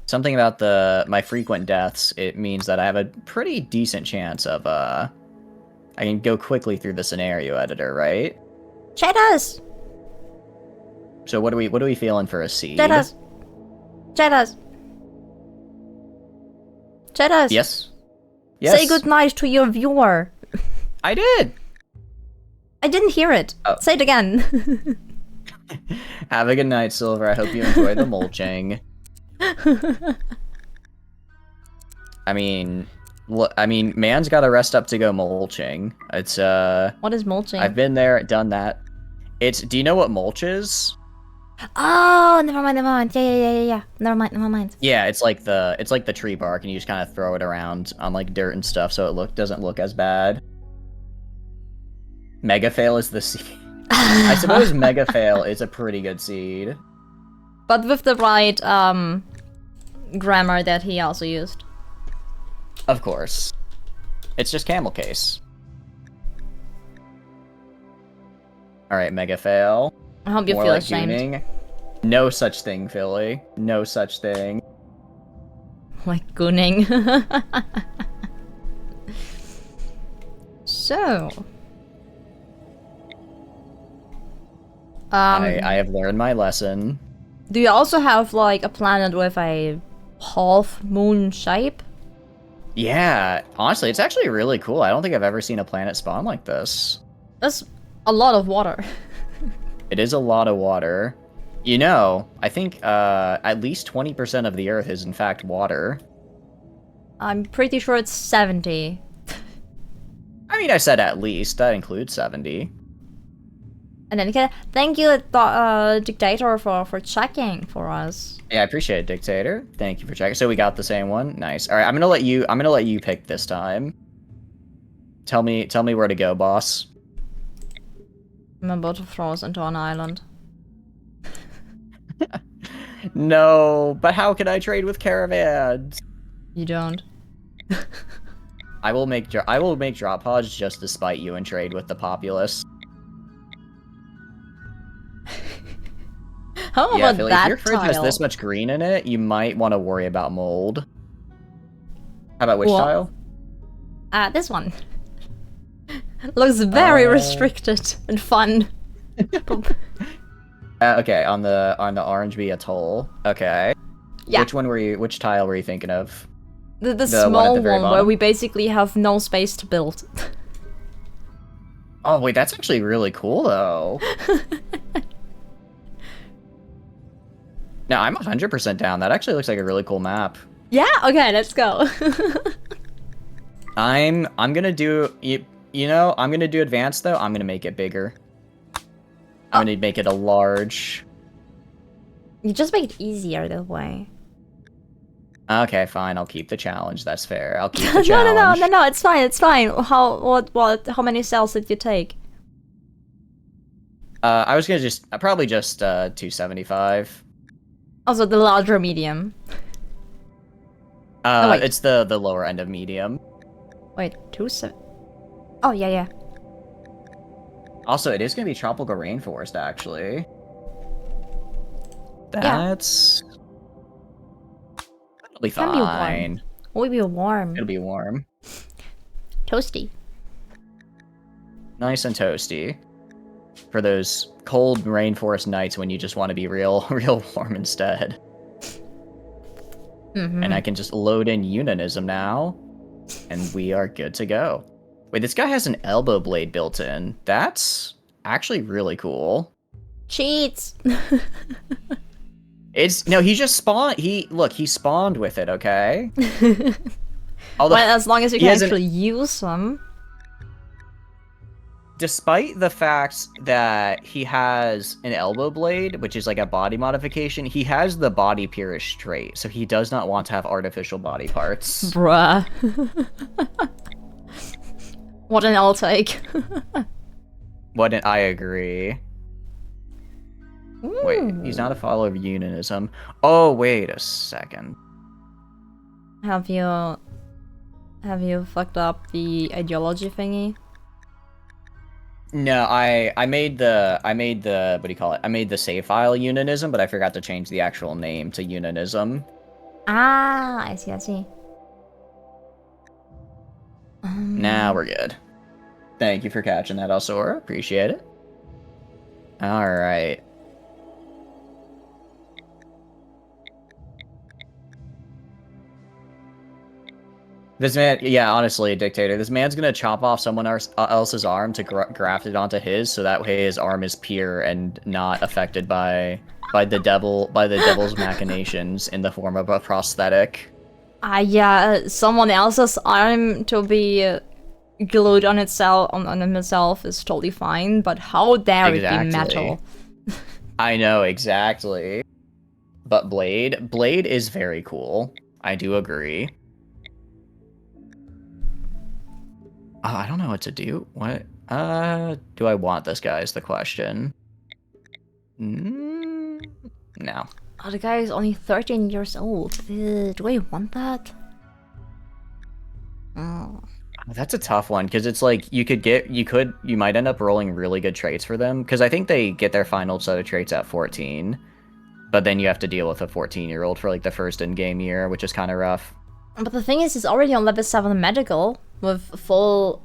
Speaker 10: Something about my frequent deaths, it means that I have a pretty decent chance of, I can go quickly through the scenario editor, right?
Speaker 1: Cheetahs!
Speaker 10: So what are we feeling for a seed?
Speaker 1: Cheetahs! Cheetahs! Cheetahs!
Speaker 10: Yes?
Speaker 1: Say goodnight to your viewer.
Speaker 10: I did!
Speaker 1: I didn't hear it.
Speaker 10: Oh.
Speaker 1: Say it again.
Speaker 10: Have a good night, Silver. I hope you enjoy the mulching. I mean, man's gotta rest up to go mulching. It's,
Speaker 1: What is mulching?
Speaker 10: I've been there, done that. Do you know what mulch is?
Speaker 1: Oh, never mind. Yeah. Never mind.
Speaker 10: Yeah, it's like the tree bark, and you just kind of throw it around on like dirt and stuff, so it doesn't look as bad. Mega fail is the seed. I suppose mega fail is a pretty good seed.
Speaker 1: But with the right grammar that he also used.
Speaker 10: Of course. It's just camel case. Alright, mega fail.
Speaker 1: I hope you
Speaker 10: More
Speaker 1: feel
Speaker 10: like
Speaker 1: ashamed.
Speaker 10: gooning. No such thing, Philly. No such thing.
Speaker 1: Like gooning. So.
Speaker 10: I have learned my lesson.
Speaker 1: Do you also have like a planet with a half moon shape?
Speaker 10: Yeah, honestly, it's actually really cool. I don't think I've ever seen a planet spawn like this.
Speaker 1: That's a lot of water.
Speaker 10: It is a lot of water. You know, I think at least 20% of the Earth is in fact water.
Speaker 1: I'm pretty sure it's 70.
Speaker 10: I mean, I said at least. That includes 70.
Speaker 1: And then thank you, Dictator, for checking for us.
Speaker 10: Yeah, I appreciate it, Dictator. Thank you for checking. So we got the same one. Nice. All right, I'm gonna let you pick this time. Tell me where to go, boss.
Speaker 1: I'm about to throw us into an island.
Speaker 10: No, but how can I trade with caravans?
Speaker 1: You don't.
Speaker 10: I will make drop pods just to spite you and trade with the populace.
Speaker 1: How
Speaker 10: Yeah,
Speaker 1: about
Speaker 10: Philly,
Speaker 1: that
Speaker 10: if your fridge has
Speaker 1: tile?
Speaker 10: this much green in it, you might want to worry about mold. How about which
Speaker 1: What?
Speaker 10: tile?
Speaker 1: This one. Looks very restricted and fun.
Speaker 10: Okay, on the Orange Bee Atoll. Okay.
Speaker 1: Yeah.
Speaker 10: Which tile were you thinking of?
Speaker 1: The
Speaker 10: one at
Speaker 1: small
Speaker 10: the very
Speaker 1: one where
Speaker 10: bottom?
Speaker 1: we basically have no space to build.
Speaker 10: Oh wait, that's actually really cool though. No, I'm 100% down. That actually looks like a really cool map.
Speaker 1: Yeah, okay, let's go.
Speaker 10: I'm gonna do I'm gonna do advanced though. I'm gonna make it bigger. I'm gonna make it a large.
Speaker 1: You just make it easier that way.
Speaker 10: Okay, fine. I'll keep the challenge. That's fair. I'll keep the challenge.
Speaker 1: No, it's fine. How many cells did you take?
Speaker 10: I was gonna probably just 275.
Speaker 1: Also, the larger medium. Wait.
Speaker 10: It's the lower end of medium.
Speaker 1: Wait, 27? Oh, yeah.
Speaker 10: Also, it is gonna be tropical rainforest, actually.
Speaker 1: Yeah.
Speaker 10: That's... It'll be
Speaker 1: Can be warm.
Speaker 10: fine.
Speaker 1: Will be warm.
Speaker 10: It'll be warm.
Speaker 1: Toasty.
Speaker 10: Nice and toasty. For those cold rainforest nights when you just want to be real warm instead.
Speaker 1: Mm-hmm.
Speaker 10: And I can just load in Unanism now. And we are good to go. Wait, this guy has an elbow blade built in. That's actually really cool.
Speaker 1: Cheats!
Speaker 10: He just spawned. He spawned with it, okay? Although,
Speaker 1: Well, as long as you
Speaker 10: he
Speaker 1: can
Speaker 10: has an-
Speaker 1: actually use them.
Speaker 10: Despite the fact that he has an elbow blade, which is like a body modification, he has the body purish trait, so he does not want to have artificial body parts.
Speaker 1: Bruh. What an I'll take.
Speaker 10: I agree. Wait, he's not a follower of unionism. Oh, wait a second.
Speaker 1: Have you fucked up the ideology thingy?
Speaker 10: No, I made the what do you call it? I made the save file unionism, but I forgot to change the actual name to unionism.
Speaker 1: Ah, I see, I see.
Speaker 10: Now we're good. Thank you for catching that, Alsora. Appreciate it. Alright. This man, yeah, honestly, Dictator, this man's gonna chop off someone else's arm to graft it onto his, so that way his arm is pure and not affected by the devil's machinations in the form of a prosthetic.
Speaker 1: Yeah, someone else's arm to be glued on itself on himself is totally fine, but how dare it be metal?
Speaker 10: I know, exactly. But Blade is very cool. I do agree. I don't know what to do. What? Do I want this guy is the question. No.
Speaker 1: Oh, the guy is only 13 years old. Do I want that? Oh.
Speaker 10: That's a tough one, because it's like, you might end up rolling really good traits for them, because I think they get their final set of traits at 14, but then you have to deal with a 14-year-old for like the first in-game year, which is kind of rough.
Speaker 1: But the thing is, he's already on level 7 medical, with full,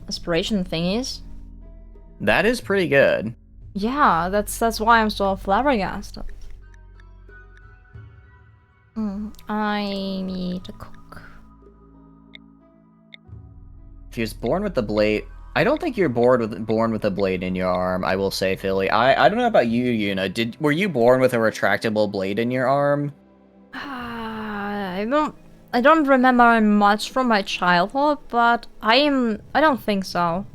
Speaker 1: aspiration thingies.
Speaker 10: That is pretty good.
Speaker 1: Yeah, that's why I'm so flabbergasted. I need to cook.
Speaker 10: If he was born with the blade... I don't think you're born with a blade in your arm, I will say, Philly. I don't know about you, Yuna. Were you born with a retractable blade in your arm?
Speaker 1: I don't remember much from my childhood, but I don't think so.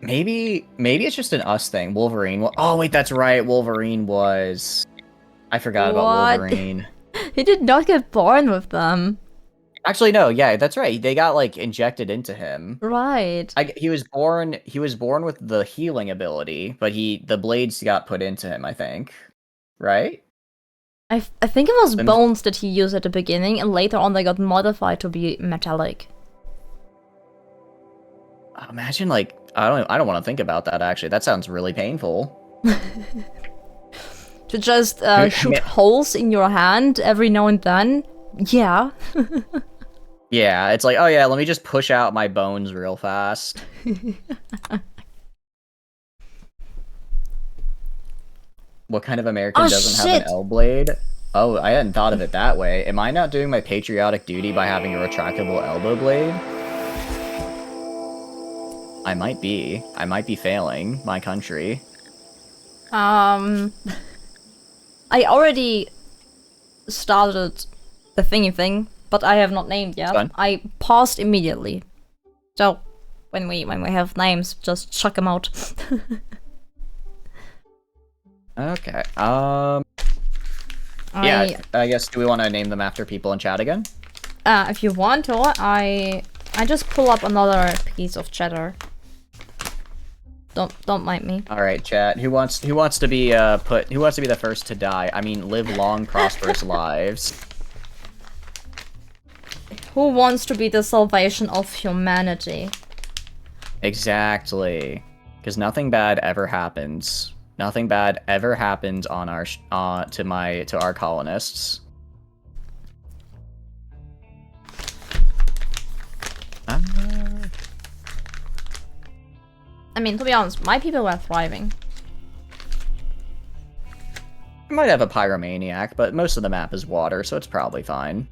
Speaker 10: Maybe it's just an us thing. Wolverine. Oh wait, that's right. Wolverine was. I forgot about Wolverine.
Speaker 1: He did not get born with them.
Speaker 10: Actually, no. Yeah, that's right. They got like injected into him.
Speaker 1: Right.
Speaker 10: He was born with the healing ability, but the blades got put into him. I think. Right.
Speaker 1: I think it was bones that he used at the beginning, and later on they got modified to be metallic.
Speaker 10: Imagine, like, I don't want to think about that, actually. That sounds really painful.
Speaker 1: To just shoot holes in your hand every now and then? Yeah.
Speaker 10: Yeah, it's like, oh yeah, let me just push out my bones real fast. What kind of American doesn't have an L-blade? Oh, I hadn't thought of it that way. Am I not doing my patriotic duty by having a retractable elbow blade? I might be. I might be failing my country.
Speaker 1: I already started the thingy thing, but I have not named yet. I paused immediately. So, when we have names, just chuck them out.
Speaker 10: Okay. Yeah, I guess, do we want to name them after people in chat again?
Speaker 1: If you want to, I just pull up another piece of cheddar. Don't mind me.
Speaker 10: All right, chat. Who wants to be the first to die? I mean, live long, prosperous lives.
Speaker 1: Who wants to be the salvation of humanity?
Speaker 10: Exactly. Because nothing bad ever happens. Nothing bad ever happens on our to our colonists.
Speaker 1: I mean, to be honest, my people were thriving.
Speaker 10: I might have a pyromaniac, but most of the map is water, so it's probably fine.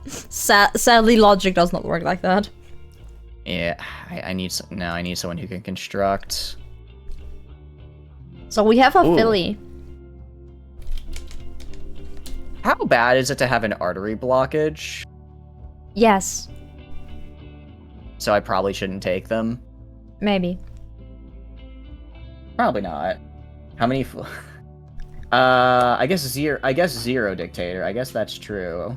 Speaker 1: Sadly, logic does not work like that.
Speaker 10: Yeah, I need someone who can construct.
Speaker 1: So we have a Philly.
Speaker 10: How bad is it to have an artery blockage?
Speaker 1: Yes.
Speaker 10: So I probably shouldn't take them.
Speaker 1: Maybe.
Speaker 10: Probably not. How many? I guess zero. I guess zero dictator. I guess that's true.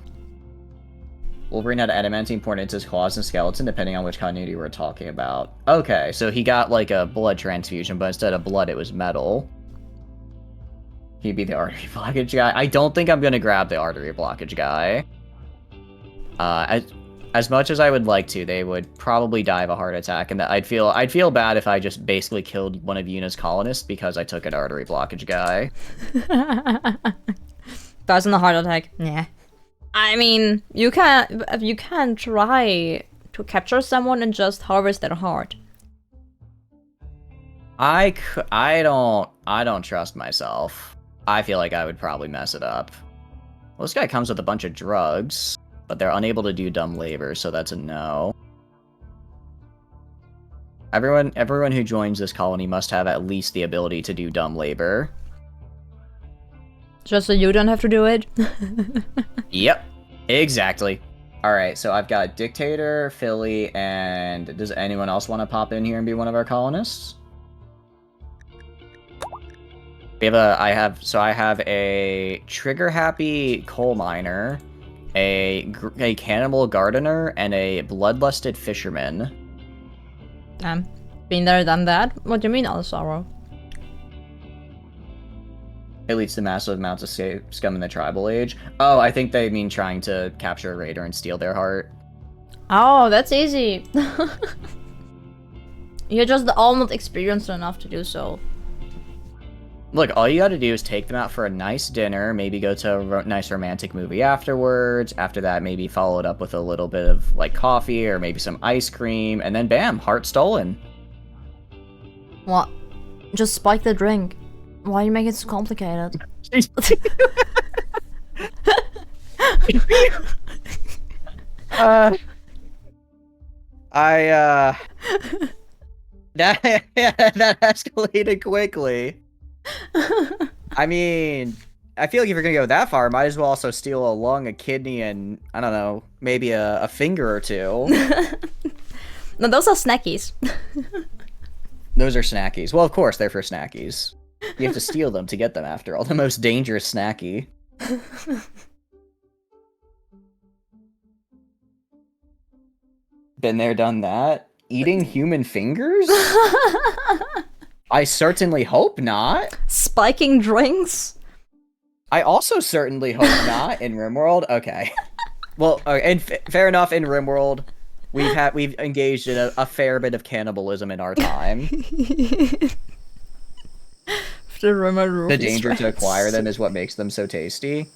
Speaker 10: Wolverine had adamantine poured into his claws and skeleton, depending on which continuity we're talking about. Okay, so he got like a blood transfusion, but instead of blood, it was metal. He'd be the artery blockage guy. I don't think I'm gonna grab the artery blockage guy. As much as I would like to, they would probably die of a heart attack, and I'd feel bad if I just basically killed one of Yuna's colonists because I took an artery blockage guy.
Speaker 1: Dies in a heart attack. Yeah. I mean, you can try to capture someone and just harvest their heart.
Speaker 10: I don't trust myself. I feel like I would probably mess it up. Well, this guy comes with a bunch of drugs, but they're unable to do dumb labor, so that's a no. Everyone who joins this colony must have at least the ability to do dumb labor.
Speaker 1: Just so you don't have to do it?
Speaker 10: Yep, exactly. Alright, so I've got Dictator, Philly, and does anyone else want to pop in here and be one of our colonists? We have I have a trigger-happy coal miner, a cannibal gardener, and a bloodlusted fisherman.
Speaker 1: Been there, done that. What do you mean, Alessaro?
Speaker 10: It leads to massive amounts of scum in the tribal age. Oh, I think they mean trying to capture a raider and steal their heart.
Speaker 1: Oh, that's easy. You're just almost experienced enough to do so.
Speaker 10: Look, all you gotta do is take them out for a nice dinner, maybe go to a nice romantic movie afterwards. After that, maybe follow it up with a little bit of, like, coffee or maybe some ice cream, and then bam, heart stolen.
Speaker 1: What? Just spike the drink. Why do you make it so complicated?
Speaker 10: That escalated quickly. I mean, I feel like if you're gonna go that far, might as well also steal a lung, a kidney, and, I don't know, maybe a finger or two.
Speaker 1: No, those are snackies.
Speaker 10: Those are snackies. Well, of course, they're for snackies. You have to steal them to get them, after all. The most dangerous snacky. Been there, done that. Eating human fingers? I certainly hope not.
Speaker 1: Spiking drinks?
Speaker 10: I also certainly hope not in RimWorld. Okay. Well, and fair enough, in RimWorld, we've engaged in a fair bit of cannibalism in our time. The danger to acquire them is what makes them so tasty.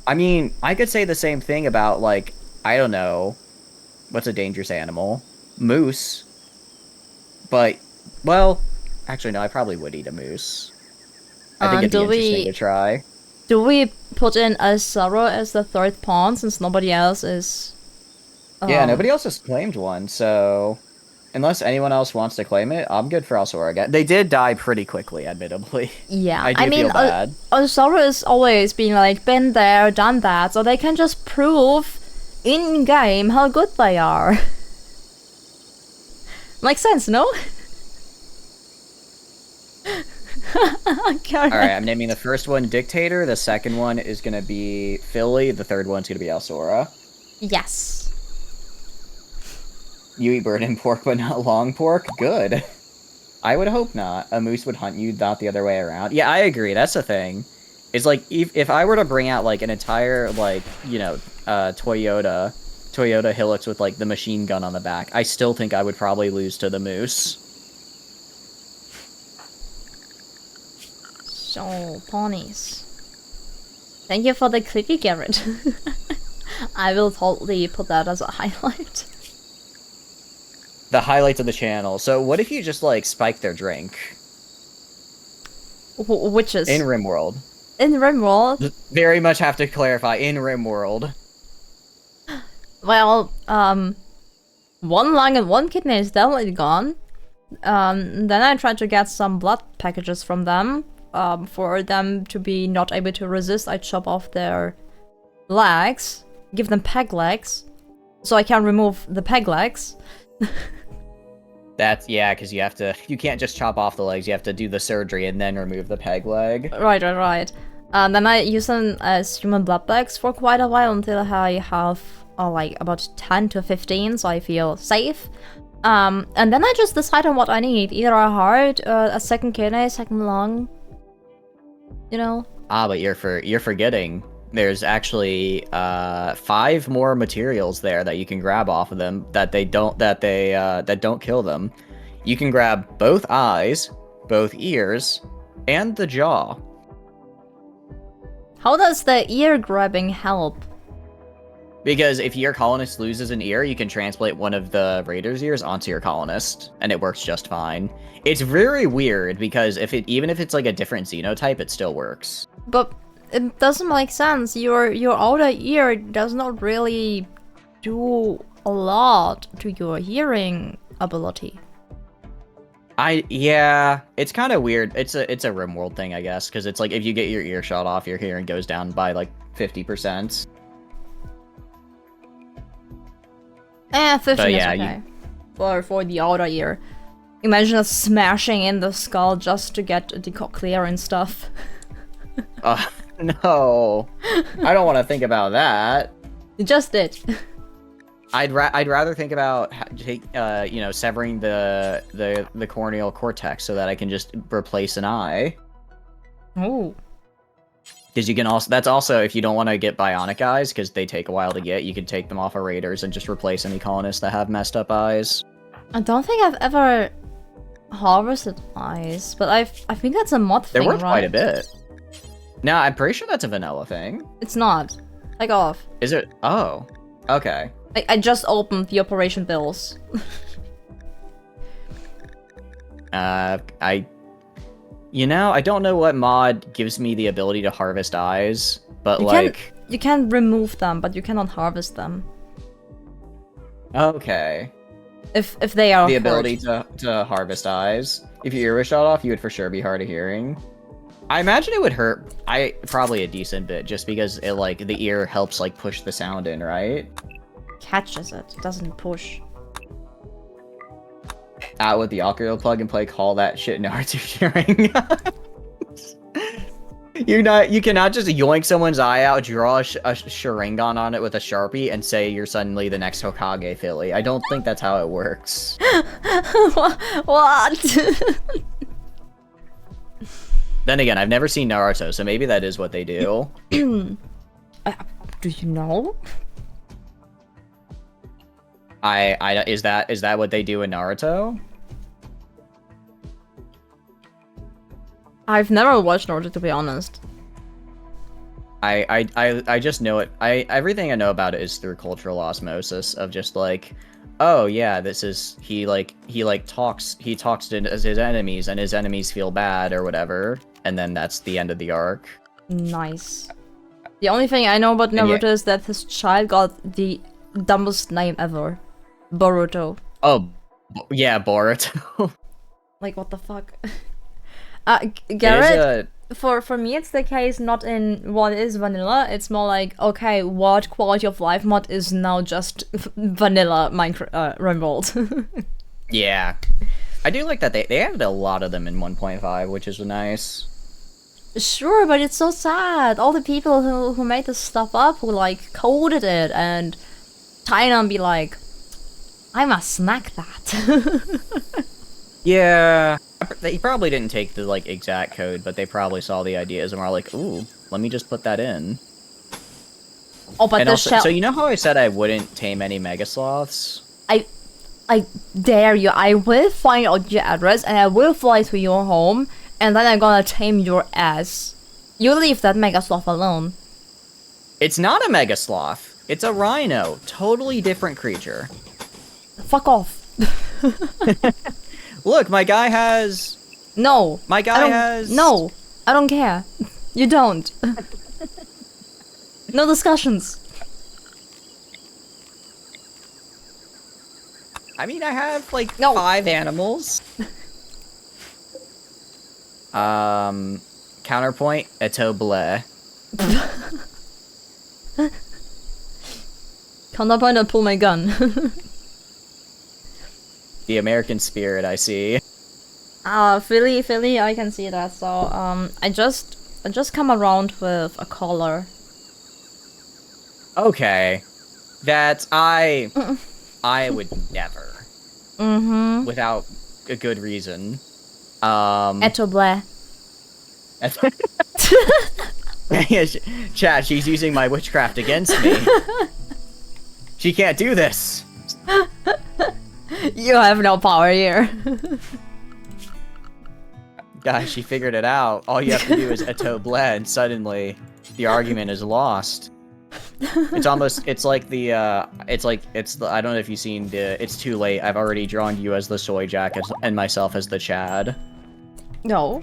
Speaker 10: I mean, I could say the same thing about, like, I don't know, what's a dangerous animal? Moose. But, well, actually no, I probably would eat a moose. I think it'd be interesting to try.
Speaker 1: Do we put in Alessaro as the third pawn since nobody else is...
Speaker 10: Yeah, nobody else has claimed one, so... Unless anyone else wants to claim it, I'm good for Alessaro again. They did die pretty quickly, admittedly.
Speaker 1: Yeah,
Speaker 10: I mean, feel bad.
Speaker 1: Alessaro is always being like, been there, done that, so they can just prove in-game how good they are. Makes sense, no?
Speaker 10: Alright, I'm naming the first one Dictator, the second one is gonna be Philly, the third one's gonna be Alessaro.
Speaker 1: Yes.
Speaker 10: You eat bird and pork, but not long pork? Good. I would hope not. A moose would hunt you, not the other way around. Yeah, I agree. That's the thing. It's like, if I were to bring out, like, an entire, like, you know, Toyota Hilux with, like, the machine gun on the back, I still think I would probably lose to the moose.
Speaker 1: So, ponies. Thank you for the clippy, Garrett. I will totally put that as a highlight.
Speaker 10: The highlights of the channel. So what if you just, like, spike their drink?
Speaker 1: Which is?
Speaker 10: In RimWorld.
Speaker 1: In RimWorld?
Speaker 10: Very much have to clarify, in RimWorld.
Speaker 1: Well, one lung and one kidney is definitely gone. Then I tried to get some blood packages from them. For them to be not able to resist, I chop off their legs, give them peg legs, so I can remove the peg legs.
Speaker 10: That's, yeah, because you can't just chop off the legs, you have to do the surgery and then remove the peg leg.
Speaker 1: Right. Then I use them as human blood bags for quite a while until I have like about 10 to 15, so I feel safe. And then I just decide on what I need, either a heart, a second kidney, second lung. You know.
Speaker 10: But you're forgetting. There's actually 5 more materials there that you can grab off of them that don't kill them. You can grab both eyes, both ears, and the jaw.
Speaker 1: How does the ear grabbing help?
Speaker 10: Because if your colonist loses an ear, you can transplant one of the raider's ears onto your colonist, and it works just fine. It's very weird because even if it's like a different xenotype, it still works.
Speaker 1: But it doesn't make sense. Your outer ear does not really do a lot to your hearing ability.
Speaker 10: Yeah, it's kind of weird. It's a RimWorld thing, I guess, because it's like if you get your ear shot off, your hearing goes down by like 50%.
Speaker 1: 50
Speaker 10: but
Speaker 1: is
Speaker 10: yeah,
Speaker 1: okay. For the outer ear. Imagine us smashing in the skull just to get the cochlea and stuff.
Speaker 10: No. I don't want to think about that.
Speaker 1: You just did.
Speaker 10: I'd rather think about severing the corneal cortex so that I can just replace an eye.
Speaker 1: Oh.
Speaker 10: Because you can also, that's also if you don't want to get bionic eyes, because they take a while to get, you can take them off of raiders and just replace any colonists that have messed up eyes.
Speaker 1: I don't think I've ever harvested eyes, but I think that's a mod thing,
Speaker 10: There were quite a
Speaker 1: right?
Speaker 10: bit. No, I'm pretty sure that's a vanilla thing.
Speaker 1: It's not. Take off.
Speaker 10: Is it? Oh, okay.
Speaker 1: I just opened the operation bills.
Speaker 10: I don't know what mod gives me the ability to harvest eyes, but
Speaker 1: you can remove them, but you cannot harvest them.
Speaker 10: Okay.
Speaker 1: If they are
Speaker 10: the
Speaker 1: hurt.
Speaker 10: ability to harvest eyes. If your ear was shot off, you would for sure be hard of hearing. I imagine it would hurt probably a decent bit, just because it the ear helps push the sound in, right?
Speaker 1: Catches it, doesn't push.
Speaker 10: Out with the ocular plug and play call that shit Naruto hearing. You cannot just yoink someone's eye out, draw a Sharingan on it with a Sharpie, and say you're suddenly the next Hokage Philly. I don't think that's how it works.
Speaker 1: What?
Speaker 10: Then again, I've never seen Naruto, so maybe that is what they do.
Speaker 1: Do you know?
Speaker 10: Is that what they do in Naruto?
Speaker 1: I've never watched Naruto, to be honest.
Speaker 10: I just know it. Everything I know about it is through cultural osmosis of just oh yeah, this is he talks to his enemies and his enemies feel bad or whatever, and then that's the end of the arc.
Speaker 1: Nice. The only thing I know about Naruto is that his child got the dumbest name ever. Boruto.
Speaker 10: Oh, yeah, Boruto.
Speaker 1: What the fuck? Garrett, for me it's the case not in what is vanilla, it's more okay, what quality of life mod is now just vanilla Minecraft RimWorld.
Speaker 10: Yeah. I do like that they added a lot of them in 1.5, which is nice.
Speaker 1: Sure, but it's so sad. All the people who made this stuff up, who coded it and China be I must snack that.
Speaker 10: Yeah. They probably didn't take the exact code, but they probably saw the ideas and were ooh, let me just put that in.
Speaker 1: Oh, but
Speaker 10: and
Speaker 1: the
Speaker 10: also,
Speaker 1: shell.
Speaker 10: So you know how I said I wouldn't tame any mega sloths?
Speaker 1: I dare you. I will find out your address and I will fly to your home and then I'm gonna tame your ass. You leave that mega sloth alone.
Speaker 10: It's not a mega sloth. It's a rhino. Totally different creature.
Speaker 1: Fuck off.
Speaker 10: Look, my guy has...
Speaker 1: No.
Speaker 10: My guy has...
Speaker 1: No. I don't care. You don't. No discussions.
Speaker 10: I mean, I have 5 animals. Counterpoint, Eto Bleh.
Speaker 1: Counterpoint and pull my gun.
Speaker 10: The American spirit, I see.
Speaker 1: Philly, I can see that. So, I just and just come around with a collar.
Speaker 10: Okay. That I would never.
Speaker 1: Mm-hmm.
Speaker 10: Without a good reason.
Speaker 1: Etobler.
Speaker 10: Chat, she's using my witchcraft against me. She can't do this.
Speaker 1: You have no power here.
Speaker 10: Guys, she figured it out. All you have to do is Etobler, and suddenly the argument is lost. It's almost, it's like the, I don't know if you've seen the, it's too late, I've already drawn you as the soy jack and myself as the Chad.
Speaker 1: No.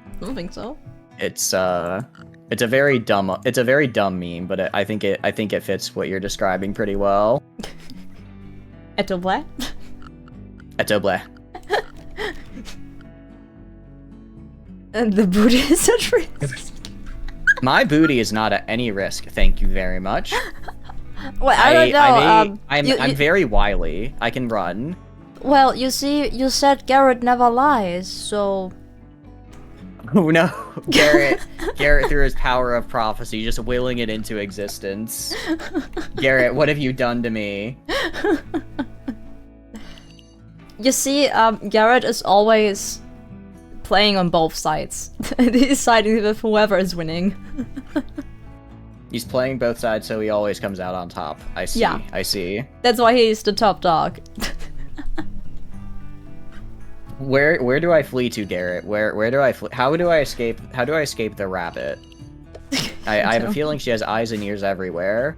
Speaker 1: I don't think so.
Speaker 10: It's a very dumb meme, but I think it fits what you're describing pretty well.
Speaker 1: Etobler?
Speaker 10: Etobler.
Speaker 1: And the booty is at risk.
Speaker 10: My booty is not at any risk, thank you very much.
Speaker 1: Well, I don't know.
Speaker 10: I'm very wily. I can run.
Speaker 1: Well, you see, you said Garrett never lies, so...
Speaker 10: Oh no, Garrett through his power of prophecy, just willing it into existence. Garrett, what have you done to me?
Speaker 1: You see, Garrett is always playing on both sides. He's siding with whoever is winning.
Speaker 10: He's playing both sides, so he always comes out on top. I see, yeah. I see.
Speaker 1: That's why he's the top dog.
Speaker 10: Where do I flee to, Garrett? Where do I flee? How do I escape the rabbit? I have a feeling she has eyes and ears everywhere.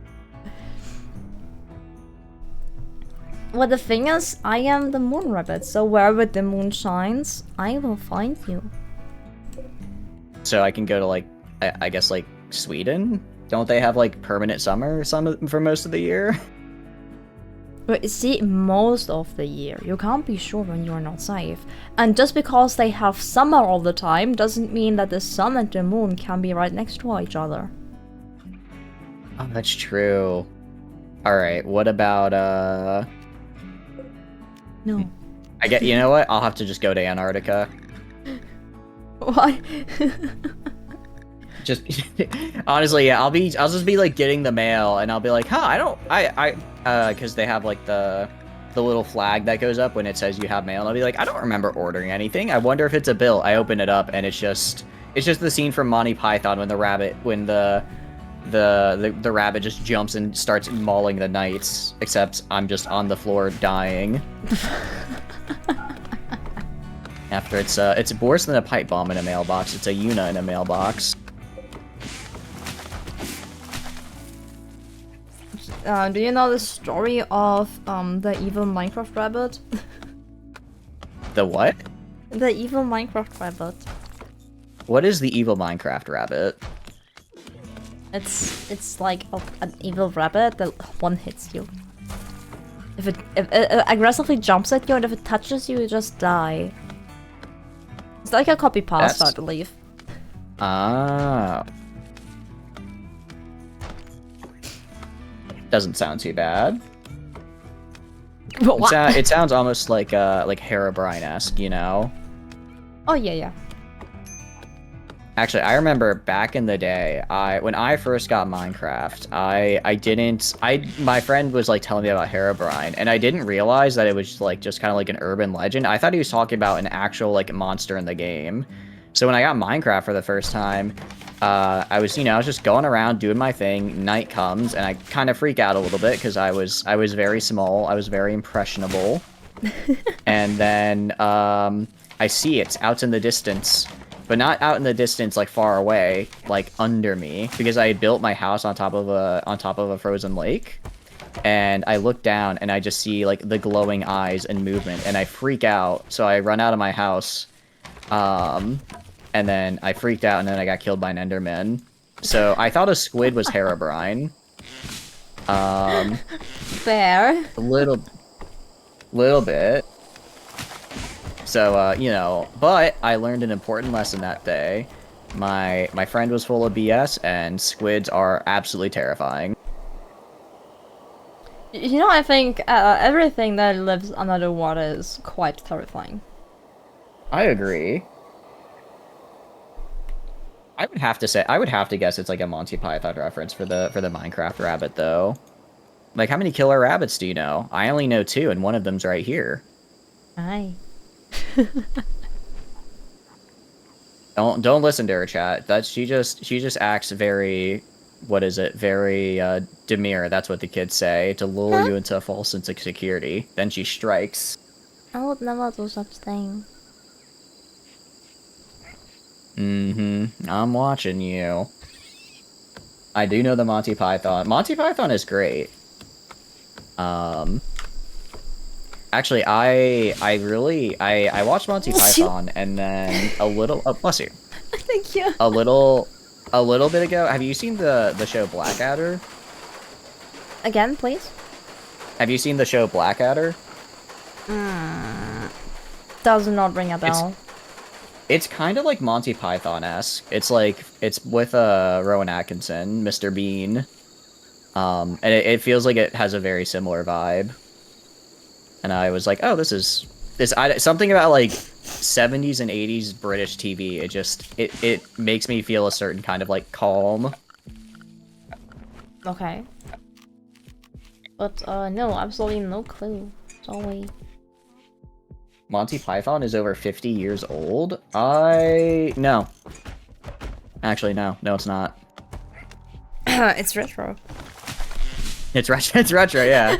Speaker 1: Well, the thing is, I am the moon rabbit, so wherever the moon shines, I will find you.
Speaker 10: So I can go to, like, I guess, like, Sweden? Don't they have, like, permanent summer for most of the year?
Speaker 1: But you see, most of the year, you can't be sure when you're not safe. And just because they have summer all the time, doesn't mean that the sun and the moon can be right next to each other.
Speaker 10: Oh, that's true. Alright, what about,
Speaker 1: No.
Speaker 10: You know what? I'll have to just go to Antarctica.
Speaker 1: Why?
Speaker 10: Just honestly, yeah, I'll just be like getting the mail, and I'll be like, because they have like the little flag that goes up when it says you have mail, and I'll be like, I don't remember ordering anything. I wonder if it's a bill. I open it up, and it's just the scene from Monty Python when the rabbit just jumps and starts mauling the knights, except I'm just on the floor dying. After it's worse than a pipe bomb in a mailbox. It's a Yuna in a mailbox.
Speaker 1: Do you know the story of the evil Minecraft rabbit?
Speaker 10: The what?
Speaker 1: The evil Minecraft rabbit.
Speaker 10: What is the evil Minecraft rabbit?
Speaker 1: It's like an evil rabbit that one hits you. If it aggressively jumps at you, and if it touches you, you just die. It's like a copy pasta, I believe.
Speaker 10: Ah. Doesn't sound too bad. It sounds almost like Herobrine-esque, you know?
Speaker 1: Oh yeah.
Speaker 10: Actually, I remember back in the day, when I first got Minecraft, my friend was like telling me about Herobrine, and I didn't realize that it was like just kind of like an urban legend. I thought he was talking about an actual like monster in the game. So when I got Minecraft for the first time, I was just going around doing my thing. Night comes, and I kind of freak out a little bit because I was very small. I was very impressionable. And then I see it out in the distance. But not out in the distance, like far away, like under me, because I had built my house on top of a frozen lake, and I look down and I just see like the glowing eyes and movement, and I freak out. So I run out of my house, and then I freaked out, and then I got killed by an Enderman. So I thought a squid was Herobrine.
Speaker 1: Fair.
Speaker 10: A little bit. So, but I learned an important lesson that day. My friend was full of BS, and squids are absolutely terrifying.
Speaker 1: You know, I think everything that lives under the water is quite terrifying.
Speaker 10: I agree. I would have to say, I would have to guess it's like a Monty Python reference for the Minecraft rabbit, though. Like, how many killer rabbits do you know? I only know 2, and one of them's right here.
Speaker 1: Aye.
Speaker 10: Don't listen to her, chat. She just acts very, what is it? Very demure. That's what the kids say to lure you into a false sense of security. Then she strikes.
Speaker 1: I would never do such thing.
Speaker 10: I'm watching you. I do know the Monty Python. Monty Python is great. Actually, I watched Monty Python and then a little. Oh, bless you.
Speaker 1: Thank you.
Speaker 10: A little bit ago. Have you seen the show Blackadder?
Speaker 1: Again, please.
Speaker 10: Have you seen the show Blackadder?
Speaker 1: Does not ring a bell.
Speaker 10: It's kind of like Monty Python-esque. It's with Rowan Atkinson, Mr. Bean. And it feels like it has a very similar vibe. And I was like, oh, something about like 70s and 80s British TV. It makes me feel a certain kind of like calm.
Speaker 1: Okay. But no, absolutely no clue. Sorry.
Speaker 10: Monty Python is over 50 years old? No. Actually, no. No, it's not.
Speaker 1: It's retro.
Speaker 10: It's retro, yeah.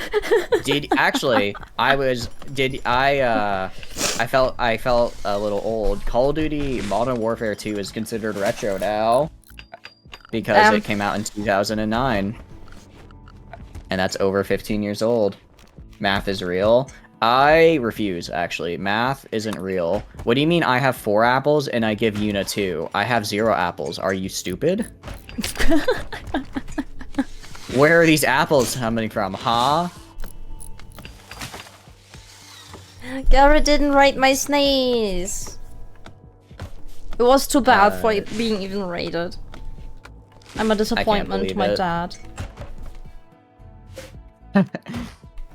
Speaker 10: I felt a little old. Call of Duty Modern Warfare 2 is considered retro now. Because it came out in 2009. And that's over 15 years old. Math is real. I refuse, actually. Math isn't real. What do you mean I have 4 apples and I give Yuna 2? I have 0 apples. Are you stupid? Where are these apples coming from, huh?
Speaker 1: Garrett didn't rate my sneeze. It was too bad for it being even rated. I'm a disappointment to my dad.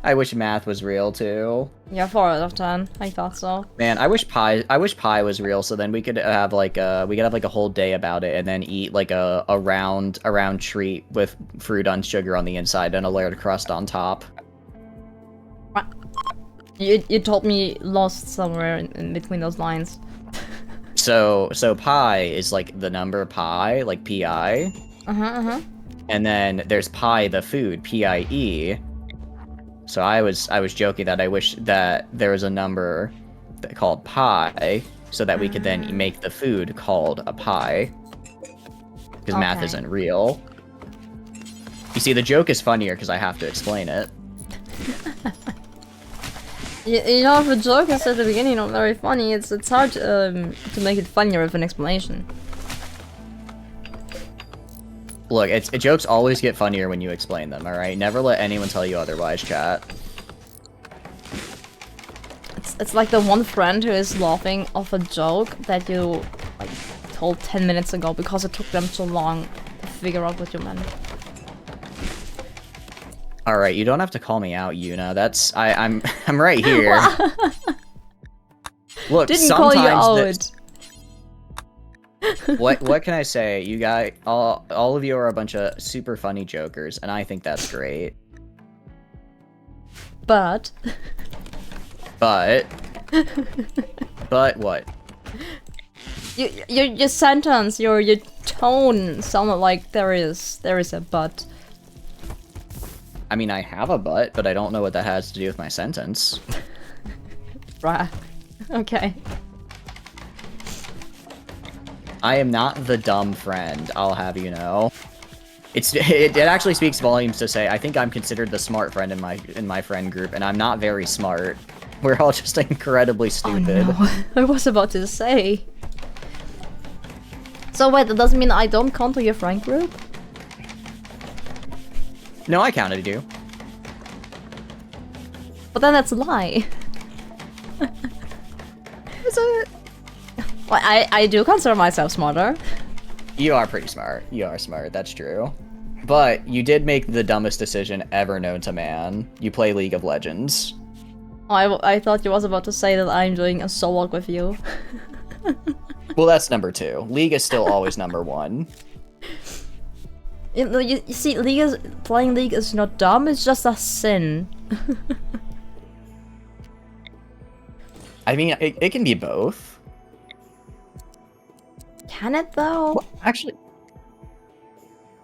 Speaker 10: I wish math was real too.
Speaker 1: Yeah, 4 out of 10. I thought so.
Speaker 10: Man, I wish pie was real, so then we could have like a whole day about it, and then eat like a round treat with fruit on sugar on the inside and a layered crust on top.
Speaker 1: What? You told me lost somewhere in between those lines.
Speaker 10: So pi is like the number pi, like pi. And then there's pie the food, PIE. So I was joking that I wish that there was a number called pi, so that we could then make the food called a pie. Because math isn't real. You see, the joke is funnier because I have to explain it.
Speaker 1: You know, if a joke is at the beginning not very funny, it's hard to make it funnier with an explanation.
Speaker 10: Look, jokes always get funnier when you explain them, alright? Never let anyone tell you otherwise, chat.
Speaker 1: It's like the one friend who is laughing off a joke that you like told 10 minutes ago because it took them so long to figure out what you meant.
Speaker 10: Alright, you don't have to call me out, Yuna. I'm right here. Look,
Speaker 1: Didn't call you
Speaker 10: sometimes
Speaker 1: out.
Speaker 10: What can I say? You guys, all of you are a bunch of super funny jokers, and I think that's great.
Speaker 1: But
Speaker 10: but what?
Speaker 1: Your sentence, your tone sounded like there is a but.
Speaker 10: I mean, I have a but, but I don't know what that has to do with my sentence.
Speaker 1: Right. Okay.
Speaker 10: I am not the dumb friend, I'll have you know. It actually speaks volumes to say I think I'm considered the smart friend in my friend group, and I'm not very smart. We're all just incredibly stupid.
Speaker 1: Oh, no. I was about to say. So wait, that doesn't mean I don't count to your friend group?
Speaker 10: No, I counted you.
Speaker 1: But then that's a lie. Is it? Well, I do consider myself smarter.
Speaker 10: You are pretty smart. You are smart, that's true. But you did make the dumbest decision ever known to man. You play League of Legends.
Speaker 1: I thought you was about to say that I'm doing a solo walk with you.
Speaker 10: Well, that's number 2. League is still always number 1.
Speaker 1: You see, playing League is not dumb, it's just a sin.
Speaker 10: I mean, it can be both.
Speaker 1: Can it though?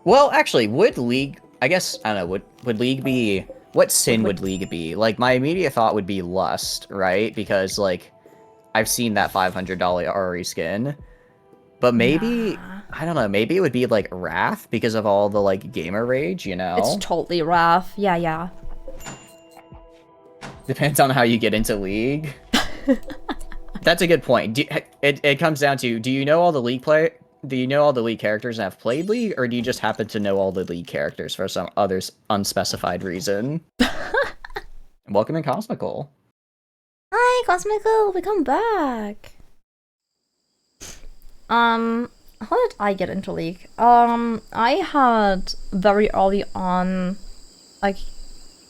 Speaker 10: Well, actually, would League... I guess, I don't know, would League be... What sin would League be? Like, my immediate thought would be Lust, right? Because, like, I've seen that $500 Ari skin. But maybe...
Speaker 1: Nah.
Speaker 10: I don't know, maybe it would be, like, Wrath because of all the, like, gamer rage, you know?
Speaker 1: It's totally Wrath. Yeah.
Speaker 10: Depends on how you get into League. That's a good point. It comes down to, do you know all the League characters and have played League, or do you just happen to know all the League characters for some other unspecified reason? Welcome in Cosmical.
Speaker 1: Hi, Cosmical, we come back. How did I get into League? I had very early on, like,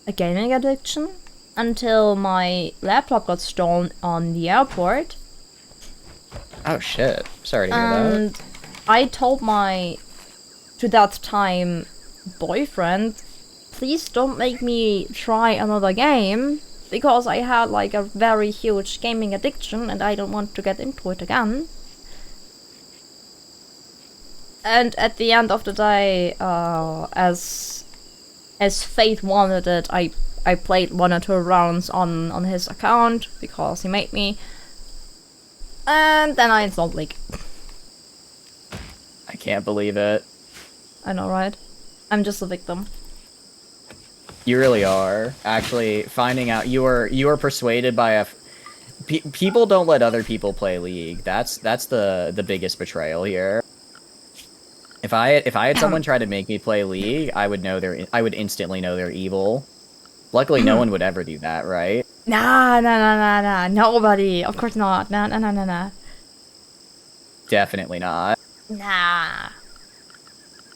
Speaker 1: a gaming addiction until my laptop got stolen on the airport.
Speaker 10: Oh shit! Sorry to hear that.
Speaker 1: I told my, to that time, boyfriend, please don't make me try another game, because I had like a very huge gaming addiction and I don't want to get into it again. And at the end of the day, as fate wanted it, I played 1 or 2 rounds on his account, because he made me. And then I installed League.
Speaker 10: I can't believe it.
Speaker 1: I know, right? I'm just a victim.
Speaker 10: You really are. Actually, finding out you were persuaded by a... people don't let other people play League. That's the biggest betrayal here. If I had someone try to make me play League, I would instantly know they're evil. Luckily, no one would ever do that, right?
Speaker 1: Nah, nobody. Of course not. Nah.
Speaker 10: Definitely not.
Speaker 1: Nah.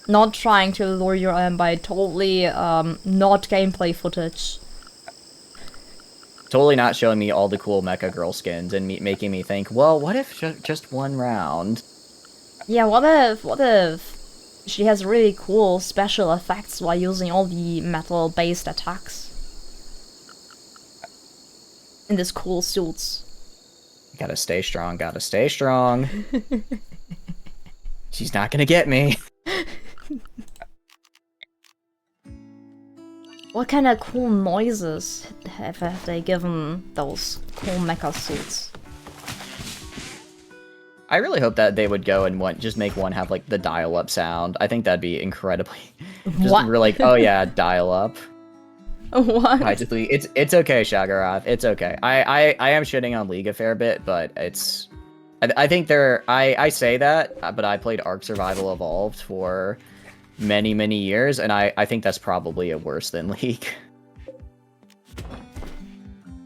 Speaker 1: Not trying to lure you in by totally not gameplay footage.
Speaker 10: Totally not showing me all the cool mecha girl skins and making me think, well, what if just 1 round?
Speaker 1: Yeah, what if she has really cool special effects while using all the metal-based attacks? In this cool suits.
Speaker 10: Gotta stay strong, gotta stay strong. She's not gonna get me.
Speaker 1: What kind of cool noises have they given those cool mecha suits?
Speaker 10: I really hope that they would go and just make one have like the dial-up sound. I think that'd be incredibly... just
Speaker 1: What?
Speaker 10: really like, oh yeah, dial-up.
Speaker 1: What?
Speaker 10: It's okay, Shagarath. It's okay. I am shitting on League a fair bit, but it's... I think I say that, but I played Ark Survival Evolved for many years, and I think that's probably worse than League.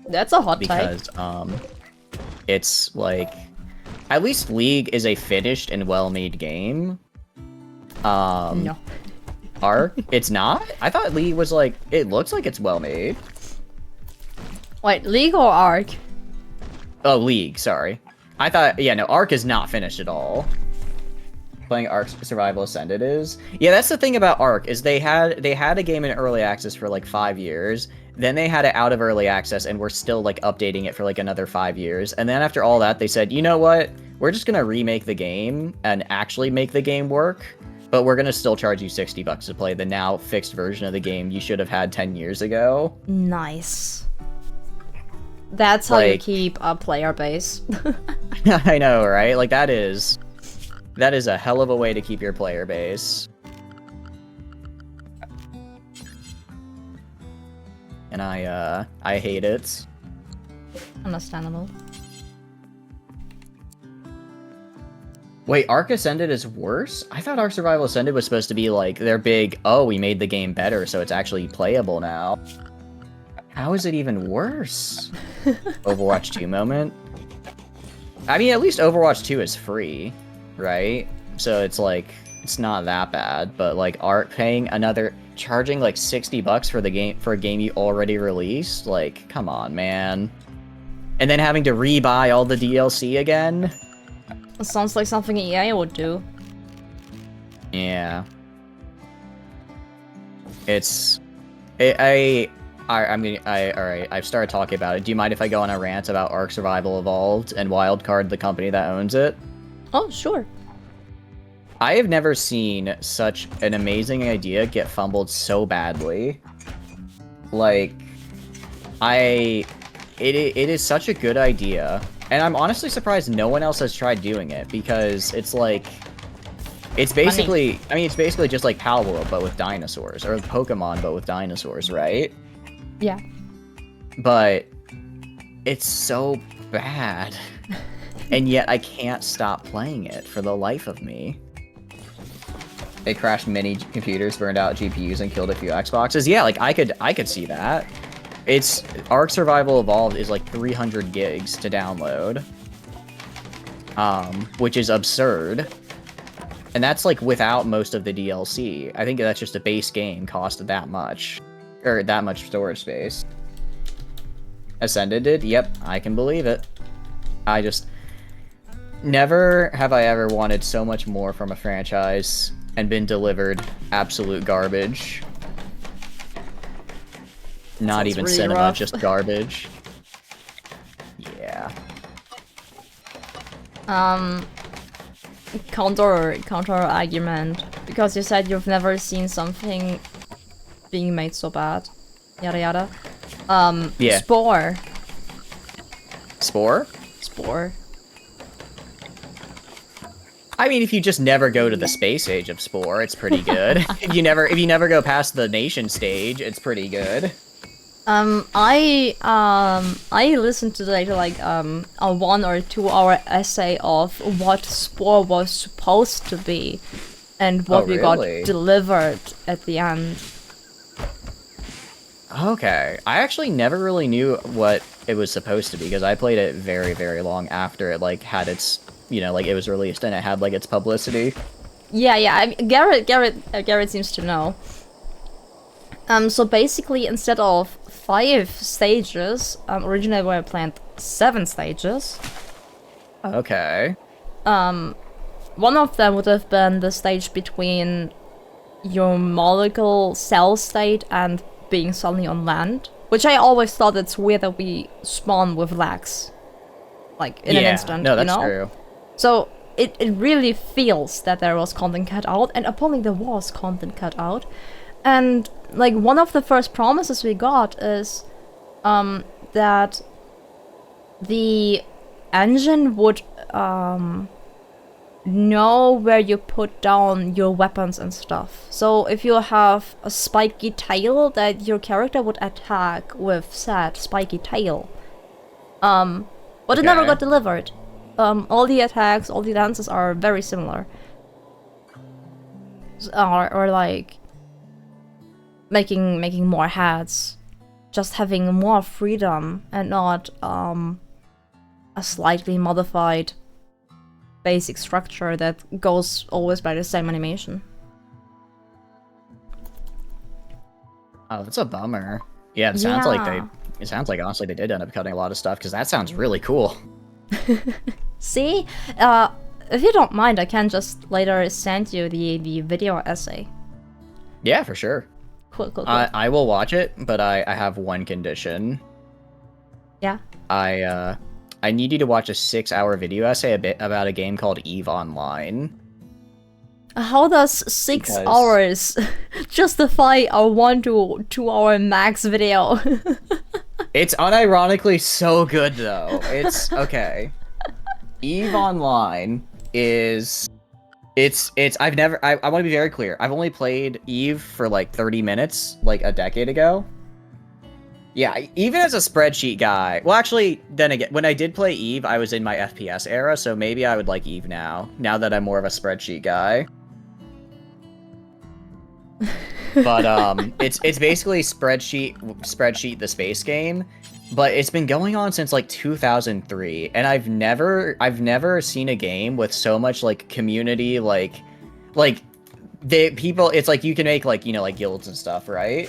Speaker 1: That's a hot take.
Speaker 10: Because, it's like... At least League is a finished and well-made game.
Speaker 1: No.
Speaker 10: Ark? It's not? I thought League was like... It looks like it's well-made.
Speaker 1: Wait, League or Ark?
Speaker 10: Oh, League, sorry. I thought... Yeah, no, Ark is not finished at all. Playing Ark Survival Ascended is. Yeah, that's the thing about Ark, is they had a game in early access for like 5 years. Then they had it out of early access, and we're still like updating it for like another 5 years. And then after all that, they said, you know what? We're just gonna remake the game and actually make the game work, but we're gonna still charge you $60 to play the now fixed version of the game you should have had 10 years ago.
Speaker 1: Nice. That's how you keep a player base.
Speaker 10: I know, right? Like that is a hell of a way to keep your player base. And I hate it.
Speaker 1: Understandable.
Speaker 10: Wait, Ark Ascended is worse? I thought Ark Survival Ascended was supposed to be like their big, oh, we made the game better, so it's actually playable now. How is it even worse? Overwatch 2 moment? I mean, at least Overwatch 2 is free, right? So it's like, it's not that bad, but like Ark charging like $60 for a game you already released? Like, come on, man. And then having to rebuy all the DLC again?
Speaker 1: Sounds like something EA would do.
Speaker 10: Yeah. It's... Alright, I've started talking about it. Do you mind if I go on a rant about Ark Survival Evolved and Wildcard, the company that owns it?
Speaker 1: Oh, sure.
Speaker 10: I have never seen such an amazing idea get fumbled so badly. Like, it is such a good idea, and I'm honestly surprised no one else has tried doing it, because it's like, it's basically, I mean, it's basically just like Pal World, but with dinosaurs, or Pokemon, but with dinosaurs, right?
Speaker 1: Yeah.
Speaker 10: But it's so bad, and yet I can't stop playing it for the life of me. They crashed many computers, burned out GPUs, and killed a few Xboxes. Yeah, like I could see that. It's Ark Survival Evolved is like 300 gigs to download, which is absurd. And that's like without most of the DLC. I think that's just a base game cost that much, or that much storage space. Ascended did? Yep, I can believe it. I just never have I ever wanted so much more from a franchise and been delivered absolute garbage. Not even
Speaker 1: really
Speaker 10: cinema,
Speaker 1: rough.
Speaker 10: just garbage. Yeah.
Speaker 1: Counter argument, because you said you've never seen something being made so bad. Yada yada.
Speaker 10: Yeah.
Speaker 1: Spore.
Speaker 10: Spore?
Speaker 1: Spore.
Speaker 10: I mean, if you just never go to the space age of Spore, it's pretty good. if you never go past the nation stage, it's pretty good.
Speaker 1: I listened to like a 1 or 2 hour essay of what Spore was supposed to be, and what we got delivered at the end.
Speaker 10: Okay, I actually never really knew what it was supposed to be, because I played it very, very long after it like had its, like it was released and it had like its publicity.
Speaker 1: Yeah, I mean, Garrett seems to know. So basically, instead of 5 stages, originally we were planned 7 stages.
Speaker 10: Okay.
Speaker 1: One of them would have been the stage between your molecule cell state and being suddenly on land, which I always thought it's weird that we spawn with lags, like in an instant.
Speaker 10: No, that's true.
Speaker 1: So it really feels that there was content cut out, and apparently there was content cut out. And like one of the first promises we got is that the engine would know where you put down your weapons and stuff. So if you have a spiky tail, that your character would attack with said spiky tail. But it never got delivered. All the attacks, all the dances are very similar. Or like making more hats, just having more freedom and not a slightly modified basic structure that goes always by the same animation.
Speaker 10: Oh, that's a bummer. Yeah, it sounds like honestly they did end up cutting a lot of stuff, because that sounds really cool.
Speaker 1: See? If you don't mind, I can just later send you the video essay.
Speaker 10: Yeah, for sure.
Speaker 1: Cool.
Speaker 10: I will watch it, but I have one condition.
Speaker 1: Yeah?
Speaker 10: I need you to watch a 6-hour video essay about a game called EVE Online.
Speaker 1: How does 6 hours justify a 1 to 2 hour max video?
Speaker 10: It's unironically so good, though. It's okay. EVE Online is... I want to be very clear. I've only played EVE for like 30 minutes, like a decade ago. Yeah, even as a spreadsheet guy... Well, actually, then again, when I did play EVE, I was in my FPS era, so maybe I would like EVE now that I'm more of a spreadsheet guy. But, it's basically spreadsheet the space game, but it's been going on since like 2003, and I've never seen a game with so much like community, like the people, it's like you can make like, like guilds and stuff, right?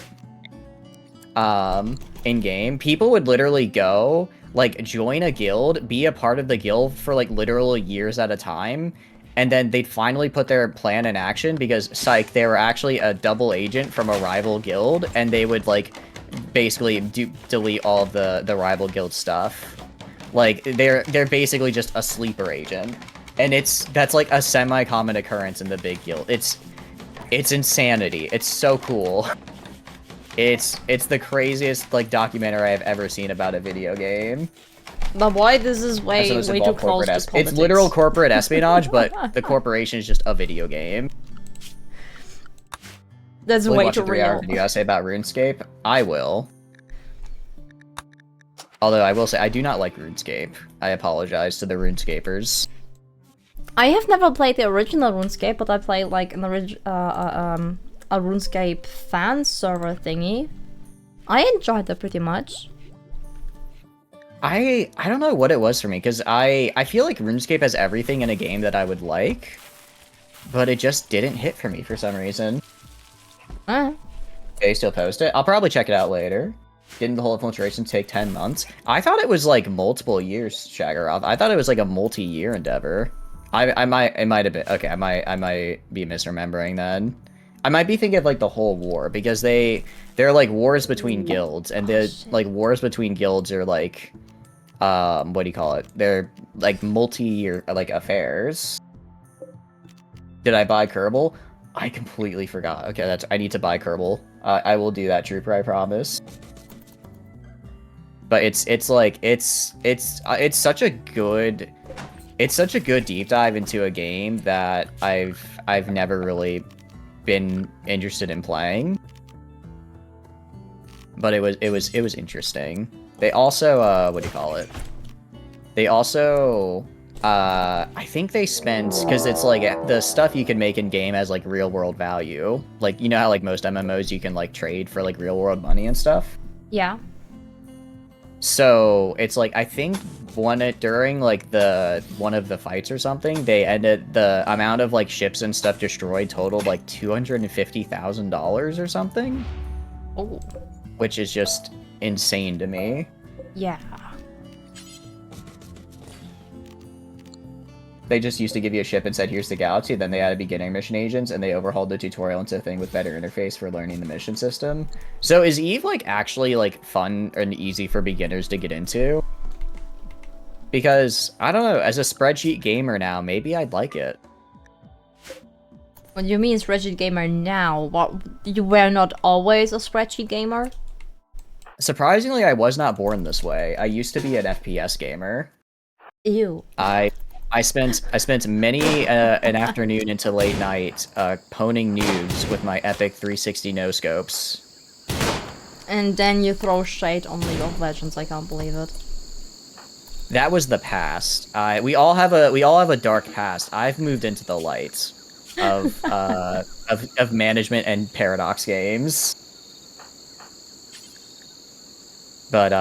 Speaker 10: in game, people would literally go, like, join a guild, be a part of the guild for, like, literal years at a time, and then they'd finally put their plan in action because, psych, they were actually a double agent from a rival guild, and they would, like, basically delete all of the rival guild stuff. Like, they're basically just a sleeper agent. And that's, like, a semi-common occurrence in the big guild. It's insanity. It's so cool. It's the craziest, like, documentary I've ever seen about a video game.
Speaker 1: But why this is way too close to politics.
Speaker 10: It's literal corporate espionage, but the corporation is just a video game.
Speaker 1: That's way too real.
Speaker 10: Do you say about RuneScape? I will. Although I will say, I do not like RuneScape. I apologize to the RuneScapers.
Speaker 1: I have never played the original RuneScape, but I played like an a RuneScape fan server thingy. I enjoyed that pretty much.
Speaker 10: I don't know what it was for me, because I feel like RuneScape has everything in a game that I would like, but it just didn't hit for me for some reason. They still post it? I'll probably check it out later. Didn't the whole infiltration take 10 months? I thought it was like multiple years, Shaggerov. I thought it was like a multi-year endeavor. It might have been, okay, I might be misremembering then. I might be thinking of like the whole war, because they're like wars between guilds, and the like wars between guilds are like, what do you call it? They're like multi-year like affairs. Did I buy Kerbal? I completely forgot. Okay, I need to buy Kerbal. I will do that, Trooper, I promise. But it's such a good deep dive into a game that I've never really been interested in playing. But it was interesting. They also what do you call it? They also I think they spent, because it's like the stuff you can make in game has like real world value. Like, you know how like most MMOs you can like trade for like real world money and stuff?
Speaker 1: Yeah.
Speaker 10: So it's like, I think during like one of the fights or something, they ended the amount of like ships and stuff destroyed totaled like $250,000 or something.
Speaker 1: Oh.
Speaker 10: Which is just insane to me.
Speaker 1: Yeah.
Speaker 10: They just used to give you a ship and said, here's the galaxy, then they added beginning mission agents, and they overhauled the tutorial into a thing with better interface for learning the mission system. So is EVE, like, actually, like, fun and easy for beginners to get into? Because, I don't know, as a spreadsheet gamer now, maybe I'd like it.
Speaker 1: What do you mean spreadsheet gamer now? What, you were not always a spreadsheet gamer?
Speaker 10: Surprisingly, I was not born this way. I used to be an FPS gamer.
Speaker 1: Ew.
Speaker 10: I spent many an afternoon into late night poning noobs with my epic 360 no scopes.
Speaker 1: And then you throw shade on League of Legends. I can't believe it.
Speaker 10: That was the past. We all have a dark past. I've moved into the light of management and Paradox games. But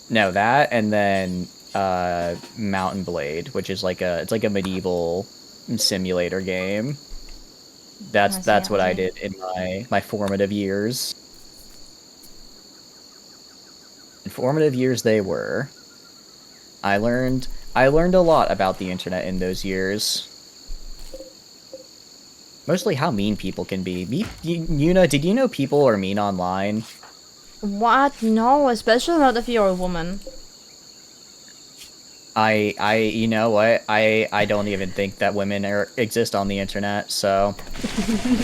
Speaker 10: no, that, and then Mountain Blade, which is like it's like a medieval simulator game. That's what I did in my formative years. Formative years they were. I learned a lot about the internet in those years. Mostly how mean people can be. Yuna, did you know people are mean online?
Speaker 1: What? No, especially not if you're a woman.
Speaker 10: You know what? I don't even think that women exist on the internet, so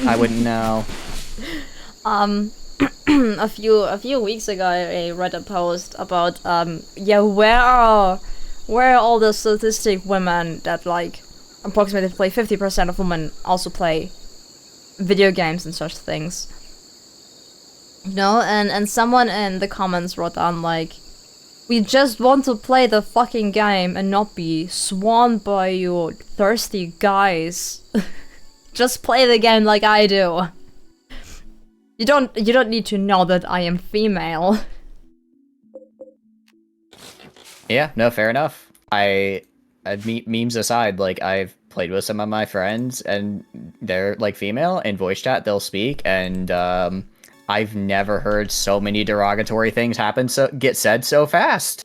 Speaker 10: I wouldn't know.
Speaker 1: A few weeks ago, I read a post about yeah, where are all the statistic women that like approximately play 50% of women also play video games and such things. You know, and someone in the comments wrote down like, we just want to play the fucking game and not be swarmed by you thirsty guys. Just play the game like I do. You don't need to know that I am female.
Speaker 10: Yeah, no, fair enough. Memes aside, like, I've played with some of my friends, and they're, like, female, in voice chat, they'll speak, and, I've never heard so many derogatory things get said so fast.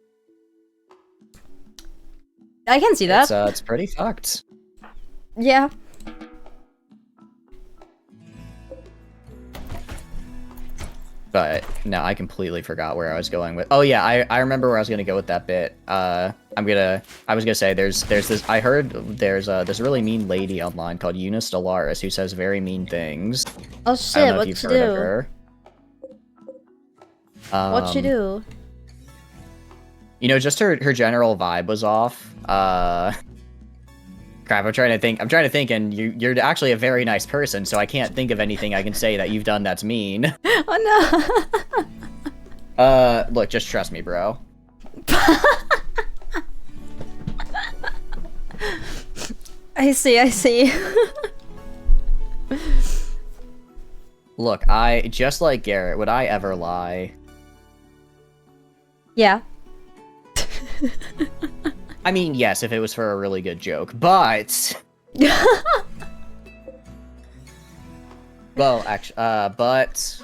Speaker 1: I can see that.
Speaker 10: It's pretty fucked.
Speaker 1: Yeah.
Speaker 10: But no, I completely forgot where I was going with. Oh yeah, I remember where I was gonna go with that bit. I was gonna say there's this. I heard there's this really mean lady online called Eunice Stellaris who says very mean things.
Speaker 1: Oh
Speaker 10: I
Speaker 1: shit!
Speaker 10: don't know if
Speaker 1: What
Speaker 10: you've
Speaker 1: you
Speaker 10: heard of
Speaker 1: do?
Speaker 10: her.
Speaker 1: What you do?
Speaker 10: You know, just her general vibe was off. Crap, I'm trying to think, and you're actually a very nice person, so I can't think of anything I can say that you've done that's mean.
Speaker 1: Oh no.
Speaker 10: Look, just trust me, bro.
Speaker 1: I see.
Speaker 10: Look, just like Garrett, would I ever lie?
Speaker 1: Yeah.
Speaker 10: I mean, yes, if it was for a really good joke, but... Well, actually, but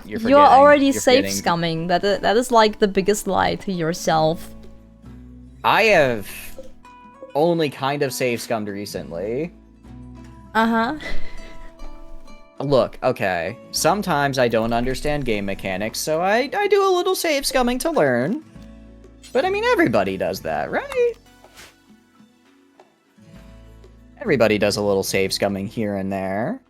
Speaker 10: you're forgetting...
Speaker 1: You're already
Speaker 10: you're
Speaker 1: safe
Speaker 10: forgetting-
Speaker 1: scumming. That is like the biggest lie to yourself.
Speaker 10: I have only kind of safe scummed recently.
Speaker 1: Uh-huh.
Speaker 10: Look, okay, sometimes I don't understand game mechanics, so I do a little safe scumming to learn. But I mean, everybody does that, right? Everybody does a little safe scumming here and there.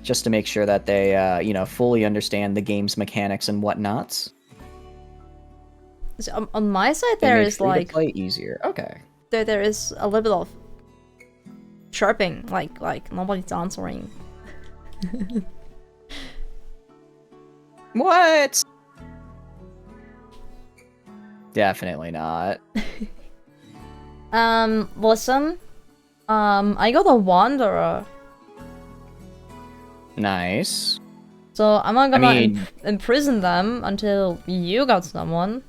Speaker 10: Just to make sure that they, you know, fully understand the game's mechanics and whatnots.
Speaker 1: So, on my side,
Speaker 10: They
Speaker 1: there
Speaker 10: make
Speaker 1: is
Speaker 10: free to
Speaker 1: like
Speaker 10: play easier. Okay.
Speaker 1: there is a little bit of chirping, like nobody's answering.
Speaker 10: What? Definitely not.
Speaker 1: Listen. I got a wanderer,
Speaker 10: Nice.
Speaker 1: so I'm not gonna
Speaker 10: I mean-
Speaker 1: imprison them until you got someone.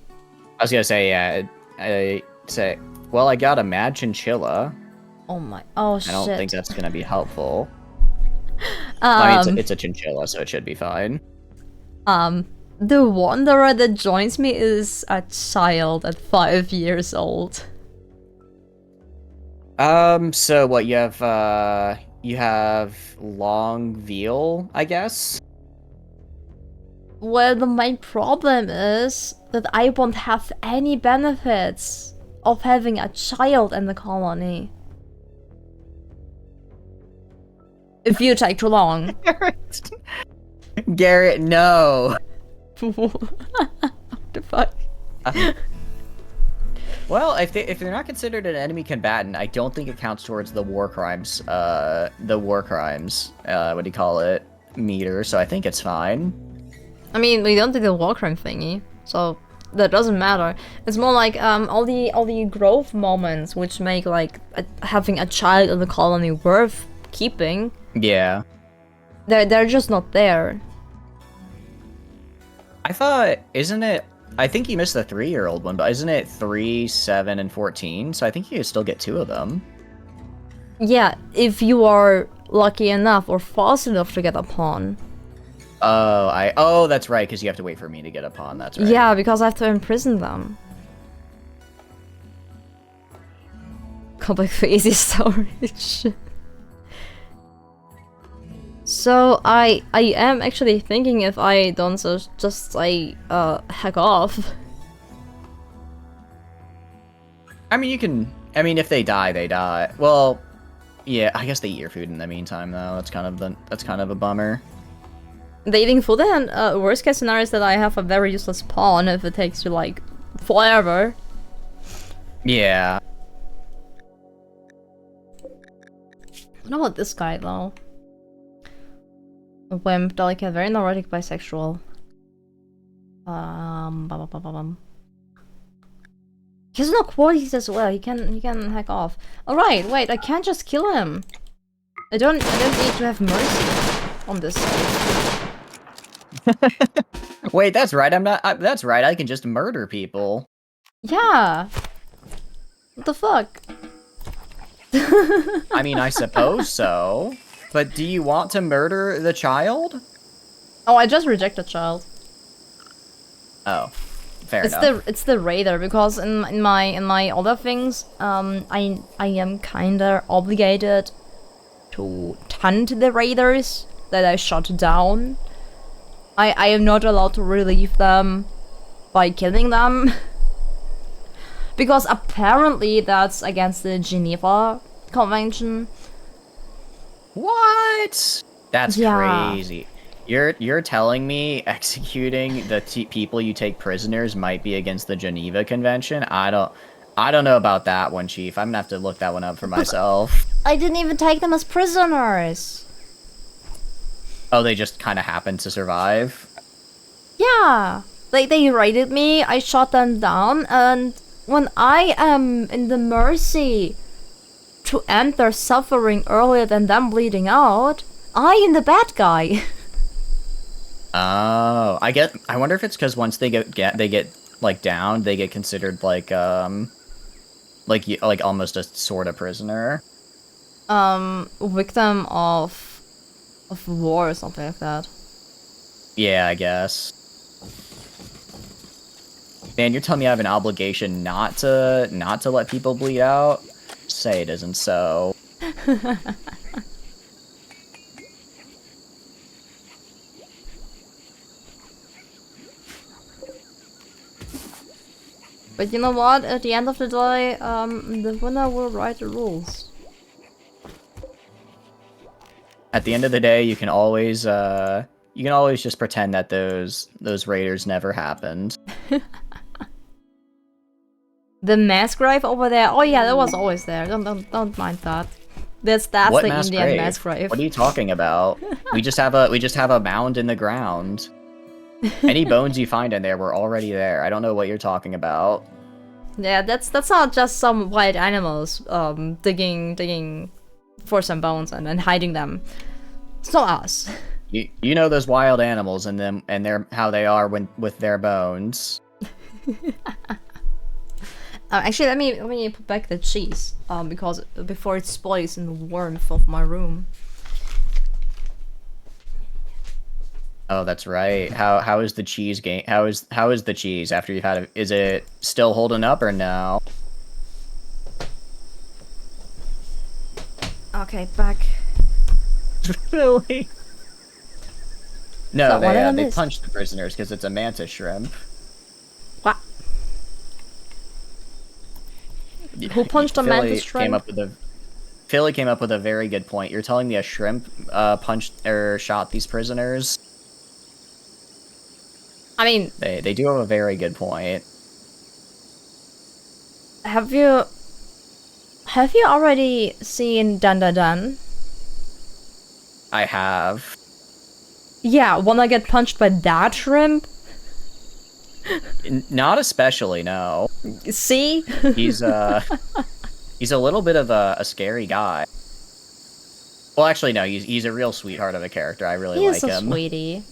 Speaker 10: I was gonna say, yeah, well, I got a mad chinchilla.
Speaker 1: Oh
Speaker 10: I
Speaker 1: shit.
Speaker 10: don't think that's gonna be helpful. I mean, it's a chinchilla, so it should be fine.
Speaker 1: The wanderer that joins me is a child at 5 years old.
Speaker 10: So what, you have long veal, I guess?
Speaker 1: Well, the main problem is that I won't have any benefits of having a child in the colony. If you take too long.
Speaker 10: Garrett, no!
Speaker 1: What the fuck?
Speaker 10: Well, if they're not considered an enemy combatant, I don't think it counts towards the war crimes, what do you call it, meter, so I think it's fine.
Speaker 1: I mean, we don't do the war crime thingy, so that doesn't matter. It's more like all the growth moments which make like having a child in the colony worth keeping.
Speaker 10: Yeah.
Speaker 1: They're just not there.
Speaker 10: I thought, I think you missed the 3-year-old one, but isn't it 3, 7, and 14? So I think you can still get 2 of them.
Speaker 1: Yeah, if you are lucky enough or fast enough to get a pawn.
Speaker 10: Oh, that's right, because you have to wait for me to get a pawn, that's right.
Speaker 1: Yeah, because I have to imprison them. Come back for easy storage. So I am actually thinking if I don't just like hack off.
Speaker 10: I mean, if they die, they die. Well, yeah, I guess they eat your food in the meantime, though. That's kind of a bummer.
Speaker 1: The eating food, and worst case scenario is that I have a very useless pawn if it takes you like forever.
Speaker 10: Yeah.
Speaker 1: What about this guy though? A wimp, delicate, very neurotic, bisexual. He has no qualities as well. He can hack off. All right, wait. I can't just kill him. I don't need to have mercy on this side.
Speaker 10: Wait, that's right. That's right. I can just murder people.
Speaker 1: Yeah. What the fuck?
Speaker 10: I mean, I suppose so. But do you want to murder the child?
Speaker 1: Oh, I just rejected child.
Speaker 10: Oh, fair
Speaker 1: It's
Speaker 10: enough.
Speaker 1: it's the raider, because in my other things, I am kinda obligated to hunt the raiders that I shot down. I am not allowed to relieve them by killing them. Because apparently that's against the Geneva Convention.
Speaker 10: What? That's
Speaker 1: Yeah.
Speaker 10: crazy. You're telling me executing the people you take prisoners might be against the Geneva Convention? I don't know about that one, Chief. I'm gonna have to look that one up for myself.
Speaker 1: I didn't even take them as prisoners.
Speaker 10: Oh, they just kind of happened to survive?
Speaker 1: Yeah. They raided me, I shot them down, and when I am in the mercy to end their suffering earlier than them bleeding out, I am the bad guy.
Speaker 10: Oh, I wonder if it's because once they get like down, they get considered like almost a sort of prisoner.
Speaker 1: Victim of war or something like that.
Speaker 10: Yeah, I guess. Man, you're telling me I have an obligation not to let people bleed out? Say it isn't so.
Speaker 1: But you know what? At the end of the day, the winner will write the rules.
Speaker 10: At the end of the day, you can always just pretend that those raiders never happened.
Speaker 1: The mass grave over there. Oh yeah, that was always there. Don't mind that. That's
Speaker 10: What
Speaker 1: the
Speaker 10: mass
Speaker 1: Indian
Speaker 10: grave?
Speaker 1: mass grave.
Speaker 10: What are you talking about? we just have a mound in the ground. Any bones you find in there were already there. I don't know what you're talking about.
Speaker 1: Yeah, that's not just some wild animals digging for some bones and then hiding them. It's not us.
Speaker 10: You know those wild animals and them and their how they are with their bones.
Speaker 1: Actually, let me put back the cheese because before it spoils in the warmth of my room.
Speaker 10: Oh, that's right. How is the cheese game? How is the cheese after you've had it? Is it still holding up or no?
Speaker 1: Okay, back.
Speaker 10: Really? No,
Speaker 1: So what did I
Speaker 10: they
Speaker 1: miss?
Speaker 10: punched the prisoners because it's a mantis shrimp.
Speaker 1: What? Who punched a mantis shrimp?
Speaker 10: Philly came up with a very good point. You're telling me a shrimp punched or shot these prisoners?
Speaker 1: I mean,
Speaker 10: They do have a very good point.
Speaker 1: have you already seen Dun Dun Dun?
Speaker 10: I have.
Speaker 1: Yeah, wanna get punched by that shrimp?
Speaker 10: Not especially, no.
Speaker 1: See?
Speaker 10: He's he's a little bit of a scary guy. Well, actually, no. He's a real sweetheart of a character. I really
Speaker 1: He's
Speaker 10: like
Speaker 1: a
Speaker 10: him.
Speaker 1: sweetie.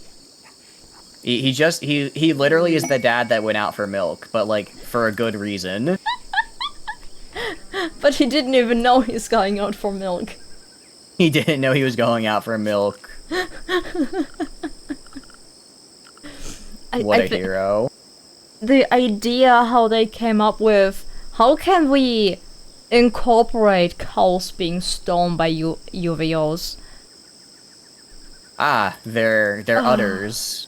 Speaker 10: He literally is the dad that went out for milk, but like for a good reason.
Speaker 1: But he didn't even know he's going out for milk.
Speaker 10: He didn't know he was going out for milk. What a hero.
Speaker 1: The idea how they came up with, how can we incorporate cows being stoned by UVOs?
Speaker 10: Ah, their udders.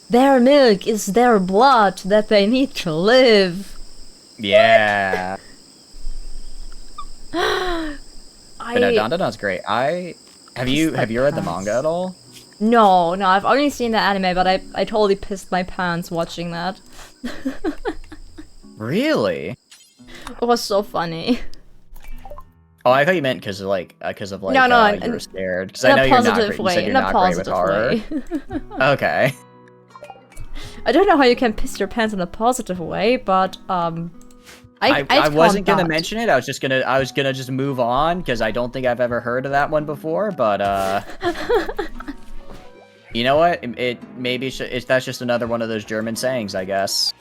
Speaker 1: Their milk is their blood that they need to live.
Speaker 10: Yeah. But no, Don Don's great. Have you read the manga at all?
Speaker 1: No, I've only seen the anime, but I totally pissed my pants watching that.
Speaker 10: Really?
Speaker 1: It was so funny.
Speaker 10: Oh, I thought you meant because of like
Speaker 1: No,
Speaker 10: you were scared. Because I know you're not great. You said you're not great with horror. Okay.
Speaker 1: I don't know how you can piss your pants in a positive way, but
Speaker 10: I wasn't gonna mention it. I was gonna just move on because I don't think I've ever heard of that one before. But you know what? That's just another one of those German sayings, I guess.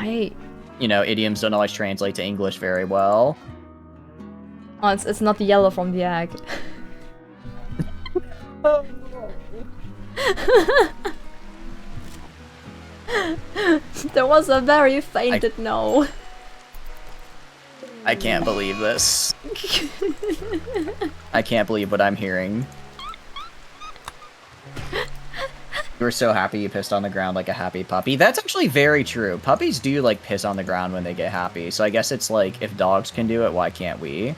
Speaker 10: You know, idioms don't always translate to English very well.
Speaker 1: Oh, it's not the yellow from the egg. There was a very fainted no.
Speaker 10: I can't believe this. I can't believe what I'm hearing. You were so happy you pissed on the ground like a happy puppy. That's actually very true. Puppies do like piss on the ground when they get happy. So I guess it's like, if dogs can do it, why can't we?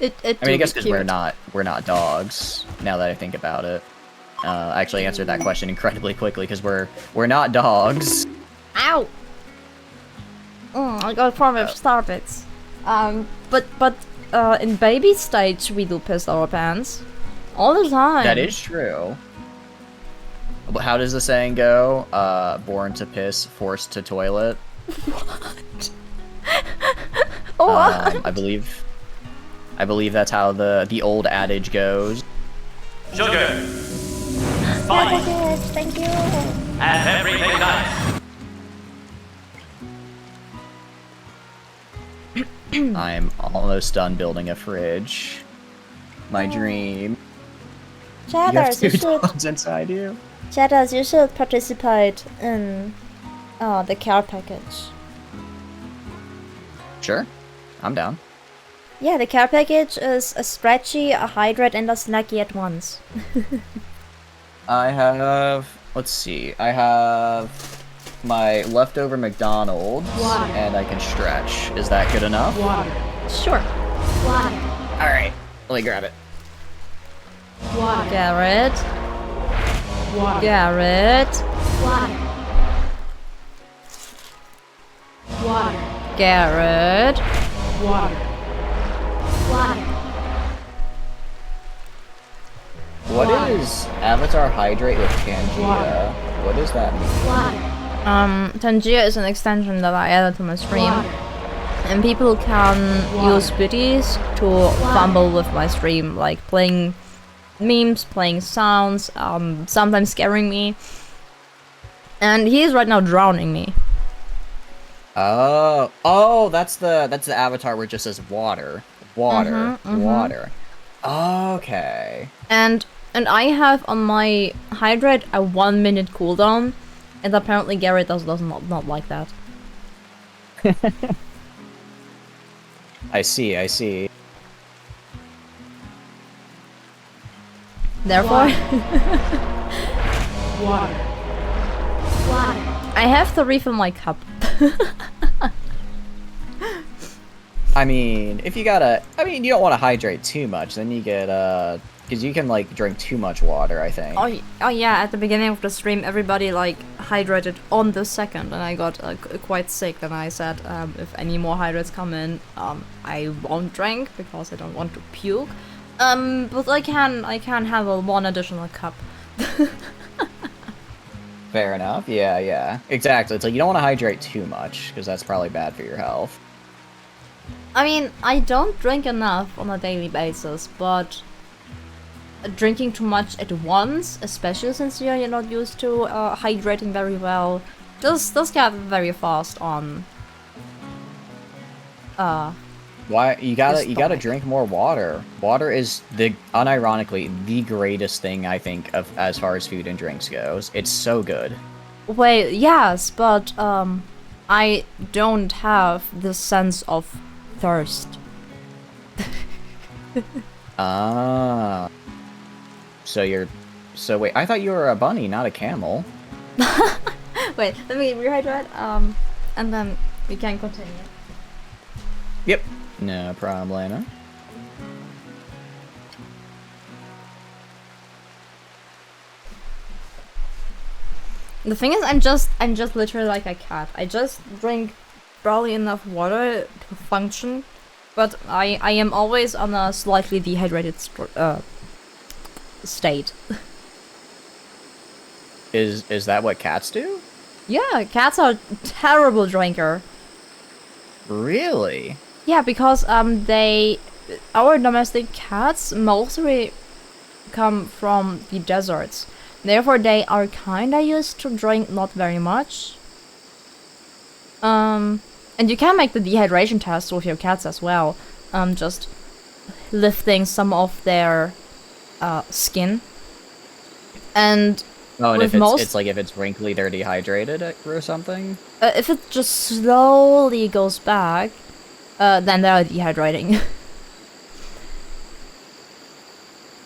Speaker 1: I
Speaker 10: I guess because we're not dogs. Now that I think about it, I actually answered that question incredibly quickly because we're not dogs.
Speaker 1: Ow! I got from Starbucks. But in baby stage we do piss our pants all the time.
Speaker 10: That is true. But how does the saying go? Born to piss, forced to toilet.
Speaker 1: What? What?
Speaker 10: I believe that's how the old adage goes.
Speaker 8: Sugar. Spice.
Speaker 1: Thank you.
Speaker 8: And everything nice.
Speaker 10: I'm almost done building a fridge. My dream. You have
Speaker 1: Chatters,
Speaker 10: two dogs inside you.
Speaker 1: Chatters, you should participate in the care package.
Speaker 10: Sure, I'm down.
Speaker 1: Yeah, the care package is a stretchy, a hydrate, and a snacky at once.
Speaker 10: I have, let's see, I have my leftover McDonald's,
Speaker 2: Water.
Speaker 10: and I can stretch. Is that good enough?
Speaker 2: Water.
Speaker 1: Sure.
Speaker 2: Water.
Speaker 10: Alright, let me grab it.
Speaker 2: Water.
Speaker 1: Garrett.
Speaker 2: Water.
Speaker 1: Garrett.
Speaker 2: Water. Water.
Speaker 1: Garrett.
Speaker 2: Water. Water.
Speaker 10: What
Speaker 2: Water.
Speaker 10: is Avatar Hydrate with Pangea?
Speaker 2: Water.
Speaker 10: What does that mean?
Speaker 2: Water.
Speaker 1: Tangier is an extension that I added to my stream.
Speaker 2: Water.
Speaker 1: And people can
Speaker 2: Water.
Speaker 1: use biddies to fumble with my stream, like playing memes, playing sounds, sometimes scaring me. And he is right now drowning me.
Speaker 10: Oh, that's the avatar where it just says water, water. Okay.
Speaker 1: And I have on my hydrate a 1 minute cooldown, and apparently Garrett does not like that.
Speaker 10: I see.
Speaker 1: Therefore,
Speaker 2: Water. Water.
Speaker 1: I have to refill my cup.
Speaker 10: I mean, if you gotta, you don't want to hydrate too much, then you get, because you can, like, drink too much water, I think.
Speaker 1: Oh yeah, at the beginning of the stream, everybody, like, hydrated on the second, and I got quite sick, and I said, if any more hydrates come in, I won't drink, because I don't want to puke. But I can have one additional cup.
Speaker 10: Fair enough, yeah. Exactly, it's like, you don't want to hydrate too much, because that's probably bad for your health.
Speaker 1: I mean, I don't drink enough on a daily basis, but drinking too much at once, especially since you're not used to hydrating very well, does get very fast on.
Speaker 10: Why you gotta drink more water. Water is unironically the greatest thing I think of as far as food and drinks goes. It's so good.
Speaker 1: Wait, yes, but I don't have the sense of thirst.
Speaker 10: Ah. So wait, I thought you were a bunny, not a camel.
Speaker 1: Wait, let me rehydrate, and then we can continue.
Speaker 10: Yep. No problem.
Speaker 1: The thing is, I'm just literally like a cat. I just drink barely enough water to function, but I am always on a slightly dehydrated state.
Speaker 10: Is that what cats do?
Speaker 1: Yeah, cats are terrible drinker.
Speaker 10: Really?
Speaker 1: Yeah, because our domestic cats mostly come from the deserts. Therefore, they are kinda used to drink not very much. And you can make the dehydration test with your cats as well. Just lifting some of their skin. And
Speaker 10: Oh, and
Speaker 1: with
Speaker 10: if
Speaker 1: most,
Speaker 10: it's like if it's wrinkly, they're dehydrated or something.
Speaker 1: if it just slowly goes back, then they're dehydrating.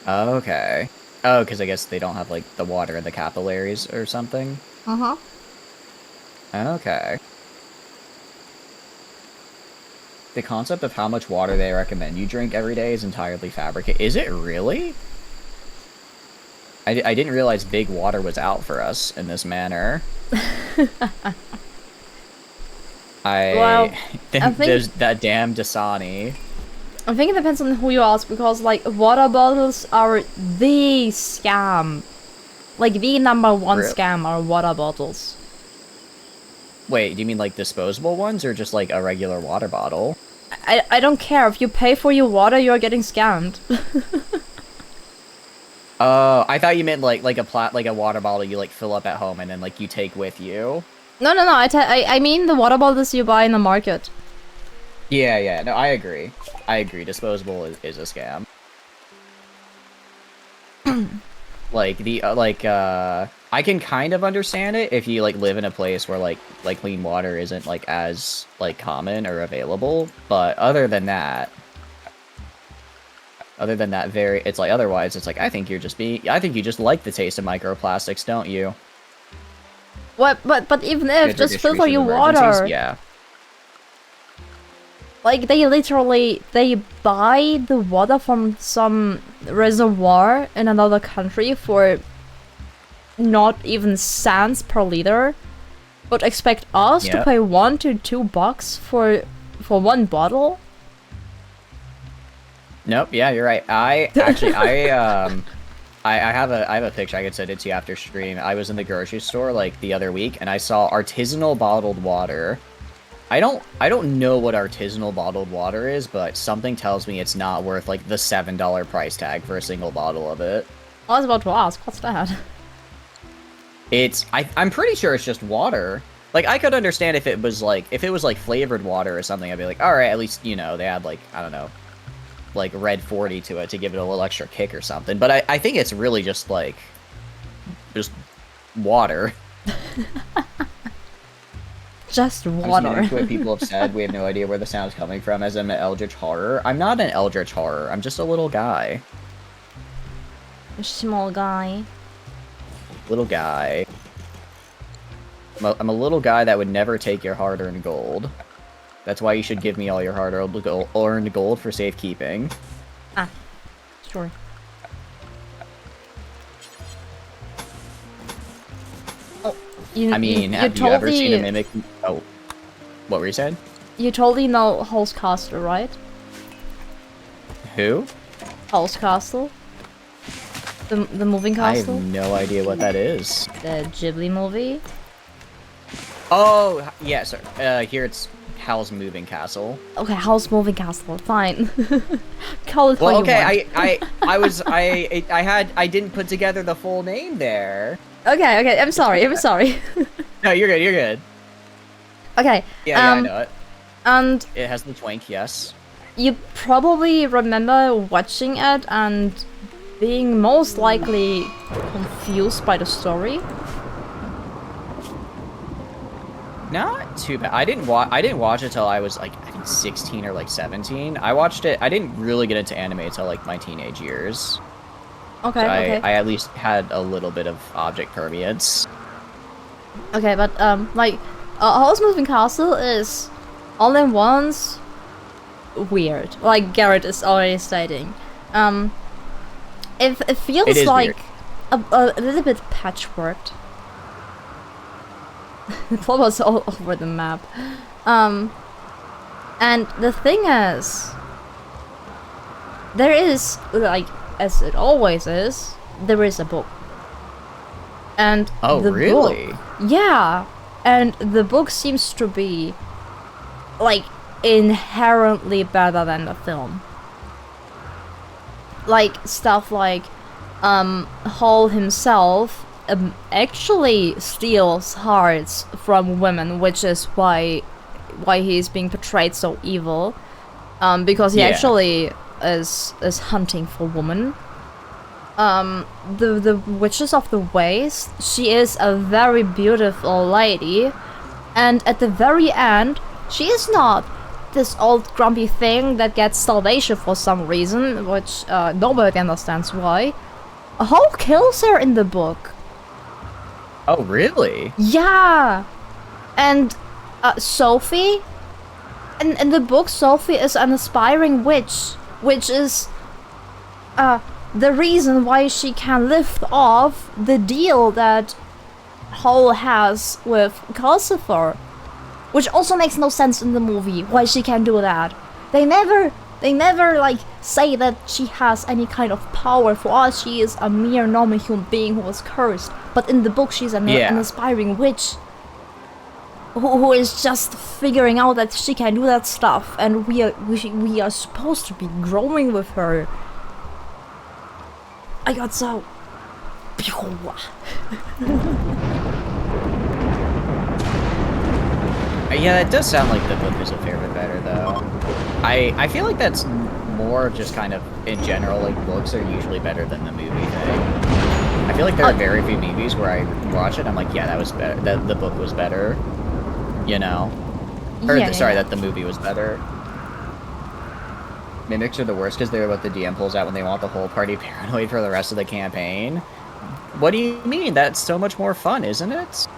Speaker 10: Okay. Oh, because I guess they don't have like the water in the capillaries or something.
Speaker 1: Uh-huh.
Speaker 10: Okay. The concept of how much water they recommend you drink every day is entirely fabricated. Is it really? I didn't realize big water was out for us in this manner.
Speaker 1: Well, I think
Speaker 10: there's that damn Dasani.
Speaker 1: I think it depends on who you ask, because like water bottles are the scam. Like the number one
Speaker 10: Really?
Speaker 1: scam are water bottles.
Speaker 10: Wait, do you mean like disposable ones or just like a regular water bottle?
Speaker 1: I don't care. If you pay for your water, you're getting scammed.
Speaker 10: Oh, I thought you meant like a water bottle you like fill up at home and then like you take with you.
Speaker 1: No. I mean the water bottles you buy in the market.
Speaker 10: Yeah. No, I agree. Disposable is a scam. Like I can kind of understand it if you like live in a place where like clean water isn't like as like common or available, but other than that, it's like otherwise it's like I think you just like the taste of microplastics, don't you?
Speaker 1: What? But even if
Speaker 10: Good
Speaker 1: just
Speaker 10: for
Speaker 1: filter your
Speaker 10: emergencies,
Speaker 1: water.
Speaker 10: yeah.
Speaker 1: Like they buy the water from some reservoir in another country for not even cents per liter, but expect us to
Speaker 10: Yep.
Speaker 1: pay $1 to $2 for one bottle.
Speaker 10: Nope. Yeah, you're right. I have a picture I could send it to you after stream. I was in the grocery store like the other week and I saw artisanal bottled water. I don't know what artisanal bottled water is, but something tells me it's not worth like the $7 price tag for a single bottle of it.
Speaker 1: I was about to ask, what's that?
Speaker 10: I'm pretty sure it's just water. Like I could understand if it was like flavored water or something. I'd be like, all right, at least you know they add like I don't know, like red 40 to it to give it a little extra kick or something. But I think it's really just water.
Speaker 1: Just
Speaker 10: I'm just
Speaker 1: water.
Speaker 10: getting to what people have said. We have no idea where the sound's coming from, as I'm an eldritch horror. I'm not an eldritch horror. I'm just a little guy.
Speaker 1: Small guy.
Speaker 10: Little guy. I'm a little guy that would never take your hard-earned gold. That's why you should give me all your hard-earned gold for safekeeping.
Speaker 1: Ah, sure. Oh,
Speaker 10: I mean, have you ever seen a mimic? Oh, what were you saying?
Speaker 1: You totally know Hall's Castle, right?
Speaker 10: Who?
Speaker 1: Hall's Castle. The moving
Speaker 10: I
Speaker 1: castle.
Speaker 10: have no idea what that is.
Speaker 1: The Ghibli movie.
Speaker 10: Oh, yeah, sorry. Here it's Howl's Moving Castle.
Speaker 1: Okay, Hall's Moving Castle. Fine. Call it
Speaker 10: Well,
Speaker 1: what you
Speaker 10: okay,
Speaker 1: want.
Speaker 10: I didn't put together the full name there.
Speaker 1: Okay. I'm sorry.
Speaker 10: No, you're good.
Speaker 1: Okay.
Speaker 10: Yeah, I know it.
Speaker 1: And
Speaker 10: It has the twink, yes.
Speaker 1: you probably remember watching it and being most likely confused by the story.
Speaker 10: Not too bad. I didn't watch it till I was like I think 16 or like 17. I watched it. I didn't really get into anime until like my teenage years.
Speaker 1: Okay,
Speaker 10: So
Speaker 1: okay.
Speaker 10: I at least had a little bit of object permeance.
Speaker 1: Okay, but Hall's Moving Castle is all in once weird. Like Garrett is already stating. It feels
Speaker 10: It is
Speaker 1: like
Speaker 10: weird.
Speaker 1: a little bit patchworked. The plot was all over the map. And the thing is, there is, like, as it always is, there is a book. And
Speaker 10: Oh,
Speaker 1: the
Speaker 10: really?
Speaker 1: book, yeah, and the book seems to be, like, inherently better than the film. Like, stuff like, Hall himself actually steals hearts from women, which is why he's being portrayed so evil. Because he
Speaker 10: Yeah.
Speaker 1: actually is hunting for women. The Witches of the Waste, she is a very beautiful lady, and at the very end, she is not this old grumpy thing that gets salvation for some reason, which nobody understands why. Hulk kills her in the book.
Speaker 10: Oh, really?
Speaker 1: Yeah! And Sophie? In the book, Sophie is an aspiring witch, which is the reason why she can lift off the deal that Hull has with Calcifer. Which also makes no sense in the movie, why she can do that. They never like say that she has any kind of power. For us, she is a mere normal human being who was cursed. But in the book, she's an aspiring witch who is just figuring out that she can do that stuff, and we are supposed to be growing with her. I got so.
Speaker 10: Yeah, that does sound like the book is a fair bit better, though. I feel like that's more just kind of, in general, like, books are usually better than the movie thing. I feel like there are very few movies where I watch it, I'm like, yeah, that was better, that the book was better, you know? Or, that the movie was better. Mimics are the worst because they're what the DM pulls out when they want the whole party paranoid for the rest of the campaign. What do you mean? That's so much more fun, isn't it?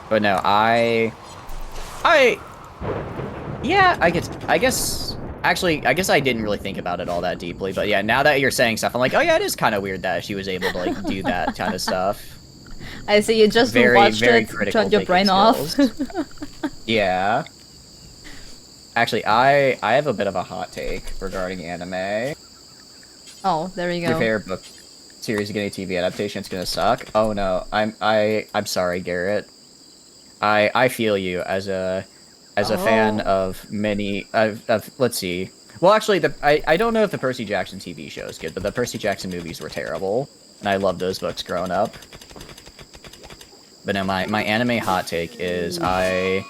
Speaker 10: But no, yeah, I guess I didn't really think about it all that deeply, but yeah, now that you're saying stuff, I'm like, oh yeah, it is kind of weird that she was able to, like, do that kind of stuff.
Speaker 1: I see, you just watched it, turned your brain off.
Speaker 10: Yeah. Actually, I have a bit of a hot take regarding anime.
Speaker 1: Oh, there you go.
Speaker 10: Your favorite book series getting a TV adaptation, it's gonna suck. Oh no, I'm sorry, Garrett. I feel you as a fan of many let's see. Well, actually, I don't know if the Percy Jackson TV show is good, but the Percy Jackson movies were terrible, and I loved those books growing up. But no, my anime hot take is I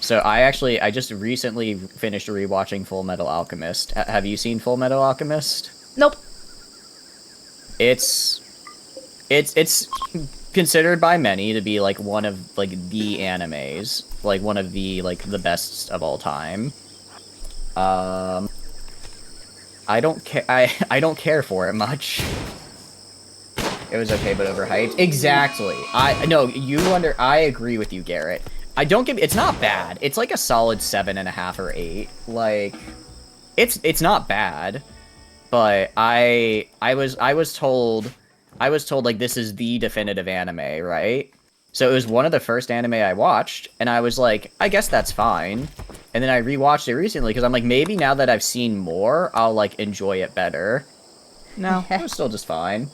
Speaker 10: just recently finished rewatching Full Metal Alchemist. Have you seen Full Metal Alchemist?
Speaker 1: Nope.
Speaker 10: It's considered by many to be like one of like the animes, like one of the the best of all time. I don't care. I don't care for it much. It was okay, but overhyped. Exactly. I agree with you, Garrett. It's not bad. It's like a solid 7.5 or 8. Like, it's not bad, but I was told like this is the definitive anime, right? So it was one of the first anime I watched, and I was like, I guess that's fine. And then I rewatched it recently because I'm like, maybe now that I've seen more, I'll like enjoy it better. No, it was still just fine.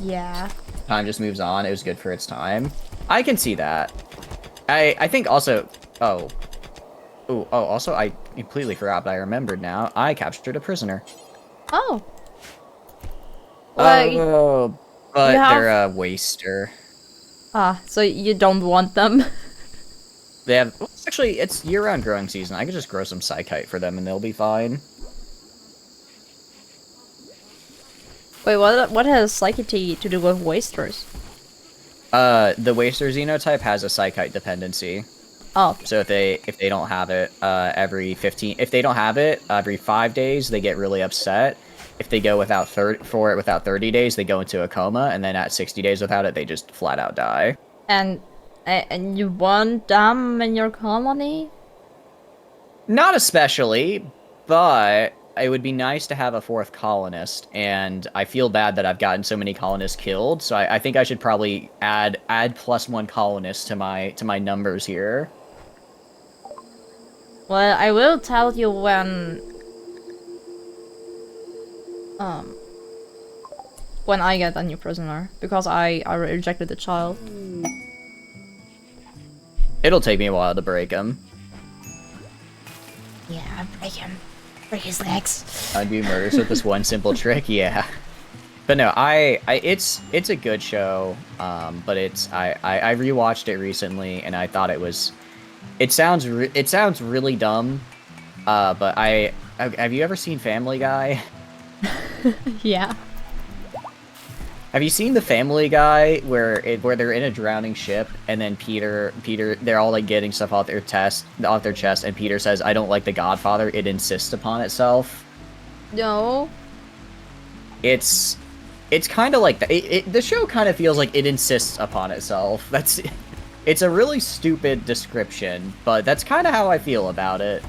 Speaker 1: Yeah.
Speaker 10: Time just moves on. It was good for its time. I can see that. I think also... also, I completely forgot, but I remembered now. I captured a prisoner.
Speaker 1: Oh.
Speaker 10: Well, but they're a waster.
Speaker 1: Ah, so you don't want them?
Speaker 10: They have... Actually, it's year-round growing season. I could just grow some psychite for them and they'll be fine.
Speaker 1: Wait, what has psychite to do with wasters?
Speaker 10: The waster xenotype has a psychite dependency.
Speaker 1: Oh.
Speaker 10: So if they don't have it, every 5 days, they get really upset. If they go without 30 days, they go into a coma, and then at 60 days without it, they just flat out die.
Speaker 1: And you want them in your colony?
Speaker 10: Not especially, but it would be nice to have a 4th colonist, and I feel bad that I've gotten so many colonists killed, so I think I should probably add +1 colonist to my numbers here.
Speaker 1: Well, I will tell you when I get a new prisoner, because I rejected the child.
Speaker 10: It'll take me a while to break him.
Speaker 3: Yeah, break him. Break his legs.
Speaker 10: Undo murders with this one simple trick, yeah. But no, it's a good show, but I rewatched it recently, and I thought it sounds really dumb, but have you ever seen Family Guy?
Speaker 1: Yeah.
Speaker 10: Have you seen the Family Guy where they're in a drowning ship and then Peter, they're all like getting stuff off their chest, and Peter says, "I don't like The Godfather. It insists upon itself."
Speaker 1: No.
Speaker 10: It's kind of like that. The show kind of feels like it insists upon itself. It's a really stupid description, but that's kind of how I feel about it.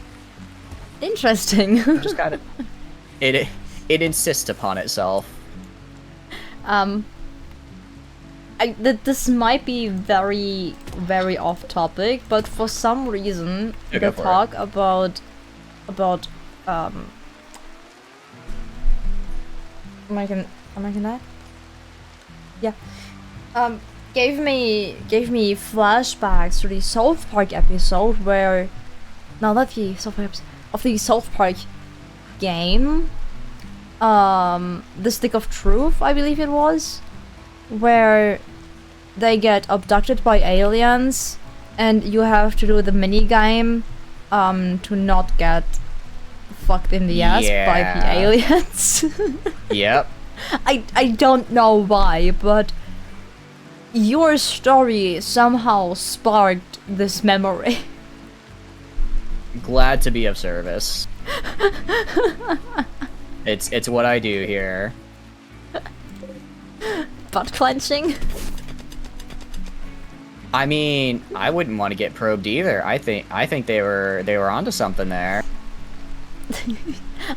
Speaker 1: Interesting.
Speaker 10: Just kind of it insists upon itself.
Speaker 1: This might be very, very off topic, but for some reason, the talk about, am I gonna? Yeah. Gave me flashbacks to the South Park episode where, now that the South Park game, the Stick of Truth, I believe it was, where they get abducted by aliens and you have to do the mini game to not get fucked in the ass by the aliens.
Speaker 10: Yep.
Speaker 1: I don't know why, but your story somehow sparked this memory.
Speaker 10: Glad to be of service. It's what I do here.
Speaker 1: Butt clenching?
Speaker 10: I mean, I wouldn't want to get probed either. I think they were onto something there.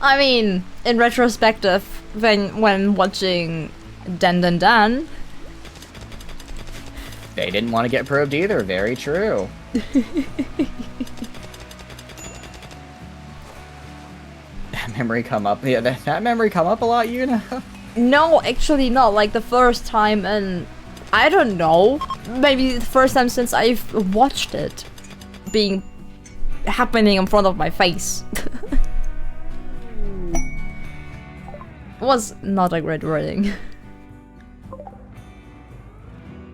Speaker 1: I mean, in retrospective, when watching Dan Dan Dan,
Speaker 10: they didn't want to get probed either. Very true. That memory come up? Yeah, that memory come up a lot, you know?
Speaker 1: No, actually not. Like the first time, and I don't know, maybe the first time since I've watched it happening in front of my face. Was not a great wording.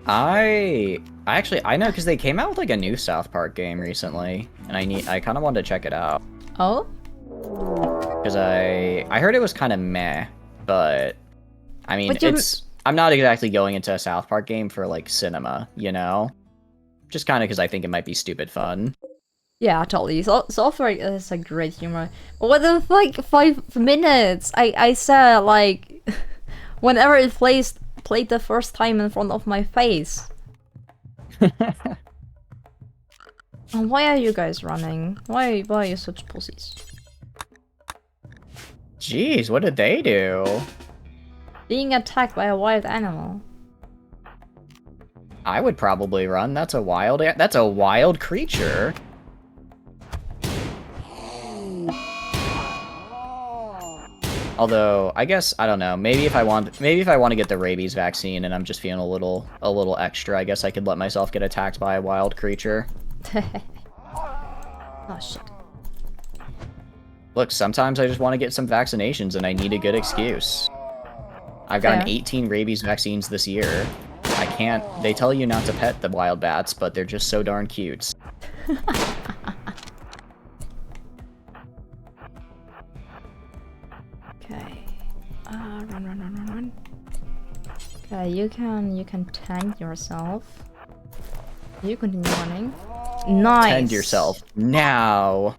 Speaker 10: I know because they came out with like a new South Park game recently, and I kind of wanted to check it out.
Speaker 1: Oh?
Speaker 10: Because I heard it was kind of meh, but I mean I'm not exactly going into a South Park game for like cinema, you know, just kind of because I think it might be stupid fun.
Speaker 1: Yeah, totally. South Park is a great humor. What the like 5 minutes? I said like whenever it played the first time in front of my face. And why are you guys running? Why are you such pussies?
Speaker 10: Jeez, what did they do?
Speaker 1: Being attacked by a wild animal.
Speaker 10: I would probably run. That's a wild creature. Although, I guess I don't know. Maybe if I want to get the rabies vaccine and I'm just feeling a little extra, I guess I could let myself get attacked by a wild creature.
Speaker 1: Oh shit.
Speaker 10: Look, sometimes I just want to get some vaccinations and I need a good excuse. I've gotten 18 rabies vaccines this year. I can't. They tell you not to pet the wild bats, but they're just so darn cute.
Speaker 1: Okay. Run. Okay, you can tank yourself. You continue running. Nice.
Speaker 10: Tend yourself now.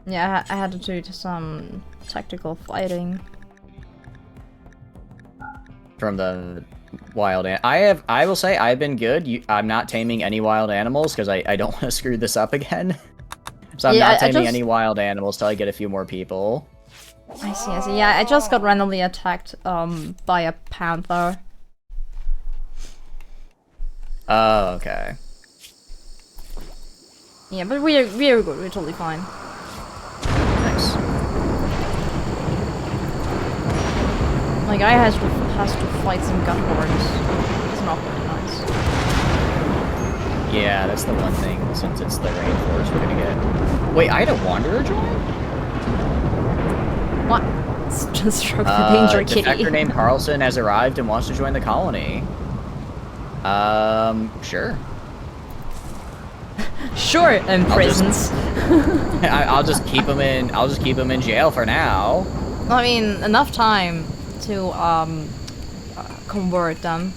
Speaker 1: Yeah, I had to do some tactical fighting.
Speaker 10: From the wild I will say I've been good. I'm not taming any wild animals because I don't want to screw this up again. So I'm not taming any wild animals till I get a few more people.
Speaker 1: I see. Yeah, I just got randomly attacked by a panther.
Speaker 10: Oh, okay.
Speaker 1: Yeah, but we're good. We're totally fine.
Speaker 10: Nice.
Speaker 1: My guy has to fight some gut horns. It's not very nice.
Speaker 10: Yeah, that's the one thing. Since it's the rainforest, we're gonna get. Wait, I had a wanderer join?
Speaker 1: What? It's just stroke the danger kitty.
Speaker 10: A defector named Carlson has arrived and wants to join the colony. Sure.
Speaker 1: Sure, in prisons.
Speaker 10: I'll just keep them in. I'll just keep them in jail for now.
Speaker 1: I mean, enough time to convert them.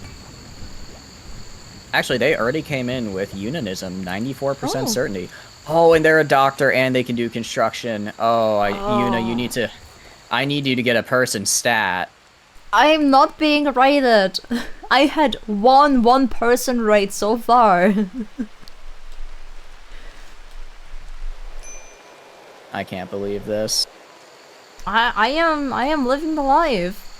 Speaker 10: Actually, they already came in with unionism, 94% certainty. Oh, and they're a doctor and they can do construction. Oh, Yuna, you need to. I need you to get a person stat.
Speaker 1: I'm not being rated. I had one person rate so far.
Speaker 10: I can't believe this.
Speaker 1: I am living the life.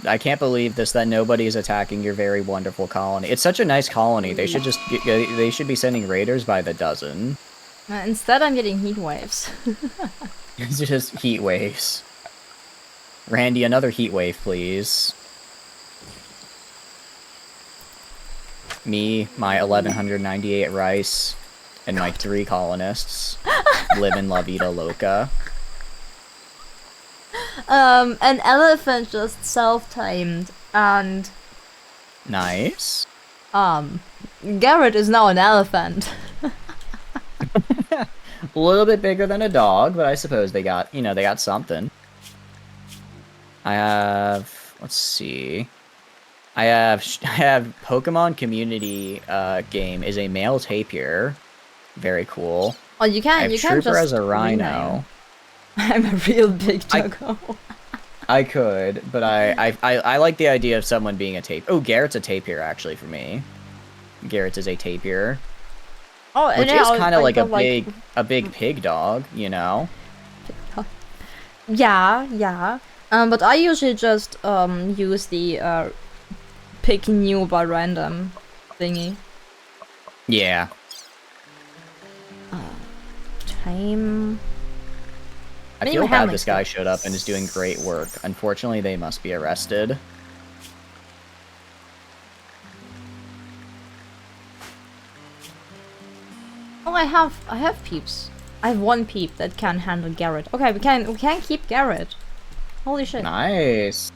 Speaker 10: I can't believe this, that nobody is attacking your very wonderful colony. It's such a nice colony. They should just they should be sending raiders by the dozen.
Speaker 1: Instead, I'm getting heat waves.
Speaker 10: It's just heat waves. Randy, another heat wave, please. Me, my 1198 rice, and my 3 colonists live in La Vida Loca.
Speaker 1: An elephant just self-tamed, and
Speaker 10: Nice.
Speaker 1: Garrett is now an elephant.
Speaker 10: A little bit bigger than a dog, but I suppose they got, you know, they got something. I have, let's see. I have Pokemon Community game is a male tapir. Very cool.
Speaker 1: Oh, you
Speaker 10: I
Speaker 1: can
Speaker 10: have
Speaker 1: just
Speaker 10: Trooper as a
Speaker 1: rename.
Speaker 10: rhino.
Speaker 1: I'm a real big doggo.
Speaker 10: I could, but I like the idea of someone being a tape. Oh, Garrett's a tapir actually for me. Garrett is a tapir.
Speaker 1: Oh,
Speaker 10: Which
Speaker 1: yeah,
Speaker 10: is kind of like
Speaker 1: a
Speaker 10: a big pig dog, you know?
Speaker 1: Yeah. But I usually just use the pick new by random thingy.
Speaker 10: Yeah.
Speaker 1: Tame.
Speaker 10: I feel bad this guy showed up and is doing great work. Unfortunately, they must be arrested.
Speaker 1: Oh, I have peeps. I have 1 peep that can handle Garrett. Okay, we can keep Garrett. Holy shit.
Speaker 10: Nice.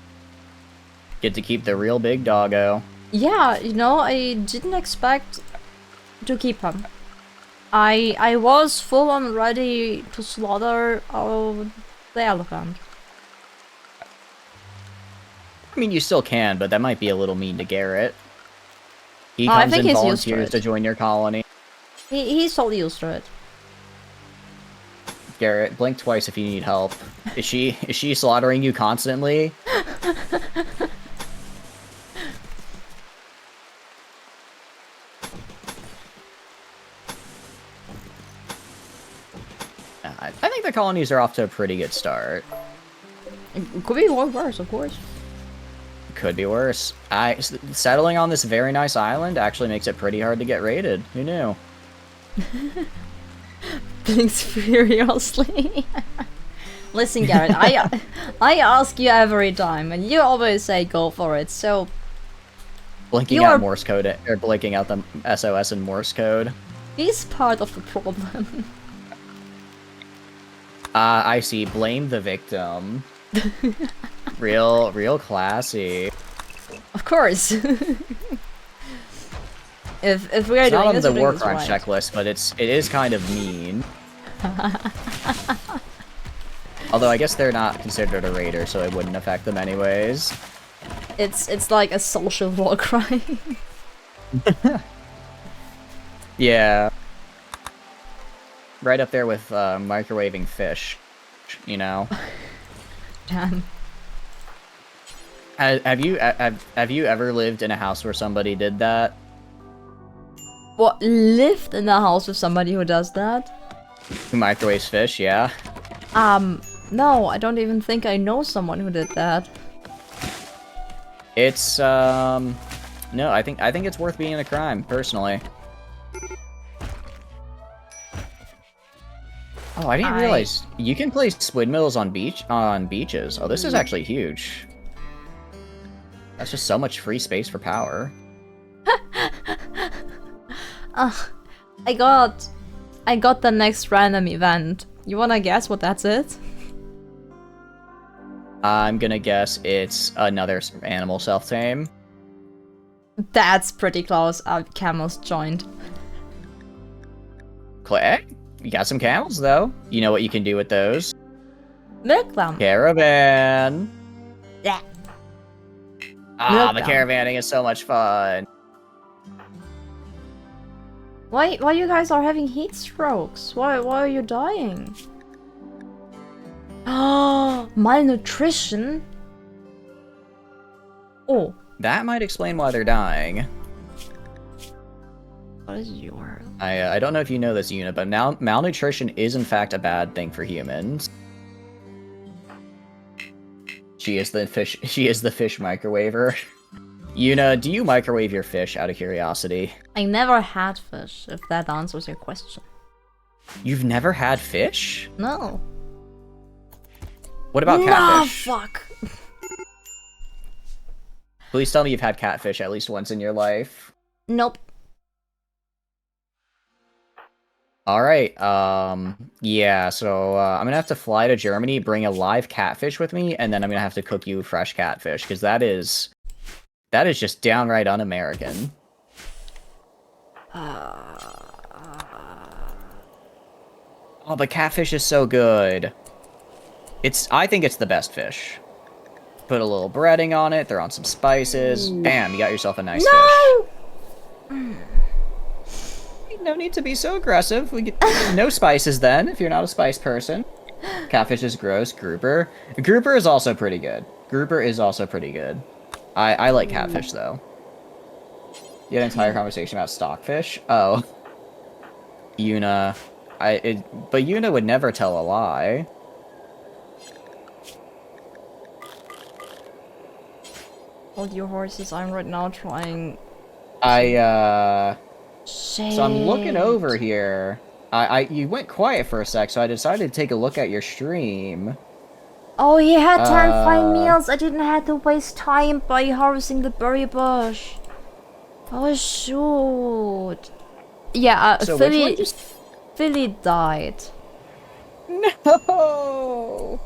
Speaker 10: Get to keep the real big doggo.
Speaker 1: Yeah, you know, I didn't expect to keep him. I was full on ready to slaughter the elephant.
Speaker 10: I mean, you still can, but that might be a little mean to Garrett. He
Speaker 1: I
Speaker 10: comes
Speaker 1: think
Speaker 10: and
Speaker 1: he's used to
Speaker 10: volunteers
Speaker 1: it.
Speaker 10: to join your colony.
Speaker 1: He's totally used to it.
Speaker 10: Garrett, blink twice if you need help. Is she slaughtering you constantly? I think the colonies are off to a pretty good start.
Speaker 1: It could be worse, of course.
Speaker 10: Could be worse. Settling on this very nice island actually makes it pretty hard to get raided. Who knew?
Speaker 1: Blinks furiously. Listen, Garrett, I ask you every time, and you always say go for it. So
Speaker 10: Blinking out Morse code, or blinking out the SOS in Morse code.
Speaker 1: he's part of the problem.
Speaker 10: I see. Blame the victim. Real classy.
Speaker 1: Of course. if we are
Speaker 10: It's
Speaker 1: doing
Speaker 10: not on
Speaker 1: this,
Speaker 10: the
Speaker 1: we're doing
Speaker 10: war
Speaker 1: this
Speaker 10: crime
Speaker 1: right.
Speaker 10: checklist, but it is kind of mean. Although I guess they're not considered a raider, so it wouldn't affect them anyways.
Speaker 1: It's like a social war crime.
Speaker 10: Yeah. Right up there with microwaving fish, you know.
Speaker 1: Damn.
Speaker 10: Have you ever lived in a house where somebody did that?
Speaker 1: What, lived in a house with somebody who does that?
Speaker 10: Who microwaves fish? Yeah.
Speaker 1: No, I don't even think I know someone who did that.
Speaker 10: It's no, I think it's worth being a crime, personally. Oh, I didn't realize you can place squid mills on beaches. Oh, this is actually huge. That's just so much free space for power.
Speaker 1: I got the next random event. You wanna guess what that's it?
Speaker 10: I'm gonna guess it's another animal self-tame.
Speaker 1: That's pretty close. Camels joined.
Speaker 10: Click. You got some camels, though. You know what you can do with those?
Speaker 1: Milk them.
Speaker 10: Caravan.
Speaker 1: Yeah.
Speaker 10: Ah,
Speaker 1: Milk
Speaker 10: the
Speaker 1: them.
Speaker 10: caravanning is so much fun.
Speaker 1: Why you guys are having heat strokes? Why are you dying? Oh, malnutrition. Oh,
Speaker 10: That might explain why they're dying.
Speaker 1: what is your?
Speaker 10: I don't know if you know this, Una, but malnutrition is in fact a bad thing for humans. She is the fish. She is the fish microwaver. Una, do you microwave your fish out of curiosity?
Speaker 1: I never had fish. If that answers your question.
Speaker 10: You've never had fish?
Speaker 1: No.
Speaker 10: What about catfish?
Speaker 1: No, fuck.
Speaker 10: Please tell me you've had catfish at least once in your life.
Speaker 1: Nope.
Speaker 10: Alright, yeah, so, I'm gonna have to fly to Germany, bring a live catfish with me, and then I'm gonna have to cook you fresh catfish, because that is just downright un-American. Oh, but catfish is so good. I think it's the best fish. Put a little breading on it, throw on some spices, bam, you got yourself a nice fish. No need to be so aggressive. We get no spices then, if you're not a spice person. Catfish is gross. Grouper. Grouper is also pretty good. Grouper is also pretty good. I like catfish, though. You had an entire conversation about stockfish? Oh. Una. But Una would never tell a lie.
Speaker 1: Hold your horses. I'm right now trying.
Speaker 10: So I'm looking over here. You went quiet for a sec, so I decided to take a look at your stream.
Speaker 1: Oh, he had 10 fine meals. I didn't have to waste time by harvesting the berry bush. Oh, shoot. Yeah,
Speaker 10: So
Speaker 1: Philly died.
Speaker 10: No!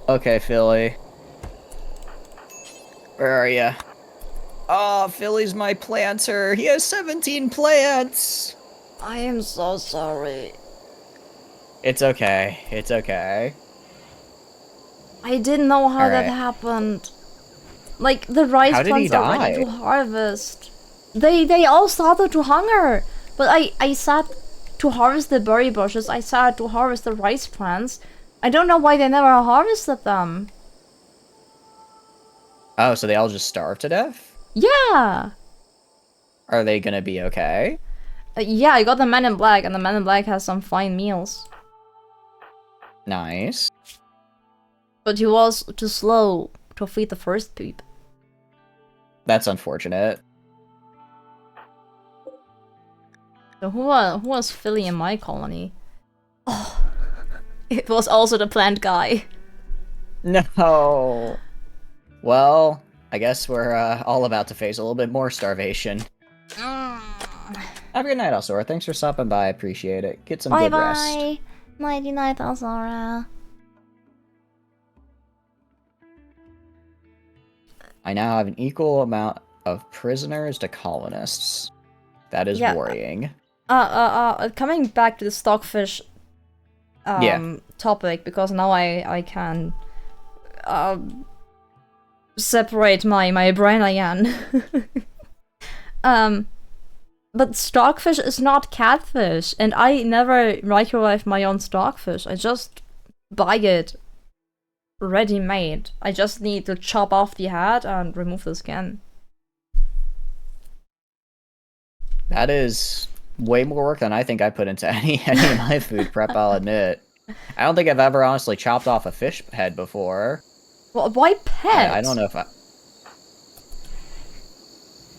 Speaker 10: Okay, Philly. Where are ya? Oh, Philly's my planter. He has 17 plants.
Speaker 1: I am so sorry.
Speaker 10: It's okay. It's okay.
Speaker 1: I didn't know how that
Speaker 10: Alright.
Speaker 1: happened. Like, the rice
Speaker 10: How did he
Speaker 1: plants are ready
Speaker 10: die?
Speaker 1: to harvest. They all started to hunger. But I said to harvest the berry bushes. I said to harvest the rice plants. I don't know why they never harvested them.
Speaker 10: Oh, so they all just starved to death?
Speaker 1: Yeah.
Speaker 10: Are they gonna be okay?
Speaker 1: Yeah, I got the Man in Black, and the Man in Black has some fine meals.
Speaker 10: Nice.
Speaker 1: But he was too slow to feed the first peep.
Speaker 10: That's unfortunate.
Speaker 1: So who was Philly in my colony? Oh, it was also the plant guy.
Speaker 10: No. Well, I guess we're all about to face a little bit more starvation. Have a good night, Alsora. Thanks for stopping by. I appreciate it. Get some good rest.
Speaker 1: Bye-bye. Nighty night, Alzara.
Speaker 10: I now have an equal amount of prisoners to colonists. That is worrying.
Speaker 1: Coming back to the stockfish topic, because now I can separate my brain again. But stockfish is not catfish, and I never microwave my own stockfish. I just buy it ready-made. I just need to chop off the head and remove the skin.
Speaker 10: That is way more work than I think I put into any of my food prep, I'll admit. I don't think I've ever honestly chopped off a fish head before.
Speaker 1: Well, why pet?
Speaker 10: I don't know if I...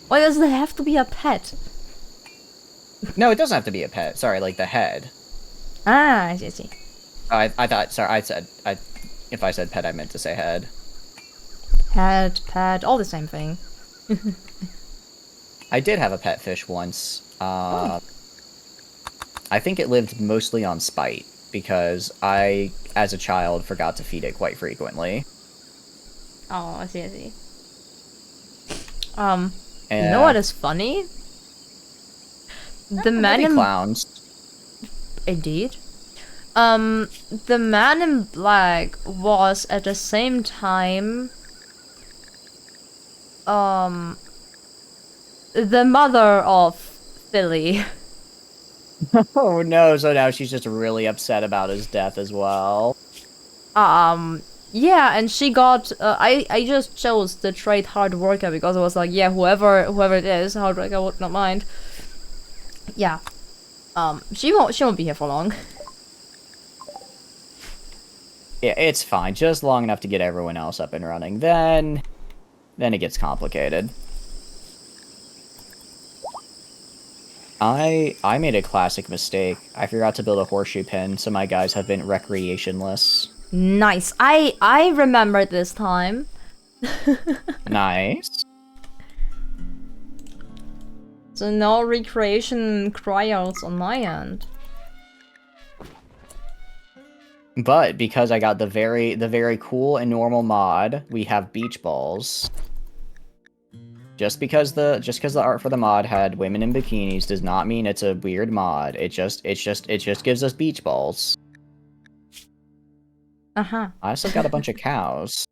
Speaker 1: Why does it have to be a pet?
Speaker 10: No, it doesn't have to be a pet. Sorry, like the head.
Speaker 1: Ah, I see.
Speaker 10: I thought... Sorry, if I said pet, I meant to say head.
Speaker 1: Head, pet, all the same thing.
Speaker 10: I did have a pet fish once. I think it lived mostly on spite, because I, as a child, forgot to feed it quite frequently.
Speaker 1: Oh, I see. You know what is funny? The man in
Speaker 10: clowns.
Speaker 1: Indeed. The man in black was at the same time the mother of Philly.
Speaker 10: Oh no, so now she's just really upset about his death as well.
Speaker 1: Yeah, and she got I just chose the trait hard worker because I was like, yeah, whoever it is, hard worker, I would not mind. Yeah. She won't be here for long.
Speaker 10: Yeah, it's fine. Just long enough to get everyone else up and running. Then it gets complicated. I made a classic mistake. I forgot to build a horseshoe pin, so my guys have been recreationless.
Speaker 1: Nice. I remember this time.
Speaker 10: Nice.
Speaker 1: So no recreation cryouts on my end.
Speaker 10: But because I got the very cool and normal mod, we have beach balls. Just because the art for the mod had women in bikinis does not mean it's a weird mod. It just gives us beach balls.
Speaker 1: Uh-huh.
Speaker 10: I also got a bunch of cows.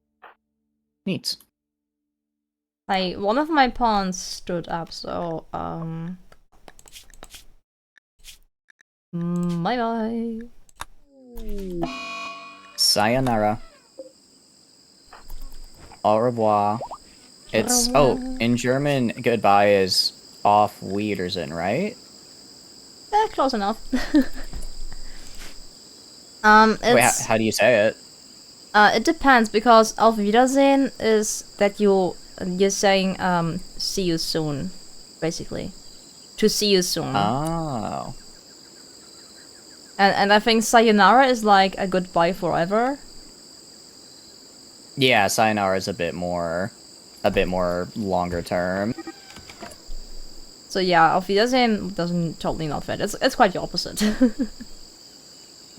Speaker 10: Neat.
Speaker 1: One of my pawns stood up, so bye-bye.
Speaker 10: Sayonara. Au revoir. It's in German goodbye is auf Wiedersehen, right?
Speaker 1: Close enough.
Speaker 10: Wait, how do you say it?
Speaker 1: It depends, because auf Wiedersehen is that you're saying see you soon, basically. To see you soon.
Speaker 10: Oh.
Speaker 1: And I think sayonara is like a goodbye forever.
Speaker 10: Yeah, sayonara is a bit more longer term.
Speaker 1: So yeah, auf Wiedersehen doesn't totally not fit. It's quite the opposite.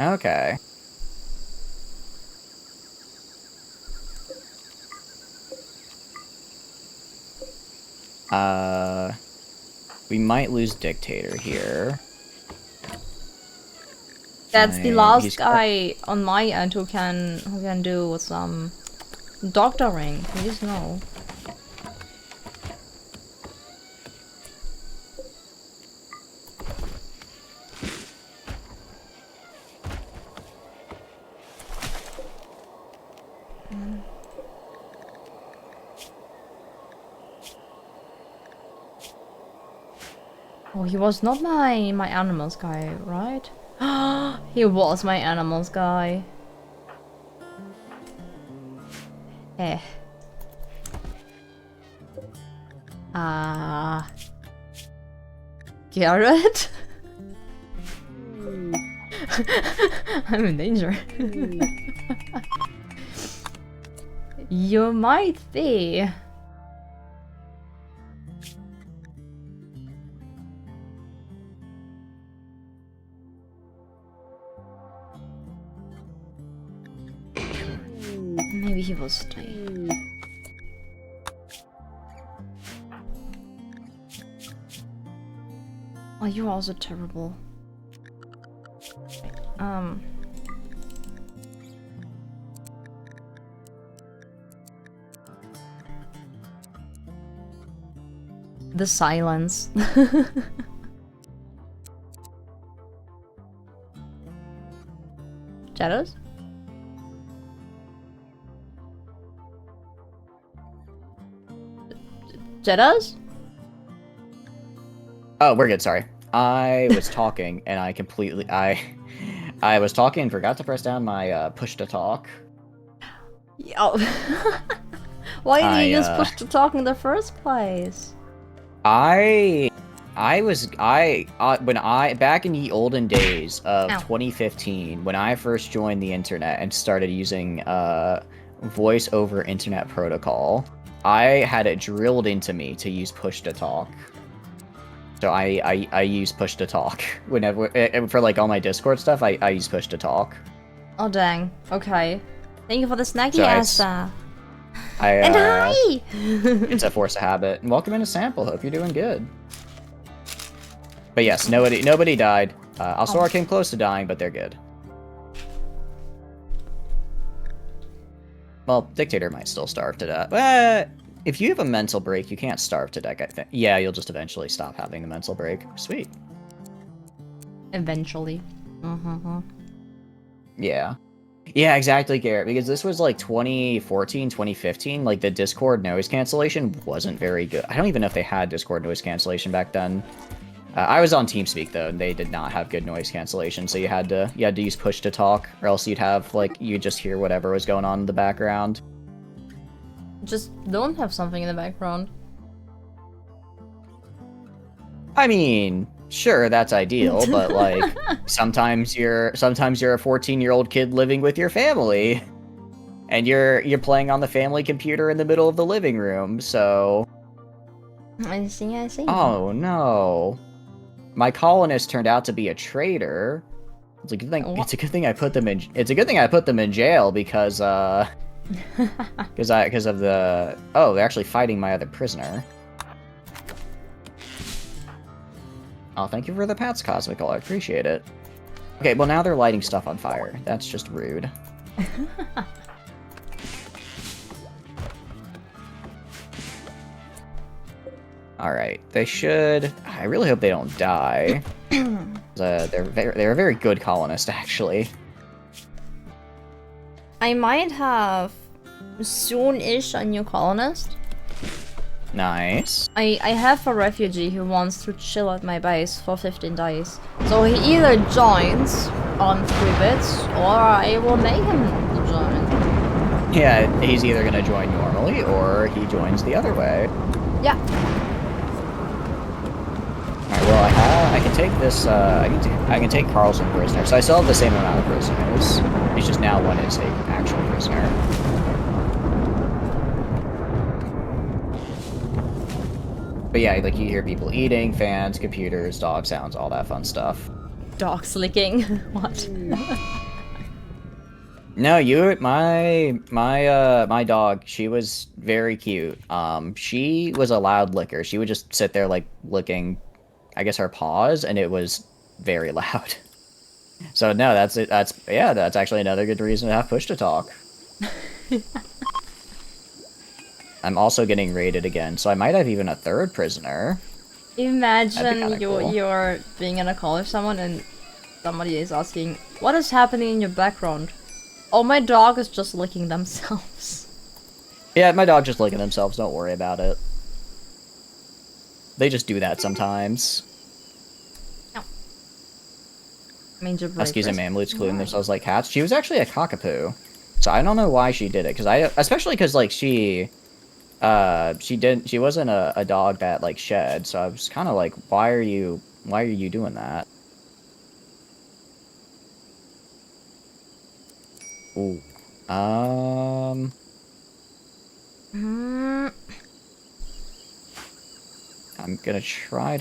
Speaker 10: Okay. We might lose Dictator here.
Speaker 1: That's the last guy on my end who can do some doctoring. Please no. Oh, he was not my animals guy, right? He was my animals guy. Eh. Garrett? I'm in danger. You might be. Maybe he will stay. Oh, you're also terrible. The silence. Shadows? Shadows?
Speaker 10: Oh, we're good, sorry. I was talking and I was talking and forgot to press down my push to talk.
Speaker 1: Oh. Why did you use push to talk in the first place?
Speaker 10: Back in the olden days of 2015, when I first joined the internet and started using voice over internet protocol, I had it drilled into me to use push to talk. So I use push to talk whenever for like all my Discord stuff. I use push to talk.
Speaker 1: Oh dang. Okay. Thank you for the snacky
Speaker 10: So
Speaker 1: Asta. And hi!
Speaker 10: It's a force of habit. And welcome into sample. Hope you're doing good. But yes, nobody died. Alsora came close to dying, but they're good. Well, Dictator might still starve to death. But if you have a mental break, you can't starve to death, I think. Yeah, you'll just eventually stop having the mental break. Sweet.
Speaker 1: Eventually.
Speaker 10: Yeah. Yeah, exactly, Garrett. Because this was like 2014, 2015. Like, the Discord noise cancellation wasn't very good. I don't even know if they had Discord noise cancellation back then. I was on TeamSpeak, though, and they did not have good noise cancellation, so you had to use push to talk, or else you'd have, like, you'd just hear whatever was going on in the background.
Speaker 1: Just don't have something in the background.
Speaker 10: I mean, sure, that's ideal, but, like, sometimes you're a 14-year-old kid living with your family, and you're playing on the family computer in the middle of the living room, so...
Speaker 1: I see.
Speaker 10: Oh, no. My colonist turned out to be a traitor. It's a good thing. It's a good thing I put them in. It's a good thing I put them in jail because because of the. Oh, they're actually fighting my other prisoner. Oh, thank you for the pats, Cosmical. I appreciate it. Okay, well now they're lighting stuff on fire. That's just rude. Alright, they should... I really hope they don't die. They're a very good colonist, actually.
Speaker 1: I might have soon-ish a new colonist.
Speaker 10: Nice.
Speaker 1: I have a refugee who wants to chill at my base for 15 days. So he either joins on 3 bits, or I will make him join.
Speaker 10: Yeah, he's either gonna join normally, or he joins the other way.
Speaker 1: Yeah.
Speaker 10: Alright, well, I can take this, I can take Carlson prisoner, so I still have the same amount of prisoners. It's just now one is an actual prisoner. But yeah, like, you hear people eating, fans, computers, dog sounds, all that fun stuff.
Speaker 1: Dog slicking. What?
Speaker 10: No, my dog, she was very cute. She was a loud licker. She would just sit there, like, licking, I guess, her paws, and it was very loud. So no, that's it. That's actually another good reason to have push to talk. I'm also getting raided again, so I might have even a 3rd prisoner.
Speaker 1: Imagine
Speaker 10: Cool.
Speaker 1: you're being in a call with someone and somebody is asking, what is happening in your background? Oh, my dog is just licking themselves.
Speaker 10: Yeah, my dog just licking themselves, don't worry about it. They just do that sometimes. Huskies and Mamlutes cleaning themselves like cats. She was actually a cockapoo. So I don't know why she did it, especially because, like, she wasn't a dog that, like, shed, so I was kind of like, why are you doing that? Ooh. I'm gonna try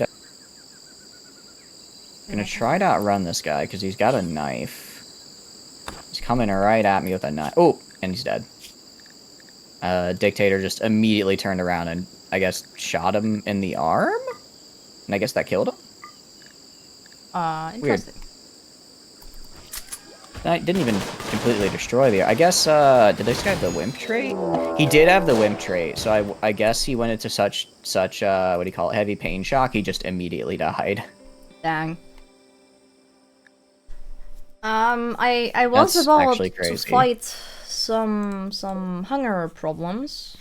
Speaker 10: to outrun this guy, because he's got a knife. He's coming right at me with a knife. Oh, and he's dead. Dictator just immediately turned around and, I guess, shot him in the arm? And I guess that killed him?
Speaker 1: Interesting.
Speaker 10: Weird. I didn't even completely destroy the... I guess, did this guy have the wimp trait? He did have the wimp trait, so I guess he went into such, what do you call it, heavy pain shock, he just immediately died.
Speaker 1: Dang. I was
Speaker 10: That's
Speaker 1: about
Speaker 10: actually
Speaker 1: to
Speaker 10: crazy.
Speaker 1: fight some hunger problems.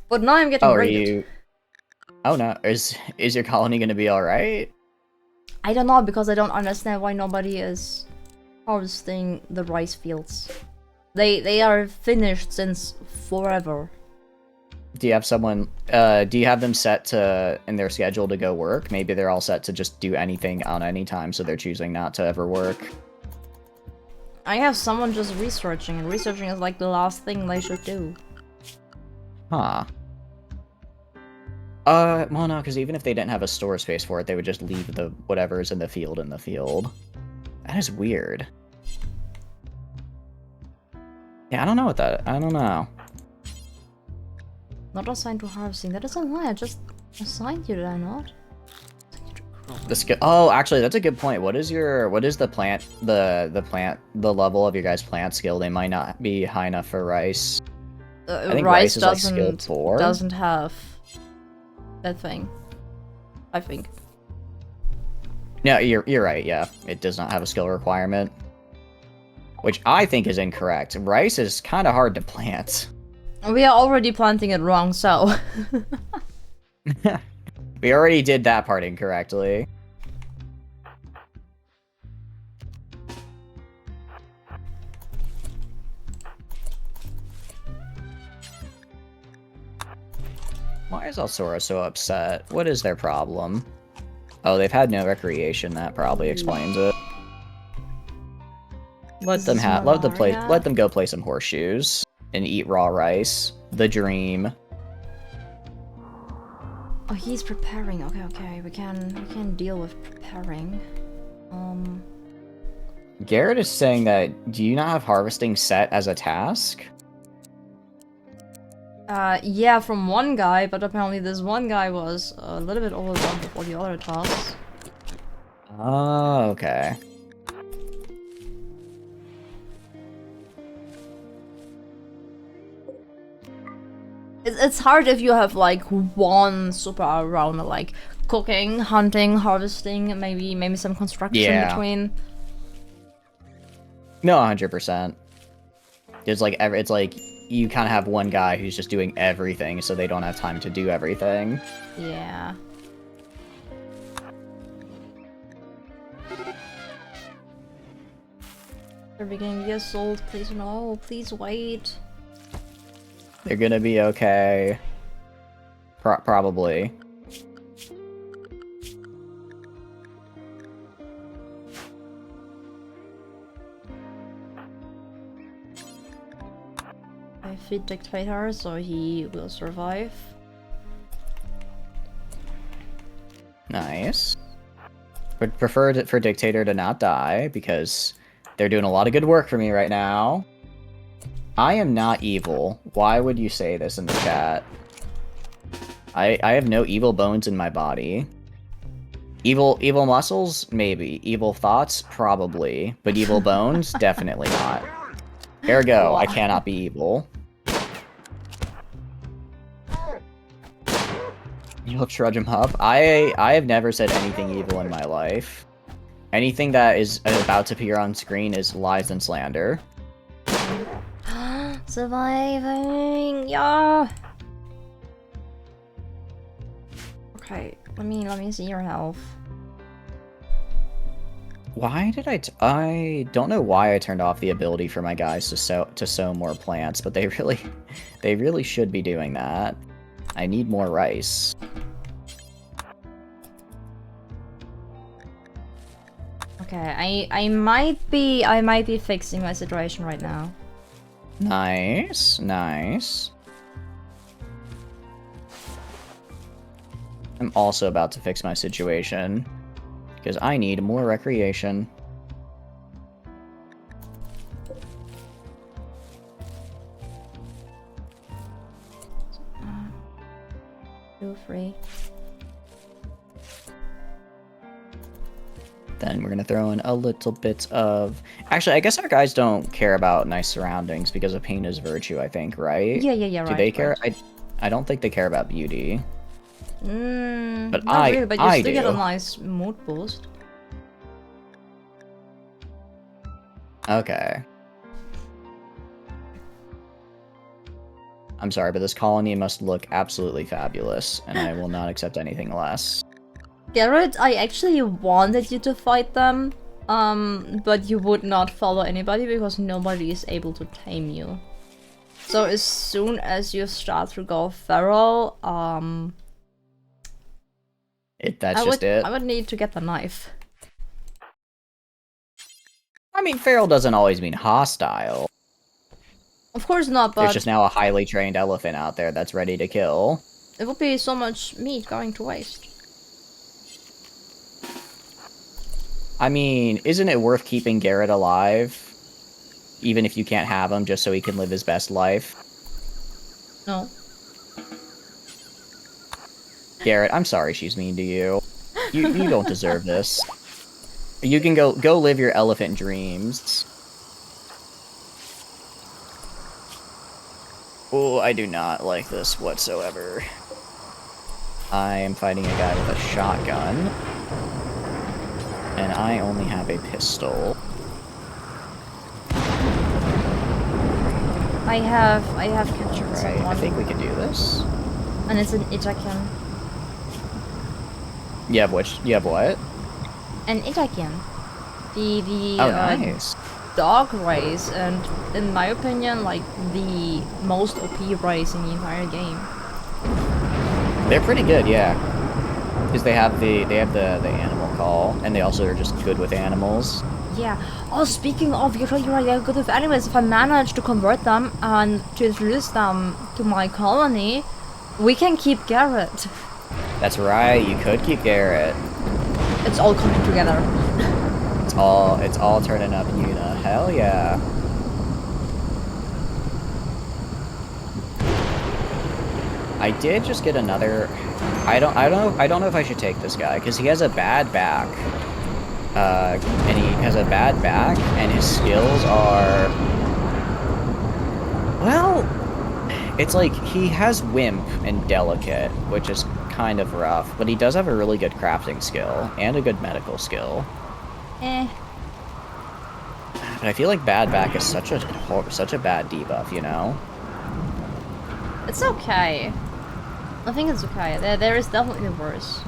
Speaker 1: But now I'm getting
Speaker 10: Oh, are
Speaker 1: raided.
Speaker 10: you... Oh no, is your colony gonna be alright?
Speaker 1: I don't know, because I don't understand why nobody is harvesting the rice fields. They are finished since forever.
Speaker 10: Do you have someone, do you have them set to, in their schedule to go work? Maybe they're all set to just do anything on any time, so they're choosing not to ever work.
Speaker 1: I have someone just researching, and researching is like the last thing they should do.
Speaker 10: Huh. Well no, because even if they didn't have a store space for it, they would just leave the whatever's in the field. That is weird. Yeah, I don't know what that. I don't know.
Speaker 1: Not assigned to harvesting. That is a lie. I just assigned you, did I not?
Speaker 10: Oh, actually, that's a good point. What is the plant, the level of your guys' plant skill? They might not be high enough for rice. I think rice is like skill 4.
Speaker 1: Doesn't have that thing. I think.
Speaker 10: No, you're right. Yeah, it does not have a skill requirement, which I think is incorrect. Rice is kind of hard to plant.
Speaker 1: We are already planting it wrong, so.
Speaker 10: We already did that part incorrectly. Why is Alsora so upset? What is their problem? Oh, they've had no recreation. That probably explains it. Let them go play some horseshoes and eat raw rice. The dream.
Speaker 1: Oh, he's preparing. Okay. We can deal with preparing.
Speaker 10: Garrett is saying that, do you not have harvesting set as a task?
Speaker 1: Yeah, from one guy, but apparently this one guy was a little bit overwhelmed with all the other tasks.
Speaker 10: Oh, okay.
Speaker 1: It's hard if you have like one super around like cooking, hunting, harvesting, maybe some construction in between.
Speaker 10: No, 100%. It's like you kind of have one guy who's just doing everything, so they don't have time to do everything.
Speaker 1: Yeah. They're beginning to get sold. Please no. Please wait.
Speaker 10: They're gonna be okay. Probably.
Speaker 1: I feed Dictator, so he will survive.
Speaker 10: Nice. Would prefer for Dictator to not die, because they're doing a lot of good work for me right now. I am not evil. Why would you say this in the chat? I have no evil bones in my body. Evil muscles? Maybe. Evil thoughts? Probably. But evil bones? Definitely not. Ergo, I cannot be evil. You'll trudge him up? I have never said anything evil in my life. Anything that is about to appear on screen is lies and slander.
Speaker 1: Surviving, yeah. Okay, let me see your health.
Speaker 10: Why did I don't know why I turned off the ability for my guys to sow more plants, but they really should be doing that. I need more rice.
Speaker 1: Okay, I might be fixing my situation right now.
Speaker 10: Nice, nice. I'm also about to fix my situation, because I need more recreation.
Speaker 1: Feel free.
Speaker 10: Then we're gonna throw in a little bit of... Actually, I guess our guys don't care about nice surroundings because of pain is virtue, I think, right?
Speaker 1: Yeah, right.
Speaker 10: Do they care?
Speaker 1: Right.
Speaker 10: I don't think they care about beauty.
Speaker 1: But
Speaker 10: I
Speaker 1: really, but you still
Speaker 10: do.
Speaker 1: get a nice mood boost.
Speaker 10: Okay. I'm sorry, but this colony must look absolutely fabulous, and I will not accept anything less.
Speaker 1: Garrett, I actually wanted you to fight them, but you would not follow anybody because nobody is able to tame you. So as soon as you start to go feral,
Speaker 10: That's just it.
Speaker 1: I would need to get the knife.
Speaker 10: I mean, feral doesn't always mean hostile.
Speaker 1: Of course not, but
Speaker 10: There's just now a highly trained elephant out there that's ready to kill.
Speaker 1: it would be so much meat going to waste.
Speaker 10: I mean, isn't it worth keeping Garrett alive? even if you can't have him, just so he can live his best life.
Speaker 1: No.
Speaker 10: Garrett, I'm sorry she's mean to you. You don't deserve this. You can go live your elephant dreams. Oh, I do not like this whatsoever. I am fighting a guy with a shotgun. And I only have a pistol.
Speaker 1: I have captured
Speaker 10: Right,
Speaker 1: someone.
Speaker 10: I think we can do this.
Speaker 1: And it's an Itaken.
Speaker 10: You have which? You have what?
Speaker 1: An Itaken. The
Speaker 10: Oh, nice.
Speaker 1: dog race, and in my opinion, like the most OP race in the entire game.
Speaker 10: They're pretty good, yeah. Because they have the animal call, and they also are just good with animals.
Speaker 1: Yeah. Oh, speaking of, you're really good with animals. If I manage to convert them and to introduce them to my colony, we can keep Garrett.
Speaker 10: That's right, you could keep Garrett.
Speaker 1: It's all coming together.
Speaker 10: It's all turning up, Una. Hell yeah. I did just get another. I don't know if I should take this guy because he has a bad back. And he has a bad back, and his skills are. Well, it's like he has Wimp and Delicate, which is kind of rough, but he does have a really good crafting skill and a good medical skill.
Speaker 1: Eh.
Speaker 10: But I feel like bad back is such a bad debuff, you know?
Speaker 1: It's okay. I think it's okay. There is definitely worse.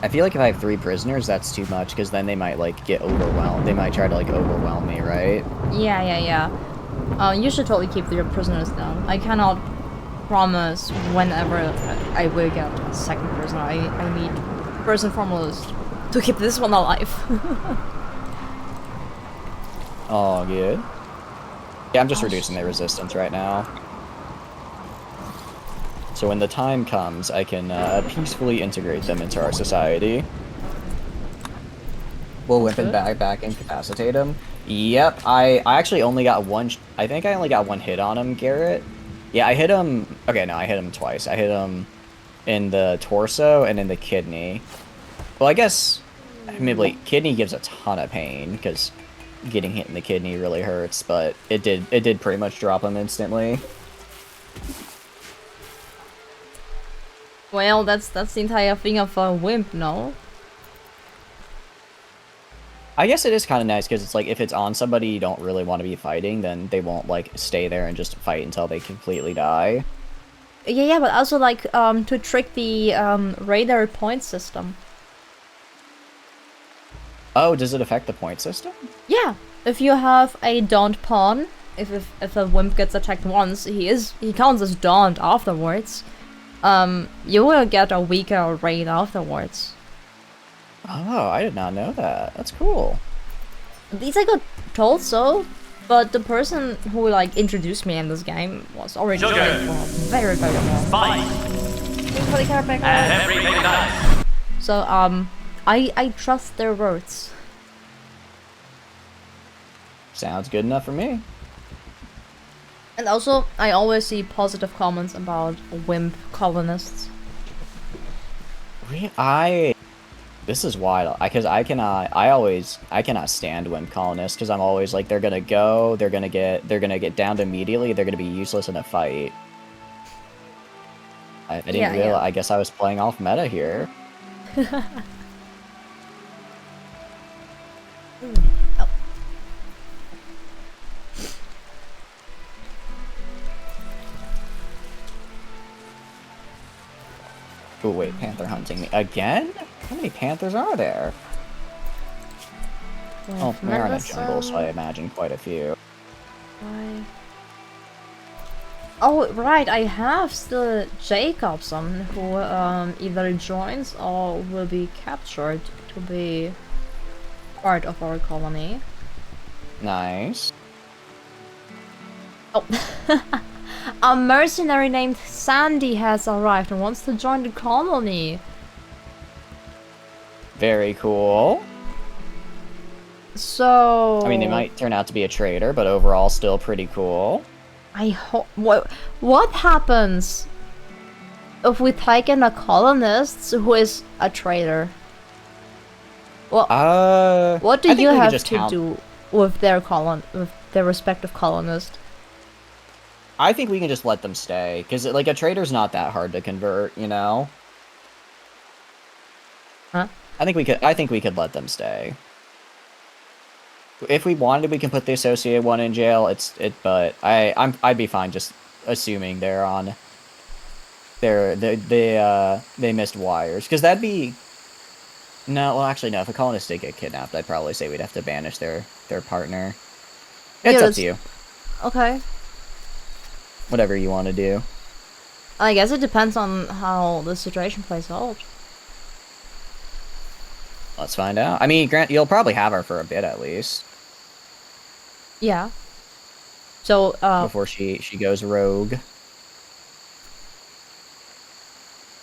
Speaker 10: I feel like if I have 3 prisoners, that's too much, because then they might, like, get overwhelmed. They might try to, like, overwhelm me, right?
Speaker 1: Yeah. You should totally keep your prisoners down. I cannot promise whenever I will get a second prisoner. I need, first and foremost, to keep this one alive.
Speaker 10: Oh, good. Yeah, I'm just reducing their resistance right now. So when the time comes, I can peacefully integrate them into our society. We'll whip it back incapacitate him. Yep, I actually only got one. I think I only got one hit on him, Garrett. Yeah, I hit him. Okay, no, I hit him twice. I hit him in the torso and in the kidney. Well, I guess maybe kidney gives a ton of pain because getting hit in the kidney really hurts, but it did pretty much drop him instantly.
Speaker 1: Well, that's the entire thing of a wimp, no?
Speaker 10: I guess it is kind of nice because it's like if it's on somebody you don't really want to be fighting, then they won't like stay there and just fight until they completely die.
Speaker 1: Yeah, but also like to trick the radar point system.
Speaker 10: Oh, does it affect the point system?
Speaker 1: Yeah, if you have a daunt pawn, if a wimp gets attacked once, he counts as daunt afterwards. You will get a weaker raid afterwards.
Speaker 10: Oh, I did not know that. That's cool.
Speaker 1: At least I got told so, but the person who like introduced me in this game was already trained for very long.
Speaker 8: Fight!
Speaker 1: Thanks for the care pack.
Speaker 8: And everything nice.
Speaker 1: So I trust their words.
Speaker 10: Sounds good enough for me.
Speaker 1: And also, I always see positive comments about wimp colonists.
Speaker 10: This is wild, because I cannot stand wimp colonists, because I'm always like, they're gonna get downed immediately, they're gonna be useless in a fight. I didn't realize, I guess I was playing off meta here.
Speaker 1: Oh.
Speaker 10: Oh wait, panther hunting me again? How many panthers are there?
Speaker 1: Well,
Speaker 10: Oh, we're in a jungle, so I imagine quite a few.
Speaker 1: Oh, right, I have still Jacobson, who either joins or will be captured to be part of our colony.
Speaker 10: Nice.
Speaker 1: Oh. A mercenary named Sandy has arrived and wants to join the colony.
Speaker 10: Very cool.
Speaker 1: So...
Speaker 10: I mean, they might turn out to be a traitor, but overall still pretty cool.
Speaker 1: I hope... What happens if we take in a colonist who is a traitor? What do
Speaker 10: I think
Speaker 1: you
Speaker 10: we could
Speaker 1: have
Speaker 10: just
Speaker 1: to
Speaker 10: count-
Speaker 1: do with their respective colonist?
Speaker 10: I think we can just let them stay, because like a traitor's not that hard to convert, you know.
Speaker 1: Huh?
Speaker 10: I think we could let them stay. If we wanted, we can put the associated one in jail. But I'd be fine just assuming they're on. They missed wires, because that'd be. No, well, actually, no. If a colonist did get kidnapped, I'd probably say we'd have to banish their partner. It's up to you.
Speaker 1: Okay.
Speaker 10: Whatever you want to do.
Speaker 1: I guess it depends on how the situation plays out.
Speaker 10: Let's find out. I mean, Grant, you'll probably have her for a bit at least.
Speaker 1: Yeah. So,
Speaker 10: before she goes rogue.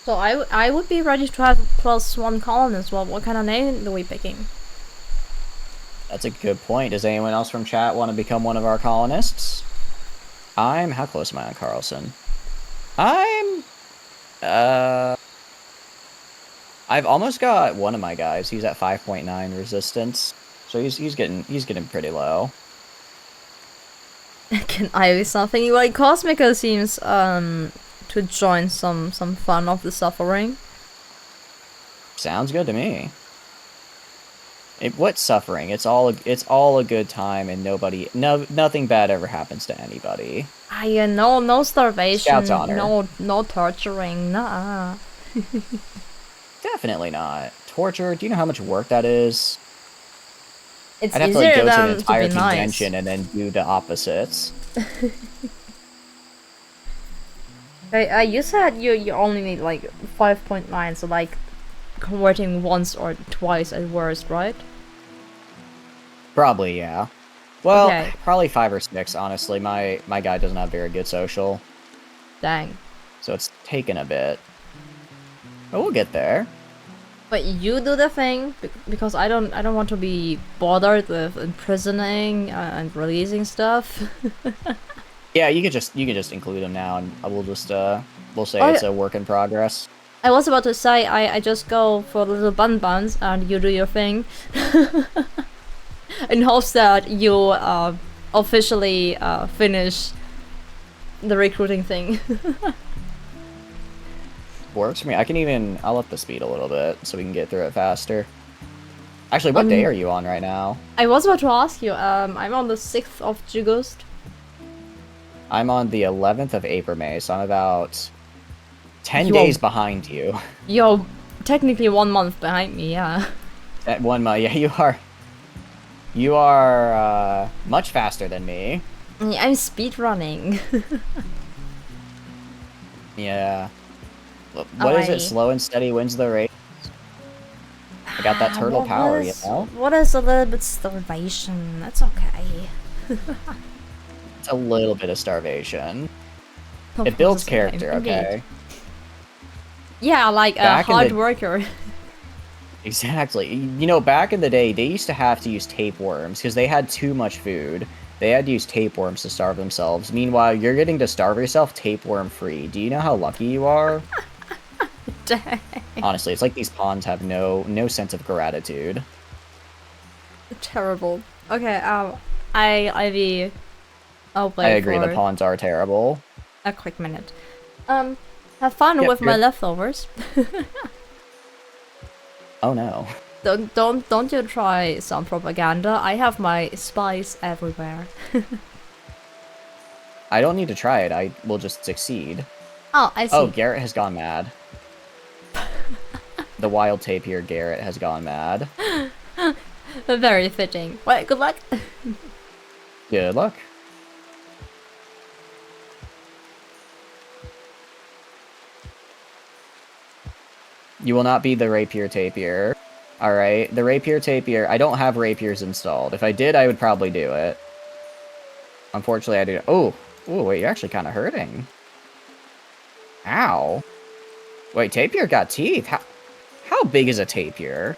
Speaker 1: So I would be ready to have +1 colonist. Well, what kind of name are we picking?
Speaker 10: That's a good point. Does anyone else from chat want to become one of our colonists? How close am I on Carlson? I've almost got one of my guys. He's at 5.9 resistance. So he's getting pretty low.
Speaker 1: Can I be something like Cosmica seems to join some fun of the suffering?
Speaker 10: Sounds good to me. What's suffering? It's all a good time, and nothing bad ever happens to anybody.
Speaker 1: No starvation,
Speaker 10: Scout's honor.
Speaker 1: no torturing, nah.
Speaker 10: Definitely not. Torture, do you know how much work that is?
Speaker 1: It's
Speaker 10: I'd have to
Speaker 1: easier
Speaker 10: like go to
Speaker 1: than
Speaker 10: an entire
Speaker 1: to be nice.
Speaker 10: convention and then do the opposites.
Speaker 1: You said you only need like 5.9, so like converting once or twice at worst, right?
Speaker 10: Probably, yeah. Well,
Speaker 1: Okay.
Speaker 10: probably 5 or 6, honestly. My guy doesn't have very good social.
Speaker 1: Dang.
Speaker 10: So it's taken a bit. But we'll get there.
Speaker 1: But you do the thing because I don't want to be bothered with imprisoning and releasing stuff.
Speaker 10: Yeah, you could just include him now, and we'll say
Speaker 1: Oh,
Speaker 10: it's
Speaker 1: yeah.
Speaker 10: a work in progress.
Speaker 1: I was about to say I just go for little buns and you do your thing, in hopes that you officially finish the recruiting thing.
Speaker 10: Works for me. I'll up the speed a little bit so we can get through it faster. Actually, what day are you on right now?
Speaker 1: I was about to ask you. I'm on the 6th of August.
Speaker 10: I'm on the 11th of April, May, so I'm about 10 days behind you.
Speaker 1: You're technically 1 month behind me, yeah.
Speaker 10: At 1 month, yeah, you are. You are much faster than me.
Speaker 1: I'm speed running.
Speaker 10: Yeah. What is it? Slow and steady wins the race. I got that turtle power, you know?
Speaker 1: What is a little bit starvation? That's okay.
Speaker 10: It's a little bit of starvation.
Speaker 1: Of
Speaker 10: It builds
Speaker 1: course,
Speaker 10: character,
Speaker 1: indeed.
Speaker 10: okay?
Speaker 1: Yeah, like a
Speaker 10: Back in
Speaker 1: hard
Speaker 10: the-
Speaker 1: worker.
Speaker 10: Exactly. You know, back in the day, they used to have to use tapeworms because they had too much food. They had to use tapeworms to starve themselves. Meanwhile, you're getting to starve yourself tapeworm free. Do you know how lucky you are?
Speaker 1: Dang.
Speaker 10: Honestly, it's like these pawns have no sense of gratitude.
Speaker 1: Terrible. Okay, I'll play
Speaker 10: I agree,
Speaker 1: for
Speaker 10: the pawns are terrible.
Speaker 1: a quick minute. Have fun
Speaker 10: Yep,
Speaker 1: with my
Speaker 10: good.
Speaker 1: leftovers.
Speaker 10: Oh no.
Speaker 1: Don't you try some propaganda. I have my spies everywhere.
Speaker 10: I don't need to try it, I will just succeed.
Speaker 1: Oh, I see.
Speaker 10: Oh, Garrett has gone mad. The wild tapir Garrett has gone mad.
Speaker 1: Very fitting. Well, good luck.
Speaker 10: Good luck. You will not be the rapier tapir. Alright, the rapier tapir. I don't have rapiers installed. If I did, I would probably do it. Unfortunately, I do. Oh, wait, you're actually kind of hurting. Ow. Wait, tapir got teeth. How big is a tapir?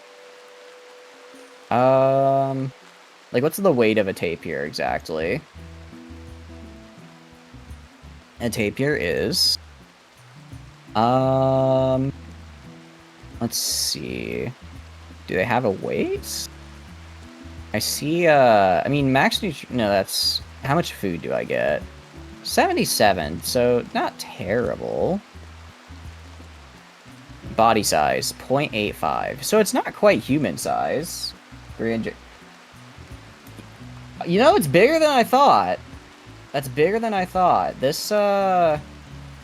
Speaker 10: Like, what's the weight of a tapir exactly? A tapir is... Let's see. Do they have a weight? I see, I mean, no, that's... How much food do I get? 77, so not terrible. Body size, 0.85. So it's not quite human size. 300... You know, it's bigger than I thought. That's bigger than I thought. This, I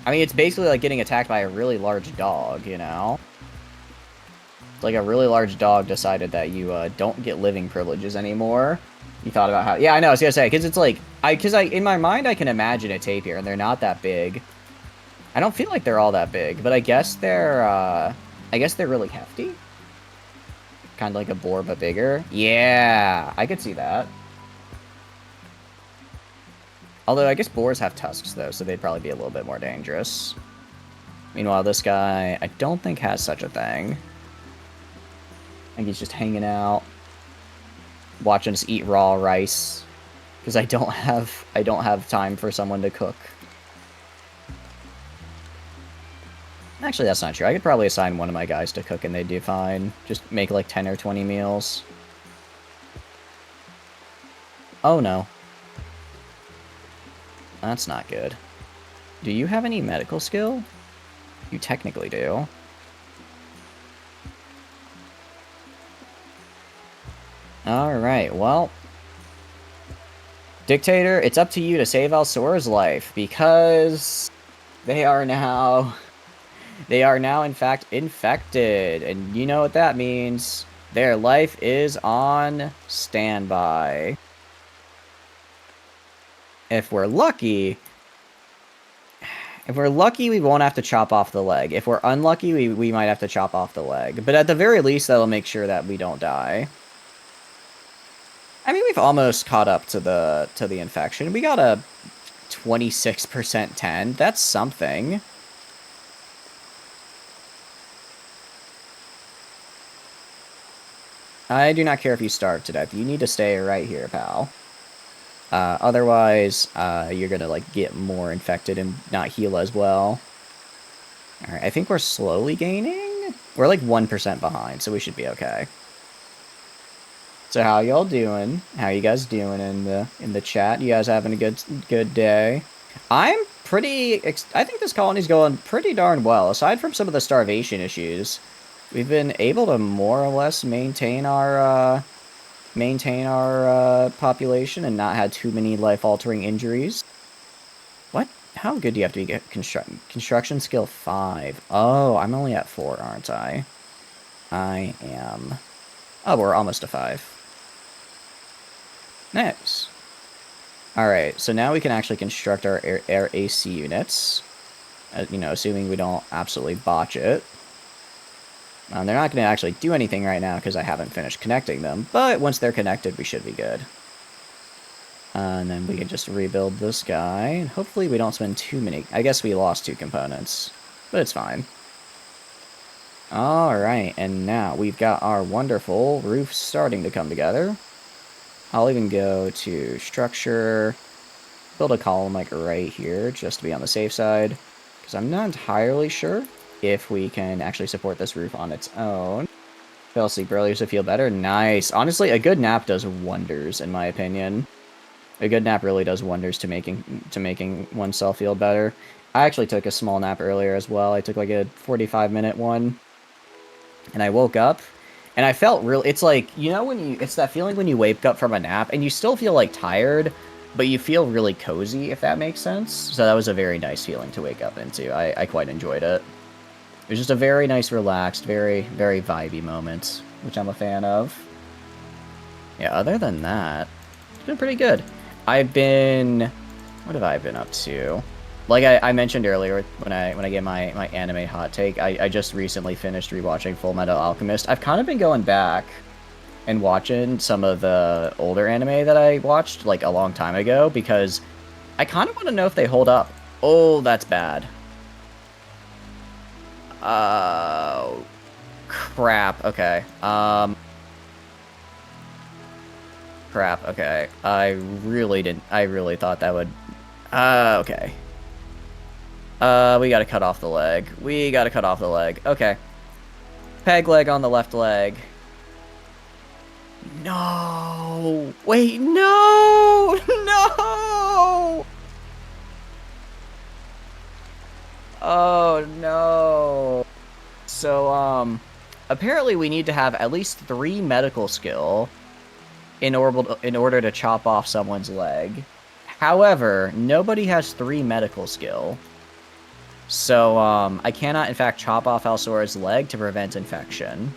Speaker 10: mean, it's basically like getting attacked by a really large dog, you know? It's like a really large dog decided that you, don't get living privileges anymore. You thought about how... Yeah, I know, I was gonna say, because it's like... in my mind, I can imagine a tapir, and they're not that big. I don't feel like they're all that big, but I guess they're really hefty. Kind of like a boar, but bigger. Yeah, I could see that. Although, I guess boars have tusks, though, so they'd probably be a little bit more dangerous. Meanwhile, this guy, I don't think has such a thing. I think he's just hanging out, watching us eat raw rice, because I don't have time for someone to cook. Actually, that's not true. I could probably assign one of my guys to cook and they'd do fine. Just make like 10 or 20 meals. Oh no. That's not good. Do you have any medical skill? You technically do. Alright, well... Dictator, it's up to you to save Alsora's life, because... They are now, in fact, infected. And you know what that means. Their life is on standby. If we're lucky, we won't have to chop off the leg. If we're unlucky, we might have to chop off the leg. But at the very least, that'll make sure that we don't die. I mean, we've almost caught up to the infection. We got a 26% 10. That's something. I do not care if you starve to death. You need to stay right here, pal. Otherwise, you're gonna, like, get more infected and not heal as well. Alright, I think we're slowly gaining? We're, like, 1% behind, so we should be okay. So how y'all doing? How you guys doing in the chat? You guys having a good day? I'm pretty... I think this colony's going pretty darn well. Aside from some of the starvation issues, we've been able to more or less maintain our population and not had too many life-altering injuries. What? How good do you have to be at construction skill 5? Oh, I'm only at 4, aren't I? I am... Oh, we're almost to 5. Nice. Alright, so now we can actually construct our air AC units. You know, assuming we don't absolutely botch it. They're not going to actually do anything right now because I haven't finished connecting them, but once they're connected, we should be good. And then we can just rebuild this guy, and hopefully we don't spend too many... I guess we lost 2 components, but it's fine. Alright, and now we've got our wonderful roof starting to come together. I'll even go to structure, build a column like right here, just to be on the safe side, because I'm not entirely sure if we can actually support this roof on its own. Fell asleep earlier to feel better. Nice. Honestly, a good nap does wonders, in my opinion. A good nap really does wonders to making oneself feel better. I actually took a small nap earlier as well. I took like a 45-minute one, and I woke up. And I felt real... It's like, you know when you... It's that feeling when you wake up from a nap, and you still feel, like, tired, but you feel really cozy, if that makes sense. So that was a very nice feeling to wake up into. I quite enjoyed it. It was just a very nice, relaxed, very, very vibey moment, which I'm a fan of. Yeah, other than that, it's been pretty good. I've been... What have I been up to? Like I mentioned earlier, when I gave my anime hot take, I just recently finished rewatching Full Metal Alchemist. I've kind of been going back and watching some of the older anime that I watched, like, a long time ago, because I kind of want to know if they hold up. Oh, that's bad. Oh, crap. Okay. Crap, okay. I really thought that would... okay. We gotta cut off the leg. Okay. Peg leg on the left leg. No! Wait, no! No! Oh, no. So, apparently we need to have at least 3 medical skill in order to chop off someone's leg. However, nobody has 3 medical skill. So, I cannot, in fact, chop off Alsora's leg to prevent infection.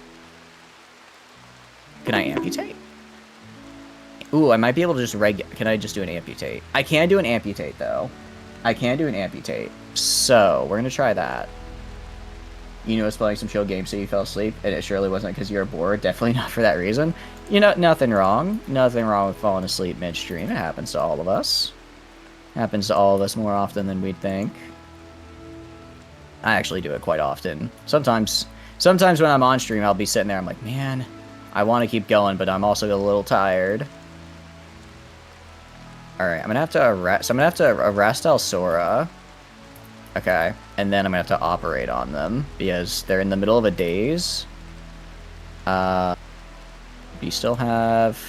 Speaker 10: Can I amputate? Ooh, I might be able to just Can I just do an amputate? I can do an amputate, though. So, we're gonna try that. You know, I was playing some chill games so you fell asleep, and it surely wasn't because you were bored. Definitely not for that reason. You know, nothing wrong. Nothing wrong with falling asleep midstream. It happens to all of us. Happens to all of us more often than we'd think. I actually do it quite often. Sometimes when I'm on stream, I'll be sitting there, I'm like, man, I want to keep going, but I'm also a little tired. Alright, I'm gonna have to arrest Alsora. Okay, and then I'm gonna have to operate on them, because they're in the middle of a daze. You still have...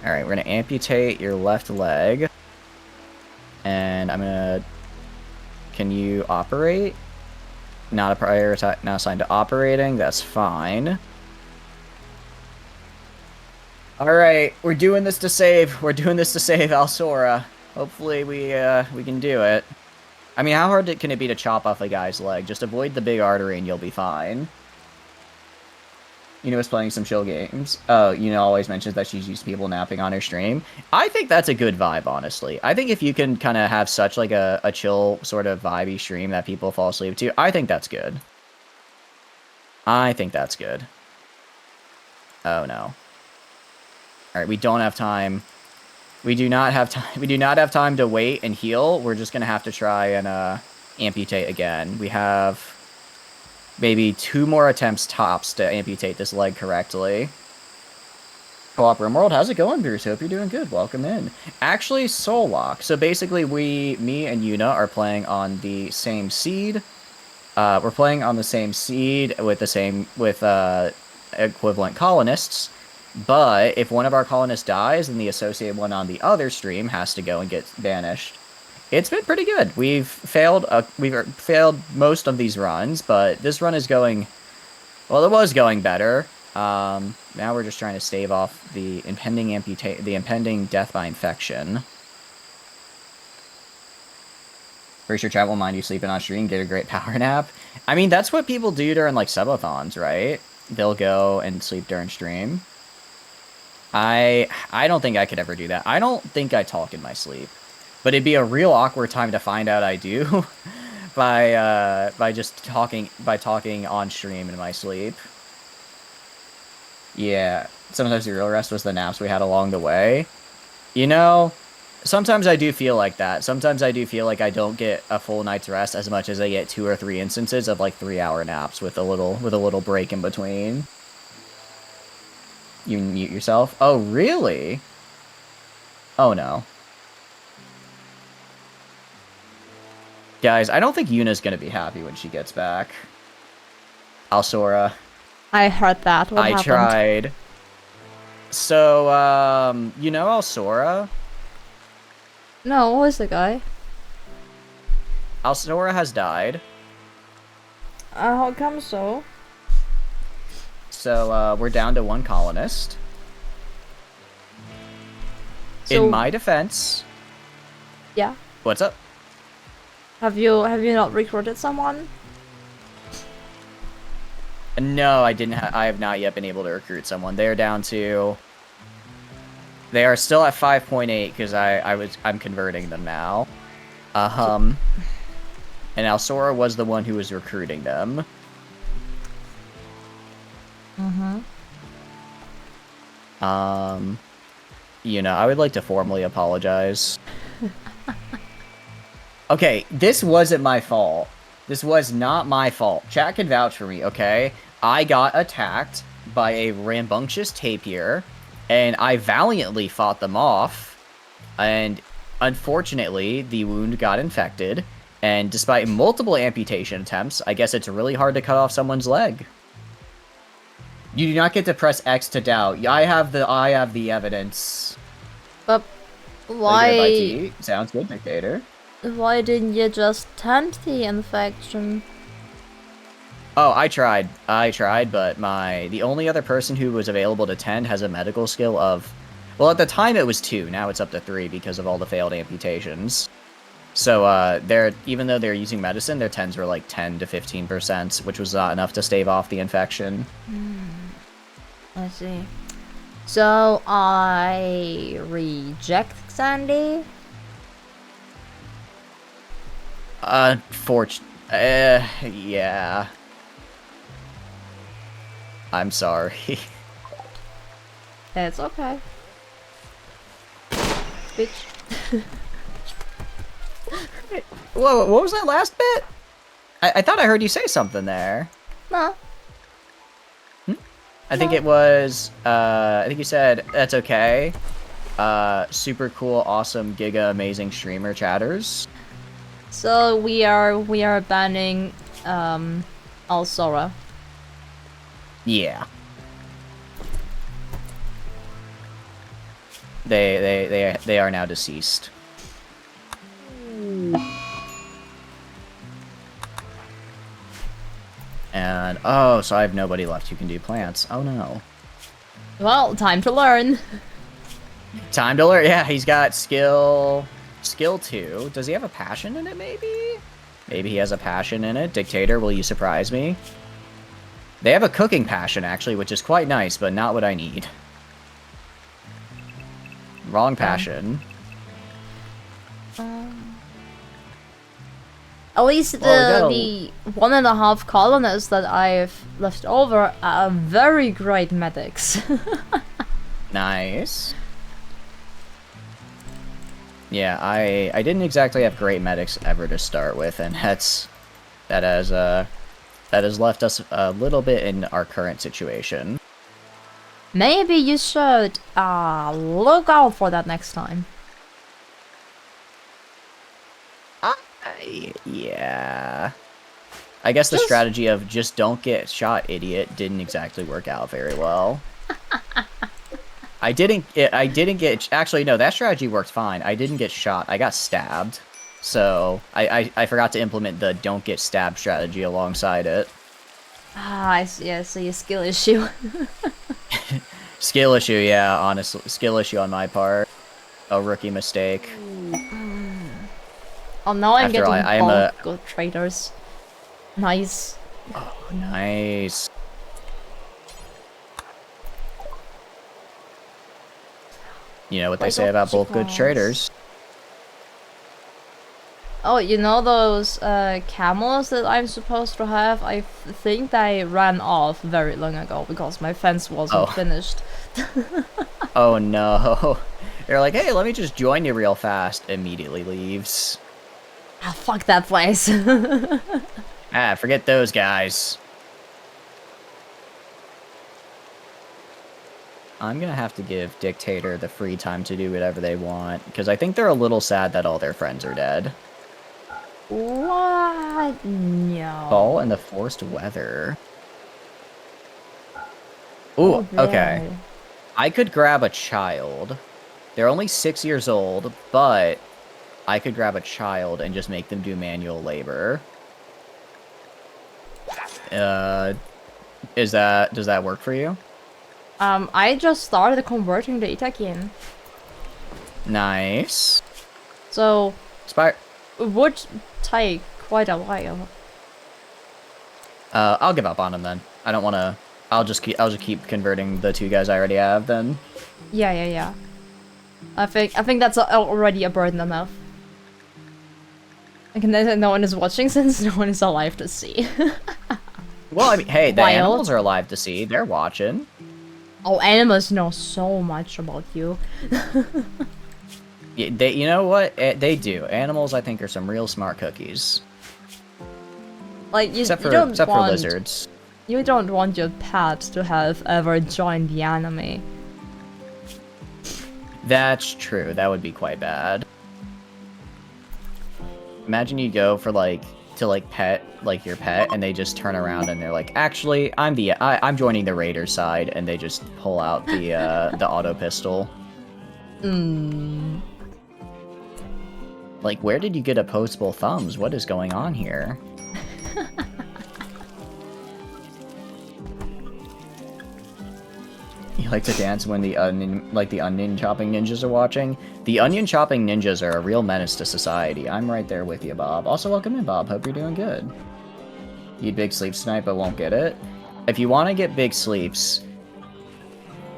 Speaker 10: Alright, we're gonna amputate your left leg. And I'm gonna... Can you operate? Not assigned to operating, that's fine. Alright, we're doing this to save Alsora. Hopefully we can do it. I mean, how hard can it be to chop off a guy's leg? Just avoid the big artery and you'll be fine. You know, was playing some chill games. Oh, you know, always mentions that she's used to people napping on her stream. I think that's a good vibe, honestly. I think if you can kind of have such like a chill sort of vibey stream that people fall asleep to, I think that's good. Oh no. Alright, we don't have time. We do not have time to wait and heal. We're just gonna have to try and amputate again. We have maybe 2 more attempts tops to amputate this leg correctly. Co-op Rim World, how's it going, Bruce? Hope you're doing good. Welcome in. Actually, Soul Lock. So basically, me and Yuna are playing on the same seed. We're playing on the same seed with equivalent colonists. But if one of our colonists dies, then the associated one on the other stream has to go and get banished. It's been pretty good. We've failed most of these runs, but this run is going... Well, it was going better. Now we're just trying to stave off the impending death by infection. Pretty sure chat won't mind you sleeping on stream, get a great power nap. I mean, that's what people do during, like, subathons, right? They'll go and sleep during stream. I don't think I could ever do that. I don't think I talk in my sleep. But it'd be a real awkward time to find out I do by talking on stream in my sleep. Yeah, sometimes the real rest was the naps we had along the way. You know, sometimes I do feel like that. Sometimes I do feel like I don't get a full night's rest as much as I get 2 or 3 instances of like 3-hour naps with a little break in between. You mute yourself? Oh, really? Oh no. Guys, I don't think Yuna's gonna be happy when she gets back. Alsora.
Speaker 1: I heard that. What happened?
Speaker 10: Tried. So, you know Alsora?
Speaker 1: No, what was the guy?
Speaker 10: Alsora has died.
Speaker 1: How come so?
Speaker 10: So, we're down to 1 colonist.
Speaker 1: So,
Speaker 10: in my defense...
Speaker 1: Yeah?
Speaker 10: What's up?
Speaker 1: Have you not recruited someone?
Speaker 10: No, I didn't. I have not yet been able to recruit someone. They are down to. They are still at 5.8 because I'm converting them now. And Alsora was the one who was recruiting them. You know, I would like to formally apologize. Okay, this wasn't my fault. This was not my fault. Chat can vouch for me, okay? I got attacked by a rambunctious tapir and I valiantly fought them off, and unfortunately, the wound got infected, and despite multiple amputation attempts, I guess it's really hard to cut off someone's leg. You do not get to press X to doubt. I have the evidence.
Speaker 1: But why?
Speaker 10: Sounds good, Dictator.
Speaker 1: Why didn't you just tend the infection?
Speaker 10: Oh, I tried, but the only other person who was available to tend has a medical skill of, well, at the time it was 2, now it's up to 3 because of all the failed amputations. So, even though they're using medicine, their tens were like 10 to 15%, which was not enough to stave off the infection.
Speaker 1: I see. So, I reject Sandy?
Speaker 10: Yeah. I'm sorry.
Speaker 1: It's okay. Bitch.
Speaker 10: Whoa, what was that last bit? I thought I heard you say something there.
Speaker 1: No.
Speaker 10: I think it was, I think you said, that's okay. Super cool, awesome, giga, amazing streamer chatters.
Speaker 1: So we are banning Alsora.
Speaker 10: Yeah. They are now deceased. And oh, so I have nobody left who can do plants. Oh no.
Speaker 1: Well, time to learn.
Speaker 10: Time to learn. Yeah, he's got skill 2. Does he have a passion in it, maybe? Maybe he has a passion in it. Dictator, will you surprise me? They have a cooking passion, actually, which is quite nice, but not what I need. Wrong passion.
Speaker 1: At least the 1.5 colonists that I've left over are very great medics.
Speaker 10: Nice. Yeah, I didn't exactly have great medics ever to start with, and that has left us a little bit in our current situation.
Speaker 1: Maybe you should look out for that next time.
Speaker 10: Yeah. I guess the strategy of just don't get shot, idiot, didn't exactly work out very well. I didn't get, actually no, that strategy worked fine. I didn't get shot, I got stabbed. So, I forgot to implement the don't get stabbed strategy alongside it.
Speaker 1: I see a skill issue.
Speaker 10: Skill issue, yeah, honestly. Skill issue on my part. A rookie mistake.
Speaker 1: Oh, now I'm
Speaker 10: After
Speaker 1: getting bulk of traders. Nice.
Speaker 10: Oh, nice. You know what they say about bulk goods traders.
Speaker 1: Oh, you know those camels that I'm supposed to have? I think they ran off very long ago because my fence wasn't finished.
Speaker 10: Oh no. They're like, hey, let me just join you real fast. Immediately leaves.
Speaker 1: Ah, fuck that place.
Speaker 10: Forget those guys. I'm gonna have to give Dictator the free time to do whatever they want, because I think they're a little sad that all their friends are dead.
Speaker 1: What? No.
Speaker 10: Fall in the forced weather. Ooh, okay. I could grab a child. They're only 6 years old, but I could grab a child and just make them do manual labor. Does that work for you?
Speaker 1: I just started converting the Itakian.
Speaker 10: Nice.
Speaker 1: So,
Speaker 10: it
Speaker 1: would take quite a while.
Speaker 10: I'll give up on him then. I don't want to. I'll just keep converting the 2 guys I already have then.
Speaker 1: Yeah. I think that's already a burden enough. And no one is watching since no one is alive to see.
Speaker 10: Well, I mean, hey, the animals are alive to see. They're watching.
Speaker 1: Oh, animals know so much about you.
Speaker 10: Yeah, you know what? They do. Animals, I think, are some real smart cookies.
Speaker 1: Like
Speaker 10: except for lizards.
Speaker 1: You don't want your pet to have ever joined the enemy.
Speaker 10: That's true. That would be quite bad. Imagine you go for to pet your pet, and they just turn around and they're like, actually, I'm joining the raider side, and they just pull out the auto pistol. Like, where did you get opposable thumbs? What is going on here? You like to dance when the onion chopping ninjas are watching? The onion chopping ninjas are a real menace to society. I'm right there with you, Bob. Also, welcome in, Bob. Hope you're doing good. Need big sleeps tonight, but won't get it. If you want to get big sleeps,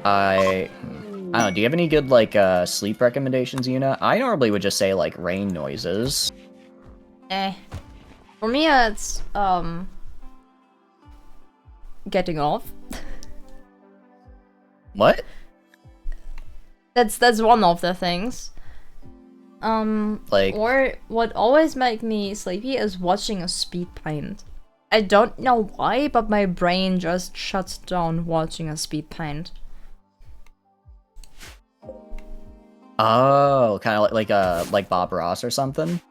Speaker 10: I don't know. Do you have any good sleep recommendations, Yuna? I normally would just say rain noises.
Speaker 1: For me, it's getting off.
Speaker 10: What?
Speaker 1: That's one of the things. Or what always makes me sleepy is watching a speed paint. I don't know why, but my brain just shuts down watching a speed paint.
Speaker 10: Oh, kind of like Bob Ross or something.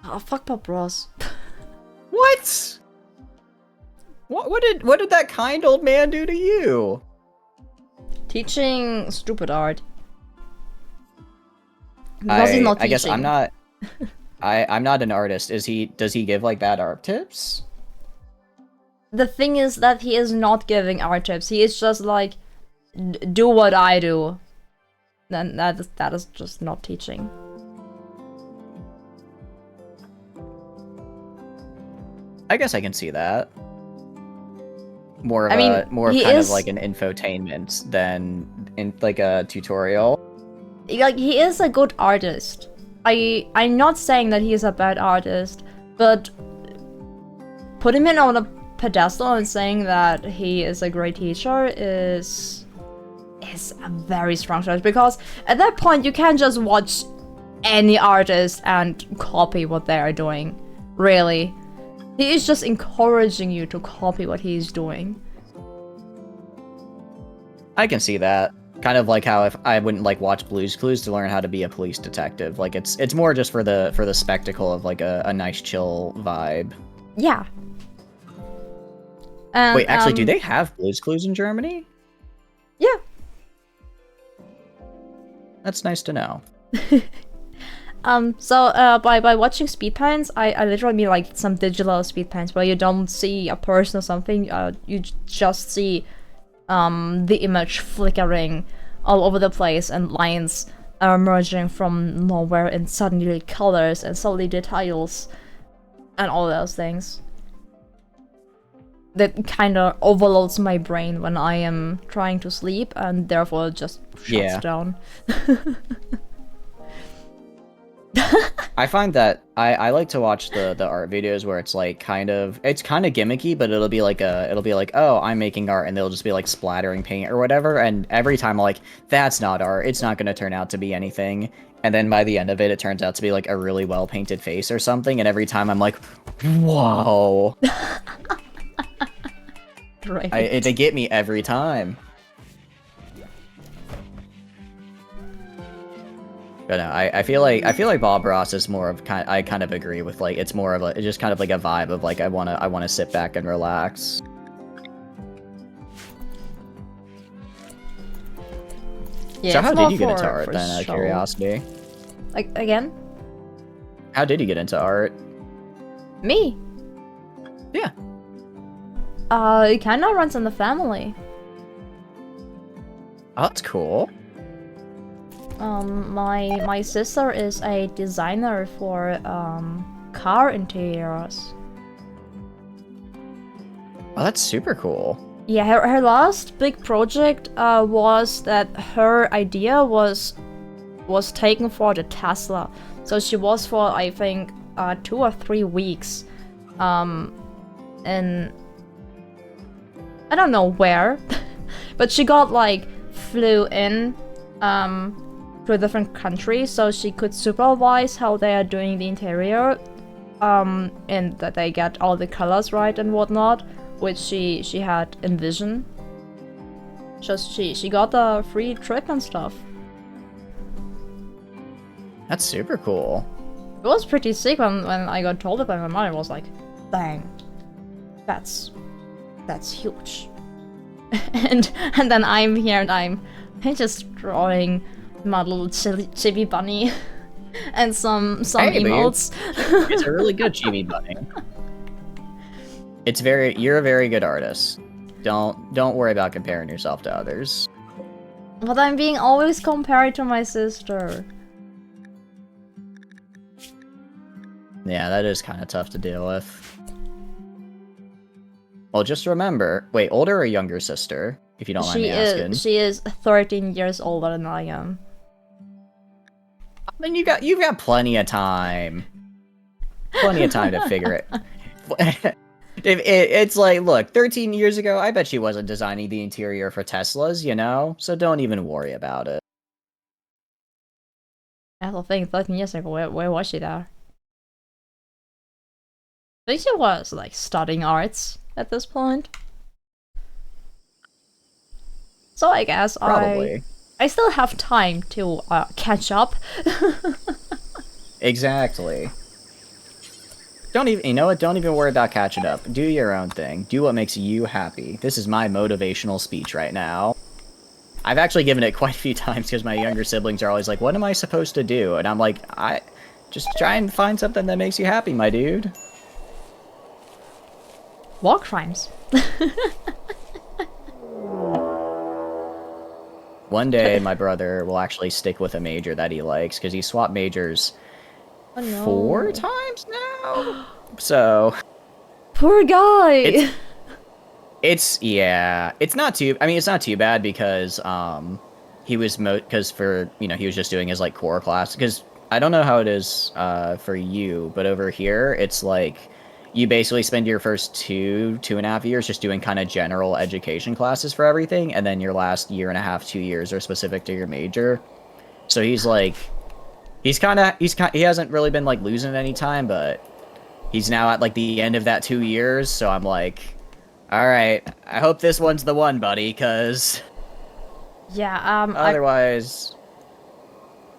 Speaker 1: Oh, fuck Bob Ross.
Speaker 10: What? What did that kind old man do to you?
Speaker 1: Teaching stupid art. Because he's not teaching.
Speaker 10: I guess I'm not. I'm not an artist. Does he give bad art tips?
Speaker 1: The thing is that he is not giving art tips. He is just like, do what I do. Then that is just not teaching.
Speaker 10: I guess I can see that. More of like an infotainment than in a tutorial.
Speaker 1: He is a good artist. I'm not saying that he is a bad artist, but putting him on a pedestal and saying that he is a great teacher is a very strong choice, because at that point you can't just watch any artist and copy what they are doing. Really. He is just encouraging you to copy what he's doing.
Speaker 10: I can see that. Kind of like how if I wouldn't watch Blue's Clues to learn how to be a police detective. It's more just for the spectacle of a nice chill vibe.
Speaker 1: Yeah. And,
Speaker 10: wait, actually, do they have Blue's Clues in Germany?
Speaker 1: Yeah.
Speaker 10: That's nice to know.
Speaker 1: By watching speed paints, I literally mean some digital speed paints where you don't see a person or something, you just see the image flickering all over the place, and lines are emerging from nowhere, and suddenly colors and suddenly details and all those things. That kind of overloads my brain when I am trying to sleep, and therefore just shuts down.
Speaker 10: I find that I like to watch the art videos where it's kind of gimmicky, but it'll be oh, I'm making art, and they'll just be splattering paint or whatever, and every time I'm like, that's not art, it's not gonna turn out to be anything, and then by the end of it, it turns out to be a really well painted face or something, and every time I'm like, whoa.
Speaker 1: Right.
Speaker 10: They get me every time. But no, I feel like Bob Ross is more of I kind of agree with it's more of it's just kind of a vibe of I wanna sit back and relax.
Speaker 1: Yeah,
Speaker 10: so how did you get into art then, out of curiosity?
Speaker 1: Again?
Speaker 10: How did you get into art?
Speaker 1: Me?
Speaker 10: Yeah.
Speaker 1: It kind of runs in the family.
Speaker 10: Oh, that's cool.
Speaker 1: My sister is a designer for car interiors.
Speaker 10: Oh, that's super cool.
Speaker 1: Yeah, her last big project was that her idea was taken for the Tesla. So she was for, I think, 2 or 3 weeks in I don't know where, but she got flew in to a different country so she could supervise how they are doing the interior, and that they get all the colors right and whatnot, which she had envisioned. Just she got a free trip and stuff.
Speaker 10: That's super cool.
Speaker 1: It was pretty sick when I got told it by my mother. I was like, dang, that's huge. and then I'm here and I'm just drawing my little chibi bunny and some
Speaker 10: Hey,
Speaker 1: emotes.
Speaker 10: It's a really good chibi bunny. You're a very good artist. Don't worry about comparing yourself to others.
Speaker 1: But I'm being always compared to my sister.
Speaker 10: Yeah, that is kind of tough to deal with. Well, just remember, wait, older or younger sister, if you don't mind me asking.
Speaker 1: She is 13 years older than I am.
Speaker 10: Then you've got plenty of time. Plenty of time to figure it. It's like, look, 13 years ago, I bet she wasn't designing the interior for Teslas, you know? So don't even worry about it.
Speaker 1: I don't think 13 years ago, where was she there? I think she was, like, studying arts at this point. So I guess
Speaker 10: Probably.
Speaker 1: I still have time to catch up.
Speaker 10: Exactly. Don't even, you know what? Don't even worry about catching up. Do your own thing. Do what makes you happy. This is my motivational speech right now. I've actually given it quite a few times because my younger siblings are always like, what am I supposed to do? And I'm like, just try and find something that makes you happy, my dude.
Speaker 1: War crimes.
Speaker 10: One day, my brother will actually stick with a major that he likes because he swapped majors 4 times now. So,
Speaker 1: poor guy.
Speaker 10: it's not too. I mean, it's not too bad because he was he was just doing his like core class. Because I don't know how it is for you, but over here it's like you basically spend your first 2.5 years just doing kind of general education classes for everything, and then your last 1.5 2 years are specific to your major. So he hasn't really been like losing any time, but he's now at like the end of that 2 years. So I'm like, all right, I hope this one's the one, buddy, because
Speaker 1: yeah,
Speaker 10: otherwise,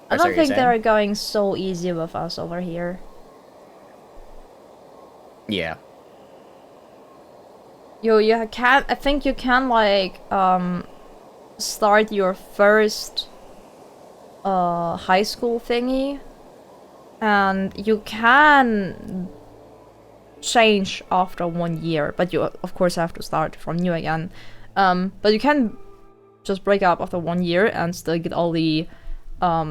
Speaker 1: I don't think they're going so easy with us over here.
Speaker 10: Yeah.
Speaker 1: You can, I think you can like start your first high school thingy, and you can change after 1 year, but you of course have to start from new again. But you can just break up after 1 year and still get all the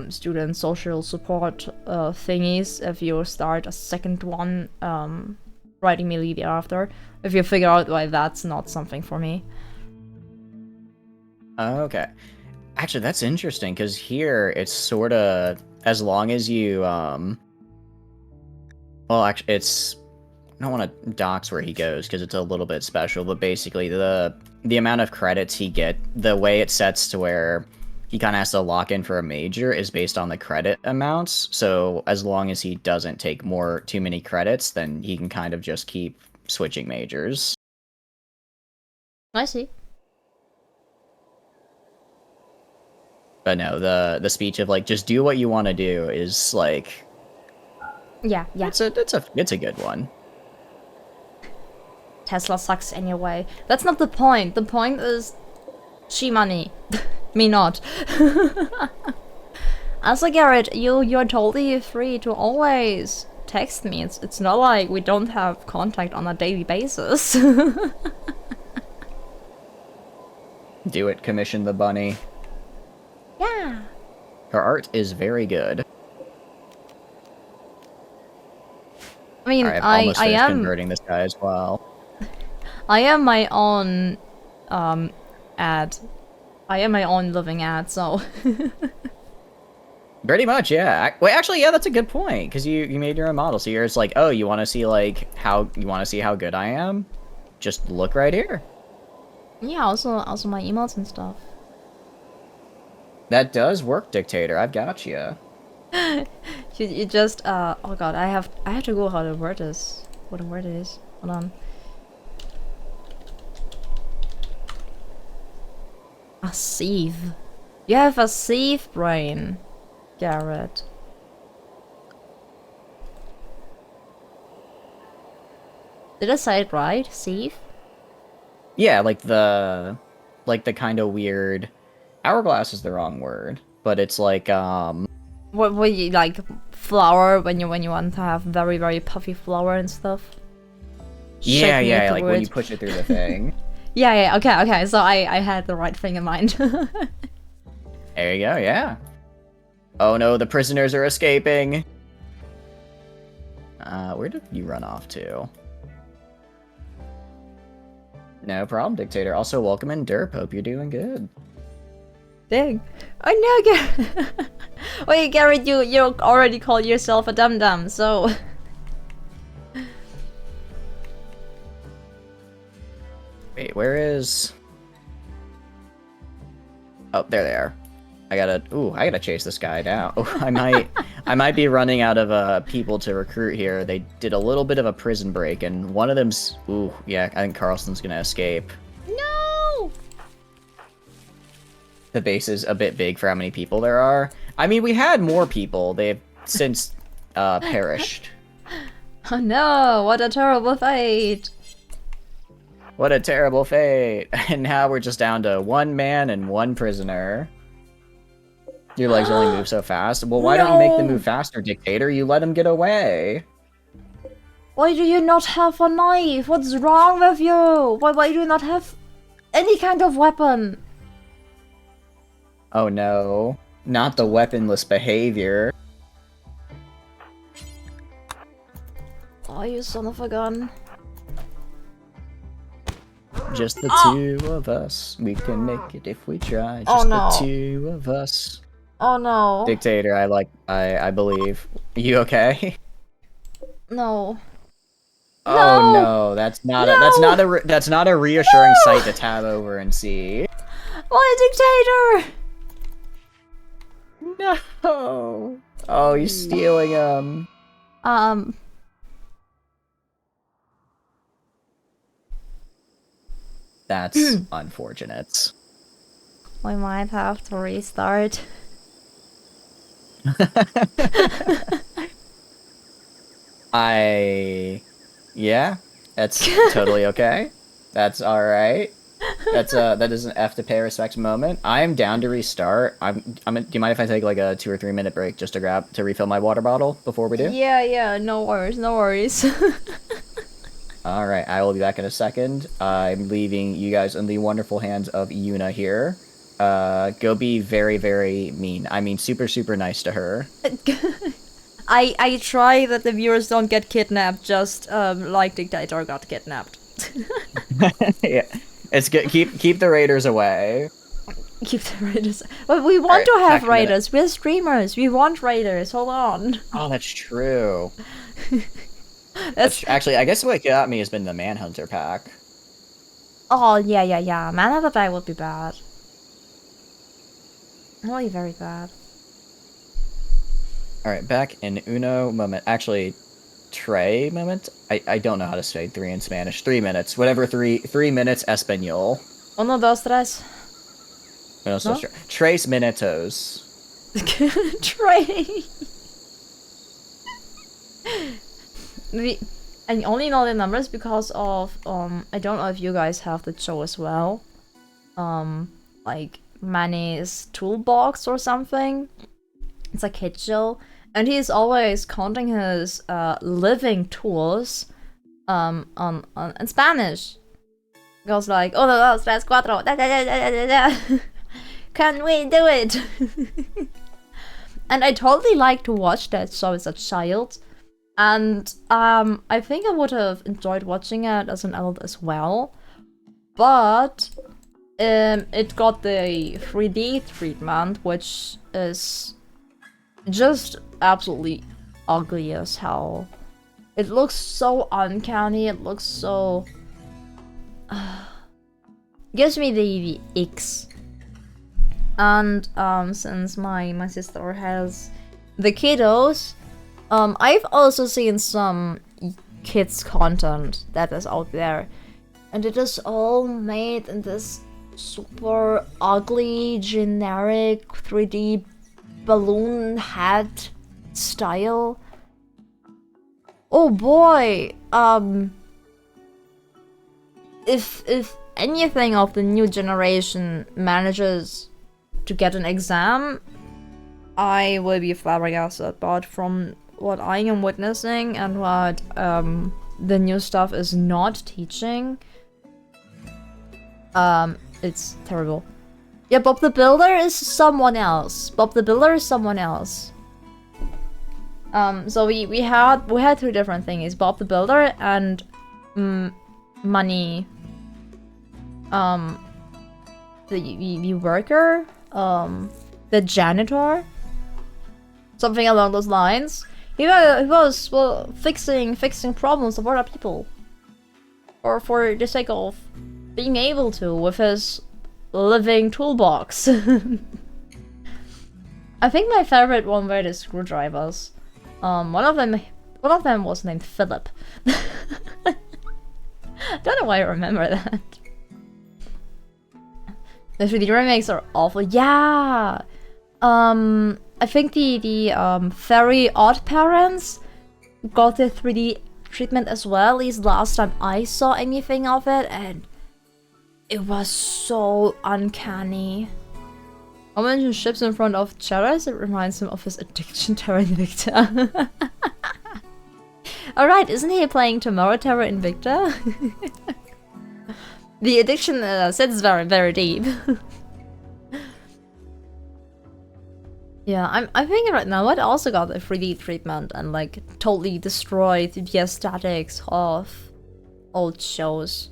Speaker 1: student social support thingies if you start a second one right immediately thereafter, if you figure out why that's not something for me.
Speaker 10: Okay. Actually, that's interesting, because here it's sort of, as long as you, well, actually, it's, I don't want to dox where he goes, because it's a little bit special, but basically, the amount of credits he get, the way it sets to where he kind of has to lock in for a major is based on the credit amounts, so as long as he doesn't take too many credits, then he can kind of just keep switching majors.
Speaker 1: I see.
Speaker 10: But no, the speech of like just do what you want to do is like,
Speaker 1: yeah.
Speaker 10: It's a good one.
Speaker 1: Tesla sucks anyway. That's not the point. The point is she money, me not. Also, Garrett, you're totally free to always text me. It's not like we don't have contact on a daily basis.
Speaker 10: Do it, commission the bunny.
Speaker 1: Yeah.
Speaker 10: Her art is very good.
Speaker 1: I mean,
Speaker 10: Right,
Speaker 1: I am
Speaker 10: converting this guy as well.
Speaker 1: I am my own ad. I am my own living ad, so
Speaker 10: Pretty much, yeah. Wait, actually, yeah, that's a good point, because you made your own model. So you're just like, oh, you want to see how good I am? Just look right here.
Speaker 1: yeah. Also my emails and stuff.
Speaker 10: That does work, Dictator. I've got you.
Speaker 1: You just oh god, I have to go how the word is. What the word is. Hold on. A sieve. You have a sieve brain, Garrett. Did I say it right? Sieve?
Speaker 10: Yeah, like the kind of weird. Hourglass is the wrong word, but it's like
Speaker 1: What you like flour when you want to have very very puffy flour and stuff?
Speaker 10: yeah,
Speaker 1: Shaking
Speaker 10: yeah, like when you
Speaker 1: afterwards.
Speaker 10: push it through the thing.
Speaker 1: Yeah, okay. So I had the right thing in mind.
Speaker 10: There you go, yeah. Oh no, the prisoners are escaping. Where did you run off to? No problem, Dictator. Also, welcome in, Derp. Hope you're doing good.
Speaker 1: Dang. Oh no, Garrett. Wait, Garrett, you already called yourself a dum dum, so.
Speaker 10: Wait, where is... Oh, there they are. I gotta chase this guy down. Oh, I might be running out of people to recruit here. They did a little bit of a prison break, and one of them's... Ooh, yeah, I think Carlson's gonna escape.
Speaker 1: No!
Speaker 10: The base is a bit big for how many people there are. I mean, we had more people. They've since perished.
Speaker 1: Oh no, what a terrible fate!
Speaker 10: What a terrible fate. And now we're just down to one man and one prisoner. Your legs only move so fast. Well, why don't you make them move faster, Dictator? You let them get away.
Speaker 1: Why do you not have a knife? What's wrong with you? Why do you not have any kind of weapon?
Speaker 10: Oh no. Not the weaponless behavior.
Speaker 1: Oh, you son of a gun.
Speaker 10: Just the two of us. We can make it if we try. Just
Speaker 1: Oh, no.
Speaker 10: the two of us.
Speaker 1: Oh no.
Speaker 10: Dictator, I believe. You okay?
Speaker 1: No.
Speaker 10: Oh no, that's not that's not a reassuring sight to tab over and see.
Speaker 1: Why, Dictator?
Speaker 10: No. Oh, you're stealing them. That's unfortunate.
Speaker 1: We might have to restart.
Speaker 10: Yeah, that's totally okay. That's all right. That is an F to pay respects moment. I am down to restart. Do you mind if I take like a 2 or 3 minute break just to refill my water bottle before we do?
Speaker 1: Yeah, no worries.
Speaker 10: All right, I will be back in a second. I'm leaving you guys in the wonderful hands of Yuna here. Go be very, very mean. I mean, super, super nice to her.
Speaker 1: I try that the viewers don't get kidnapped, just like Dictator got kidnapped.
Speaker 10: Yeah, it's good. Keep the raiders away.
Speaker 1: Keep the raiders. But we want to have raiders. We're streamers. We want raiders. Hold on.
Speaker 10: Oh, that's true. Actually, I guess what got me has been the Manhunter pack.
Speaker 1: Oh yeah. Manhunter pack would be bad. Really very bad.
Speaker 10: Alright, back in uno moment. Actually, tre moment? I don't know how to say 3 in Spanish. 3 minutes. Whatever, 3 minutes Espanol.
Speaker 1: Uno, dos, tres.
Speaker 10: No? Tres minutos.
Speaker 1: Trey. I only know the numbers because of I don't know if you guys have the show as well. Like Manny's Toolbox or something. It's a kid show, and he's always counting his living tools in Spanish. He goes like, uno, dos, tres, cuatro, da, da, da, da, da, da. Can we do it? And I totally like to watch that show as a child. And I think I would have enjoyed watching it as an adult as well. But it got the 3D treatment, which is just absolutely ugly as hell. It looks so uncanny, it looks so... gives me the icks. And since my sister has the kiddos, I've also seen some kids content that is out there, and it is all made in this super ugly, generic 3D balloon head style. Oh boy, if anything of the new generation manages to get an exam, I will be flabbergasted. But from what I am witnessing and what the new stuff is not teaching, it's terrible. Yeah, Bob the Builder is someone else. Bob the Builder is someone else. So we had two different things: Bob the Builder and Money. The worker, the janitor, something along those lines. He was well fixing problems of other people, or for the sake of being able to with his living toolbox. I think my favorite one were the screwdrivers. One of them was named Philip. Don't know why I remember that. The 3D remakes are awful. Yeah. I think the Very Odd Parents got the 3D treatment as well. At least last time I saw anything of it, and it was so uncanny. I mentioned ships in front of Cheddars. It reminds him of his addiction, Terra Invicta. Alright, isn't he playing tomorrow, Terra Invicta? The addiction sits very, very deep. Yeah, I'm thinking right now, what also got a 3D treatment and like totally destroyed the aesthetics of old shows.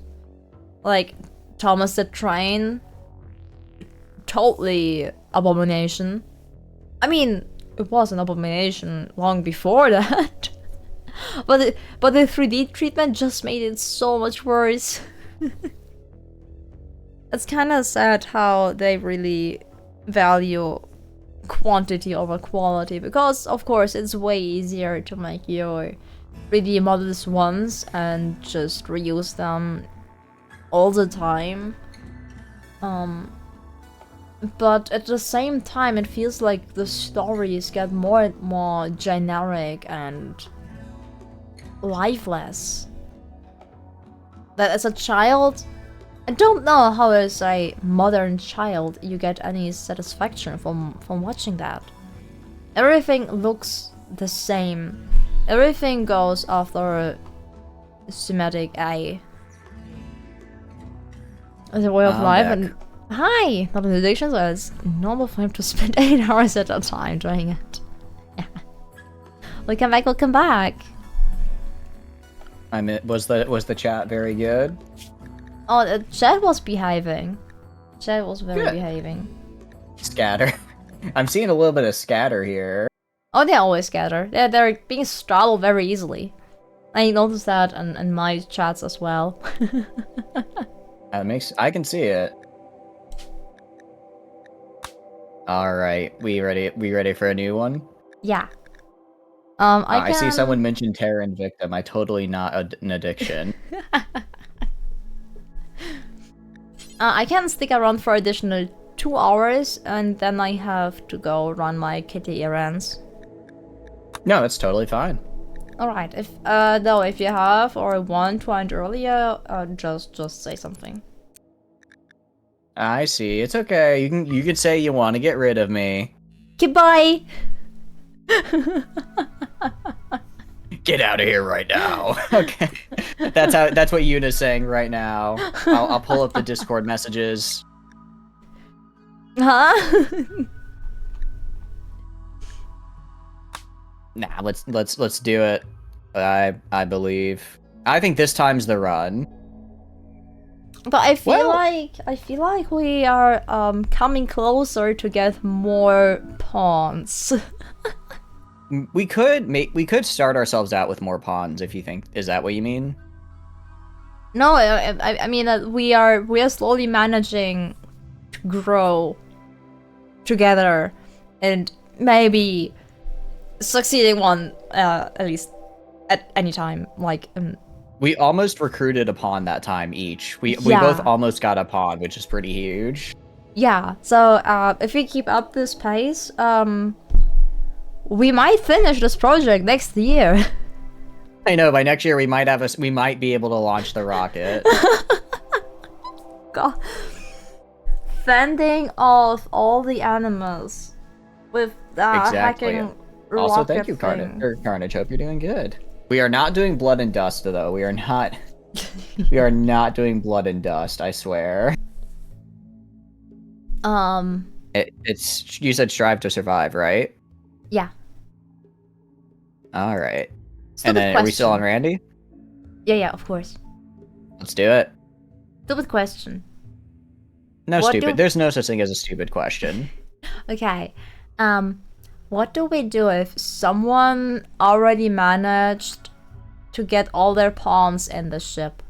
Speaker 1: Like Thomas the Train, totally abomination. I mean, it was an abomination long before that. but the 3D treatment just made it so much worse. It's kind of sad how they really value quantity over quality, because of course it's way easier to make your 3D models once and just reuse them all the time. But at the same time it feels like the stories get more and more generic and lifeless. That as a child, I don't know how as a modern child you get any satisfaction from watching that. Everything looks the same. Everything goes after schematic A. As a way of life, and hi! Not an addiction, so it's normal for him to spend 8 hours at a time doing it. Yeah. Welcome back.
Speaker 10: I mean, was the chat very good?
Speaker 1: Oh, the chat was behaving. Chat was very behaving.
Speaker 10: Scatter. I'm seeing a little bit of scatter here.
Speaker 1: Oh, they always scatter. They're being startled very easily. I noticed that in my chats as well.
Speaker 10: I can see it. All right, we ready for a new one?
Speaker 1: Yeah.
Speaker 10: I see someone mentioned Terror and Victim. I totally not an addiction.
Speaker 1: I can stick around for additional 2 hours, and then I have to go run my kitty errands.
Speaker 10: No, that's totally fine.
Speaker 1: Alright, if though if you have or want to end earlier, just say something.
Speaker 10: I see. It's okay. You can say you want to get rid of me.
Speaker 1: Goodbye.
Speaker 10: Get out of here right now. Okay. That's what Yuna's saying right now. I'll pull up the Discord messages.
Speaker 1: Huh?
Speaker 10: Nah, let's do it. I believe. I think this time's the run.
Speaker 1: But I feel like we are coming closer to get more pawns.
Speaker 10: We could start ourselves out with more pawns if you think. Is that what you mean?
Speaker 1: No, I mean we are slowly managing to grow together and maybe succeeding one at least at any time. Like
Speaker 10: we almost recruited a pawn that time each. We both almost got a pawn, which is pretty huge.
Speaker 1: Yeah. So if we keep up this pace, we might finish this project next year.
Speaker 10: I know, by next year we might be able to launch the rocket.
Speaker 1: god. Fending off all the animals with
Speaker 10: Exactly.
Speaker 1: hacking
Speaker 10: Also,
Speaker 1: rocket
Speaker 10: thank you,
Speaker 1: thing.
Speaker 10: Carnage. Hope you're doing good. We are not doing Blood and Dust, though. We are not. We are not doing Blood and Dust. I swear. It's you said Strive to Survive, right?
Speaker 1: Yeah.
Speaker 10: All right.
Speaker 1: Stupid
Speaker 10: And then are we still on
Speaker 1: question.
Speaker 10: Randy?
Speaker 1: Yeah, of course.
Speaker 10: Let's do it.
Speaker 1: Stupid question.
Speaker 10: No
Speaker 1: What
Speaker 10: stupid.
Speaker 1: do-
Speaker 10: There's no such thing as a stupid question.
Speaker 1: Okay. What do we do if someone already managed to get all their pawns in the ship,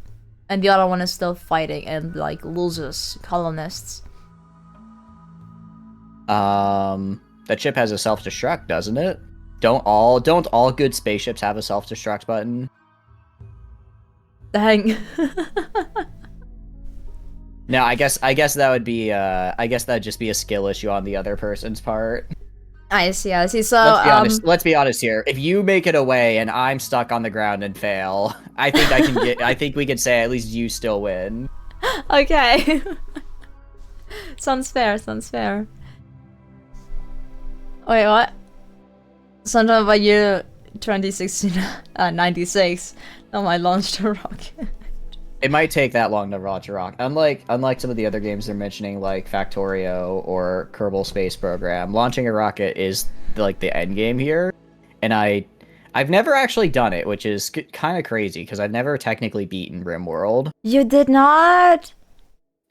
Speaker 1: and the other one is still fighting and like loses colonists?
Speaker 10: That ship has a self-destruct, doesn't it? Don't all good spaceships have a self-destruct button?
Speaker 1: Dang.
Speaker 10: No, I guess that would be I guess that'd just be a skill issue on the other person's part.
Speaker 1: I see. So
Speaker 10: Let's be honest here. If you make it away and I'm stuck on the ground and fail, I think I can get I think we could say at least you still win.
Speaker 1: Okay. Sounds fair. Wait, what? Sometime about year 2016, 96, I launched a rocket.
Speaker 10: It might take that long to launch a rocket. Unlike some of the other games they're mentioning, like Factorio or Kerbal Space Program, launching a rocket is like the end game here. And I've never actually done it, which is kind of crazy because I've never technically beaten RimWorld.
Speaker 1: You did not?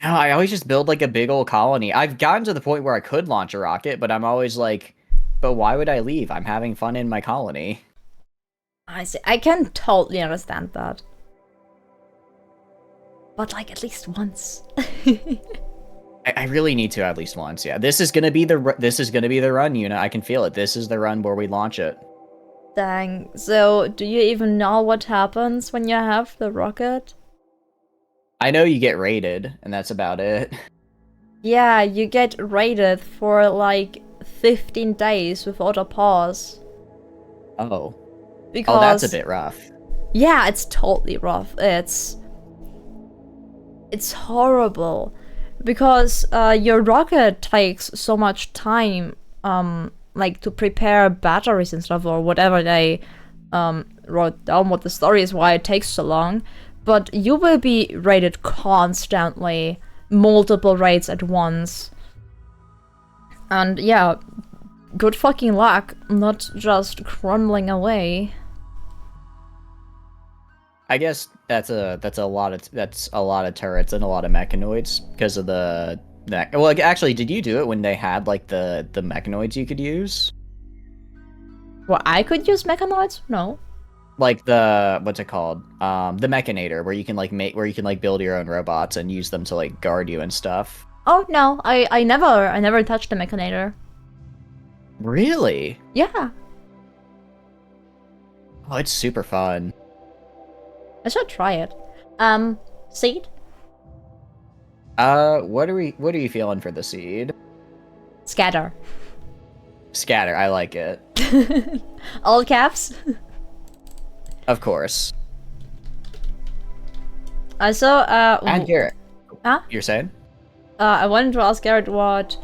Speaker 10: No, I always just build like a big old colony. I've gotten to the point where I could launch a rocket, but I'm always like, but why would I leave? I'm having fun in my colony.
Speaker 1: I see. I can totally understand that. But like at least once.
Speaker 10: I really need to at least once. Yeah, this is gonna be the run, Yuna. I can feel it. This is the run where we launch it.
Speaker 1: Dang. So, do you even know what happens when you have the rocket?
Speaker 10: I know you get raided, and that's about it.
Speaker 1: Yeah, you get raided for like 15 days without a pause.
Speaker 10: Oh.
Speaker 1: Because
Speaker 10: Oh, that's a bit rough.
Speaker 1: Yeah, it's totally rough. It's horrible because your rocket takes so much time, like to prepare batteries and stuff or whatever they wrote down what the story is, why it takes so long. But you will be raided constantly, multiple raids at once. And yeah, good fucking luck, not just crumbling away.
Speaker 10: I guess that's a lot of turrets and a lot of mechanoids because of the well, like, actually, did you do it when they had like the mechanoids you could use?
Speaker 1: Well, I could use mechanoids? No.
Speaker 10: Like the what's it called? The mechanator, where you can like build your own robots and use them to like guard you and stuff.
Speaker 1: Oh no, I never touched the mechanator.
Speaker 10: Really?
Speaker 1: Yeah.
Speaker 10: Oh, it's super fun.
Speaker 1: I should try it. Seed?
Speaker 10: What are you feeling for the seed?
Speaker 1: Scatter.
Speaker 10: Scatter, I like it.
Speaker 1: All caps?
Speaker 10: Of course.
Speaker 1: I saw,
Speaker 10: And Garrett.
Speaker 1: Huh?
Speaker 10: You're saying?
Speaker 1: I wanted to ask Garrett what,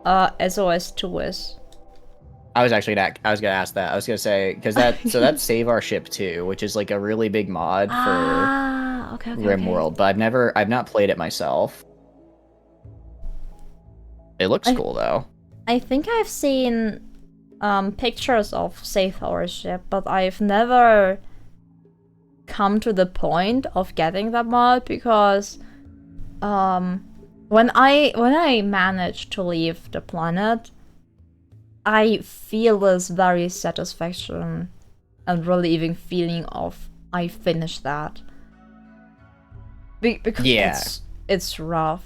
Speaker 1: SOS2 is.
Speaker 10: I was gonna ask that. I was gonna say, because that's Save Our Ship 2, which is like a really big mod for
Speaker 1: Okay,
Speaker 10: RimWorld, but I've not played it myself. It looks cool though.
Speaker 1: I think I've seen pictures of Save Our Ship, but I've never come to the point of getting that mod because when I managed to leave the planet, I feel this very satisfaction and relieving feeling of I finished that. Because
Speaker 10: Yeah.
Speaker 1: it's rough.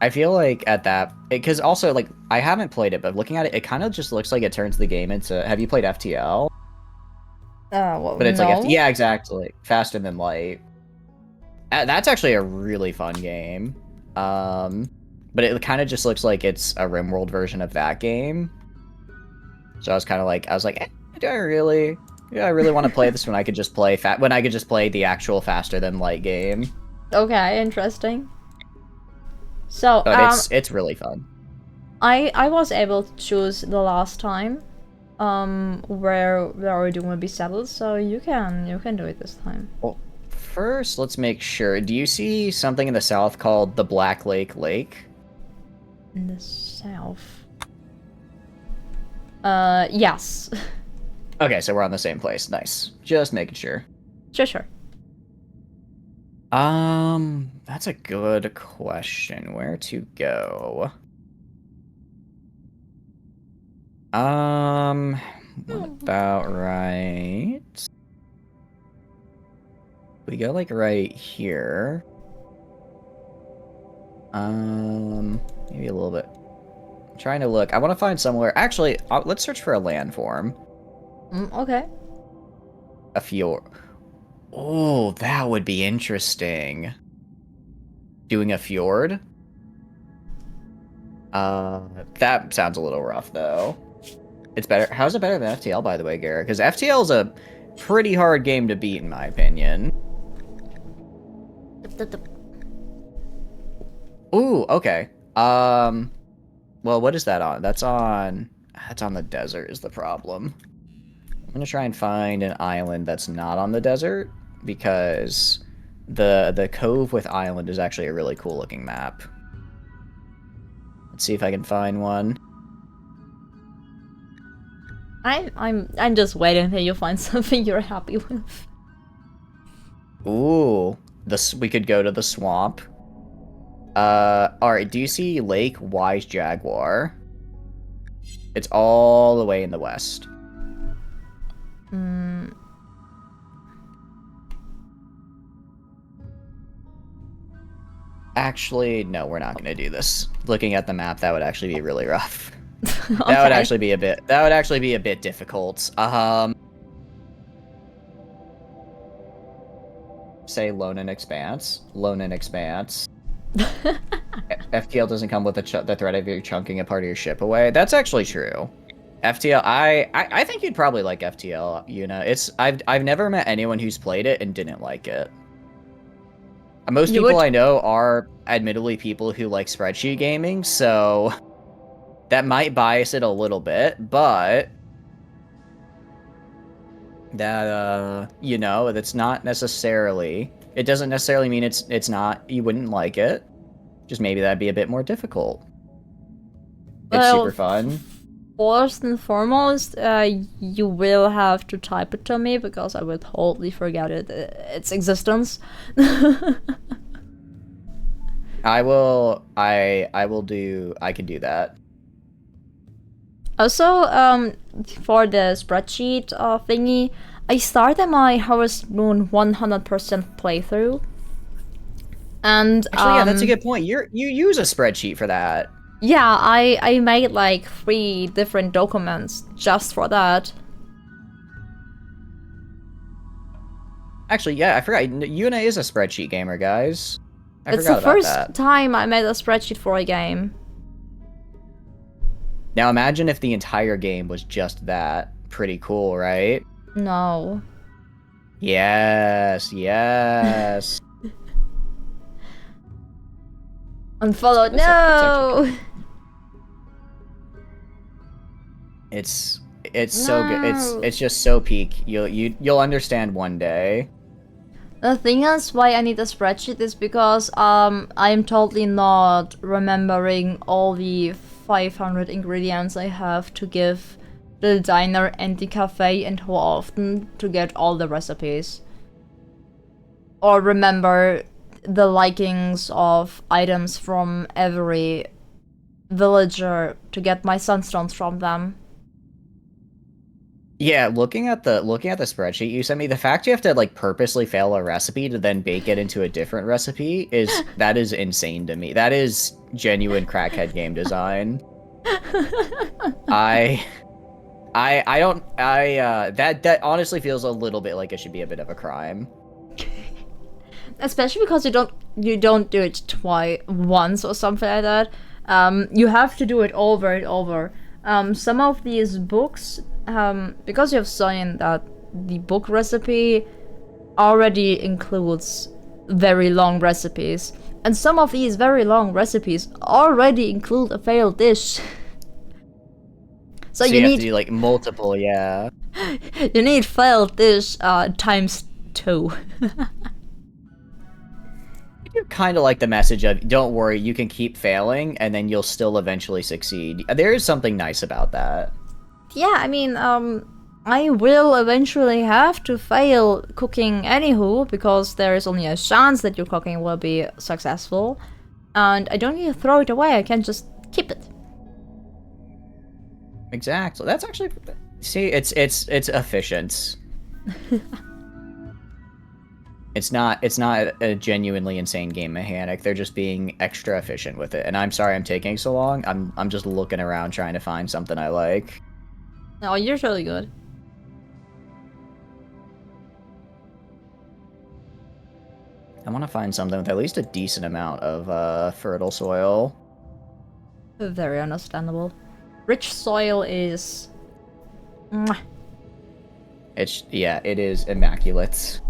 Speaker 10: I feel like at that, because also like I haven't played it, but looking at it, it kind of just looks like it turns the game into. Have you played FTL?
Speaker 1: Well,
Speaker 10: But it's
Speaker 1: no.
Speaker 10: like yeah, exactly, faster than light. That's actually a really fun game. But it kind of just looks like it's a RimWorld version of that game. So I was like, do I really? Yeah, I really want to play this when I could just play when I could just play the actual faster than light game.
Speaker 1: Okay, interesting. So,
Speaker 10: But it's really fun.
Speaker 1: I was able to choose the last time, where the origin will be settled. So you can do it this time.
Speaker 10: Well, first, let's make sure. Do you see something in the south called the Black Lake Lake?
Speaker 1: In the south. Yes.
Speaker 10: Okay, so we're on the same place. Nice. Just making sure.
Speaker 1: Sure.
Speaker 10: That's a good question. Where to go? What about right? We go like right here. Maybe a little bit. I'm trying to look. I want to find somewhere. Actually, let's search for a landform.
Speaker 1: Okay.
Speaker 10: A fjord. Oh, that would be interesting. Doing a fjord? That sounds a little rough, though. It's better. How's it better than FTL, by the way, Garrett? Because FTL is a pretty hard game to beat, in my opinion. Ooh, okay. Well, what is that on? That's on the desert is the problem. I'm gonna try and find an island that's not on the desert, because the cove with island is actually a really cool looking map. Let's see if I can find one.
Speaker 1: I'm just waiting until you find something you're happy with.
Speaker 10: Ooh, we could go to the swamp. Alright, do you see Lake Wise Jaguar? It's all the way in the west. Actually, no, we're not gonna do this. Looking at the map, that would actually be really rough.
Speaker 1: Okay.
Speaker 10: That would actually be a bit difficult. Say Lone and Expanse. Lone and Expanse. FTL doesn't come with the threat of you chunking a part of your ship away. That's actually true. FTL, I think you'd probably like FTL, you know. I've never met anyone who's played it and didn't like it. Most people I know are admittedly people who like spreadsheet gaming, so that might bias it a little bit, but that you know, that's not necessarily, it doesn't necessarily mean it's not, you wouldn't like it. Just maybe that'd be a bit more difficult. It's super fun.
Speaker 1: First and foremost, you will have to type it to me because I will totally forget its existence.
Speaker 10: I can do that.
Speaker 1: Also, for the spreadsheet thingy, I started my Harvest Moon 100% playthrough. And
Speaker 10: actually, yeah, that's a good point. You use a spreadsheet for that.
Speaker 1: Yeah, I made like 3 different documents just for that.
Speaker 10: Actually, yeah, I forgot. Yuna is a spreadsheet gamer, guys.
Speaker 1: It's the first time I made a spreadsheet for a game.
Speaker 10: Now imagine if the entire game was just that. Pretty cool, right?
Speaker 1: No.
Speaker 10: Yes, yes.
Speaker 1: Unfollowed, no!
Speaker 10: It's so good. It's just so peak. You'll understand one day.
Speaker 1: The thing is, why I need a spreadsheet is because I'm totally not remembering all the 500 ingredients I have to give the diner and the cafe and how often to get all the recipes. Or remember the likings of items from every villager to get my sunstones from them.
Speaker 10: Yeah, looking at the spreadsheet you sent me, the fact you have to like purposely fail a recipe to then bake it into a different recipe is insane to me. That is genuine crackhead game design. That honestly feels a little bit like it should be a bit of a crime.
Speaker 1: Especially because you don't do it once or something like that. You have to do it over and over. Some of these books, because you've seen that the book recipe already includes very long recipes. And some of these very long recipes already include a failed dish. So you
Speaker 10: have
Speaker 1: need
Speaker 10: to do like multiple, yeah.
Speaker 1: you need failed dish times 2.
Speaker 10: I do kind of like the message of, don't worry, you can keep failing, and then you'll still eventually succeed. There is something nice about that.
Speaker 1: Yeah, I mean, I will eventually have to fail cooking anywho, because there is only a chance that your cooking will be successful. And I don't need to throw it away, I can just keep it.
Speaker 10: Exactly. That's actually... See, it's efficient. It's not a genuinely insane game mechanic. They're just being extra efficient with it. And I'm sorry I'm taking so long. I'm just looking around trying to find something I like.
Speaker 1: Oh, you're really good.
Speaker 10: I want to find something with at least a decent amount of fertile soil.
Speaker 1: Very understandable. Rich soil is... Mwah.
Speaker 10: Yeah, it is immaculate.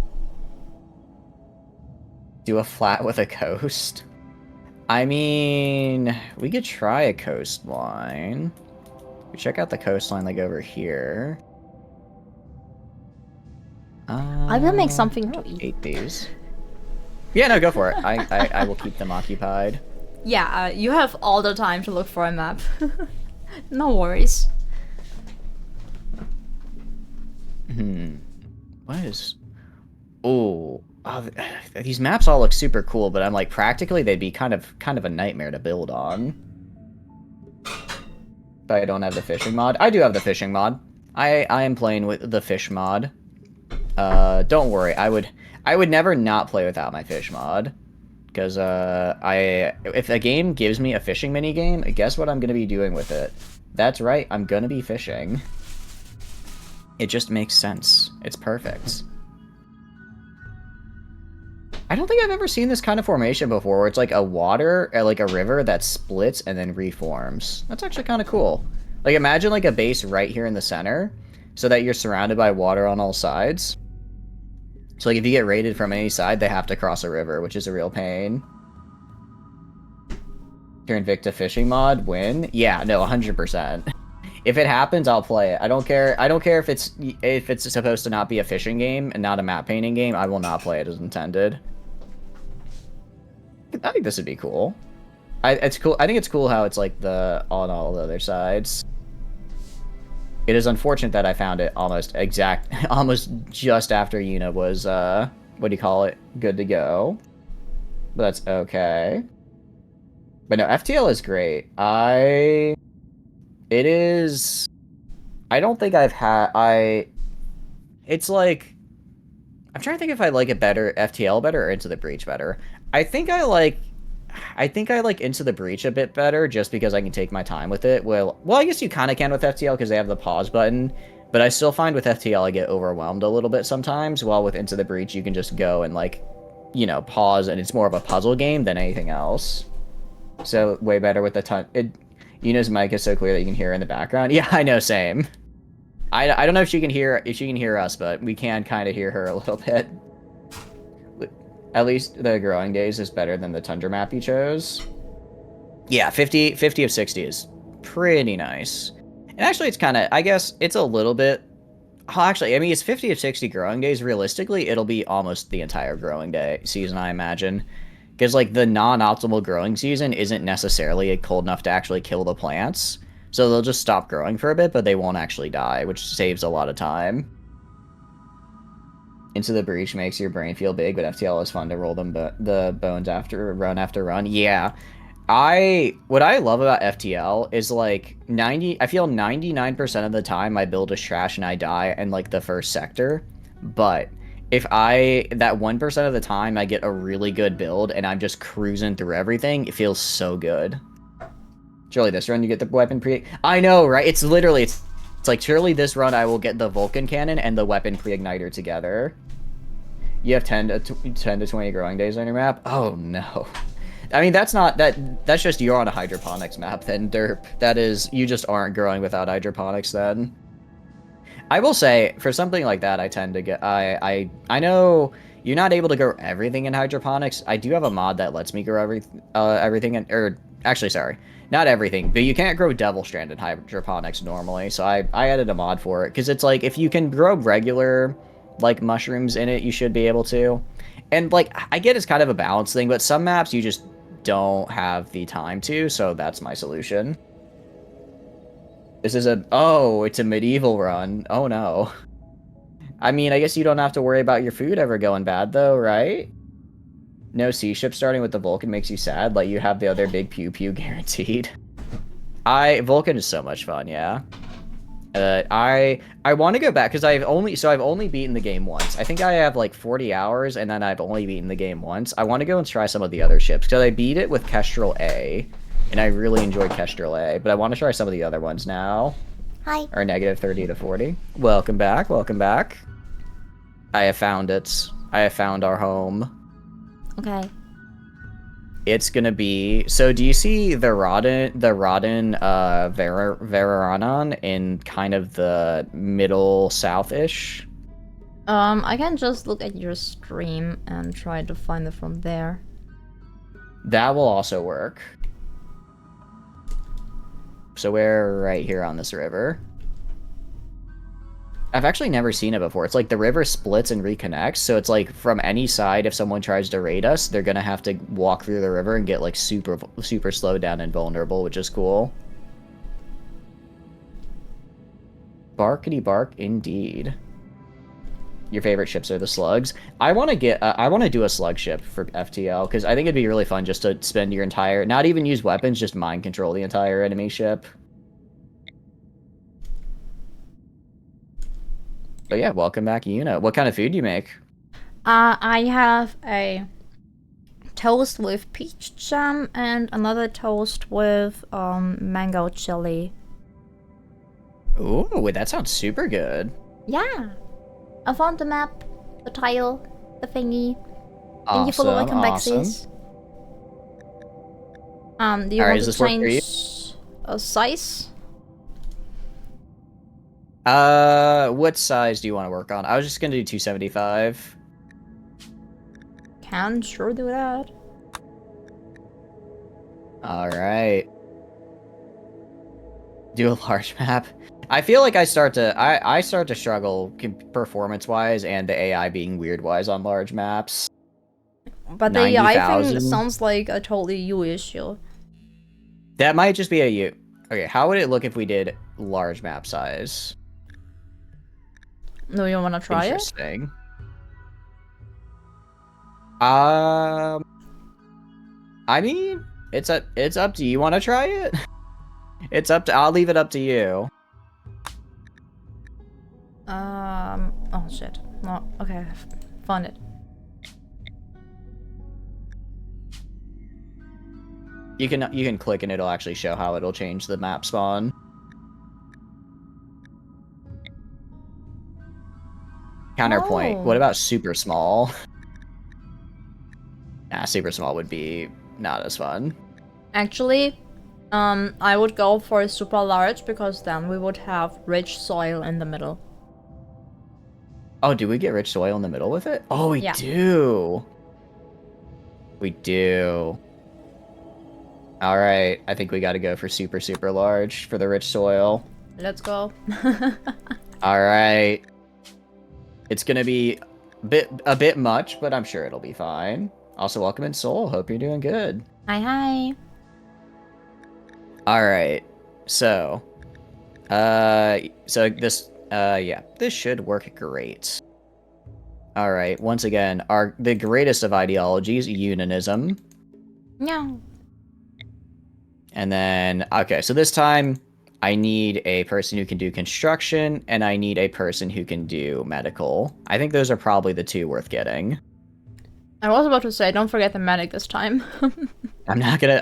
Speaker 10: Do a flat with a coast. I mean, we could try a coastline. We check out the coastline like over here.
Speaker 1: I will make something to eat.
Speaker 10: Ate these. Yeah, no, go for it. I will keep them occupied.
Speaker 1: Yeah, you have all the time to look for a map. No worries.
Speaker 10: What is... Oh, these maps all look super cool, but I'm like, practically they'd be kind of a nightmare to build on. But I don't have the fishing mod. I do have the fishing mod. I am playing with the fish mod. Don't worry, I would never not play without my fish mod. Because, if a game gives me a fishing minigame, guess what I'm going to be doing with it? That's right, I'm going to be fishing. It just makes sense. It's perfect. I don't think I've ever seen this kind of formation before, where it's like a river that splits and then reforms. That's actually kind of cool. Like, imagine like a base right here in the center, so that you're surrounded by water on all sides. So like if you get raided from any side, they have to cross a river, which is a real pain. Turn Invicta fishing mod, win? Yeah, no, 100%. If it happens, I'll play it. I don't care if it's supposed to not be a fishing game and not a map painting game, I will not play it as intended. I think this would be cool. It's cool. I think it's cool how it's like on all the other sides. It is unfortunate that I found it almost just after Yuna was, what do you call it, good to go. But that's okay. But no, FTL is great. I don't think it's like, I'm trying to think if I like it better, FTL better, or Into the Breach better. I think I like Into the Breach a bit better, just because I can take my time with it. Well, I guess you kind of can with FTL, because they have the pause button, but I still find with FTL I get overwhelmed a little bit sometimes, while with Into the Breach you can just go and, like, you know, pause, and it's more of a puzzle game than anything else. So, way better with the Yuna's mic is so clear that you can hear her in the background. Yeah, I know, same. I don't know if she can hear us, but we can kind of hear her a little bit. At least the Growing Days is better than the Tundra map you chose. Yeah, 50 of 60 is pretty nice. And actually, it's kind of, I guess, it's a little bit... Oh, actually, I mean, it's 50 of 60 Growing Days. Realistically, it'll be almost the entire Growing Day season, I imagine. Because, like, the non-optimal growing season isn't necessarily cold enough to actually kill the plants. So they'll just stop growing for a bit, but they won't actually die, which saves a lot of time. Into the Breach makes your brain feel big, but FTL is fun to roll the bones after run. Yeah. What I love about FTL is, like, I feel 99% of the time I build a trash and I die in, like, the first sector. But if that 1% of the time I get a really good build and I'm just cruising through everything, it feels so good. Surely this run you get the weapon I know, right? It's literally, it's like, surely this run I will get the Vulcan cannon and the weapon pre-igniter together. You have 10 to 20 growing days on your map? Oh no. I mean, that's just you're on a hydroponics map then, derp. That is, you just aren't growing without hydroponics then. I will say, for something like that, I tend to get. I know you're not able to grow everything in hydroponics. I do have a mod that lets me grow everything in, or actually, sorry, not everything, but you can't grow double strand in hydroponics normally. So I added a mod for it because it's like if you can grow regular like mushrooms in it, you should be able to. And like I get it's kind of a balance thing, but some maps you just don't have the time to. So that's my solution. This is it's a medieval run. Oh no. I mean, I guess you don't have to worry about your food ever going bad though, right? No sea ship starting with the Vulcan makes you sad, like you have the other big pew pew guaranteed. Vulcan is so much fun, yeah. I want to go back because I've only beaten the game once. I think I have like 40 hours and then I've only beaten the game once. I want to go and try some of the other ships because I beat it with Kestrel A. And I really enjoyed Kestrel A, but I want to try some of the other ones now.
Speaker 3: Hi.
Speaker 10: Or negative 30 to 40. Welcome back, welcome back. I have found it. I have found our home.
Speaker 1: Okay.
Speaker 10: It's gonna be... So do you see the Rodden Veraranon in kind of the middle south-ish?
Speaker 1: I can just look at your stream and try to find it from there.
Speaker 10: That will also work. So we're right here on this river. I've actually never seen it before. It's like the river splits and reconnects, so it's like from any side, if someone tries to raid us, they're gonna have to walk through the river and get like super slowed down and vulnerable, which is cool. Barkity bark indeed. Your favorite ships are the slugs. I want to do a slug ship for FTL because I think it'd be really fun just to spend your entire, not even use weapons, just mind control the entire enemy ship. But yeah, welcome back, Yuna. What kind of food do you make?
Speaker 1: I have a toast with peach jam and another toast with mango chili.
Speaker 10: Ooh, that sounds super good.
Speaker 1: Yeah. I found the map, the tile, the thingy.
Speaker 10: Awesome,
Speaker 1: Thank you for the welcome back,
Speaker 10: awesome.
Speaker 1: sis. Do you
Speaker 10: All right,
Speaker 1: want
Speaker 10: does
Speaker 1: to
Speaker 10: this work for you?
Speaker 1: change a size?
Speaker 10: What size do you want to work on? I was just gonna do 275.
Speaker 1: Can sure do that.
Speaker 10: All right. Do a large map. I feel like I start to struggle performance-wise and the AI being weird-wise on large maps.
Speaker 1: But the AI thing
Speaker 10: 90,000.
Speaker 1: sounds like a totally you issue.
Speaker 10: That might just be a you. Okay, how would it look if we did large map size?
Speaker 1: Do you want to try it?
Speaker 10: Interesting. I mean, it's up to you. Want to try it? I'll leave it up to you.
Speaker 1: Oh shit. No, okay, found it.
Speaker 10: You can click and it'll actually show how it'll change the map spawn. Counterpoint.
Speaker 1: Oh.
Speaker 10: What about super small? Nah, super small would be not as fun.
Speaker 1: Actually, I would go for a super large because then we would have rich soil in the middle.
Speaker 10: Oh, do we get rich soil in the middle with it? Oh, we
Speaker 1: Yeah.
Speaker 10: do. We do. All right, I think we got to go for super large for the rich soil.
Speaker 1: Let's go.
Speaker 10: All right. It's gonna be a bit much, but I'm sure it'll be fine. Also, welcome in Seoul. Hope you're doing good.
Speaker 1: Hi.
Speaker 10: All right. So, this should work great. All right. Once again, the greatest of ideologies, Unanism.
Speaker 1: No.
Speaker 10: And then, okay, so this time I need a person who can do construction, and I need a person who can do medical. I think those are probably the two worth getting.
Speaker 1: I was about to say, don't forget the medic this time.
Speaker 10: I'm not gonna,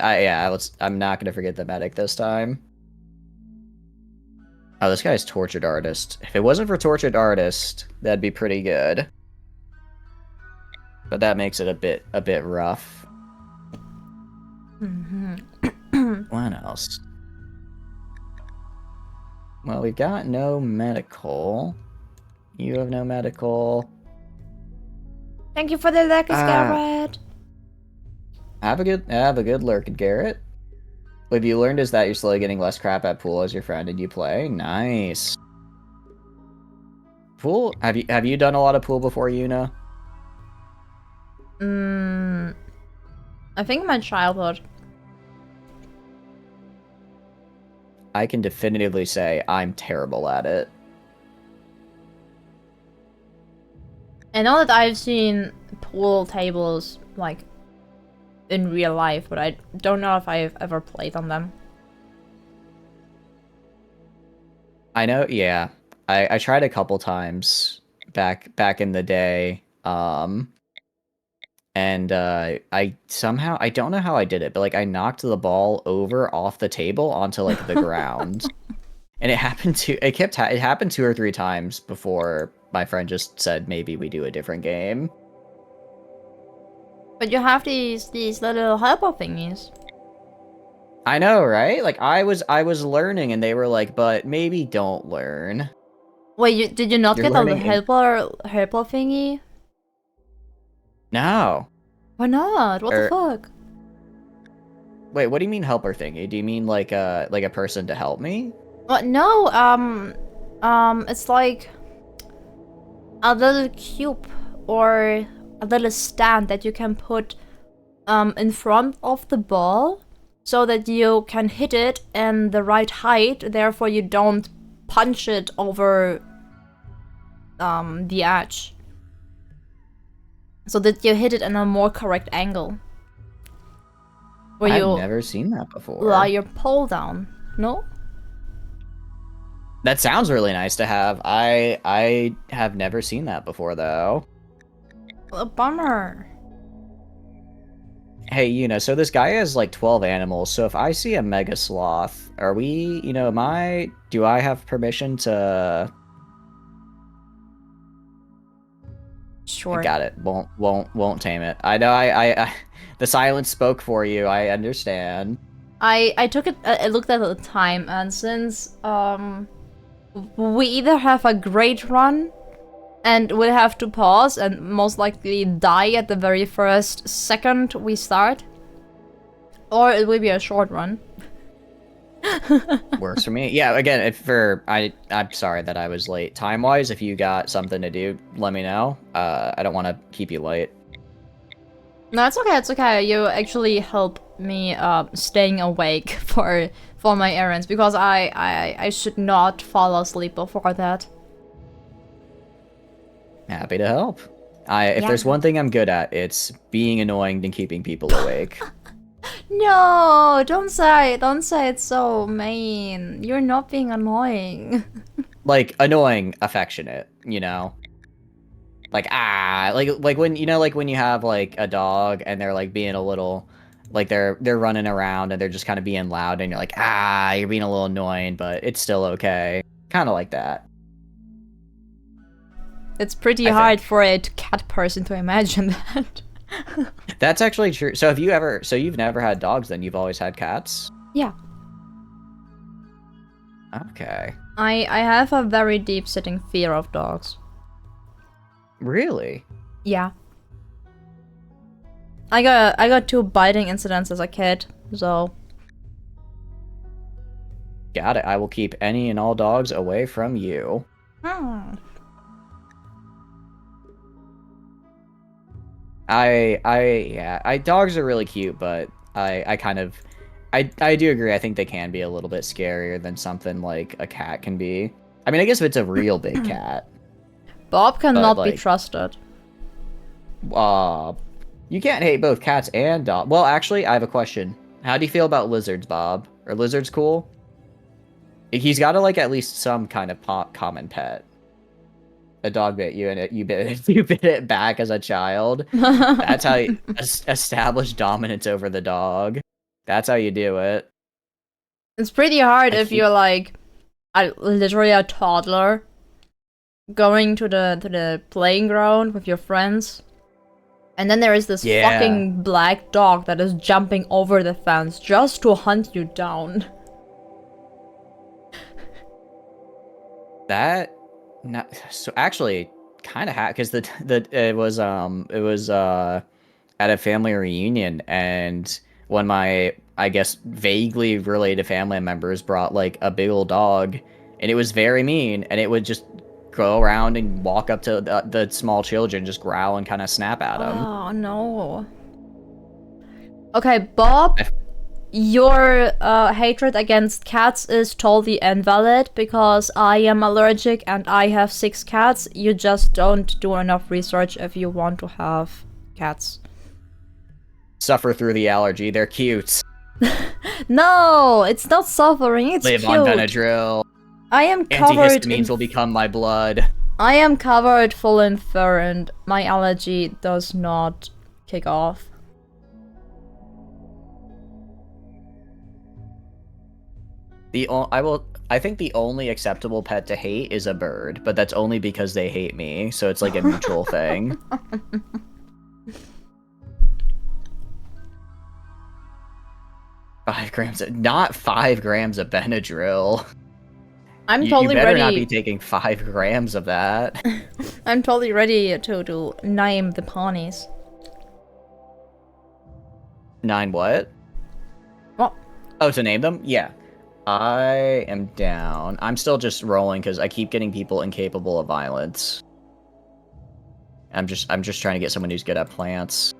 Speaker 10: I'm not gonna forget the medic this time. Oh, this guy's Tortured Artist. If it wasn't for Tortured Artist, that'd be pretty good. But that makes it a bit rough. What else? Well, we've got no medical. You have no medical.
Speaker 1: Thank you for the legs, Garrett.
Speaker 10: Have a good lurk, Garrett. What have you learned is that you're slowly getting less crap at pool as your friend and you play. Nice. Pool? Have you done a lot of pool before, Yuna?
Speaker 1: I think my childhood.
Speaker 10: I can definitively say I'm terrible at it.
Speaker 1: I know that I've seen pool tables, like, in real life, but I don't know if I've ever played on them.
Speaker 10: I know, yeah. I tried a couple times back in the day. And I somehow, I don't know how I did it, but like I knocked the ball over off the table onto like the ground. And it happened it happened 2 or 3 times before my friend just said maybe we do a different game.
Speaker 1: But you have these little helper thingies.
Speaker 10: I know, right? Like I was learning and they were like, but maybe don't learn.
Speaker 1: Wait, did you not
Speaker 10: You're
Speaker 1: get a
Speaker 10: learning
Speaker 1: helper thingy?
Speaker 10: No.
Speaker 1: Why not? What the fuck?
Speaker 10: Wait, what do you mean helper thingy? Do you mean like a person to help me?
Speaker 1: What? No, it's like a little cube or a little stand that you can put in front of the ball so that you can hit it in the right height, therefore you don't punch it over the edge. So that you hit it in a more correct angle. Where
Speaker 10: I've
Speaker 1: you
Speaker 10: never seen that before.
Speaker 1: lie your pole down. No?
Speaker 10: That sounds really nice to have. I have never seen that before though.
Speaker 1: A bummer.
Speaker 10: Hey, so this guy has like 12 animals, so if I see a mega sloth, are we, do I have permission to...
Speaker 1: Sure.
Speaker 10: I got it. Won't tame it. I know I the silence spoke for you. I understand.
Speaker 1: I took it, I looked at the time, and since, we either have a great run, and we'll have to pause, and most likely die at the very first second we start, or it will be a short run.
Speaker 10: Works for me. Yeah, again, I'm sorry that I was late. Time-wise, if you got something to do, let me know. I don't want to keep you late.
Speaker 1: No, it's okay, it's okay. You actually help me staying awake for my errands, because I should not fall asleep before that.
Speaker 10: Happy to help. If there's one thing I'm good at, it's being annoying and keeping people awake.
Speaker 1: No, don't say it's so mean. You're not being annoying.
Speaker 10: Like annoying, affectionate, Like like when like when you have like a dog and they're like being a little like they're running around and they're just kind of being loud and you're like, you're being a little annoying, but it's still okay. Kind of like that.
Speaker 1: It's pretty hard for a cat person to imagine that.
Speaker 10: That's actually true. So you've never had dogs then? You've always had cats?
Speaker 1: Yeah.
Speaker 10: Okay.
Speaker 1: I have a very deep-sitting fear of dogs.
Speaker 10: Really?
Speaker 1: Yeah. I got 2 biting incidents as a kid, so...
Speaker 10: Got it. I will keep any and all dogs away from you. Dogs are really cute, but I do agree. I think they can be a little bit scarier than something like a cat can be. I mean, I guess if it's a real big cat.
Speaker 1: Bob cannot be trusted.
Speaker 10: You can't hate both cats and dogs. Well, actually, I have a question. How do you feel about lizards, Bob? Are lizards cool? He's got to like at least some kind of common pet. A dog bit you and you bit it back as a child. That's how you establish dominance over the dog. That's how you do it.
Speaker 1: It's pretty hard if you're like literally a toddler going to the playing ground with your friends, and then there is this fucking black dog that is jumping over the fence just to hunt you down.
Speaker 10: Not so actually, kind of because it was at a family reunion, and one of my, I guess, vaguely related family members brought like a big old dog, and it was very mean, and it would just go around and walk up to the small children, just growl and kind of snap at them.
Speaker 1: Oh no. Okay, Bob, your hatred against cats is totally invalid because I am allergic and I have 6 cats. You just don't do enough research if you want to have cats.
Speaker 10: Suffer through the allergy. They're cute.
Speaker 1: No, it's not suffering, it's
Speaker 10: Live
Speaker 1: cute.
Speaker 10: on Benadryl.
Speaker 1: I am covered
Speaker 10: Antihistamines will become my blood.
Speaker 1: I am covered full in fur and my allergy does not kick off.
Speaker 10: I think the only acceptable pet to hate is a bird, but that's only because they hate me, so it's like a mutual thing. 5 grams not 5 grams of Benadryl.
Speaker 1: I'm totally
Speaker 10: you better
Speaker 1: ready.
Speaker 10: not be taking 5 grams of that.
Speaker 1: I'm totally ready to name the ponies.
Speaker 10: 9 what?
Speaker 1: What?
Speaker 10: Oh, to name them? Yeah. I am down. I'm still just rolling because I keep getting people incapable of violence. I'm just trying to get someone who's good at plants.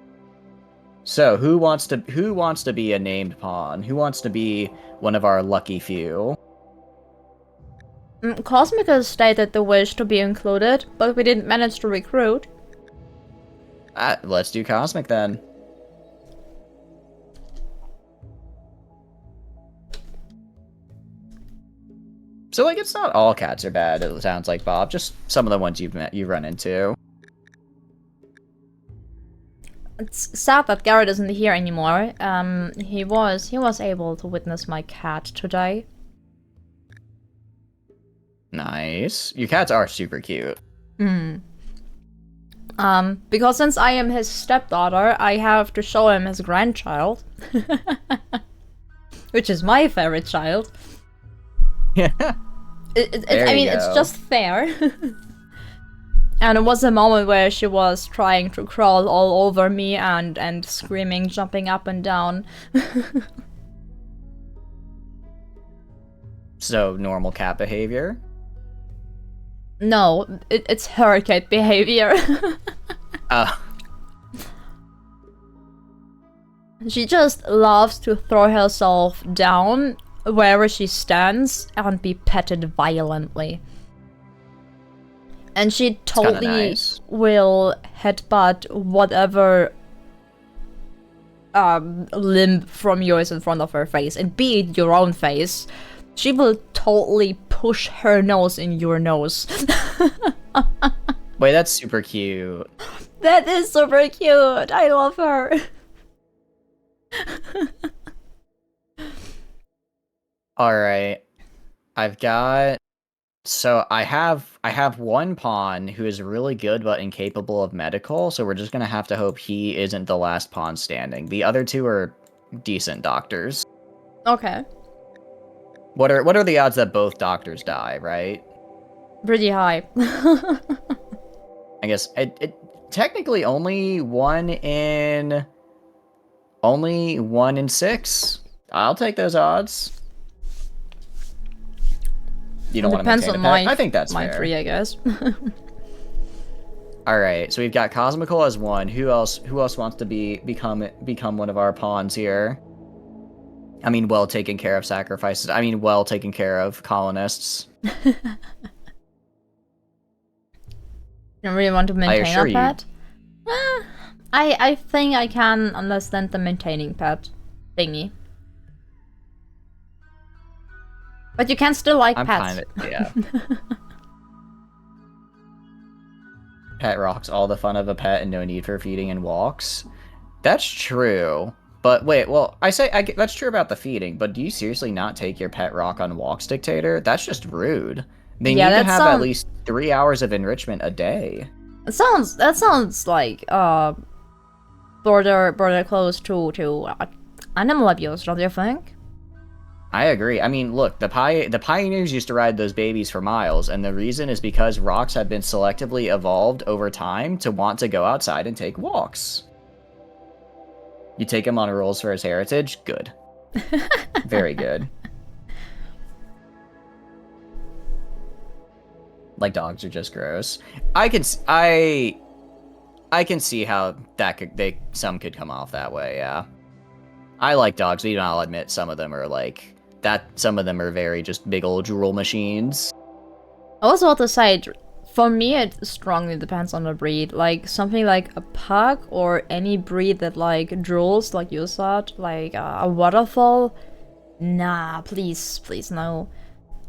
Speaker 10: So, who wants to be a named pawn? Who wants to be one of our lucky few?
Speaker 1: Cosmic has stated the wish to be included, but we didn't manage to recruit.
Speaker 10: Let's do Cosmic then. So, like, it's not all cats are bad, it sounds like, Bob. Just some of the ones you've run into.
Speaker 1: It's sad that Garrett isn't here anymore. He was able to witness my cat today.
Speaker 10: Nice. Your cats are super cute.
Speaker 1: Because since I am his stepdaughter, I have to show him his grandchild. Which is my favorite child.
Speaker 10: Yeah.
Speaker 1: I mean, it's just fair. And it was a moment where she was trying to crawl all over me and screaming, jumping up and down.
Speaker 10: So, normal cat behavior?
Speaker 1: No, it's her cat behavior. She just loves to throw herself down wherever she stands and be petted violently. And she totally
Speaker 10: nice.
Speaker 1: will headbutt whatever limb from yours in front of her face, and be it your own face. She will totally push her nose in your nose.
Speaker 10: Wait, that's super cute.
Speaker 1: That is super cute. I love her.
Speaker 10: Alright. So I have one pawn who is really good but incapable of medical, so we're just gonna have to hope he isn't the last pawn standing. The other 2 are decent doctors.
Speaker 1: Okay.
Speaker 10: What are the odds that both doctors die, right?
Speaker 1: Pretty high.
Speaker 10: I guess it technically only one in 6. I'll take those odds. You don't want to maintain a pet? I think that's
Speaker 1: my
Speaker 10: fair.
Speaker 1: 3, I guess.
Speaker 10: All right, so we've got Cosmical as 1. Who else wants to become one of our pawns here? I mean, well taken care of sacrifices. I mean, well taken care of colonists.
Speaker 1: You don't really want to maintain a pet? I think I can understand the maintaining pet thingy. But you can still like pets.
Speaker 10: Yeah. Pet rocks all the fun of a pet and no need for feeding and walks. That's true. But wait, well, that's true about the feeding, but do you seriously not take your pet rock on walks, Dictator? That's just rude. They need to have at least 3 hours of enrichment a day.
Speaker 1: That sounds like border close to animal abuse, don't you think?
Speaker 10: I agree. I mean, look, the pioneers used to ride those babies for miles, and the reason is because rocks have been selectively evolved over time to want to go outside and take walks. You take him on rules for his heritage? Good. Very good. Like, dogs are just gross. I can see how some could come off that way, yeah. I like dogs, but I'll admit some of them are like that. Some of them are very just big old drool machines.
Speaker 1: I also want to say, for me, it strongly depends on the breed. Like something like a pug or any breed that like drools, like you said, like a waterfall. Nah, please, no.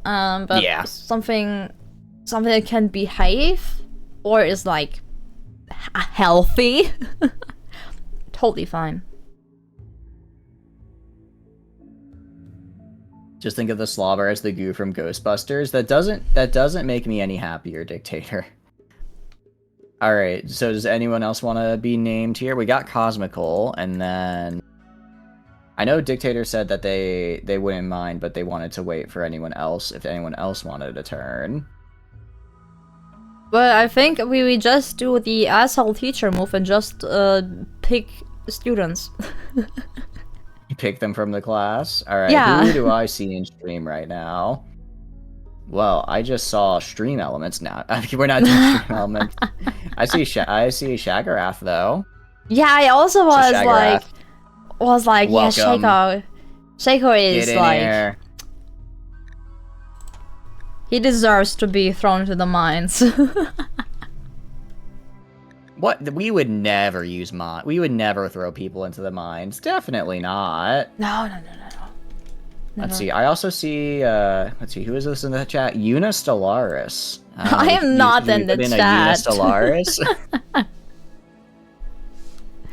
Speaker 1: But
Speaker 10: yeah,
Speaker 1: something that can behave or is like healthy, totally fine.
Speaker 10: Just think of the slobber as the goo from Ghostbusters. That doesn't make me any happier, Dictator. All right, so does anyone else want to be named here? We got Cosmical, and then I know Dictator said that they wouldn't mind, but they wanted to wait for anyone else if anyone else wanted a turn.
Speaker 1: But I think we just do the asshole teacher move and just pick students.
Speaker 10: You pick them from the class? Alright,
Speaker 1: yeah.
Speaker 10: Who do I see in stream right now? Well, I just saw stream elements now. We're not doing stream elements. I see Shagarath though.
Speaker 1: Yeah, I also was like,
Speaker 10: welcome.
Speaker 1: Yeah, Shaco is
Speaker 10: Get in
Speaker 1: like
Speaker 10: here.
Speaker 1: he deserves to be thrown into the mines.
Speaker 10: What? We would never use we would never throw people into the mines. Definitely not.
Speaker 1: No.
Speaker 10: Let's see. I also see. Let's see. Who is this in the chat? Unistellaris.
Speaker 1: I am not in the chat.
Speaker 10: Unistellaris.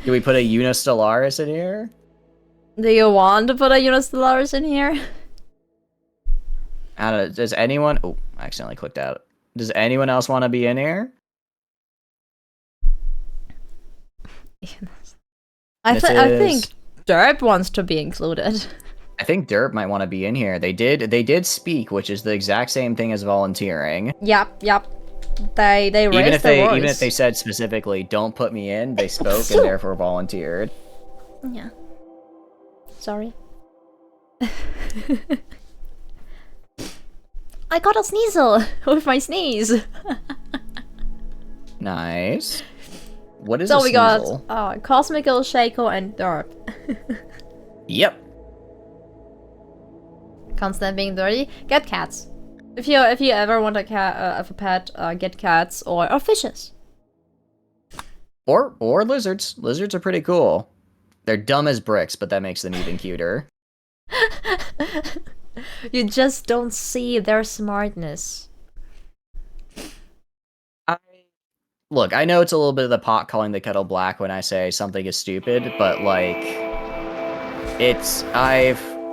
Speaker 10: Do we put a Unistellaris in here?
Speaker 1: Do you want to put a Unistellaris in here?
Speaker 10: I don't know. Does anyone? Oh, I accidentally clicked out. Does anyone else want to be in here?
Speaker 1: I think Derp wants to be included.
Speaker 10: I think Derp might want to be in here. They did speak, which is the exact same thing as volunteering.
Speaker 1: Yep. They raised their voice.
Speaker 10: Even if they said specifically, "Don't put me in," they spoke and therefore volunteered.
Speaker 1: Yeah. Sorry. I got a sneasel with my sneeze.
Speaker 10: Nice. What is
Speaker 1: so
Speaker 10: a
Speaker 1: we
Speaker 10: sneasel?
Speaker 1: got Cosmical, Shaco, and Derp.
Speaker 10: Yep.
Speaker 1: Constant being dirty. Get cats. If you ever want a cat, a pet, get cats or fishes.
Speaker 10: Or lizards. Lizards are pretty cool. They're dumb as bricks, but that makes them even cuter.
Speaker 1: You just don't see their smartness.
Speaker 10: Look, I know it's a little bit of the pot calling the kettle black when I say something is stupid, but like,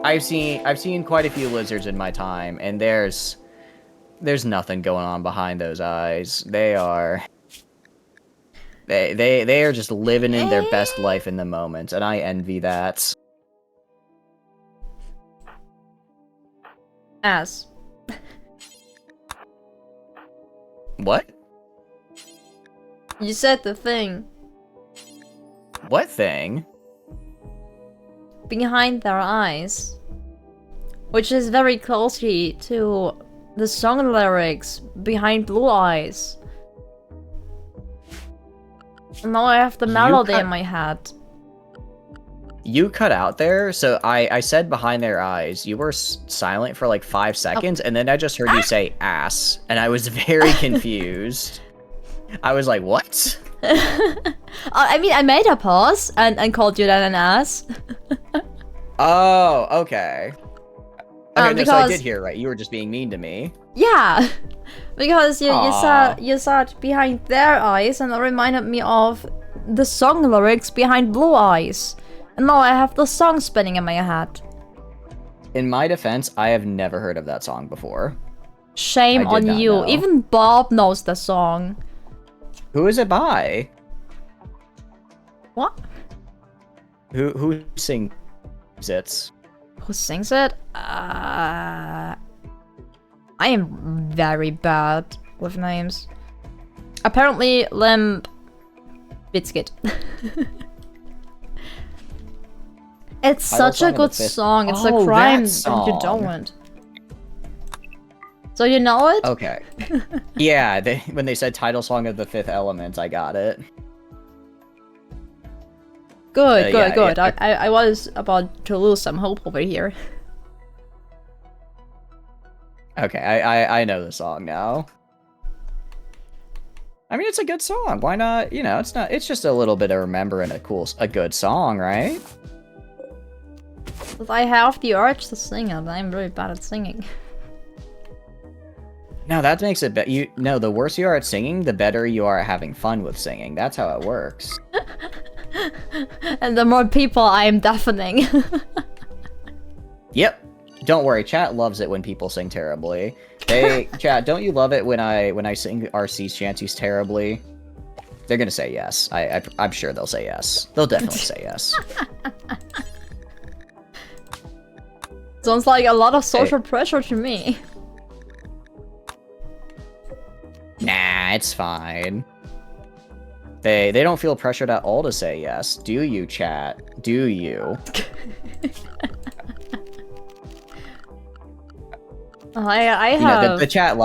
Speaker 10: I've seen quite a few lizards in my time, and there's nothing going on behind those eyes. They are just living in their best life in the moment, and I envy that.
Speaker 1: Ass.
Speaker 10: What?
Speaker 1: You said the thing.
Speaker 10: What thing?
Speaker 1: Behind their eyes. Which is very closely to the song lyrics, Behind Blue Eyes. Now I have the melody in my head.
Speaker 10: You cut out there, so I said behind their eyes. You were silent for like 5 seconds, and then I just heard you say ass, and I was very confused. I was like, what?
Speaker 1: I mean, I made a pause and called you that an ass.
Speaker 10: Oh, okay. Okay,
Speaker 1: because,
Speaker 10: so I did hear right. You were just being mean to me.
Speaker 1: Yeah, because you saw it behind their eyes, and it reminded me of the song lyrics Behind Blue Eyes. And now I have the song spinning in my head.
Speaker 10: In my defense, I have never heard of that song before.
Speaker 1: Shame on you.
Speaker 10: Know.
Speaker 1: Even Bob knows the song.
Speaker 10: Who is it by?
Speaker 1: What?
Speaker 10: Who sings it?
Speaker 1: who sings it? I am very bad with names. Apparently, Limp Bizkit. It's such a good song. It's a crime that you don't. So you know it?
Speaker 10: Okay. Yeah, when they said title song of The Fifth Element, I got it.
Speaker 1: Good, good. Yeah. I was about to lose some hope over here.
Speaker 10: Okay, I know the song now. I mean, it's a good song. Why not? You know, it's just a little bit of remembering a good song, right?
Speaker 1: But I have the urge to sing it, but I'm really bad at singing.
Speaker 10: No, that makes it better. The worse you are at singing, the better you are at having fun with singing. That's how it works.
Speaker 1: And the more people I am deafening.
Speaker 10: Yep. Don't worry, chat loves it when people sing terribly. Hey, chat, don't you love it when I sing our sea shanties terribly? They're gonna say yes. I'm sure they'll say yes. They'll definitely say yes.
Speaker 1: Sounds like a lot of social pressure to me.
Speaker 10: Nah, it's fine. They don't feel pressured at all to say yes. Do you, chat? Do you?
Speaker 1: I have...
Speaker 10: You know, the chat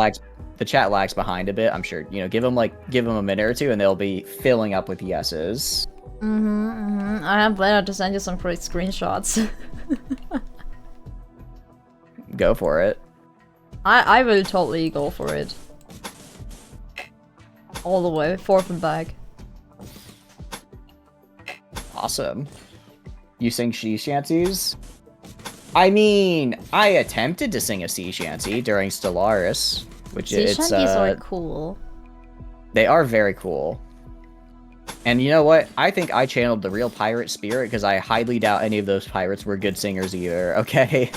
Speaker 10: lags behind a bit. I'm sure, you know, give them a minute or two and they'll be filling up with yeses.
Speaker 1: I have better to send you some great screenshots.
Speaker 10: Go for it.
Speaker 1: I will totally go for it. All the way, forth and back.
Speaker 10: Awesome. You sing sea shanties? I mean, I attempted to sing a sea shanty during Stellaris, which
Speaker 1: sea shanties are cool.
Speaker 10: They are very cool. And you know what? I think I channeled the real pirate spirit because I highly doubt any of those pirates were good singers either, okay?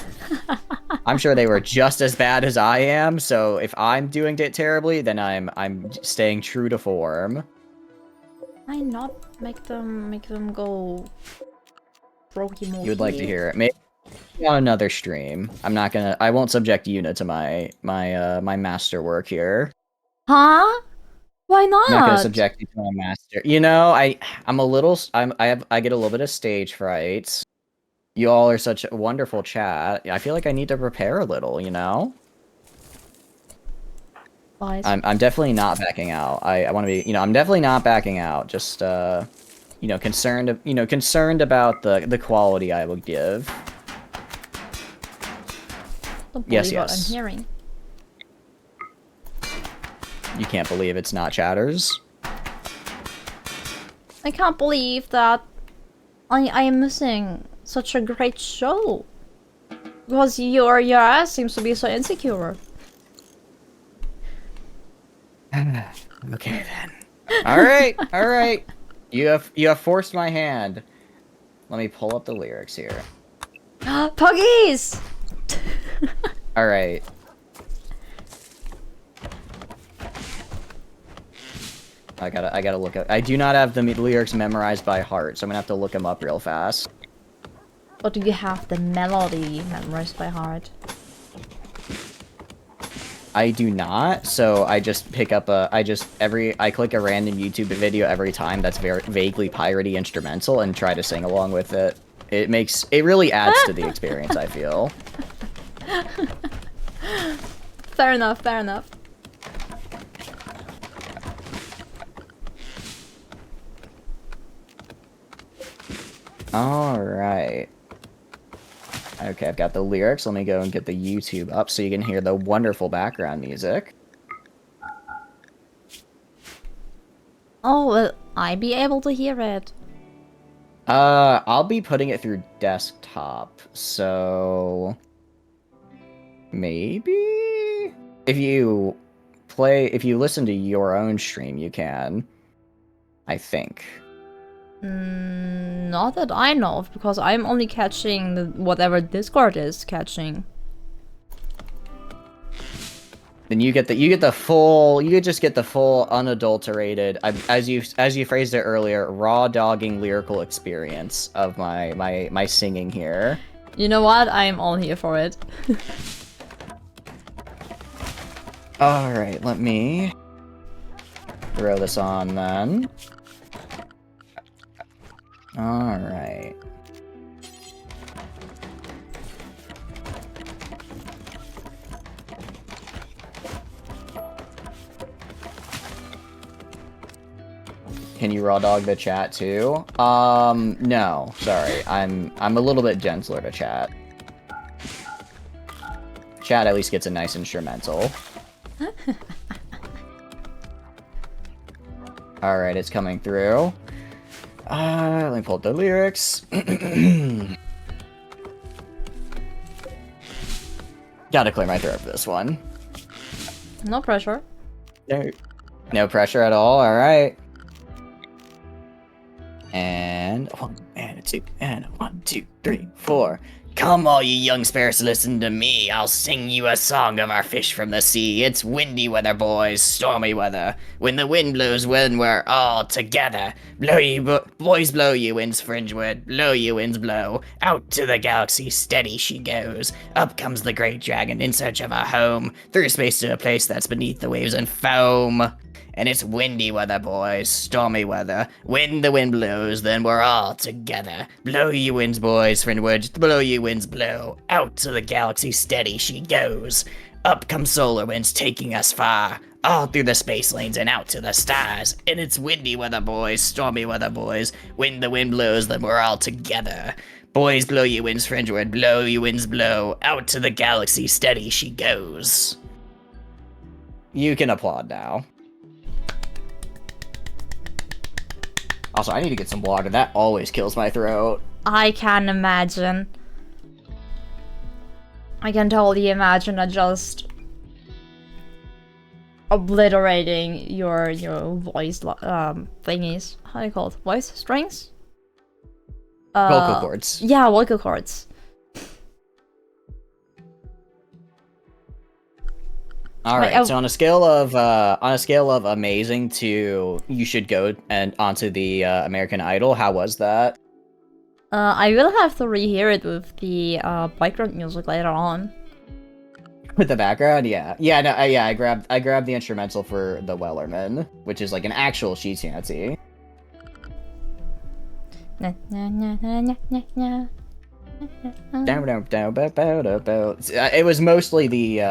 Speaker 10: I'm sure they were just as bad as I am, so if I'm doing it terribly, then I'm staying true to form.
Speaker 1: Why not make them go brokey mo?
Speaker 10: You would like to hear it. Maybe on another stream. I won't subject Yuna to my masterwork here.
Speaker 1: Huh? Why not?
Speaker 10: I'm not gonna subject you to my master. You know, I get a little bit of stage fright. You all are such a wonderful chat. I feel like I need to prepare a little, you know? I'm definitely not backing out. I want to be, you know, I'm definitely not backing out. Just you know, concerned about the quality I will give.
Speaker 1: Don't believe what I'm hearing.
Speaker 10: You can't believe it's not chatters.
Speaker 1: I can't believe that I am missing such a great show. Because your ass seems to be so insecure.
Speaker 10: Okay then. Alright. You have forced my hand. Let me pull up the lyrics here.
Speaker 1: Puggies!
Speaker 10: Alright. I gotta look up. I do not have the lyrics memorized by heart, so I'm gonna have to look them up real fast.
Speaker 1: Or do you have the melody memorized by heart?
Speaker 10: I do not, so I just pick up I click a random YouTube video every time that's very vaguely piratey instrumental and try to sing along with it. It really adds to the experience, I feel.
Speaker 1: Fair enough.
Speaker 10: Alright. Okay, I've got the lyrics. Let me go and get the YouTube up so you can hear the wonderful background music.
Speaker 1: Oh, will I be able to hear it?
Speaker 10: I'll be putting it through desktop, so... Maybe? If you listen to your own stream, you can. I think.
Speaker 1: Not that I know of, because I'm only catching whatever Discord is catching.
Speaker 10: Then you just get the full unadulterated, as you phrased it earlier, raw dogging lyrical experience of my singing here.
Speaker 1: You know what? I am all here for it.
Speaker 10: Alright, let me throw this on then. Alright. Can you raw dog the chat too? No, sorry. I'm a little bit gentler to chat. Chat at least gets a nice instrumental. Alright, it's coming through. Let me pull up the lyrics. Gotta clear my throat for this one.
Speaker 1: No pressure.
Speaker 10: No pressure at all, alright. And 1 and a 2 and a 1, 2, 3, 4. Come all you young sparrows, listen to me. I'll sing you a song of our fish from the sea. It's windy weather, boys, stormy weather. When the wind blows, when we're all together. Blow you, boys, blow you winds fringeward. Blow you winds blow. Out to the galaxy, steady she goes. Up comes the great dragon in search of a home. Through space to a place that's beneath the waves and foam. And it's windy weather, boys, stormy weather. When the wind blows, then we're all together. Blow you winds, boys, friendward, blow you winds, blow. Out to the galaxy, steady she goes. Up come solar winds, taking us far. All through the space lanes and out to the stars. And it's windy weather, boys, stormy weather, boys. When the wind blows, then we're all together. Boys, blow you winds, friendward, blow you winds, blow. Out to the galaxy, steady she goes. You can applaud now. Also, I need to get some water. That always kills my throat.
Speaker 1: I can imagine. I can totally imagine just obliterating your voice thingies. How do you call it? Voice strings?
Speaker 10: Vocal cords.
Speaker 1: Yeah, vocal cords.
Speaker 10: All right. So on a scale of amazing to you should go and onto the American Idol, how was that?
Speaker 1: I will have to rehear it with the background music later on.
Speaker 10: With the background, yeah, no, yeah. I grabbed the instrumental for the Wellerman, which is like an actual sheet fancy. It was mostly the.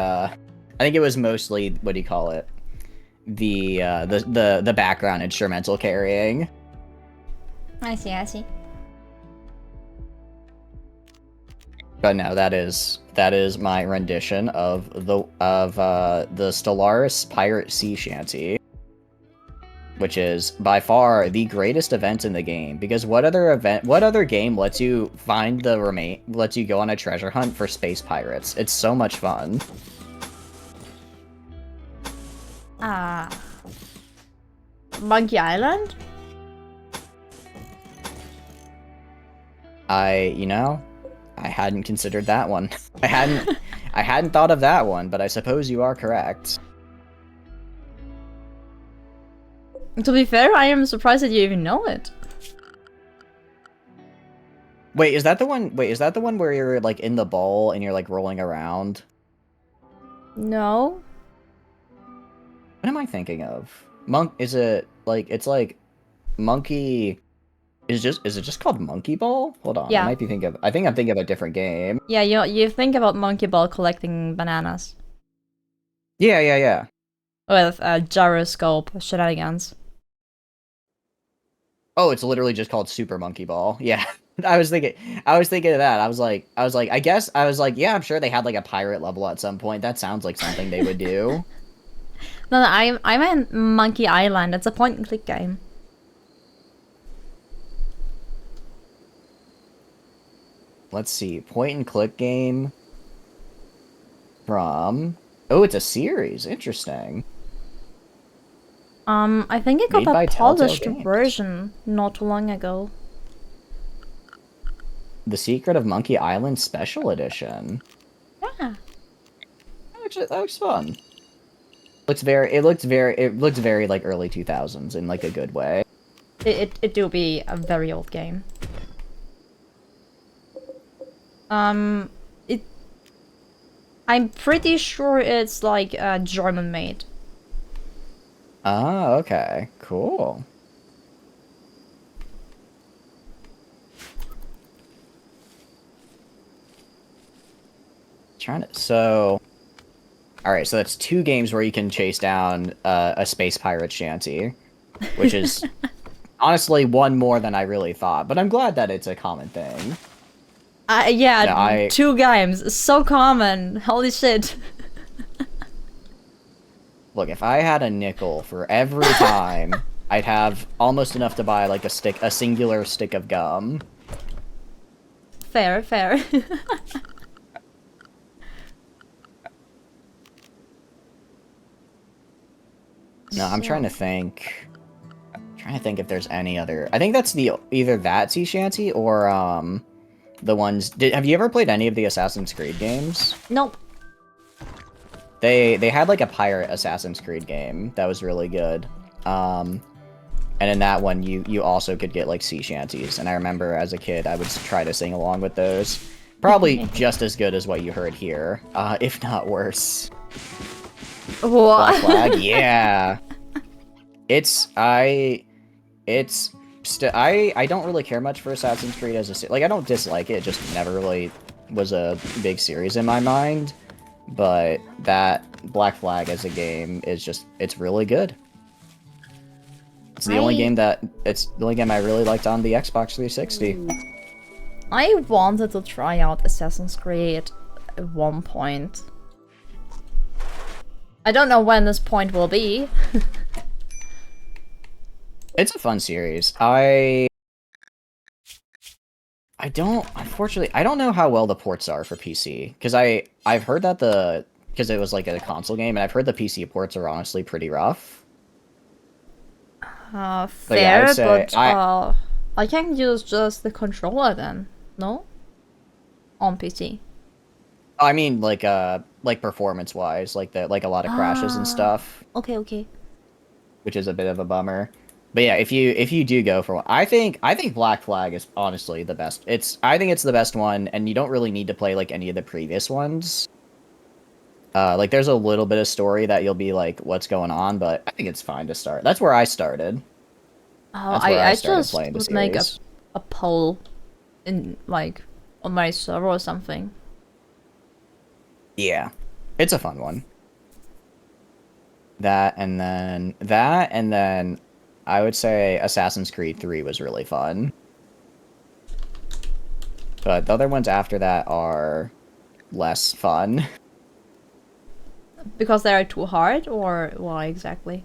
Speaker 10: I think it was mostly, what do you call it? The background instrumental carrying.
Speaker 1: I see.
Speaker 10: But no, that is my rendition of the Stellaris Pirate Sea Shanty, which is by far the greatest event in the game. Because what other game lets you lets you go on a treasure hunt for space pirates? It's so much fun.
Speaker 1: Monkey Island?
Speaker 10: I hadn't considered that one. I hadn't thought of that one, but I suppose you are correct.
Speaker 1: To be fair, I am surprised that you even know it.
Speaker 10: Wait, is that the one where you're like in the bowl and you're like rolling around?
Speaker 1: No.
Speaker 10: What am I thinking of? Is it like, it's like monkey? Is it just called Monkey Ball? Hold on,
Speaker 1: yeah.
Speaker 10: I think I'm thinking of a different game.
Speaker 1: Yeah, you think about Monkey Ball collecting bananas.
Speaker 10: Yeah.
Speaker 1: With gyroscope shenanigans.
Speaker 10: Oh, it's literally just called Super Monkey Ball. Yeah. I was thinking of that. I was like, yeah, I'm sure they had like a pirate level at some point. That sounds like something they would do.
Speaker 1: No, I meant Monkey Island. It's a point and click game.
Speaker 10: Let's see, point and click game from... Oh, it's a series. Interesting.
Speaker 1: I think it got
Speaker 10: Made by
Speaker 1: a
Speaker 10: Telltale
Speaker 1: polished
Speaker 10: Games.
Speaker 1: version not too long ago.
Speaker 10: The Secret of Monkey Island Special Edition.
Speaker 1: Yeah.
Speaker 10: Actually, that looks fun. It looks very like early 2000s in like a good way.
Speaker 1: It do be a very old game. It. I'm pretty sure it's like German made.
Speaker 10: Oh, okay. Cool. Alright, so that's 2 games where you can chase down a space pirate shanty, which is honestly one more than I really thought, but I'm glad that it's a common thing.
Speaker 1: Yeah,
Speaker 10: No,
Speaker 1: 2 games. So common. Holy shit.
Speaker 10: Look, if I had a nickel for every time, I'd have almost enough to buy like a singular stick of gum.
Speaker 1: Fair, fair.
Speaker 10: No, I'm trying to think. If there's any other. I think that's either that sea shanty or the ones. Have you ever played any of the Assassin's Creed games?
Speaker 1: Nope.
Speaker 10: They had like a pirate Assassin's Creed game that was really good. And in that one you also could get like sea shanties, and I remember as a kid I would try to sing along with those. Probably just as good as what you heard here, if not worse.
Speaker 1: What?
Speaker 10: Black Flag, yeah. I don't really care much for Assassin's Creed as a like I don't dislike it, just never really was a big series in my mind. But that Black Flag as a game is it's really good. It's the only game I really liked on the Xbox 360.
Speaker 1: I wanted to try out Assassin's Creed at one point. I don't know when this point will be.
Speaker 10: It's a fun series. Unfortunately, I don't know how well the ports are for PC, because I've heard that because it was like a console game, and I've heard the PC ports are honestly pretty rough.
Speaker 1: Fair, but I can use just the controller then, no? On PC.
Speaker 10: I mean, like performance-wise, like a lot of crashes and stuff.
Speaker 1: Okay, okay.
Speaker 10: Which is a bit of a bummer. But yeah, if you do go for one, I think Black Flag is honestly the best. I think it's the best one, and you don't really need to play like any of the previous ones. Like there's a little bit of story that you'll be like, what's going on? But I think it's fine to start. That's where I started.
Speaker 1: Oh, I just would make a poll in like on my server or something.
Speaker 10: Yeah, it's a fun one. That and then I would say Assassin's Creed 3 was really fun. But the other ones after that are less fun.
Speaker 1: Because they are too hard, or why exactly?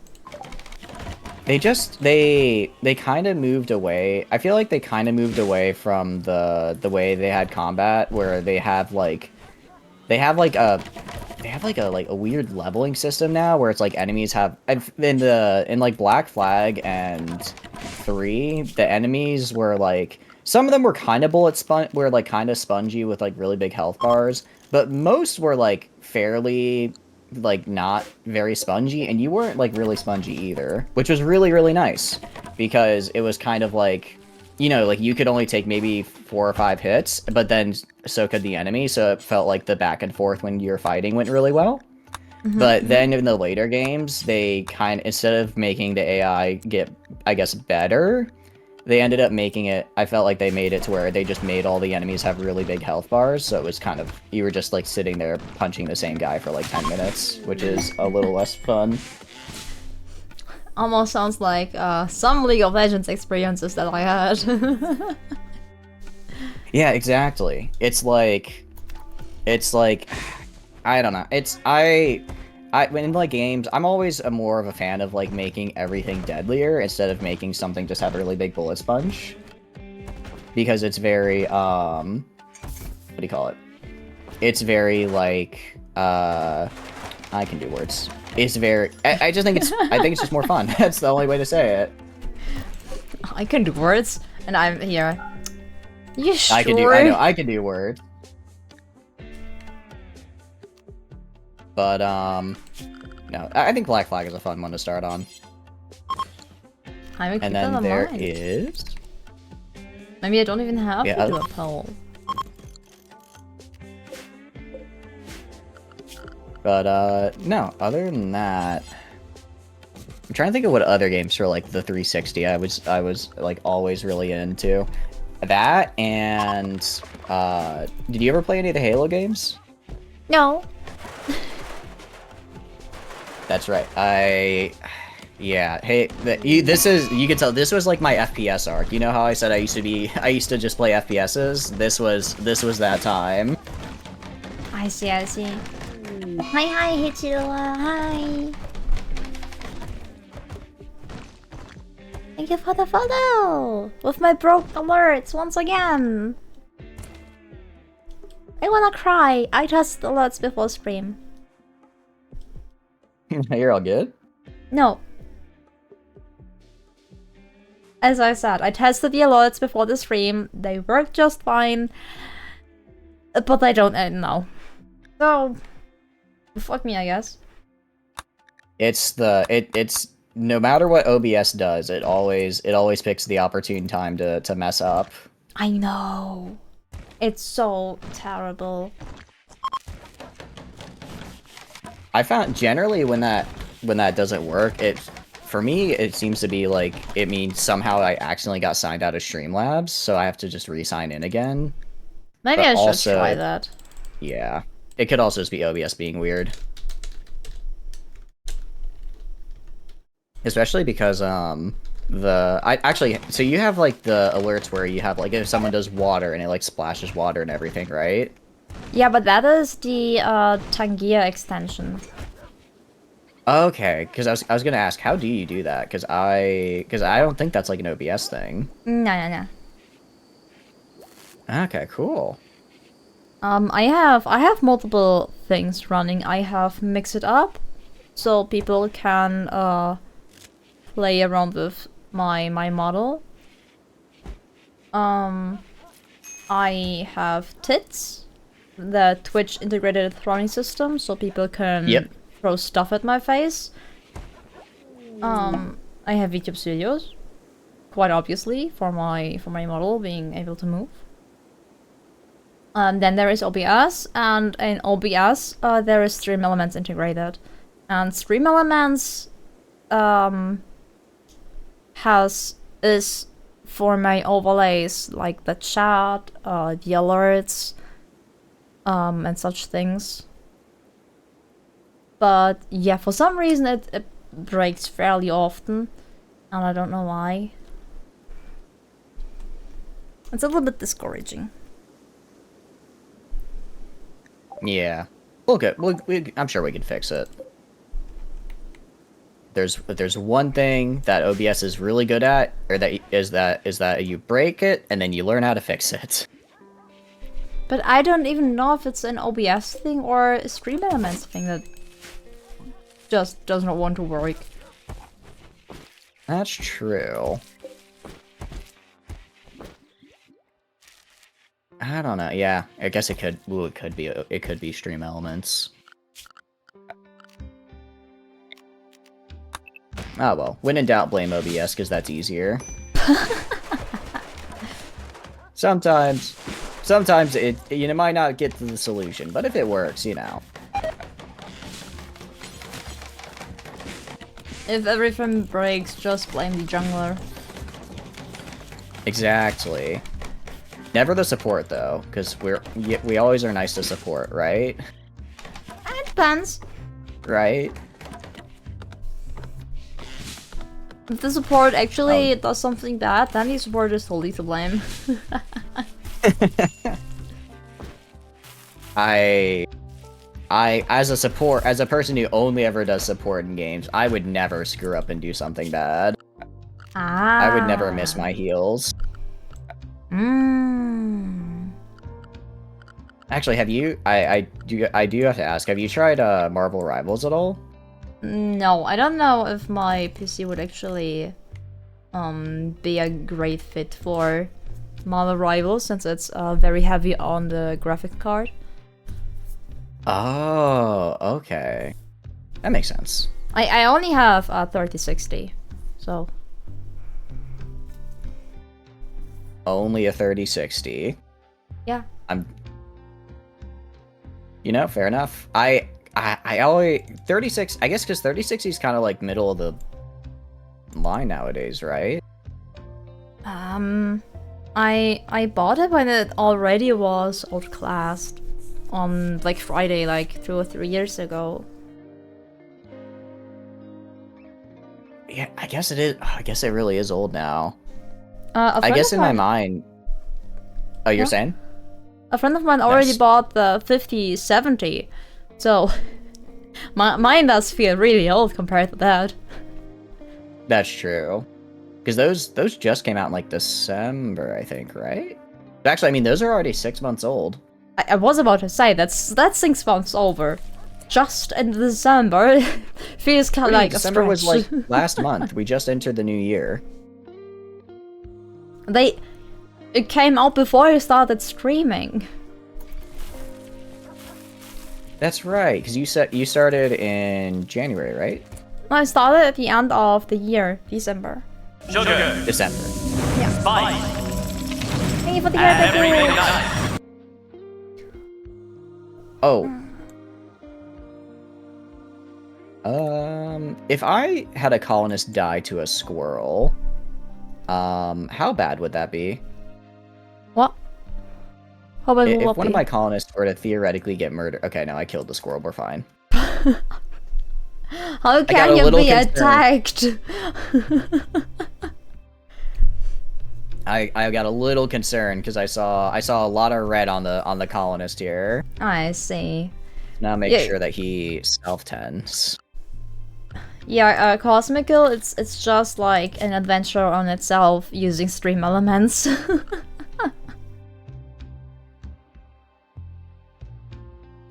Speaker 10: They kind of moved away. I feel like they kind of moved away from the way they had combat, where they have like a weird leveling system now, where it's like enemies have in like Black Flag and 3, the enemies were like some of them were kind of kind of spongy with like really big health bars, but most were like fairly like not very spongy, and you weren't like really spongy either, which was really nice, because it was kind of like, you know, like you could only take maybe 4 or 5 hits, but then so could the enemy, so it felt like the back and forth when you're fighting went really well. But then in the later games, they instead of making the AI get, I guess, better, they ended up making it, I felt like they made it to where they just made all the enemies have really big health bars, so it was kind of, you were just like sitting there punching the same guy for like 10 minutes, which is a little less fun.
Speaker 1: Almost sounds like some League of Legends experiences that I had.
Speaker 10: Yeah, exactly. It's like, I don't know. When in like games, I'm always more of a fan of like making everything deadlier instead of making something just have a really big bullet sponge. Because it's very, what do you call it? It's very like, I can do words. It's very, I just think I think it's just more fun. That's the only way to say it.
Speaker 1: I can do words, and I'm here. You sure?
Speaker 10: I can do words. But, no, I think Black Flag is a fun one to start on.
Speaker 1: I will keep
Speaker 10: and
Speaker 1: that
Speaker 10: then
Speaker 1: in
Speaker 10: there
Speaker 1: mind.
Speaker 10: is...
Speaker 1: Maybe I don't even have to do a poll.
Speaker 10: But no, other than that, I'm trying to think of what other games for like the 360 I was like always really into. That and did you ever play any of the Halo games?
Speaker 1: No.
Speaker 10: That's right. Yeah. Hey, this is, you can tell this was like my FPS arc. You know how I said I used to just play FPSs? This was that time.
Speaker 1: I see, I see. Hi, Hichiro, hi. Thank you for the follow! With my broke alerts once again! I wanna cry. I test alerts before stream.
Speaker 10: You're all good?
Speaker 1: No. As I said, I tested the alerts before the stream. They work just fine. But I don't end now. So, fuck me, I guess.
Speaker 10: It's no matter what OBS does, it always picks the opportune time to mess up.
Speaker 1: I know. It's so terrible.
Speaker 10: I found generally when that doesn't work, for me it seems to be like it means somehow I accidentally got signed out of Streamlabs, so I have to just re-sign in again.
Speaker 1: Maybe I should try that.
Speaker 10: Yeah. It could also just be OBS being weird. Especially because, so you have, like, the alerts where you have, like, if someone does water and it, like, splashes water and everything, right?
Speaker 1: Yeah, but that is the, Tangia extension.
Speaker 10: Okay, because I was gonna ask, how do you do that? Because I don't think that's, like, an OBS thing.
Speaker 1: No.
Speaker 10: Okay, cool.
Speaker 1: I have multiple things running. I have Mix It Up, so people can, play around with my model. I have Tits, the Twitch integrated throwing system, so people can throw stuff at my face. I have YouTube Studios, quite obviously, for my model being able to move. Then there is OBS, and in OBS there is Stream Elements integrated, and Stream Elements is for my overlays, like the chat, the alerts, and such things. But yeah, for some reason it breaks fairly often, and I don't know why. It's a little bit discouraging.
Speaker 10: Yeah. Okay, I'm sure we can fix it. There's one thing that OBS is really good at, or that you break it and then you learn how to fix it.
Speaker 1: But I don't even know if it's an OBS thing or a Stream Elements thing that just does not want to work.
Speaker 10: That's true. I don't know. Yeah, I guess it could. Ooh, it could be Stream Elements. Oh well, when in doubt, blame OBS, because that's easier. Sometimes you might not get to the solution, but if it works, you know.
Speaker 1: If everything breaks, just blame the jungler.
Speaker 10: Exactly. Never the support though, because we always are nice to support, right?
Speaker 1: It depends.
Speaker 10: Right?
Speaker 1: If the support actually does something bad, then the support is totally to blame.
Speaker 10: I as a person who only ever does support in games, I would never screw up and do something bad. I would never miss my heals. Actually, have you? I do have to ask. Have you tried Marvel Rivals at all?
Speaker 1: No, I don't know if my PC would actually be a great fit for Marvel Rivals, since it's very heavy on the graphic card.
Speaker 10: Oh, okay. That makes sense.
Speaker 1: I only have 3060, so...
Speaker 10: Only a 3060.
Speaker 1: Yeah.
Speaker 10: You know, fair enough. I I always 36. I guess because 3060 is kind of like middle of the line nowadays, right?
Speaker 1: I bought it when it already was outclassed on like Friday, like 2 or 3 years ago.
Speaker 10: Yeah, I guess it is. I guess it really is old now.
Speaker 1: A
Speaker 10: I
Speaker 1: friend
Speaker 10: guess
Speaker 1: of
Speaker 10: in my
Speaker 1: mine-
Speaker 10: mind. Oh, you're
Speaker 1: Yeah.
Speaker 10: saying?
Speaker 1: A friend of mine already
Speaker 10: Nice.
Speaker 1: bought the 5070, so mine does feel really old compared to that.
Speaker 10: That's true. Because those just came out in like December, I think, right? Actually, I mean, those are already 6 months old.
Speaker 1: I was about to say that's 6 months over. Just in December, feels kind of
Speaker 10: Wait,
Speaker 1: like
Speaker 10: December
Speaker 1: a
Speaker 10: was like
Speaker 1: stretch.
Speaker 10: last month. We just entered the new year.
Speaker 1: It came out before I started streaming.
Speaker 10: That's right, because you started in January, right?
Speaker 1: I started at the end of the year, December.
Speaker 8: Sugar.
Speaker 10: December.
Speaker 8: Spice.
Speaker 1: Thank you for the
Speaker 8: Have everything
Speaker 1: year.
Speaker 8: nice.
Speaker 10: Oh. If I had a colonist die to a squirrel, how bad would that be?
Speaker 1: What? How about
Speaker 10: If
Speaker 1: what
Speaker 10: one of my colonists were to theoretically get murdered, okay, no, I killed the squirrel. We're fine.
Speaker 1: How
Speaker 10: got
Speaker 1: can
Speaker 10: a
Speaker 1: you
Speaker 10: little
Speaker 1: be
Speaker 10: concerned.
Speaker 1: attacked?
Speaker 10: I got a little concerned because I saw a lot of red on the colonist here.
Speaker 1: I see.
Speaker 10: Now make
Speaker 1: Yeah.
Speaker 10: sure that he self-tends.
Speaker 1: Yeah, Cosmical, it's just like an adventure on itself using stream elements.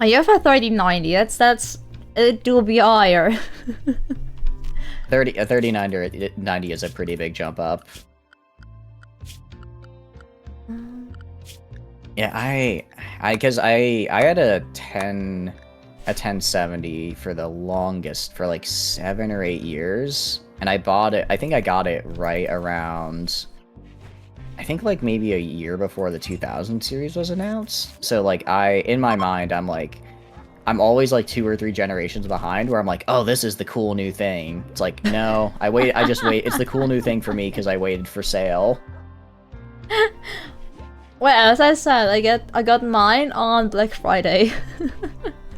Speaker 1: Oh, you have a 3090, that's a DBI.
Speaker 10: 39 to 90 is a pretty big jump up. Yeah, I had a 1070 for the longest for like 7 or 8 years, and I bought it. I think I got it right around. I think like maybe a year before the 2000 series was announced. So like in my mind, I'm always like 2 or 3 generations behind where I'm like, oh, this is the cool new thing. It's like, no, I just wait. It's the cool new thing for me because I waited for sale.
Speaker 1: Well, as I said, I got mine on Black Friday.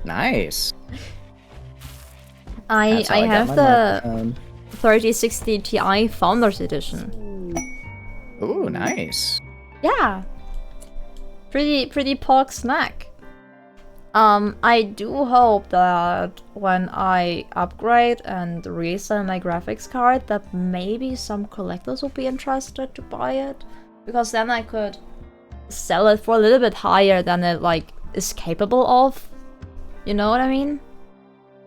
Speaker 10: Nice.
Speaker 1: I
Speaker 10: That's how I got
Speaker 1: have
Speaker 10: my
Speaker 1: the
Speaker 10: microphone.
Speaker 1: 3060 Ti Founders Edition.
Speaker 10: Ooh, nice.
Speaker 1: Yeah. Pretty pog snack. I do hope that when I upgrade and resell my graphics card that maybe some collectors will be interested to buy it. Because then I could sell it for a little bit higher than it like is capable of. You know what I mean?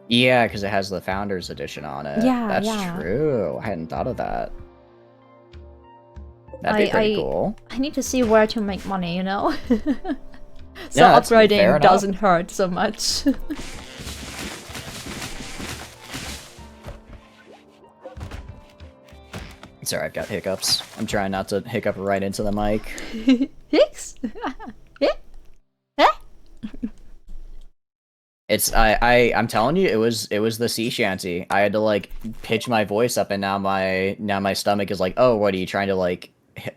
Speaker 10: Yeah, because it has the Founders Edition on it.
Speaker 1: Yeah,
Speaker 10: That's
Speaker 1: yeah.
Speaker 10: true. I hadn't thought of that. That'd be pretty cool.
Speaker 1: I need to see where to make money, you know? So
Speaker 10: Yeah, that's fair
Speaker 1: upgrading
Speaker 10: enough.
Speaker 1: doesn't hurt so much.
Speaker 10: Sorry, I've got hiccups. I'm trying not to hiccup right into the mic.
Speaker 1: Hicks?
Speaker 10: I'm telling you, it was the sea shanty. I had to like pitch my voice up, and now my stomach is like, oh, what are you trying to like?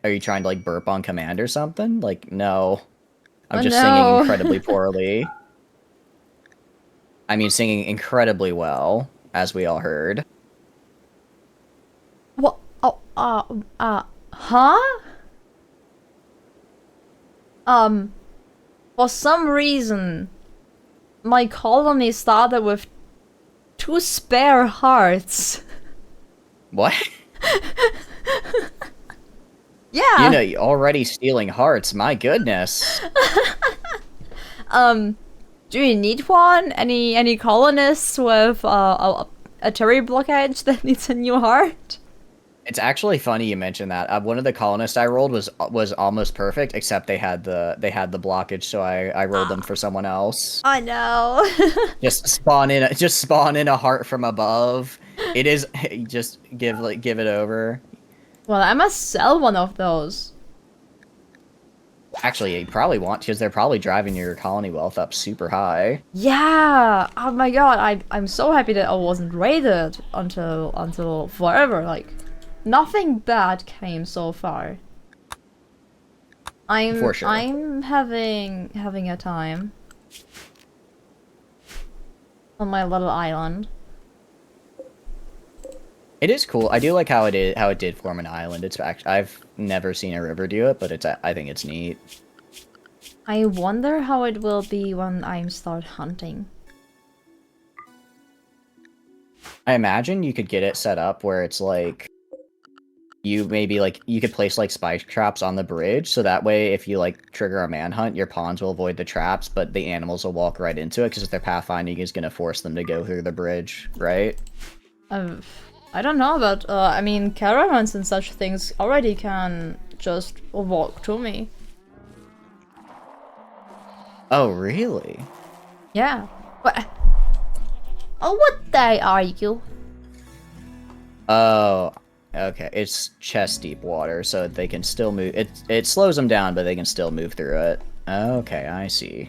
Speaker 10: Are you trying to like burp on command or something? Like, no, I'm just singing
Speaker 1: no.
Speaker 10: incredibly poorly. I mean, singing incredibly well, as we all heard.
Speaker 1: What? Oh, huh? For some reason, my colony started with 2 spare hearts.
Speaker 10: What?
Speaker 1: Yeah.
Speaker 10: You know, you're already stealing hearts. My goodness.
Speaker 1: Do you need one? Any colonists with a terry blockage that needs a new heart?
Speaker 10: It's actually funny you mentioned that. One of the colonists I rolled was almost perfect, except they had the blockage, so I rolled them for someone else.
Speaker 1: I know.
Speaker 10: Just spawn in a heart from above. It is just give it over.
Speaker 1: Well, I must sell one of those.
Speaker 10: Actually, you probably want, because they're probably driving your colony wealth up super high.
Speaker 1: Yeah! Oh my god, I'm so happy that I wasn't raided until forever. Like, nothing bad came so far.
Speaker 10: For sure.
Speaker 1: I'm having a time on my little island.
Speaker 10: It is cool. I do like how it did form an island. It's I've never seen a river do it, but I think it's neat.
Speaker 1: I wonder how it will be when I start hunting.
Speaker 10: I imagine you could get it set up where it's like you could place like spike traps on the bridge, so that way if you like trigger a manhunt, your pawns will avoid the traps, but the animals will walk right into it because their pathfinding is going to force them to go through the bridge, right?
Speaker 1: I don't know, but I mean, caravans and such things already can just walk to me.
Speaker 10: Oh, really?
Speaker 1: Yeah. What? Oh, what day are you?
Speaker 10: Oh, okay. It's chest deep water, so they can still move. It slows them down, but they can still move through it. Okay, I see.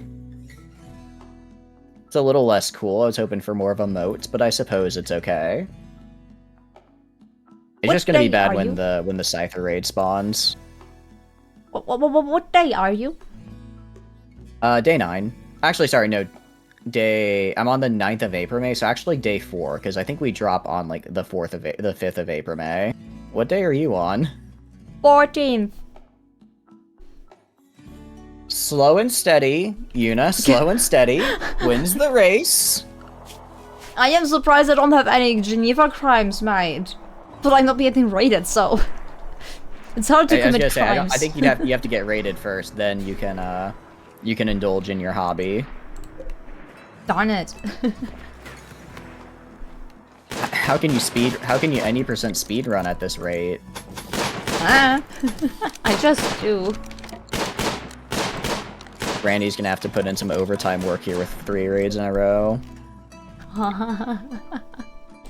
Speaker 10: It's a little less cool. I was hoping for more of a moat, but I suppose it's okay. It's just gonna be bad when the Scyther raid spawns.
Speaker 1: What day are you?
Speaker 10: Day 9. Actually, sorry, no. I'm on the 9th of April, May, so actually day 4, because I think we drop on, like, the 5th of April, May. What day are you on?
Speaker 1: 14th.
Speaker 10: Slow and steady, Yuna, slow and steady, wins the race.
Speaker 1: I am surprised I don't have any Geneva crimes made. But I'm not getting raided, so... It's hard to commit crimes.
Speaker 10: I think you have to get raided first, then you can indulge in your hobby.
Speaker 1: Darn it.
Speaker 10: How can you any percent speed run at this rate?
Speaker 1: I just do.
Speaker 10: Randy's gonna have to put in some overtime work here with 3 raids in a row.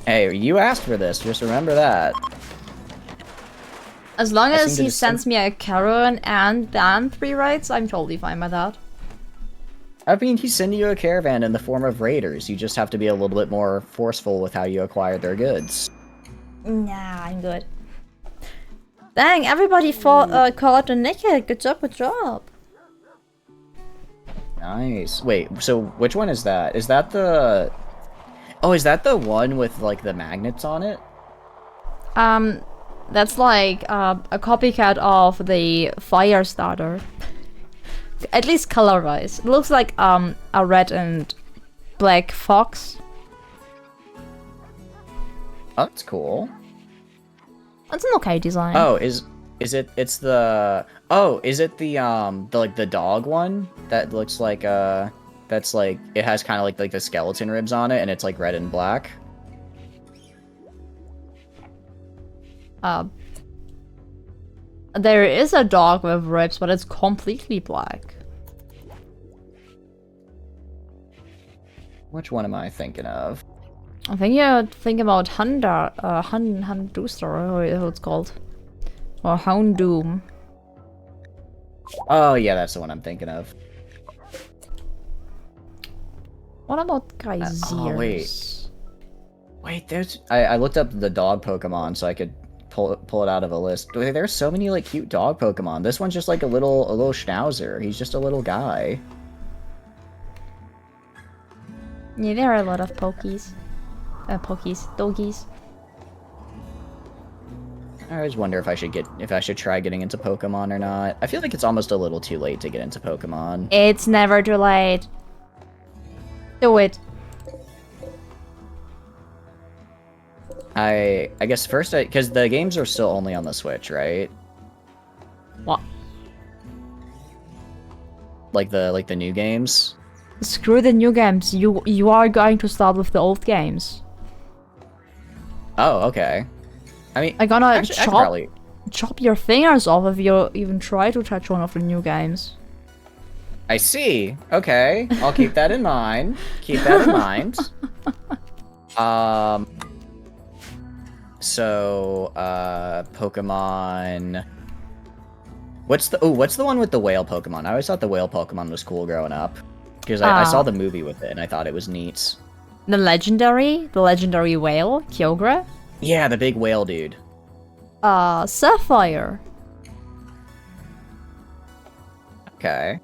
Speaker 10: Hey, you asked for this, just remember that.
Speaker 1: As long as he sends me a caravan and then 3 raids, I'm totally fine with that.
Speaker 10: I mean, he's sending you a caravan in the form of raiders. You just have to be a little bit more forceful with how you acquire their goods.
Speaker 1: Nah, I'm good. Dang, everybody called the naked. Good job, good job.
Speaker 10: Nice. Wait, so which one is that? Is that the... Oh, is that the one with, like, the magnets on it?
Speaker 1: That's like a copycat of the fire starter. At least color-wise. It looks like a red and black fox.
Speaker 10: Oh, that's cool.
Speaker 1: It's an okay design.
Speaker 10: Oh, is it the like the dog one that looks like that's like it has kind of like the skeleton ribs on it and it's like red and black?
Speaker 1: There is a dog with ribs, but it's completely black.
Speaker 10: Which one am I thinking of?
Speaker 1: I think you're thinking about Hunduster, or who it's called. Or Houndoom.
Speaker 10: Oh yeah, that's the one I'm thinking of.
Speaker 1: What about Geysers?
Speaker 10: Oh, wait, there's... I looked up the dog Pokemon so I could pull it out of a list. There's so many like cute dog Pokemon. This one's just like a little schnauzer. He's just a little guy.
Speaker 1: Yeah, there are a lot of doggies.
Speaker 10: I always wonder if I should try getting into Pokemon or not. I feel like it's almost a little too late to get into Pokemon.
Speaker 1: It's never too late. Do it.
Speaker 10: I guess first, because the games are still only on the Switch, right?
Speaker 1: What?
Speaker 10: Like the new games?
Speaker 1: Screw the new games. You are going to start with the old games.
Speaker 10: Oh, okay. I mean,
Speaker 1: I'm gonna
Speaker 10: actually,
Speaker 1: chop your fingers off if you even try to touch one of the new games.
Speaker 10: I see. Okay, I'll keep that in mind. Keep that in mind. So, Pokemon... What's the one with the whale Pokemon? I always thought the whale Pokemon was cool growing up. Because I saw the movie with it and I thought it was neat.
Speaker 1: The legendary whale, Kyogre.
Speaker 10: Yeah, the big whale dude.
Speaker 1: Sapphire.
Speaker 10: Okay.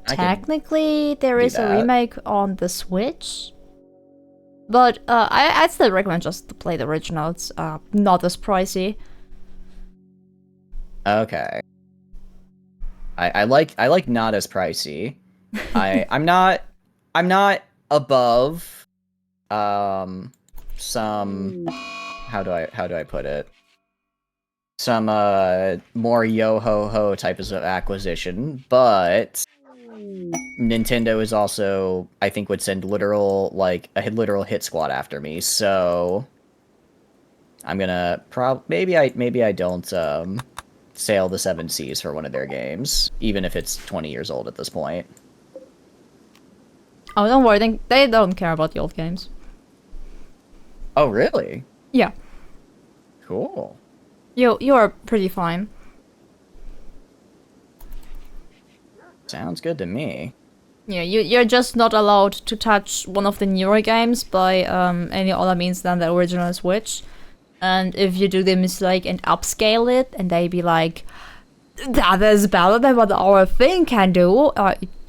Speaker 1: Technically, there
Speaker 10: do
Speaker 1: is a
Speaker 10: that.
Speaker 1: remake on the Switch. But I'd still recommend just to play the original. It's not as pricey.
Speaker 10: Okay. I like not as pricey. I'm not above some how do I put it? Some more yo ho ho types of acquisition, but Nintendo is also, I think, would send a literal hit squad after me, so I'm gonna maybe I don't sail the seven seas for one of their games, even if it's 20 years old at this point.
Speaker 1: Oh, don't worry, they don't care about the old games.
Speaker 10: Oh, really?
Speaker 1: Yeah.
Speaker 10: Cool.
Speaker 1: You are pretty fine.
Speaker 10: Sounds good to me.
Speaker 1: Yeah, you're just not allowed to touch one of the newer games by any other means than the original Switch. And if you do the mistake and upscale it, and they be like, that is better than what our thing can do,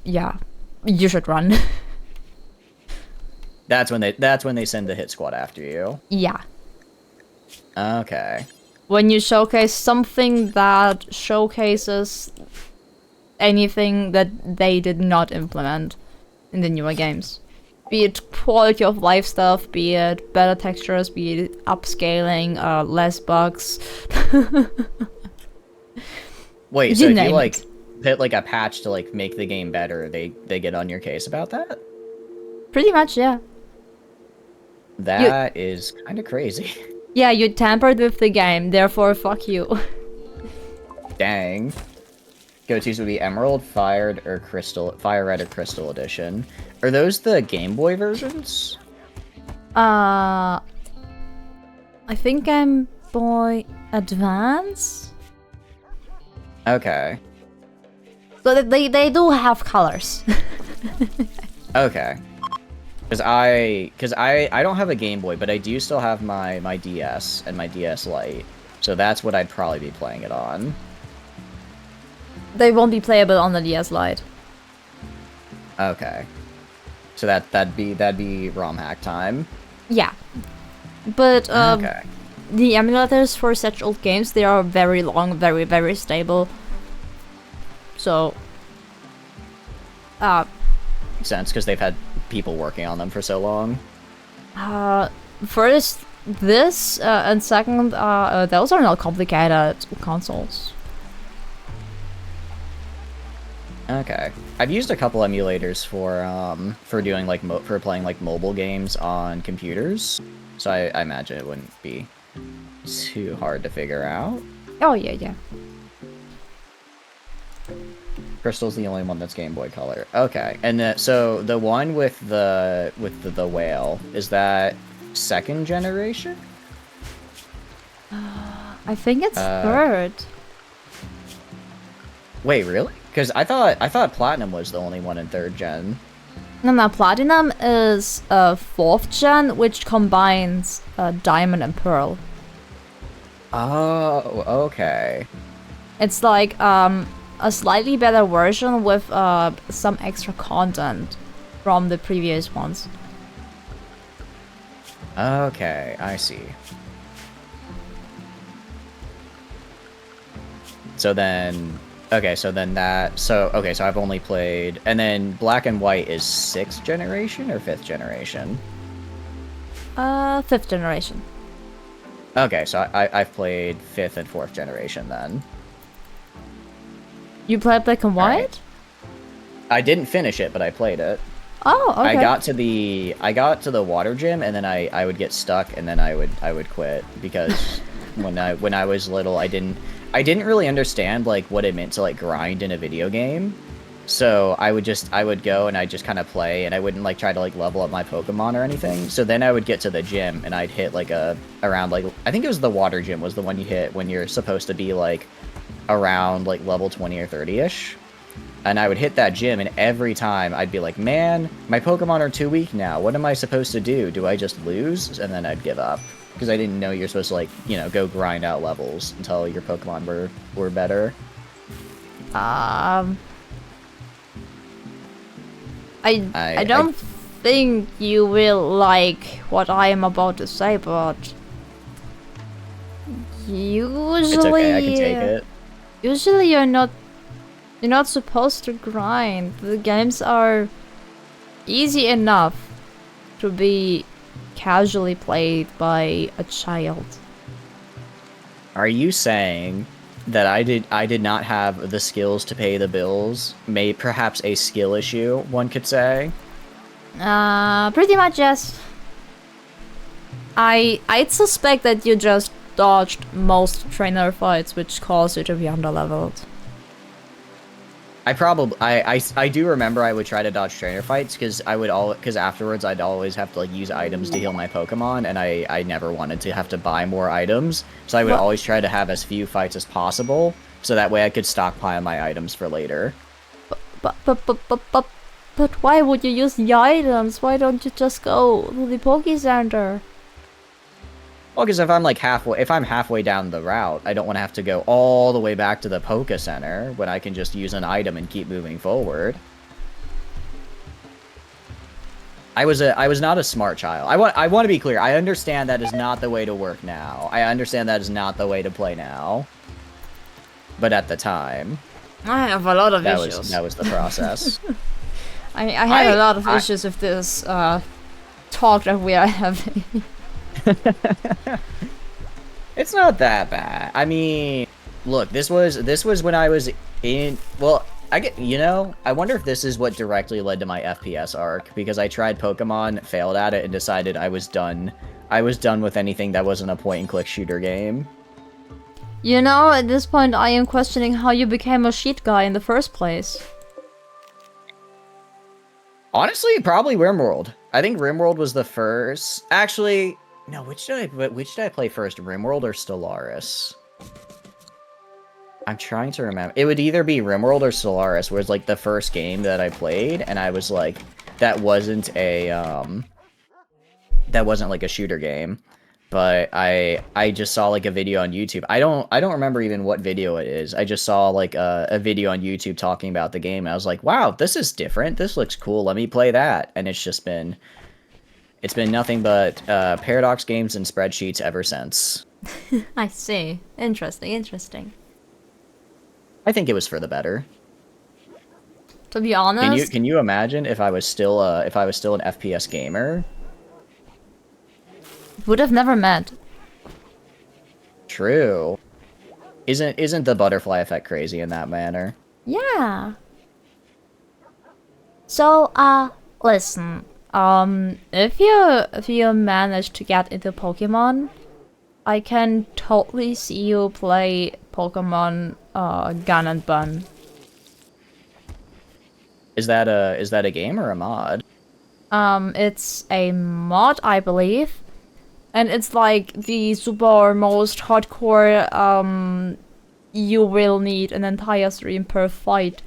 Speaker 1: yeah, you should run.
Speaker 10: That's when they send the hit squad after you.
Speaker 1: Yeah.
Speaker 10: Okay.
Speaker 1: When you showcase something that showcases anything that they did not implement in the newer games. Be it quality of life stuff, be it better textures, be it upscaling, less bugs.
Speaker 10: Wait, so if you
Speaker 1: name
Speaker 10: like
Speaker 1: it.
Speaker 10: hit like a patch to like make the game better, they get on your case about that?
Speaker 1: Pretty much, yeah.
Speaker 10: That is kind of crazy.
Speaker 1: Yeah, you tampered with the game, therefore fuck you.
Speaker 10: Dang. Go-tos would be Emerald, Fire Red, or Crystal Edition. Are those the Game Boy versions?
Speaker 1: I think Game Boy Advance?
Speaker 10: Okay.
Speaker 1: So they do have colors.
Speaker 10: Okay. Because I don't have a Game Boy, but I do still have my DS and my DS Lite. So that's what I'd probably be playing it on.
Speaker 1: They won't be playable on the DS Lite.
Speaker 10: Okay. So that'd be ROM hack time.
Speaker 1: Yeah. But
Speaker 10: Okay.
Speaker 1: the emulators for such old games, they are very long, very, very stable. So
Speaker 10: Makes sense, because they've had people working on them for so long.
Speaker 1: first this and second those are not complicated consoles.
Speaker 10: Okay. I've used a couple emulators for doing like for playing like mobile games on computers. So I imagine it wouldn't be too hard to figure out.
Speaker 1: Oh yeah.
Speaker 10: Crystal's the only one that's Game Boy Color. Okay. And so the one with the whale, is that second generation?
Speaker 1: I think it's third.
Speaker 10: Wait, really? Because I thought Platinum was the only one in third gen.
Speaker 1: No, Platinum is fourth gen, which combines Diamond and Pearl.
Speaker 10: Oh, okay.
Speaker 1: It's like a slightly better version with some extra content from the previous ones.
Speaker 10: Okay, I see. So then so I've only played, and then Black and White is 6th generation or 5th generation?
Speaker 1: 5th generation.
Speaker 10: Okay, so I've played 5th and 4th generation then.
Speaker 1: You played Black and White?
Speaker 10: Right. I didn't finish it, but I played it.
Speaker 1: Oh, okay.
Speaker 10: I got to the water gym, and then I would get stuck, and then I would quit, because when I was little, I didn't really understand like what it meant to like grind in a video game. So I would go and I'd just kind of play, and I wouldn't like try to like level up my Pokemon or anything. So then I would get to the gym and I'd hit like around like, I think it was the water gym was the one you hit when you're supposed to be like around like level 20 or 30-ish. And I would hit that gym, and every time I'd be like, man, my Pokemon are too weak now. What am I supposed to do? Do I just lose? And then I'd give up. Because I didn't know you're supposed to, like, you know, go grind out levels until your Pokemon were better.
Speaker 1: I don't think you will like what I am about to say, but usually
Speaker 10: It's okay, I can take it.
Speaker 1: Usually you're not supposed to grind. The games are easy enough to be casually played by a child.
Speaker 10: Are you saying that I did not have the skills to pay the bills? Perhaps a skill issue, one could say?
Speaker 1: Pretty much yes. I'd suspect that you just dodged most trainer fights, which caused you to be underleveled.
Speaker 10: I do remember I would try to dodge trainer fights because afterwards I'd always have to like use items to heal my Pokemon, and I never wanted to have to buy more items, so I would always try to have as few fights as possible, so that way I could stockpile my items for later.
Speaker 1: But why would you use the items? Why don't you just go to the Poke Center?
Speaker 10: Well, because if I'm halfway down the route, I don't want to have to go all the way back to the Poke Center when I can just use an item and keep moving forward. I was not a smart child. I want to be clear. I understand that is not the way to work now. I understand that is not the way to play now. But at the time,
Speaker 1: I have a lot of issues.
Speaker 10: That was the process.
Speaker 1: I had a lot of issues with this talk that we are having.
Speaker 10: It's not that bad. I mean, look, this was when I was in. Well, I wonder if this is what directly led to my FPS arc, because I tried Pokemon, failed at it, and decided I was done. I was done with anything that wasn't a point-and-click shooter game.
Speaker 1: You know, at this point, I am questioning how you became a sheet guy in the first place.
Speaker 10: Honestly, probably RimWorld. I think RimWorld was the first. Actually, no. Which did I play first, RimWorld or Stellaris? I'm trying to remember. It would either be RimWorld or Stellaris, was like the first game that I played, and I was like, that wasn't like a shooter game. But I just saw like a video on YouTube. I don't remember even what video it is. I just saw like a video on YouTube talking about the game, and I was like, wow, this is different. This looks cool. Let me play that. And it's been nothing but Paradox games and spreadsheets ever since.
Speaker 1: I see. Interesting.
Speaker 10: I think it was for the better.
Speaker 1: To be honest,
Speaker 10: Can you imagine if I was still an FPS gamer?
Speaker 1: would have never met.
Speaker 10: True. Isn't the butterfly effect crazy in that manner?
Speaker 1: Yeah. So, listen. If you manage to get into Pokemon, I can totally see you play Pokemon Gun and Bun.
Speaker 10: Is that a game or a mod?
Speaker 1: It's a mod, I believe. And it's like the super most hardcore, you will need an entire stream per fight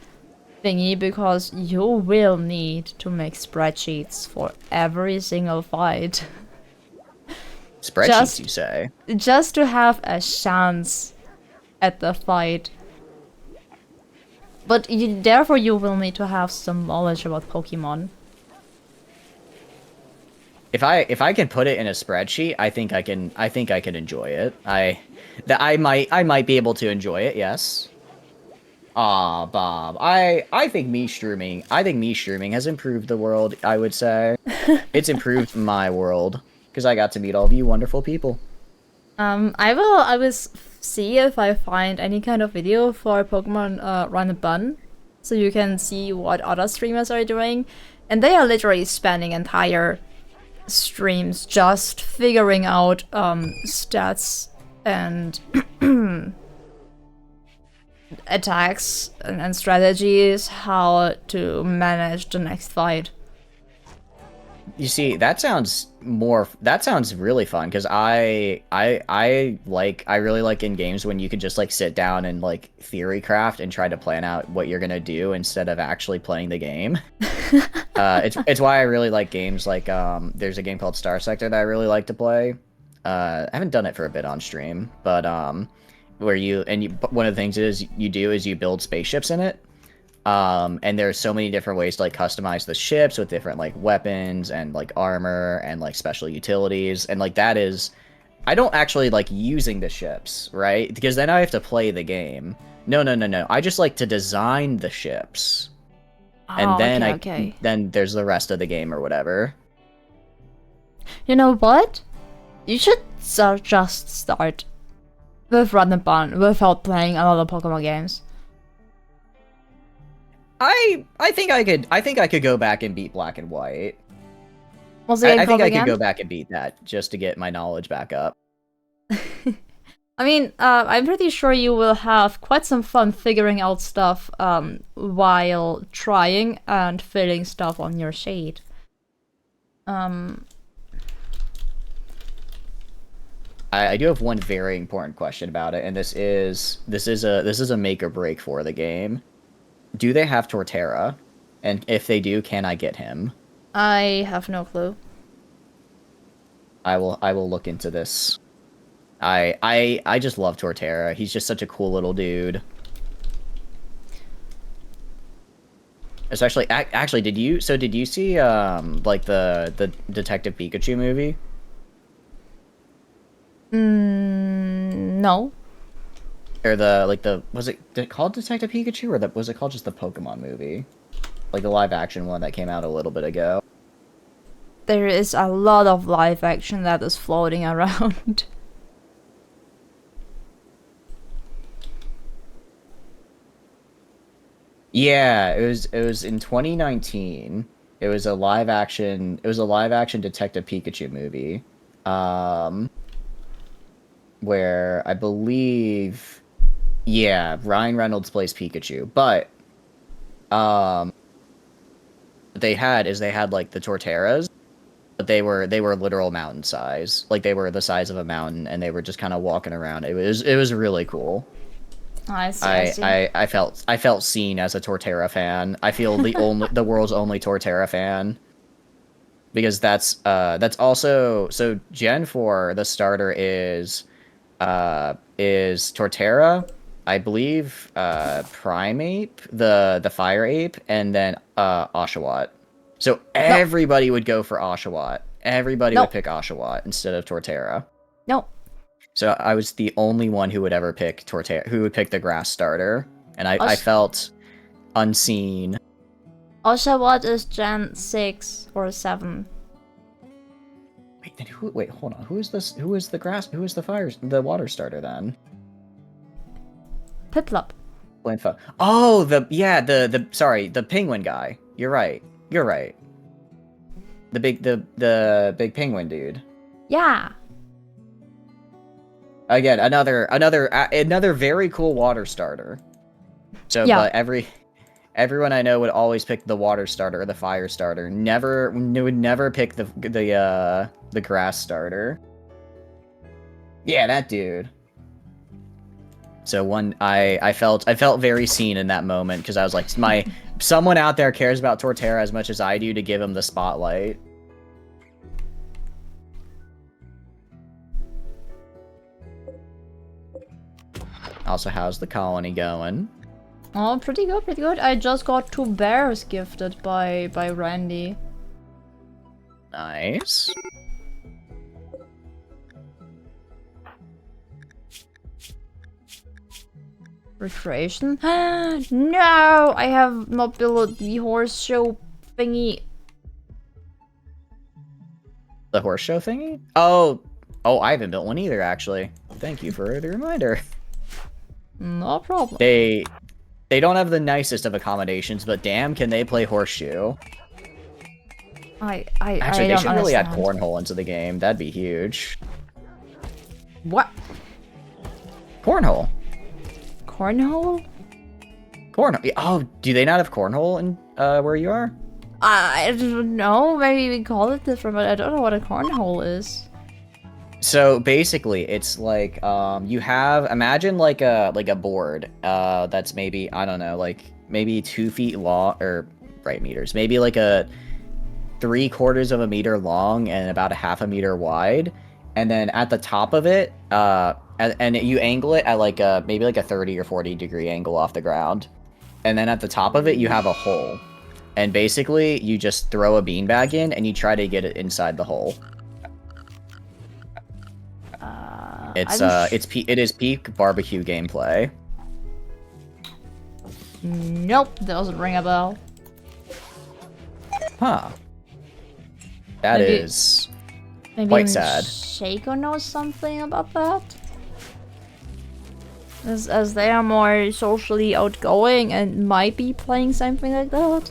Speaker 1: thingy, because you will need to make spreadsheets for every single fight.
Speaker 10: Spreadsheets, you say?
Speaker 1: Just to have a chance at the fight. But therefore you will need to have some knowledge about Pokemon.
Speaker 10: If I can put it in a spreadsheet, I think I can enjoy it. I might be able to enjoy it, yes. Aw, Bob. I think me streaming has improved the world, I would say. It's improved my world, because I got to meet all of you wonderful people.
Speaker 1: I will see if I find any kind of video for Pokemon Run and Bun, so you can see what other streamers are doing, and they are literally spending entire streams just figuring out stats and attacks and strategies, how to manage the next fight.
Speaker 10: You see, that sounds really fun because I really like in games when you can just like sit down and like theory craft and try to plan out what you're gonna do instead of actually playing the game. It's why I really like games like there's a game called Star Sector that I really like to play. I haven't done it for a bit on stream, but where one of the things is you build spaceships in it. And there's so many different ways to like customize the ships with different like weapons and like armor and like special utilities, and like that is, I don't actually like using the ships, right? Because then I have to play the game. No. I just like to design the ships, and then then there's the rest of the game or whatever.
Speaker 1: You know what? You should just start with Run and Bun without playing a lot of Pokemon games.
Speaker 10: I think I could go back and beat Black and White.
Speaker 1: What's the game
Speaker 10: I think
Speaker 1: called
Speaker 10: I
Speaker 1: again?
Speaker 10: could go back and beat that just to get my knowledge back up.
Speaker 1: I mean, I'm pretty sure you will have quite some fun figuring out stuff while trying and filling stuff on your sheet.
Speaker 10: I do have one very important question about it, and this is a make or break for the game. Do they have Torterra? And if they do, can I get him?
Speaker 1: I have no clue.
Speaker 10: I will look into this. I just love Torterra. He's just such a cool little dude. Especially, actually, did you see like the Detective Pikachu movie?
Speaker 1: No.
Speaker 10: Or was it called Detective Pikachu, or was it called just the Pokemon movie? Like the live action one that came out a little bit ago.
Speaker 1: There is a lot of live action that is floating around.
Speaker 10: Yeah, it was in 2019. It was a live action Detective Pikachu movie. Where I believe, yeah, Ryan Reynolds plays Pikachu, but they had like the Torterras, but they were literal mountain size. Like they were the size of a mountain, and they were just kind of walking around. It was really cool.
Speaker 1: I see.
Speaker 10: I felt seen as a Torterra fan. I feel the world's only Torterra fan. Because that's also, so Gen 4, the starter is Torterra, I believe, Primeape, the Fire Ape, and then Oshawott. So everybody would go for Oshawott. Everybody would pick Oshawott instead of Torterra.
Speaker 1: No.
Speaker 10: So I was the only one who would ever pick Torterra, who would pick the grass starter, and I felt unseen.
Speaker 1: Oshawott is Gen 6 or 7.
Speaker 10: Wait, hold on. Who is this? Who is the the water starter then?
Speaker 1: Piplup.
Speaker 10: Oh, the penguin guy. You're right. The big penguin dude.
Speaker 1: Yeah.
Speaker 10: Again, another very cool water starter. So,
Speaker 1: yeah.
Speaker 10: But everyone I know would always pick the water starter or the fire starter. Would never pick the grass starter. Yeah, that dude. So I felt very seen in that moment because I was like, someone out there cares about Torterra as much as I do to give him the spotlight. Also, how's the colony going?
Speaker 1: Oh, pretty good. I just got 2 bears gifted by Randy.
Speaker 10: Nice.
Speaker 1: Recreation? No! I have not built the horse show thingy.
Speaker 10: The horse show thingy? Oh, I haven't built one either, actually. Thank you for the reminder.
Speaker 1: No problem.
Speaker 10: They don't have the nicest of accommodations, but damn, can they play horseshoe? Actually, they should really add cornhole into the game. That'd be huge.
Speaker 1: What?
Speaker 10: Cornhole.
Speaker 1: Cornhole?
Speaker 10: Cornhole. Oh, do they not have cornhole in where you are?
Speaker 1: I don't know. Maybe we call it different, but I don't know what a cornhole is.
Speaker 10: So basically, it's like you have imagine like a board that's maybe I don't know like maybe 2 feet long or right meters maybe like a 3/4 of a meter long and about a half a meter wide, and then at the top of it and you angle it at like a maybe like a 30 or 40 degree angle off the ground, and then at the top of it you have a hole, and basically you just throw a beanbag in and you try to get it inside the hole. It is peak barbecue gameplay.
Speaker 1: Nope, doesn't ring a bell.
Speaker 10: Huh. That is
Speaker 1: Maybe
Speaker 10: quite sad.
Speaker 1: Shaco knows something about that? As they are more socially outgoing and might be playing something like that.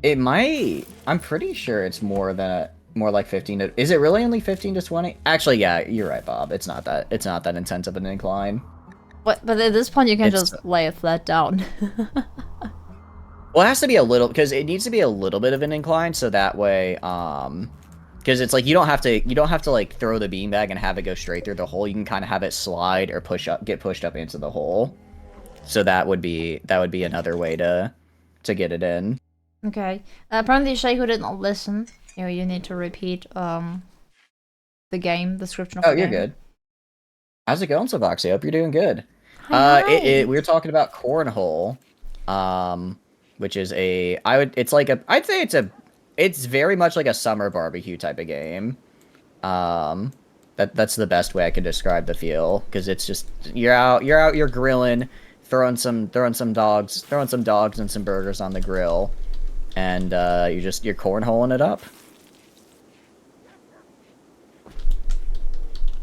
Speaker 10: It might. I'm pretty sure it's more like 15 to. Is it really only 15 to 20? Actually, yeah, you're right, Bob. It's not that intense of an incline.
Speaker 1: But at this point, you can just lay it flat down.
Speaker 10: Well, it has to be a little because it needs to be a little bit of an incline, so that way, because it's like you don't have to like throw the beanbag and have it go straight through the hole. You can kind of have it slide or get pushed up into the hole. So that would be another way to get it in.
Speaker 1: Okay. Apparently, Shaco didn't listen. You need to repeat the game description of the game.
Speaker 10: Oh, you're good. How's it going, Savoxy? I hope you're doing good.
Speaker 1: Hi.
Speaker 10: We were talking about cornhole, which is it's very much like a summer barbecue type of game. That's the best way I can describe the feel, because it's just you're grilling, throwing some dogs and some burgers on the grill, and you're cornholing it up.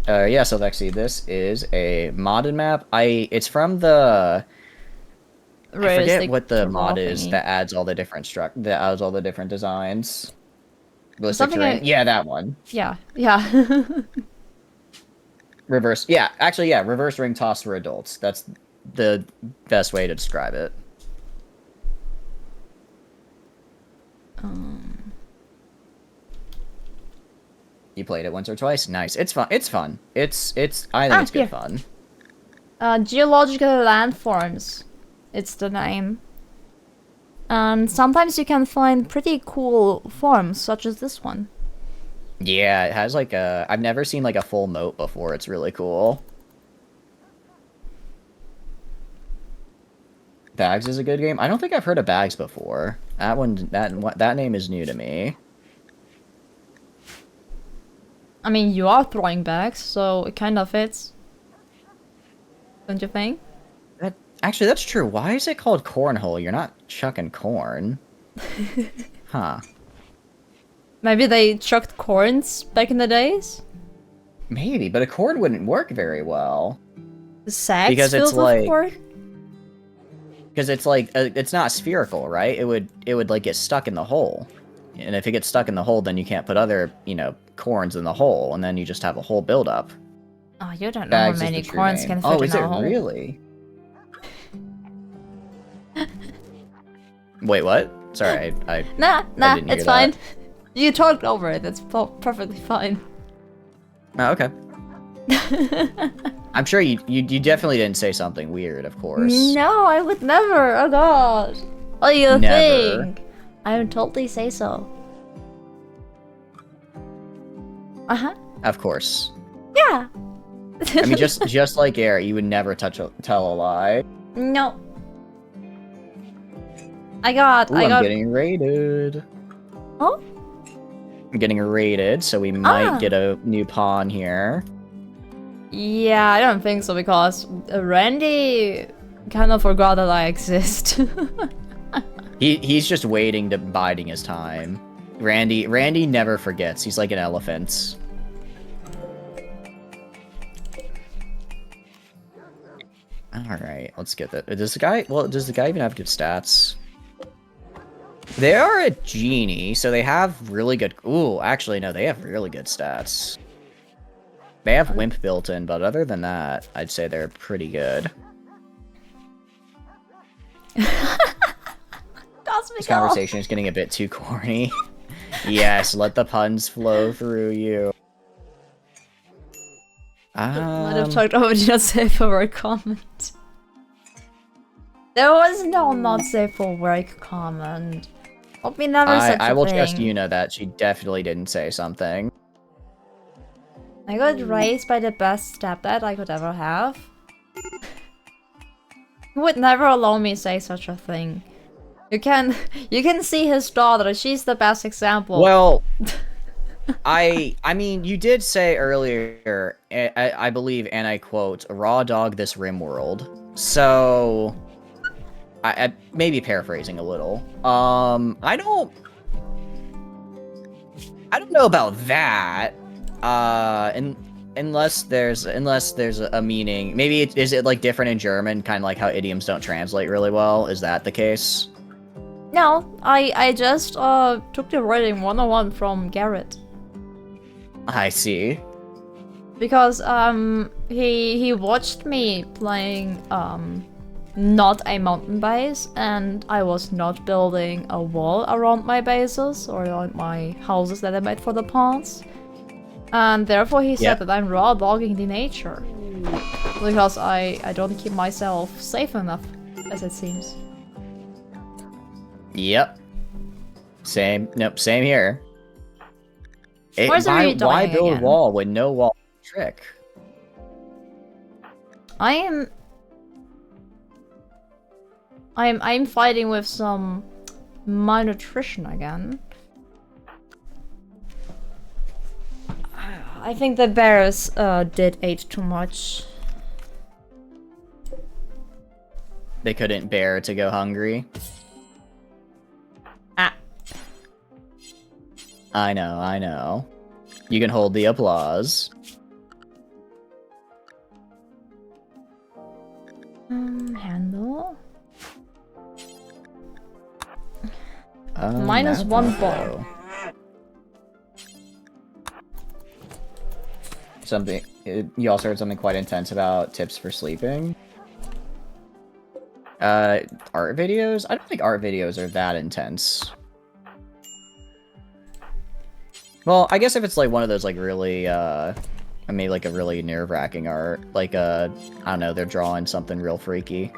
Speaker 10: Yeah, so Lexi, this is a modded map. It's from the I forget what the mod is that adds all the different designs. Yeah, that one.
Speaker 1: Yeah.
Speaker 10: Reverse. Yeah, actually, yeah. Reverse ring toss for adults. That's the best way to describe it. You played it once or twice. Nice. It's fun. It's fun. I think it's good fun.
Speaker 1: Geological landforms. It's the name. And sometimes you can find pretty cool forms, such as this one.
Speaker 10: Yeah, it has like I've never seen like a full moat before. It's really cool. Bags is a good game. I don't think I've heard of Bags before. That name is new to me.
Speaker 1: I mean, you are throwing bags, so it kind of fits. Don't you think?
Speaker 10: Actually, that's true. Why is it called cornhole? You're not chucking corn. Huh.
Speaker 1: Maybe they chucked corns back in the days?
Speaker 10: Maybe, but a corn wouldn't work very well.
Speaker 1: The sacks filled with corn?
Speaker 10: Because it's like it's not spherical, right? It would like get stuck in the hole. And if it gets stuck in the hole, then you can't put other, corns in the hole, and then you just have a whole buildup.
Speaker 1: Oh, you don't know how many corns can fit in a hole.
Speaker 10: Oh, is it really? Wait, what? Sorry, I
Speaker 1: Nah, it's fine.
Speaker 10: That.
Speaker 1: You talked over it. That's perfectly fine.
Speaker 10: Oh, okay. I'm sure you definitely didn't say something weird, of course.
Speaker 1: No, I would never. Oh god. What do you think? I would totally say so. Uh-huh.
Speaker 10: Of course.
Speaker 1: Yeah.
Speaker 10: I mean, just like Air, you would never tell a lie.
Speaker 1: No. I'm
Speaker 10: getting raided.
Speaker 1: Oh?
Speaker 10: I'm getting raided, so we might get a new pawn here.
Speaker 1: Yeah, I don't think so, because Randy kind of forgot that I exist.
Speaker 10: He's just waiting biding his time. Randy never forgets. He's like an elephant. Alright, let's get that. Does the guy even have good stats? They are a genie, so they have really good... Ooh, actually, no, they have really good stats. They have Wimp built in, but other than that, I'd say they're pretty good.
Speaker 1: God Cosmic
Speaker 10: This conversation is getting a bit too corny. Yes, let the puns flow through you.
Speaker 1: Might have talked over the not safe for work comment. There was no not safe for work comment. Hope me never such a
Speaker 10: I will
Speaker 1: thing.
Speaker 10: trust Yuna that she definitely didn't say something.
Speaker 1: I got raised by the best stepdad I could ever have. He would never allow me say such a thing. You can see his daughter. She's the best example.
Speaker 10: Well, I mean, you did say earlier, I believe, and I quote, "Raw dog this rim world." So, I may be paraphrasing a little. I don't know about that. Unless there's a meaning. Maybe is it like different in German, kind of like how idioms don't translate really well? Is that the case?
Speaker 1: No, I just took the writing 101 from Garrett.
Speaker 10: I see.
Speaker 1: Because he watched me playing not a mountain base, and I was not building a wall around my bases or around my houses that I made for the pawns. And therefore he said that I'm raw dogging the nature. Because I don't keep myself safe enough, as it seems.
Speaker 10: Yep. Same. Nope. Same here.
Speaker 1: Where's
Speaker 10: Why
Speaker 1: dying
Speaker 10: build
Speaker 1: again?
Speaker 10: a wall when no wall is a trick?
Speaker 1: I'm fighting with some malnutrition again. I think the bears did eat too much.
Speaker 10: They couldn't bear to go hungry.
Speaker 1: Ah.
Speaker 10: I know. You can hold the applause.
Speaker 1: Handle.
Speaker 10: -1
Speaker 1: ball.
Speaker 10: Something. You also heard something quite intense about tips for sleeping. Art videos? I don't think art videos are that intense. Well, I guess if it's like one of those like really, I mean like a really nerve-wracking art, like I don't know, they're drawing something real freaky.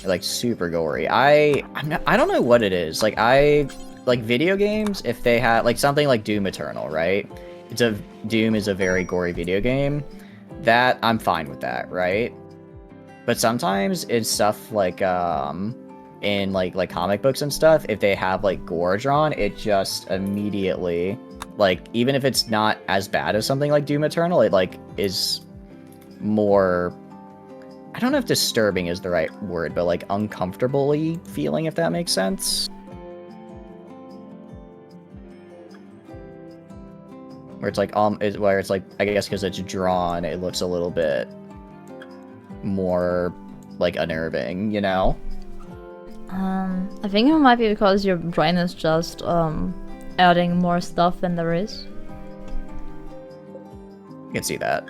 Speaker 10: Like super gory. I don't know what it is. Like like video games, if they had like something like Doom Eternal, right? Doom is a very gory video game. That I'm fine with that, right? But sometimes it's stuff like in like comic books and stuff, if they have like gore drawn, it just immediately, like, even if it's not as bad as something like Doom Eternal, it like is more, I don't know if disturbing is the right word, but like uncomfortably feeling, if that makes sense. Where it's like where it's like, I guess because it's drawn, it looks a little bit more like unnerving, you know?
Speaker 1: I think it might be because your brain is just adding more stuff than there is.
Speaker 10: You can see that.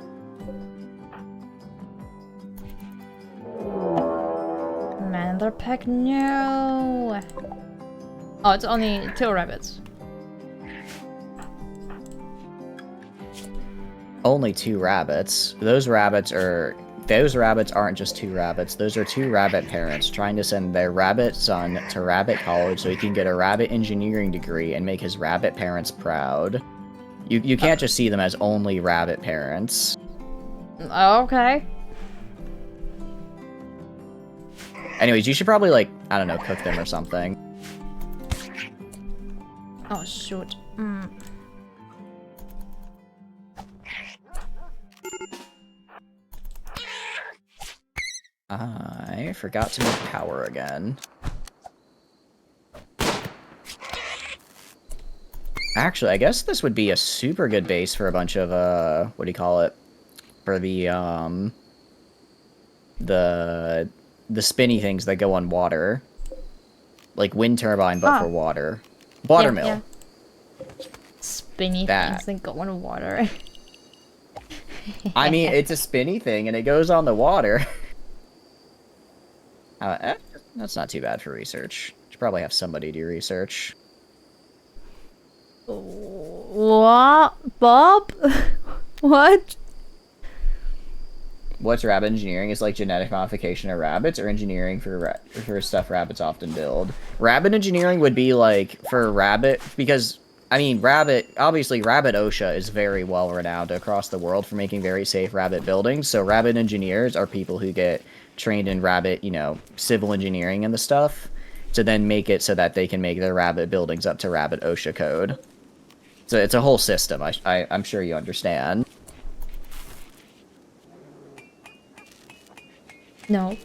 Speaker 1: Manderpeck, no. Oh, it's only 2 rabbits.
Speaker 10: Only 2 rabbits. Those rabbits aren't just 2 rabbits. Those are 2 rabbit parents trying to send their rabbit son to rabbit college so he can get a rabbit engineering degree and make his rabbit parents proud. You can't just see them as only rabbit parents.
Speaker 1: Okay.
Speaker 10: Anyways, you should probably, like, I don't know, cook them or something.
Speaker 1: Oh, shoot.
Speaker 10: I forgot to make power again. Actually, I guess this would be a super good base for a bunch of, what do you call it? For the spinny things that go on water. Like wind turbine, but for water. Watermill.
Speaker 1: Yeah. Spinny things that go on water.
Speaker 10: I mean, it's a spinny thing, and it goes on the water. That's not too bad for research. Should probably have somebody do research.
Speaker 1: What? Bob? What?
Speaker 10: What's rabbit engineering? Is like genetic modification of rabbits, or engineering for stuff rabbits often build. Rabbit engineering would be like for rabbit, because I mean obviously rabbit OSHA is very well renowned across the world for making very safe rabbit buildings. So rabbit engineers are people who get trained in rabbit, civil engineering and the stuff, to then make it so that they can make their rabbit buildings up to rabbit OSHA code. So it's a whole system. I'm sure you understand.
Speaker 1: No.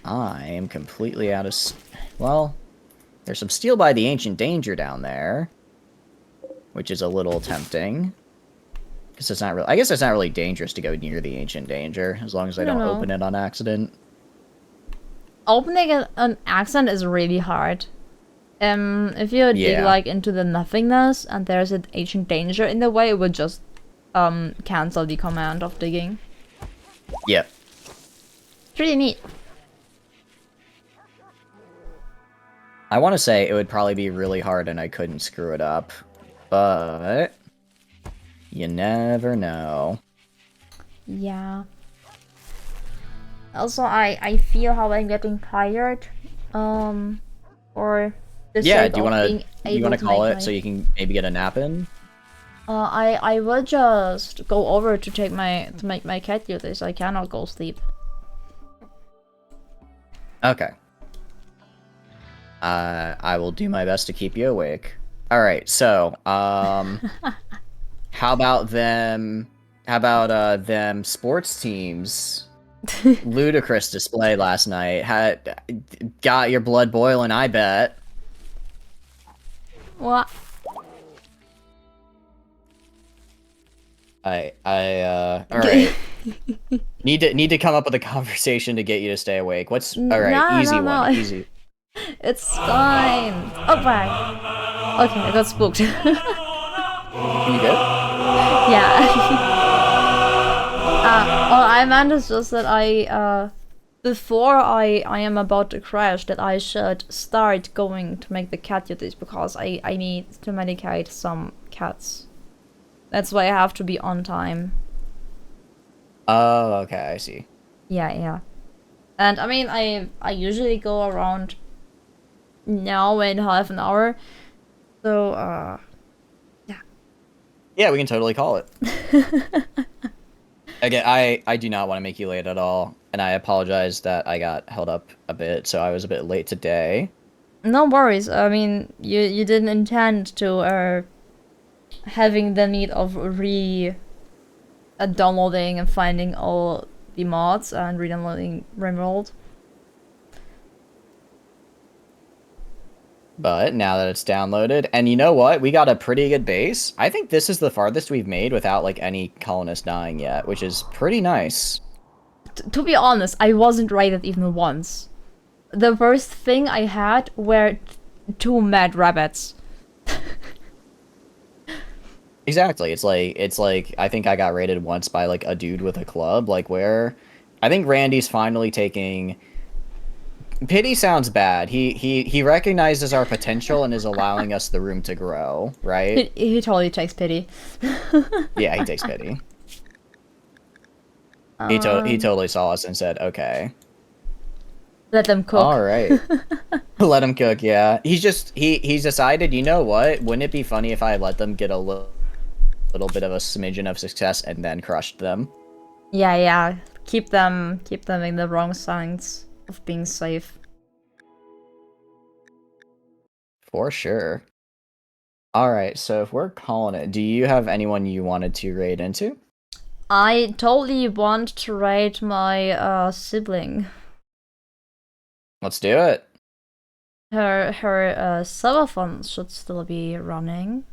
Speaker 10: I am completely out of... Well, there's some steel by the ancient danger down there, which is a little tempting. Because it's not really... I guess it's not really dangerous to go near the ancient danger, as long as I don't open it on accident.
Speaker 1: Opening an accident is really hard. If you dig like into the nothingness and there's an ancient danger in the way, it would just cancel the command of digging.
Speaker 10: Yep.
Speaker 1: Pretty neat.
Speaker 10: I want to say it would probably be really hard and I couldn't screw it up, but you never know.
Speaker 1: Yeah. Also, I feel how I'm getting tired. Or the
Speaker 10: yeah.
Speaker 1: sake
Speaker 10: Do you want to call it so you can maybe get a nap in?
Speaker 1: I will just go over to make my cat duties. I cannot go sleep.
Speaker 10: Okay. I will do my best to keep you awake. Alright, so, how about them sports teams? Ludicrous display last night. Got your blood boiling, I bet.
Speaker 1: What?
Speaker 10: Alright. Need to come up with a conversation to get you to stay awake. Alright, easy one, easy.
Speaker 1: It's fine. Oh, bye. Okay, I got spooked.
Speaker 10: You good?
Speaker 1: Yeah. All I meant is just that before I am about to crash, that I should start going to make the cat duties, because I need to medicate some cats. That's why I have to be on time.
Speaker 10: Oh, okay, I see.
Speaker 1: Yeah. And I mean, I usually go around now in half an hour. So, yeah.
Speaker 10: Yeah, we can totally call it. Again, I do not want to make you late at all, and I apologize that I got held up a bit, so I was a bit late today.
Speaker 1: No worries. I mean, you didn't intend to having the need of downloading and finding all the mods and re-downloading Rimworld.
Speaker 10: But now that it's downloaded, and you know what? We got a pretty good base. I think this is the farthest we've made without like any colonists dying yet, which is pretty nice.
Speaker 1: To be honest, I wasn't raided even once. The worst thing I had were 2 mad rabbits.
Speaker 10: Exactly. It's like I think I got raided once by like a dude with a club, like where I think Randy's finally taking pity sounds bad. He recognizes our potential and is allowing us the room to grow, right?
Speaker 1: He totally takes pity.
Speaker 10: Yeah, he takes pity. He totally saw us and said, "Okay,
Speaker 1: let them cook."
Speaker 10: All right, let him cook. Yeah, he's decided. You know what? Wouldn't it be funny if I let them get a little bit of a smidgen of success and then crushed them?
Speaker 1: Yeah. Keep them in the wrong signs of being safe.
Speaker 10: For sure. All right. So if we're calling it, do you have anyone you wanted to raid into?
Speaker 1: I totally want to raid my sibling.
Speaker 10: Let's do it.
Speaker 1: Her server funds should still be running,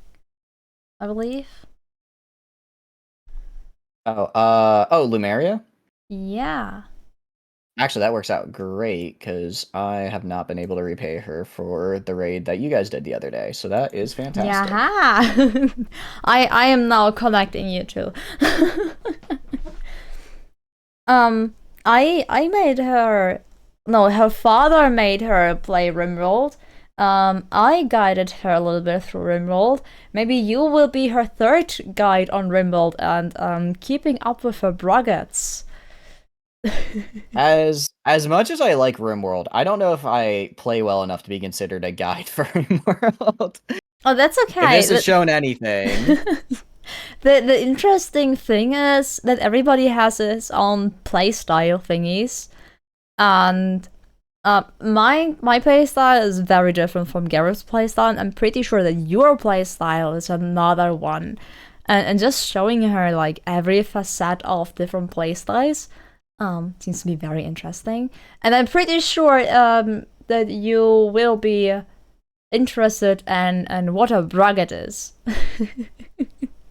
Speaker 1: I believe.
Speaker 10: Oh, Lumeria?
Speaker 1: Yeah.
Speaker 10: Actually, that works out great, because I have not been able to repay her for the raid that you guys did the other day, so that is fantastic.
Speaker 1: Yeah. I am now connecting you two. I made her no, her father made her play Rimworld. I guided her a little bit through Rimworld. Maybe you will be her third guide on Rimworld and keeping up with her braggets.
Speaker 10: As much as I like RimWorld, I don't know if I play well enough to be considered a guide for RimWorld.
Speaker 1: Oh, that's
Speaker 10: If
Speaker 1: okay.
Speaker 10: this has shown anything.
Speaker 1: The interesting thing is that everybody has his own playstyle thingies, and my playstyle is very different from Garrett's playstyle, and I'm pretty sure that your playstyle is another one. And just showing her like every facet of different playstyles seems to be very interesting. And I'm pretty sure that you will be interested in what a braggot is.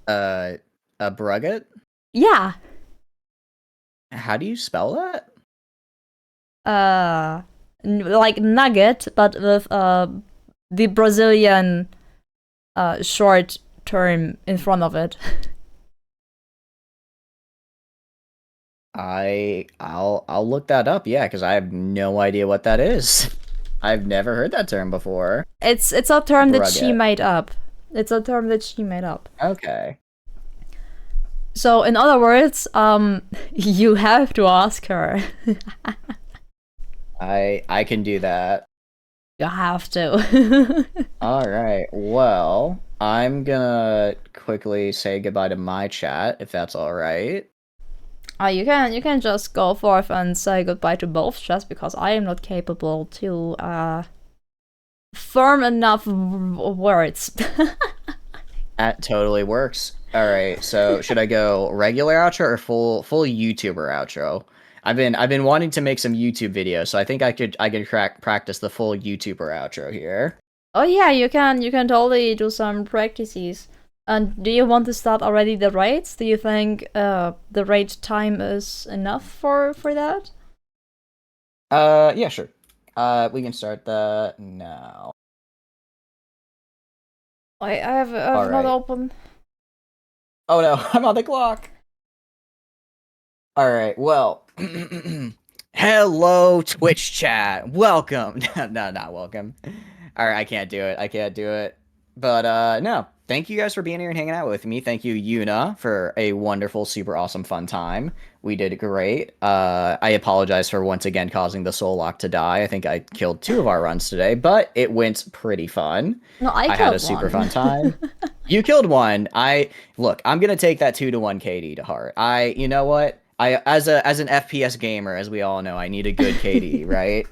Speaker 10: A brugget?
Speaker 1: Yeah.
Speaker 10: How do you spell that?
Speaker 1: Like nugget, but with the Brazilian short term in front of it.
Speaker 10: I'll look that up, yeah, because I have no idea what that is. I've never heard that term before.
Speaker 1: It's a term that she
Speaker 10: Brugget.
Speaker 1: made up. It's a term that she made up.
Speaker 10: Okay.
Speaker 1: So in other words, you have to ask her.
Speaker 10: I can do that.
Speaker 1: You have to.
Speaker 10: Alright, well, I'm gonna quickly say goodbye to my chat, if that's alright.
Speaker 1: You can just go forth and say goodbye to both chats because I am not capable to firm enough words.
Speaker 10: That totally works. Alright, so should I go regular outro or full YouTuber outro? I've been wanting to make some YouTube videos, so I think I could practice the full YouTuber outro here.
Speaker 1: Oh yeah, you can totally do some practices. And do you want to start already the raids? Do you think the raid time is enough for that?
Speaker 10: Yeah, sure. We can start that now.
Speaker 1: I have not
Speaker 10: Alright.
Speaker 1: open.
Speaker 10: Oh no, I'm on the clock. Alright, well. Hello, Twitch chat. Welcome. No, not welcome. Alright, I can't do it. But, no. Thank you guys for being here and hanging out with me. Thank you, Yuna, for a wonderful, super awesome, fun time. We did great. I apologize for once again causing the soul lock to die. I think I killed 2 of our runs today, but it went pretty fun.
Speaker 1: No, I
Speaker 10: had a super fun time. You killed 1. Look, I'm gonna take that 2-to-1 KD to heart. You know what? As an FPS gamer, as we all know, I need a good KD, right?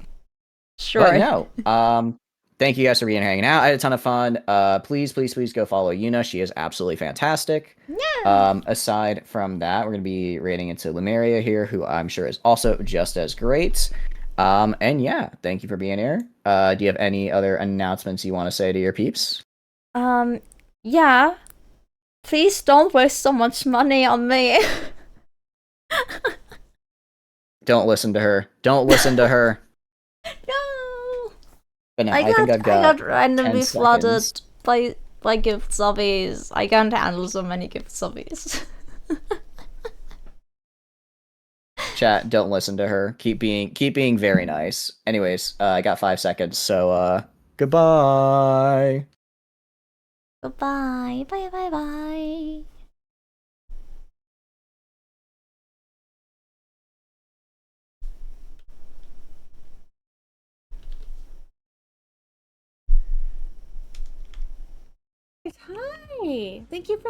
Speaker 1: Sure.
Speaker 10: But no. Thank you guys for being hanging out. I had a ton of fun. Please go follow Yuna. She is absolutely fantastic.
Speaker 1: Yeah.
Speaker 10: Aside from that, we're gonna be raiding into Lemuria here, who I'm sure is also just as great. And yeah, thank you for being here. Do you have any other announcements you want to say to your peeps?
Speaker 1: Yeah. Please don't waste so much money on me.
Speaker 10: Don't listen to her. Don't listen to her.
Speaker 1: No.
Speaker 10: But no,
Speaker 1: I
Speaker 10: think I've got
Speaker 1: randomly
Speaker 10: 10
Speaker 1: flooded
Speaker 10: seconds.
Speaker 1: by gift zombies. I can't handle so many gift zombies.
Speaker 10: Chat, don't listen to her. Keep being very nice. Anyways, I got 5 seconds, so goodbye.
Speaker 1: Goodbye. Bye.
Speaker 2: Hi. Thank you for